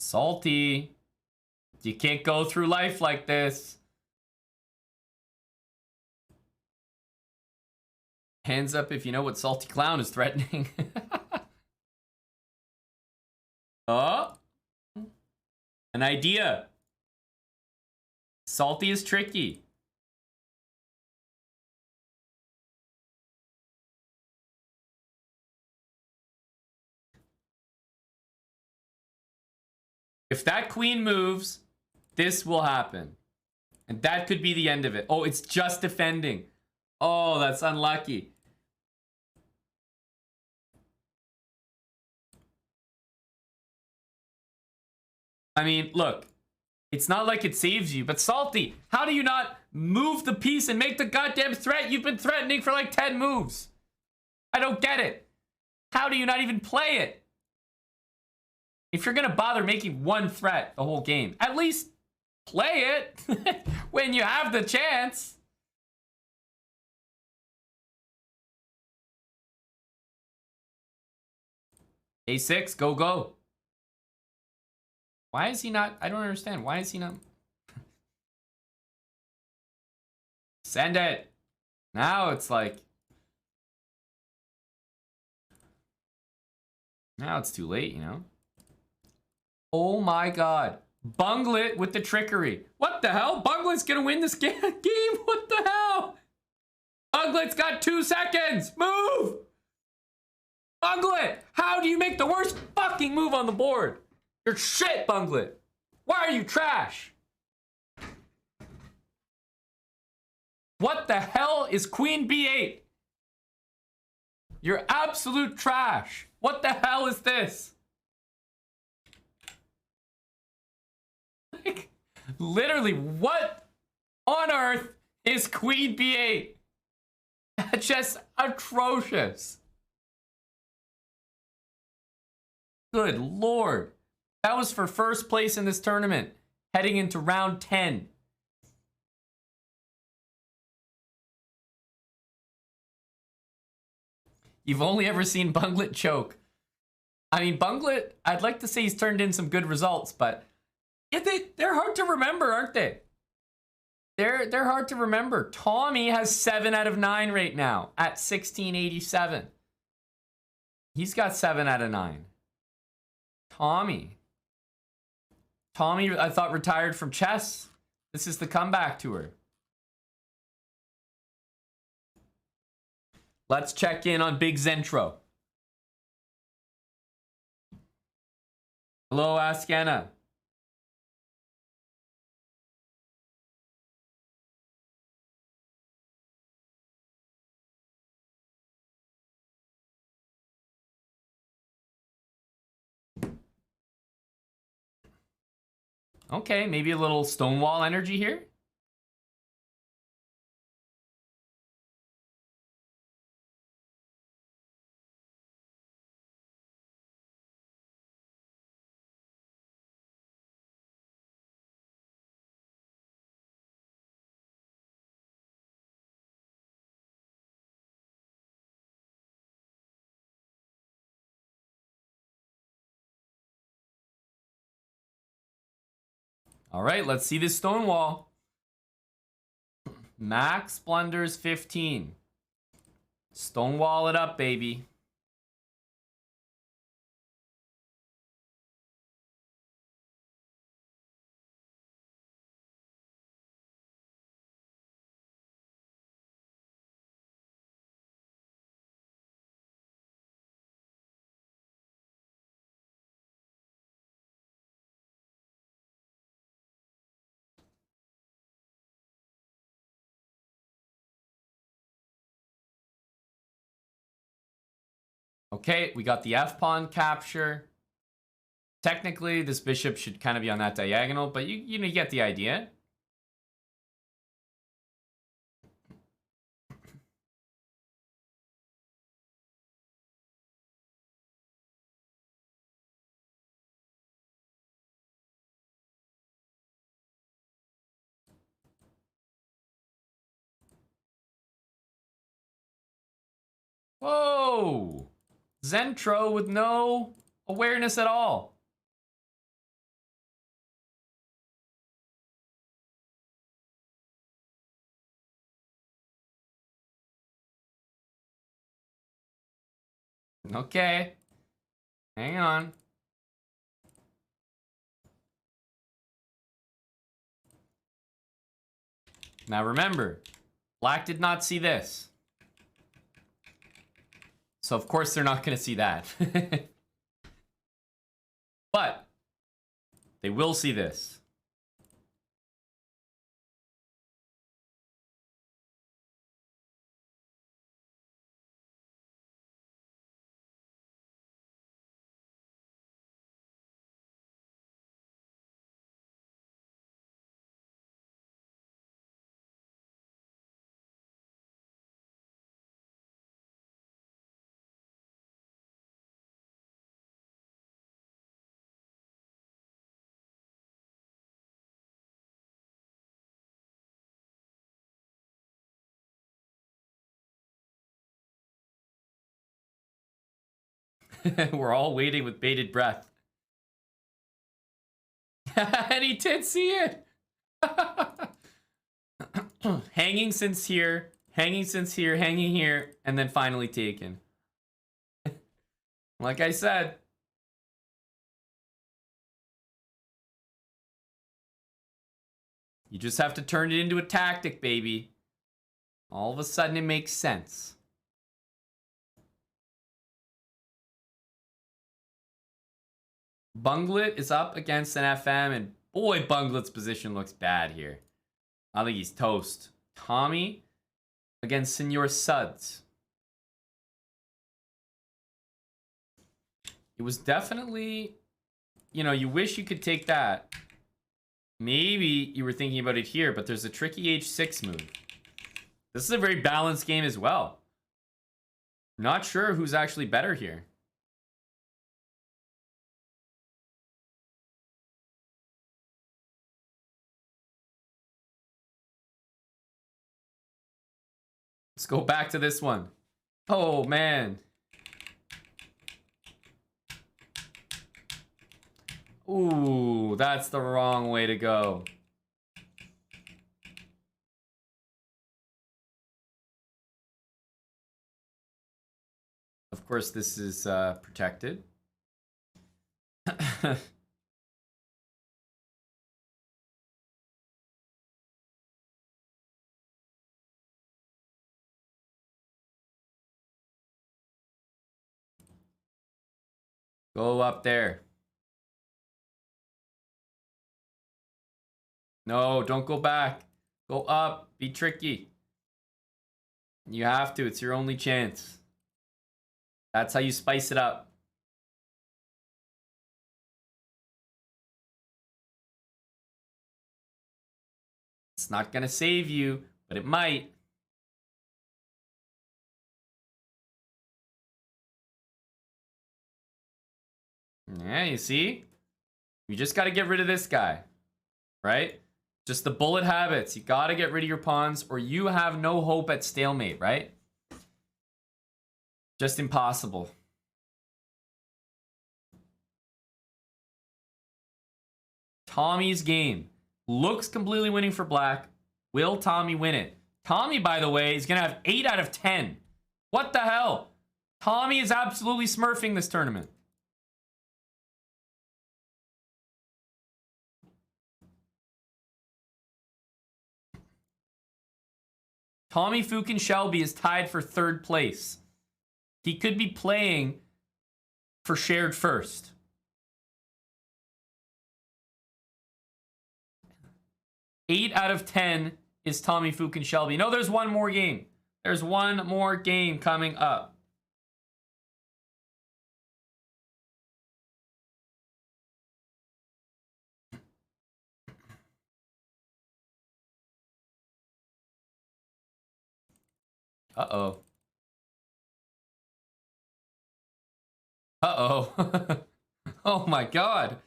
Speaker 1: Salty. You can't go through life like this. Hands up if you know what Salty Clown is threatening. Oh. An idea. Salty is tricky. If that queen moves, this will happen. And that could be the end of it. Oh, it's just defending. Oh, that's unlucky. I mean, look. It's not like it saves you, but Salty, how do you not move the piece and make the goddamn threat you've been threatening for like 10 moves? I don't get it. How do you not even play it? If you're gonna bother making one threat the whole game, at least play it when you have the chance. A6, go, go. Why is he not? I don't understand. Why is he not? Send it. Now it's like. Now it's too late, you know? Oh my god. Bunglet with the trickery. What the hell? Bunglet's gonna win this game? What the hell? Bunglet's got 2 seconds. Move! Bunglet! How do you make the worst fucking move on the board? You're shit, Bunglet. Why are you trash? What the hell is Queen B8? You're absolute trash. What the hell is this? Like, literally, what on earth is Queen B8? That's just atrocious. Good lord. That was for first place in this tournament, heading into round 10. You've only ever seen Bunglet choke. I mean, Bunglet, I'd like to say he's turned in some good results, but yeah, they're hard to remember, aren't they? They're hard to remember. Tommy has 7 out of 9 right now at 1687. He's got 7 out of 9. Tommy, I thought retired from chess. This is the comeback tour. Let's check in on Big Zentro. Hello, Ask Anna. Okay, maybe a little Stonewall energy here. All right, let's see this Stonewall. Max blunders 15. Stonewall it up, baby. Okay, we got the F-pawn capture. Technically, this bishop should kind of be on that diagonal, but you know, you get the idea. Whoa! Zentro with no awareness at all. Okay. Hang on. Now remember, Black did not see this. So of course they're not going to see that. But they will see this. We're all waiting with bated breath. And he did see it. Hanging since here, hanging since here, hanging here, and then finally taken. Like I said. You just have to turn it into a tactic, baby. All of a sudden it makes sense. Bunglet is up against an FM, and boy, Bunglet's position looks bad here. I think he's toast. Tommy against Senor Suds. It was definitely, you know, you wish you could take that. Maybe you were thinking about it here, but there's a tricky h6 move. This is a very balanced game as well. Not sure who's actually better here. Let's go back to this one. Oh, man. Ooh, that's the wrong way to go. Of course, this is protected. Go up there. No, don't go back. Go up. Be tricky. You have to. It's your only chance. That's how you spice it up. It's not going to save you, but it might. Yeah, you see? You just got to get rid of this guy, right? Just the bullet habits. You got to get rid of your pawns or you have no hope at stalemate, right? Just impossible. Tommy's game. Looks completely winning for Black. Will Tommy win it? Tommy, by the way, is going to have 8 out of 10. What the hell? Tommy is absolutely smurfing this tournament. Tommy Fukin Shelby is tied for 3rd place. He could be playing for shared first. Eight out of 10 is Tommy Fukin Shelby. No, there's one more game. There's one more game coming up. Uh-oh. Uh-oh. Oh my god.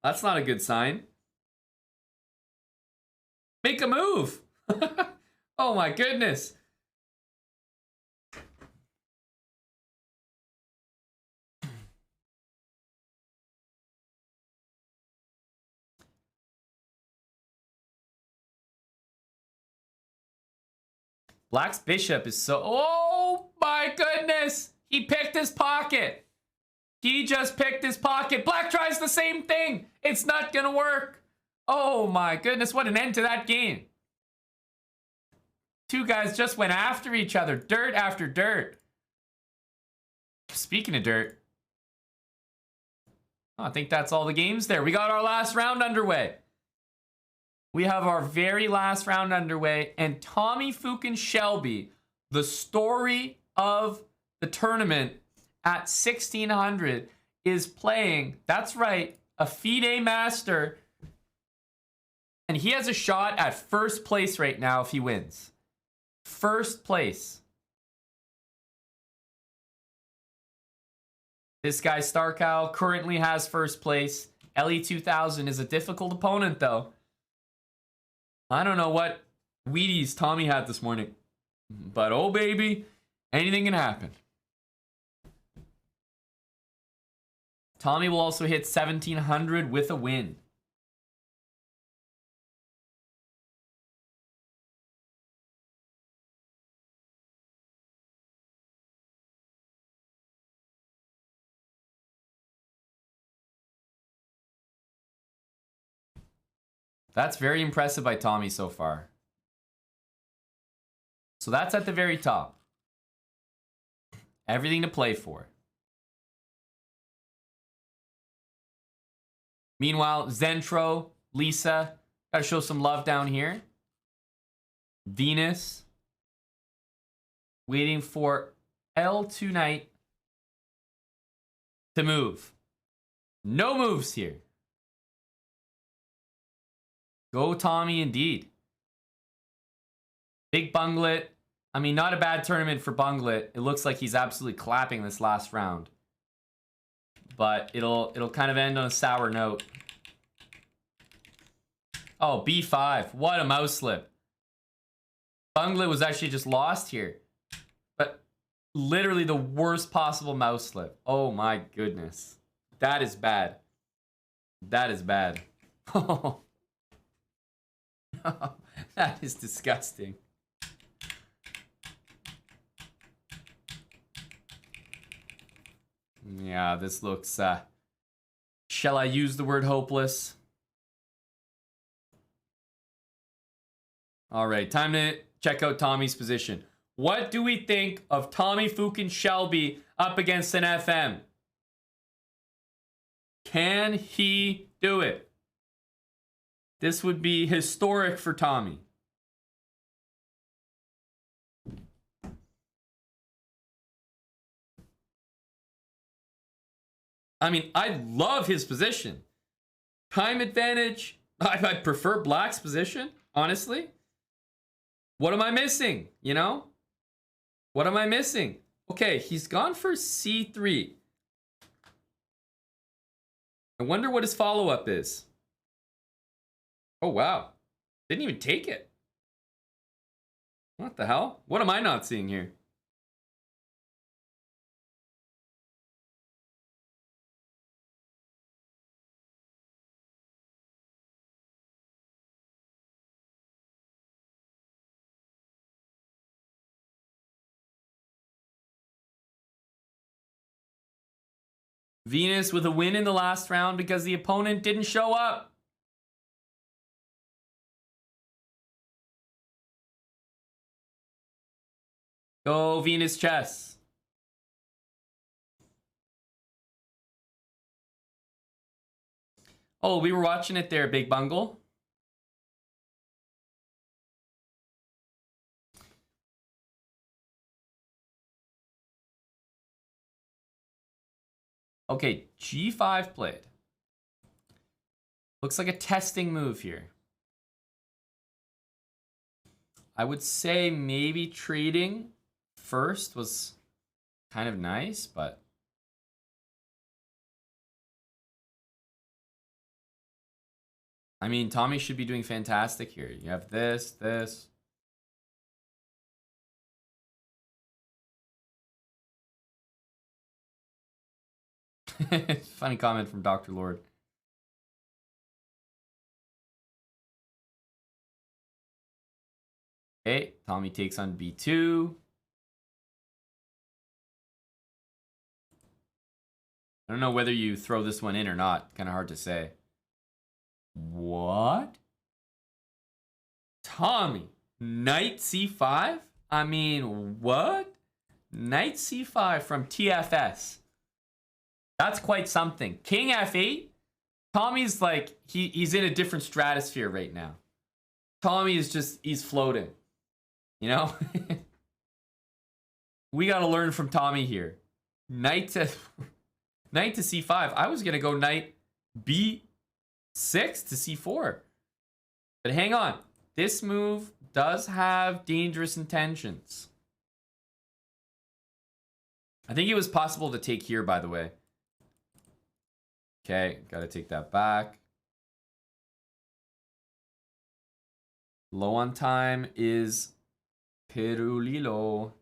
Speaker 1: That's not a good sign. Make a move. Oh my goodness. Black's bishop is so... Oh my goodness. He picked his pocket. He just picked his pocket. Black tries the same thing. It's not gonna work. Oh my goodness, what an end to that game. Two guys just went after each other. Dirt after dirt. Speaking of dirt. I think that's all the games there. We got our last round underway. We have our very last round underway. And Tommy Fucking Shelby, the story of the tournament at 1600, is playing, that's right, a FIDE Master. And he has a shot at first place right now if he wins. First place. This guy, Starcow, currently has first place. LE2000 is a difficult opponent, though. I don't know what Wheaties Tommy had this morning. But, oh, baby, anything can happen. Tommy will also hit 1700 with a win. That's very impressive by Tommy so far. So that's at the very top. Everything to play for. Meanwhile, Zentro, Lisa, gotta show some love down here. Venus, waiting for L2 Knight to move. No moves here. Go Tommy indeed. Big Bunglet. I mean, not a bad tournament for Bunglet. It looks like he's absolutely clapping this last round. But it'll kind of end on a sour note. Oh, B5. What a mouse slip. Bunglet was actually just lost here. But literally the worst possible mouse slip. Oh my goodness. That is bad. That is bad. Oh. That is disgusting. Yeah, this looks, shall I use the word hopeless? All right, time to check out Tommy's position. What do we think of Tommy Fucking Shelby up against an FM? Can he do it? This would be historic for Tommy. I mean, I love his position. Time advantage. I prefer Black's position, honestly. What am I missing? You know? What am I missing? Okay, he's gone for C3. I wonder what his follow-up is. Oh, wow. Didn't even take it. What the hell? What am I not seeing here? Venus with a win in the last round because the opponent didn't show up. Go Venus chess. Oh, we were watching it there, Big Bungle. Okay, G5 played. Looks like a testing move here. I would say maybe trading first was kind of nice, but I mean, Tommy should be doing fantastic here. You have this. Funny comment from Dr. Lord. Okay, Tommy takes on B2. I don't know whether you throw this one in or not. Kind of hard to say. What? Tommy, knight c5? I mean, what? Knight c5 from TFS. That's quite something. King f8? Tommy's like, he's in a different stratosphere right now. Tommy is just, he's floating. You know? We got to learn from Tommy here. Knight to c5. I was going to go knight b6 to c4. But hang on. This move does have dangerous intentions. I think it was possible to take here, by the way. Okay, got to take that back. Low on time is Perulilo.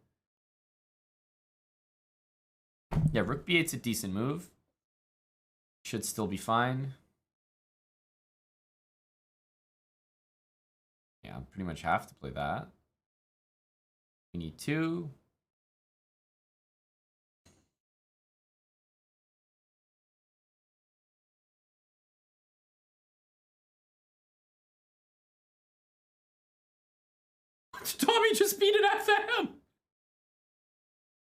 Speaker 1: Yeah, rook b8's a decent move. Should still be fine. Yeah, I pretty much have to play that. We need 2. Tommy just beat an FM.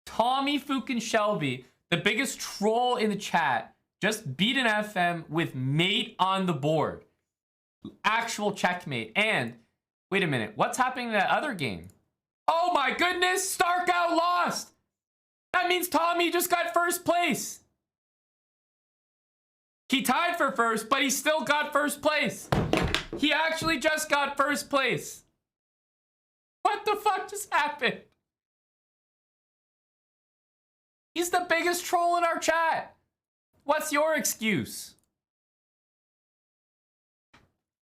Speaker 1: Tommy fucking Shelby, the biggest troll in the chat, just beat an FM with mate on the board. Actual checkmate. And wait a minute, what's happening in that other game? Oh my goodness, Starkout lost. That means Tommy just got first place. He tied for first, but he still got first place. He actually just got first place. What the fuck just happened? He's the biggest troll in our chat. What's your excuse?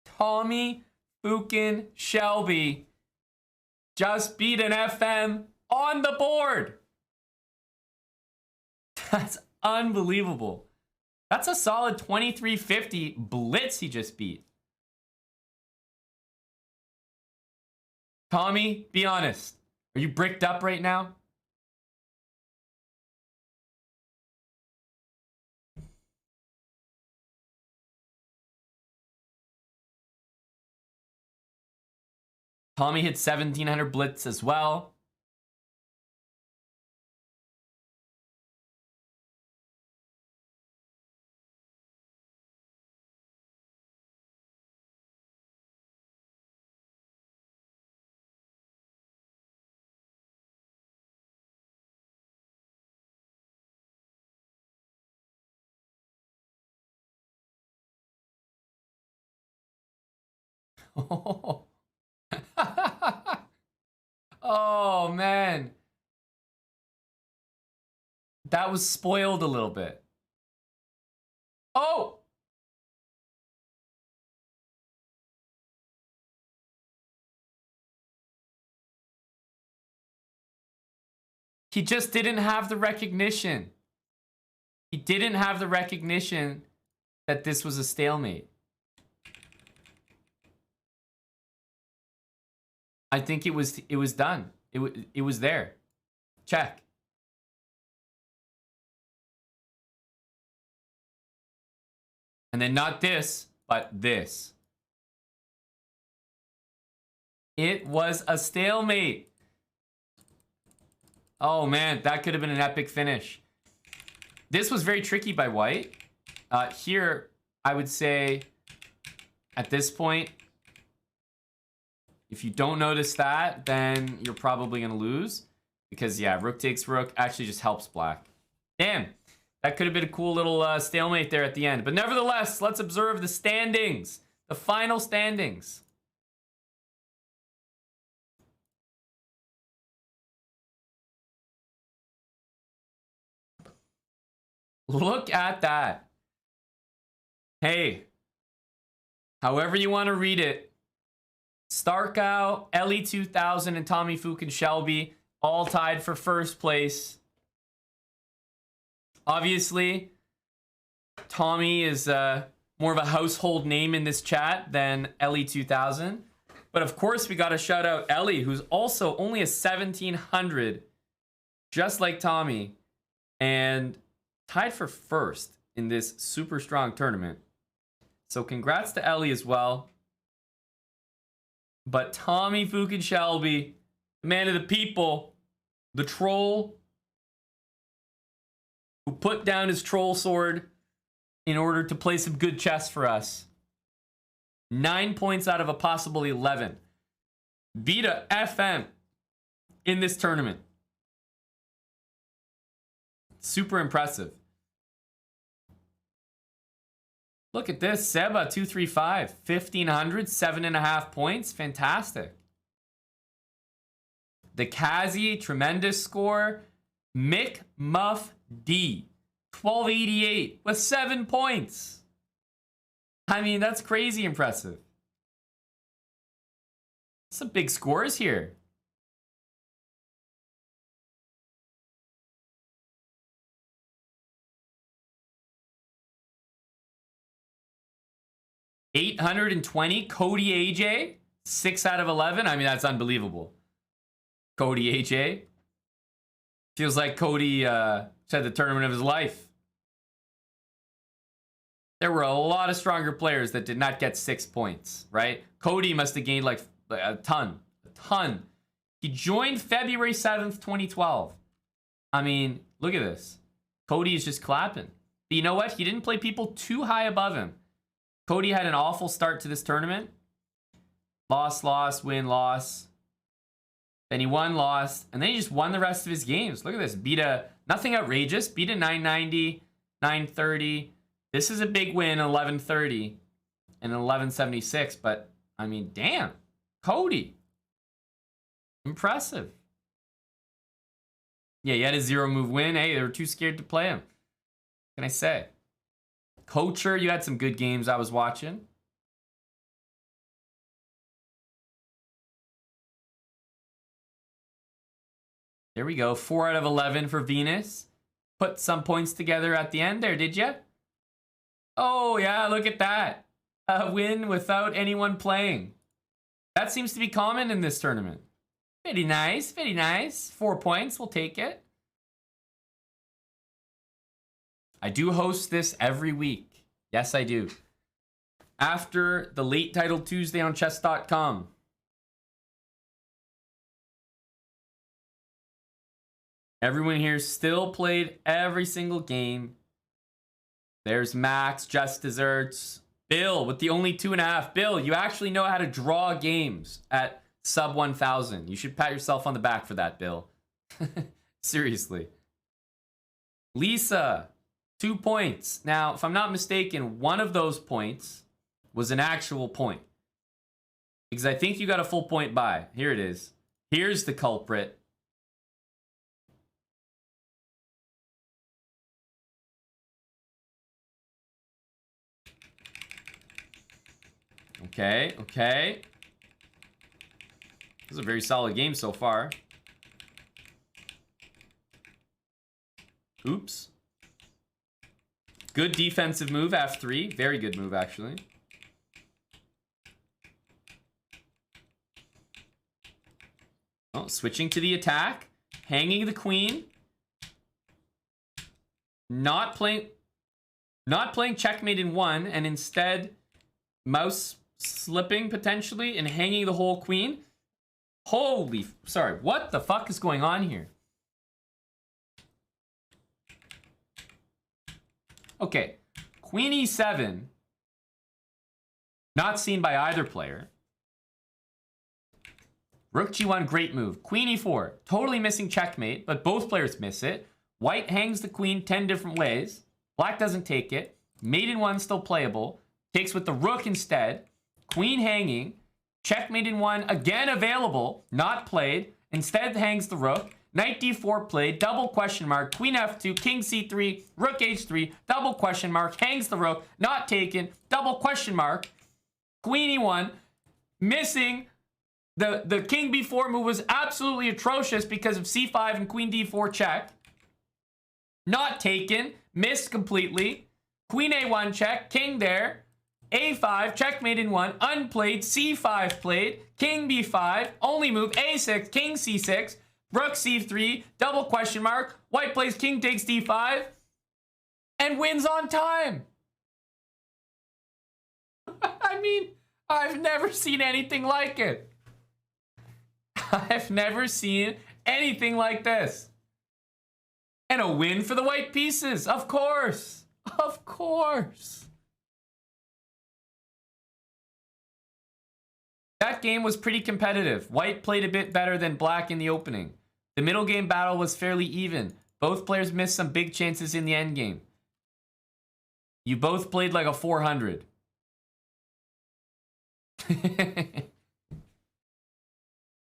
Speaker 1: Tommy fucking Shelby just beat an FM on the board. That's unbelievable. That's a solid 2350 blitz he just beat. Tommy, be honest. Are you bricked up right now? Tommy hit 1700 blitz as well. Oh, man. That was spoiled a little bit. Oh! He just didn't have the recognition. He didn't have the recognition that this was a stalemate. I think it was done. It was there. Check. And then not this, but this. It was a stalemate. Oh man, that could have been an epic finish. This was very tricky by white. Here, I would say, at this point, if you don't notice that, then you're probably going to lose. Because, yeah, rook takes rook actually just helps black. Damn. That could have been a cool little stalemate there at the end. But nevertheless, let's observe the standings. The final standings. Look at that. Hey, however you want to read it, Starkow, Ellie 2000, and Tommy Fukin Shelby all tied for first place. Obviously, Tommy is more of a household name in this chat than Ellie 2000. But of course, we got to shout out Ellie, who's also only a 1700, just like Tommy, and tied for first in this super strong tournament. So congrats to Ellie as well. But Tommy Fukin Shelby, the man of the people, the troll, who put down his troll sword in order to play some good chess for us. 9 points out of a possible 11. Vita FM in this tournament. Super impressive. Look at this. Seba 235, 1500, 7.5 points. Fantastic. The Kazi, tremendous score. Mick Muff D, 1288 with 7 points. I mean, that's crazy impressive. Some big scores here. $820, Cody AJ, 6 out of 11. I mean, that's unbelievable. Cody AJ. Feels like Cody said the tournament of his life. There were a lot of stronger players that did not get 6 points, right? Cody must have gained like a ton. He joined February 7th, 2012. I mean, look at this. Cody is just clapping. But you know what? He didn't play people too high above him. Cody had an awful start to this tournament. Loss, loss, win, loss. Then he won, lost, and then he just won the rest of his games. Look at this. Beat a, nothing outrageous. Beat a 990, 930. This is a big win, 1130 and 1176. But, I mean, damn. Cody. Impressive. Yeah, he had a 0-move win. Hey, they were too scared to play him. What can I say? Coacher, you had some good games I was watching. There we go. 4 out of 11 for Venus. Put some points together at the end there, did you? Oh, yeah, look at that. A win without anyone playing. That seems to be common in this tournament. Very nice, very nice. 4 points, we'll take it. I do host this every week. Yes, I do. After the late title Tuesday on chess.com. Everyone here still played every single game. There's Max, Just Desserts. Bill with the only 2.5. Bill, you actually know how to draw games at sub 1,000. You should pat yourself on the back for that, Bill. Seriously. Lisa, 2 points. Now, if I'm not mistaken, one of those points was an actual point. Because I think you got a full point buy. Here it is. Here's the culprit. Okay, okay. This is a very solid game so far. Oops. Good defensive move, F3. Very good move, actually. Oh, switching to the attack. Hanging the queen. Not playing checkmate in 1, and instead mouse slipping potentially and hanging the whole queen. Holy, sorry, what the fuck is going on here? Okay, queen e7, not seen by either player. Rook g1, great move. Queen e4, totally missing checkmate, but both players miss it. White hangs the queen 10 different ways. Black doesn't take it. Mate in 1 still playable. Takes with the rook instead. Queen hanging. Checkmate in 1, again available, not played. Instead hangs the rook. knight d4 played, double question mark, queen f2, king c3, rook h3, double question mark, hangs the rook, not taken, double question mark, queen e1, missing. The king b4 move was absolutely atrocious because of c5 and queen d4 check. Not taken, missed completely. Queen a1 check, king there. a5, checkmate in one, unplayed, c5 played, king b5, only move, a6, king c6, rook c3, double question mark, white plays king takes d5, and wins on time. I mean, I've never seen anything like it. I've never seen anything like this. And a win for the white pieces, of course. Of course. That game was pretty competitive. White played a bit better than black in the opening. The middle game battle was fairly even. Both players missed some big chances in the end game. You both played like a 400.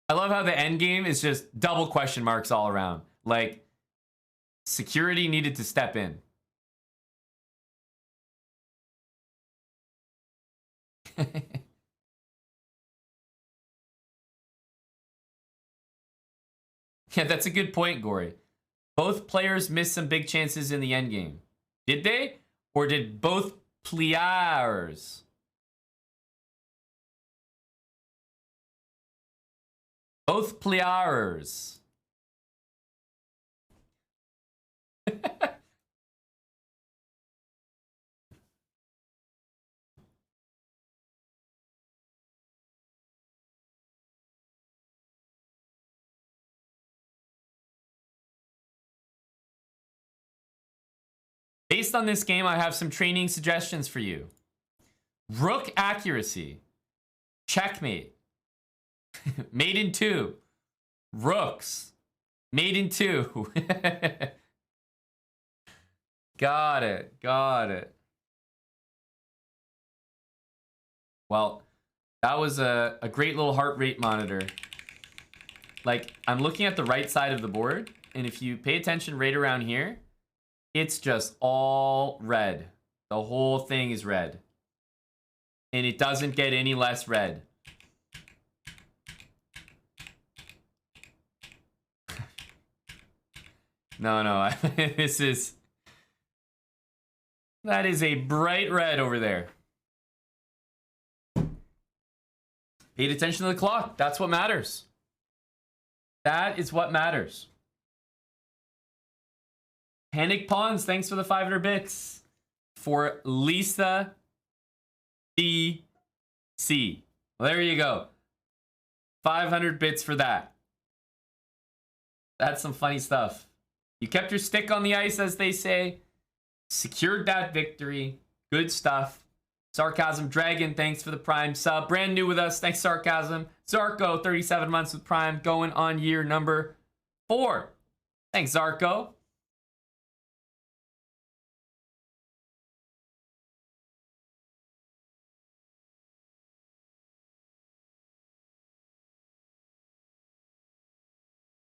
Speaker 1: I love how the end game is just double question marks all around. Like, security needed to step in. Yeah, that's a good point, Gory. Both players missed some big chances in the end game. Did they? Or did both players? Both players. Based on this game, I have some training suggestions for you. Rook accuracy. Checkmate. Made in 2. Rooks. Made in 2. Got it. Got it. Well, that was a great little heart rate monitor. Like, I'm looking at the right side of the board, and if you pay attention right around here, it's just all red. The whole thing is red. And it doesn't get any less red. No, this is... That is a bright red over there. Paid attention to the clock. That's what matters. That is what matters. Panic Pawns, thanks for the 500 bits. For Lisa D.C. Well, there you go. 500 bits for that. That's some funny stuff. You kept your stick on the ice, as they say. Secured that victory. Good stuff. Sarcasm Dragon, thanks for the Prime sub. Brand new with us, thanks Sarcasm. Zarko, 37 months with Prime, going on year number 4. Thanks, Zarko.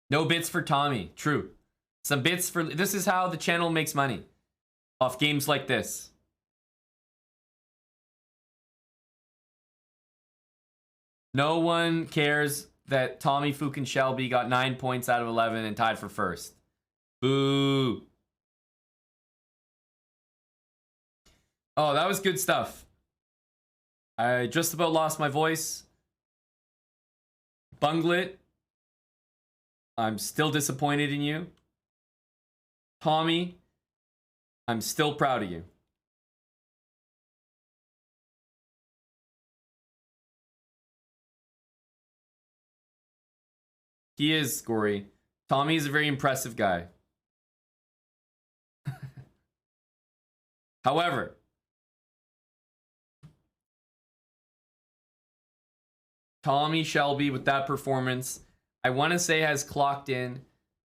Speaker 1: No bits for Tommy. True. Some bits for... This is how the channel makes money. Off games like this. No one cares that Tommy Fukin Shelby got 9 points out of 11 and tied for first. Boo. Oh, that was good stuff. I just about lost my voice. Bunglet. I'm still disappointed in you. Tommy, I'm still proud of you. He is, Gory. Tommy is a very impressive guy. However, Tommy Shelby, with that performance, I want to say has clocked in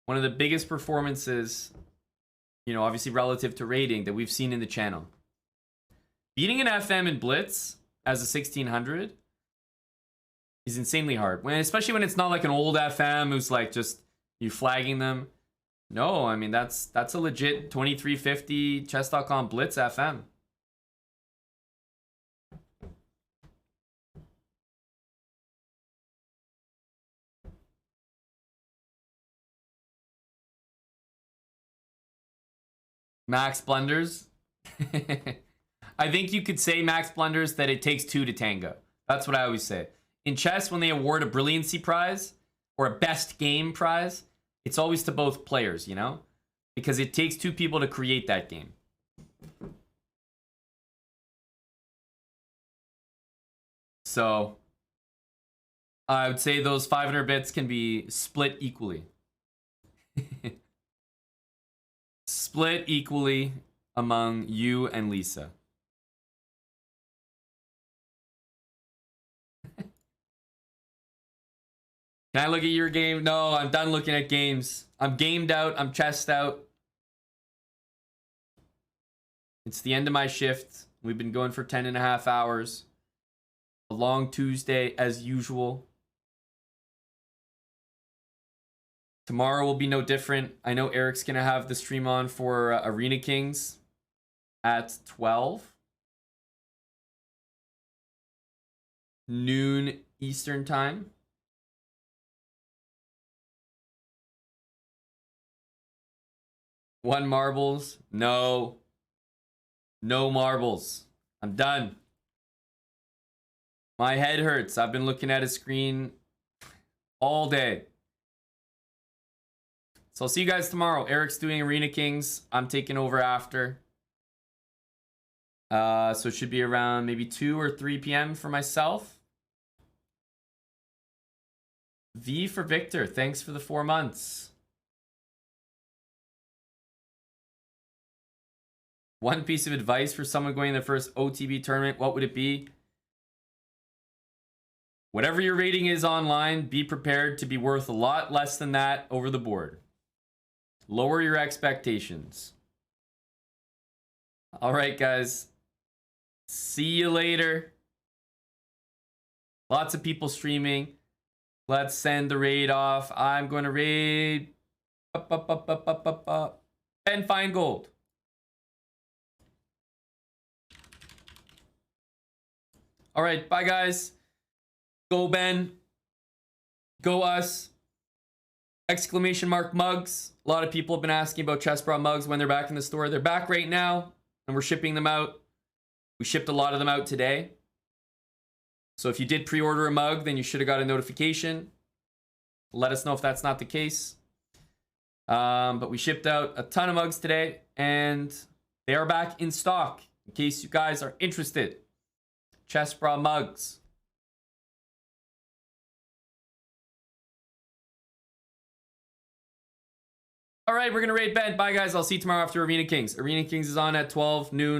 Speaker 1: one of the biggest performances, you know, obviously relative to rating, that we've seen in the channel. Beating an FM in Blitz as a 1600 is insanely hard, especially when it's not like an old FM who's like just, You flagging them? No, I mean that's a legit 2350 chess.com Blitz FM. Max blunders. I think you could say max blunders that it takes 2 to tango. That's what I always say. In chess, when they award a brilliancy prize or a best game prize, it's always to both players, you know? Because it takes 2 people to create that game. So I would say those 500 bits can be split equally. Split equally among you and Lisa. Can I look at your game? No, I'm done looking at games. I'm gamed out. I'm chessed out. It's the end of my shift. We've been going for 10.5 hours. A long Tuesday as usual. Tomorrow will be no different. I know Eric's going to have the stream on for Arena Kings at 12 noon Eastern time. One marbles. No. No marbles. I'm done. My head hurts. I've been looking at a screen all day. So I'll see you guys tomorrow. Eric's doing Arena Kings. I'm taking over after. So it should be around maybe 2 or 3 p.m. for myself. V for Victor. Thanks for the 4 months. One piece of advice for someone going to their first OTB tournament, what would it be? Whatever your rating is online, be prepared to be worth a lot less than that over the board. Lower your expectations. All right, guys. See you later. Lots of people streaming. Let's send the raid off. I'm going to raid Ben Feingold. All right, bye, guys. Go, Ben. Go, us. Exclamation mark mugs. A lot of people have been asking about Chess Bra mugs when they're back in the store. They're back right now, and we're shipping them out. We shipped a lot of them out today. So if you did pre-order a mug, then you should have got a notification. Let us know if that's not the case. But we shipped out a ton of mugs today, and they are back in stock in case you guys are interested. Chess Bra mugs. All right, we're going to raid Ben. Bye, guys. I'll see you tomorrow after Arena Kings. Arena Kings is on at 12 noon.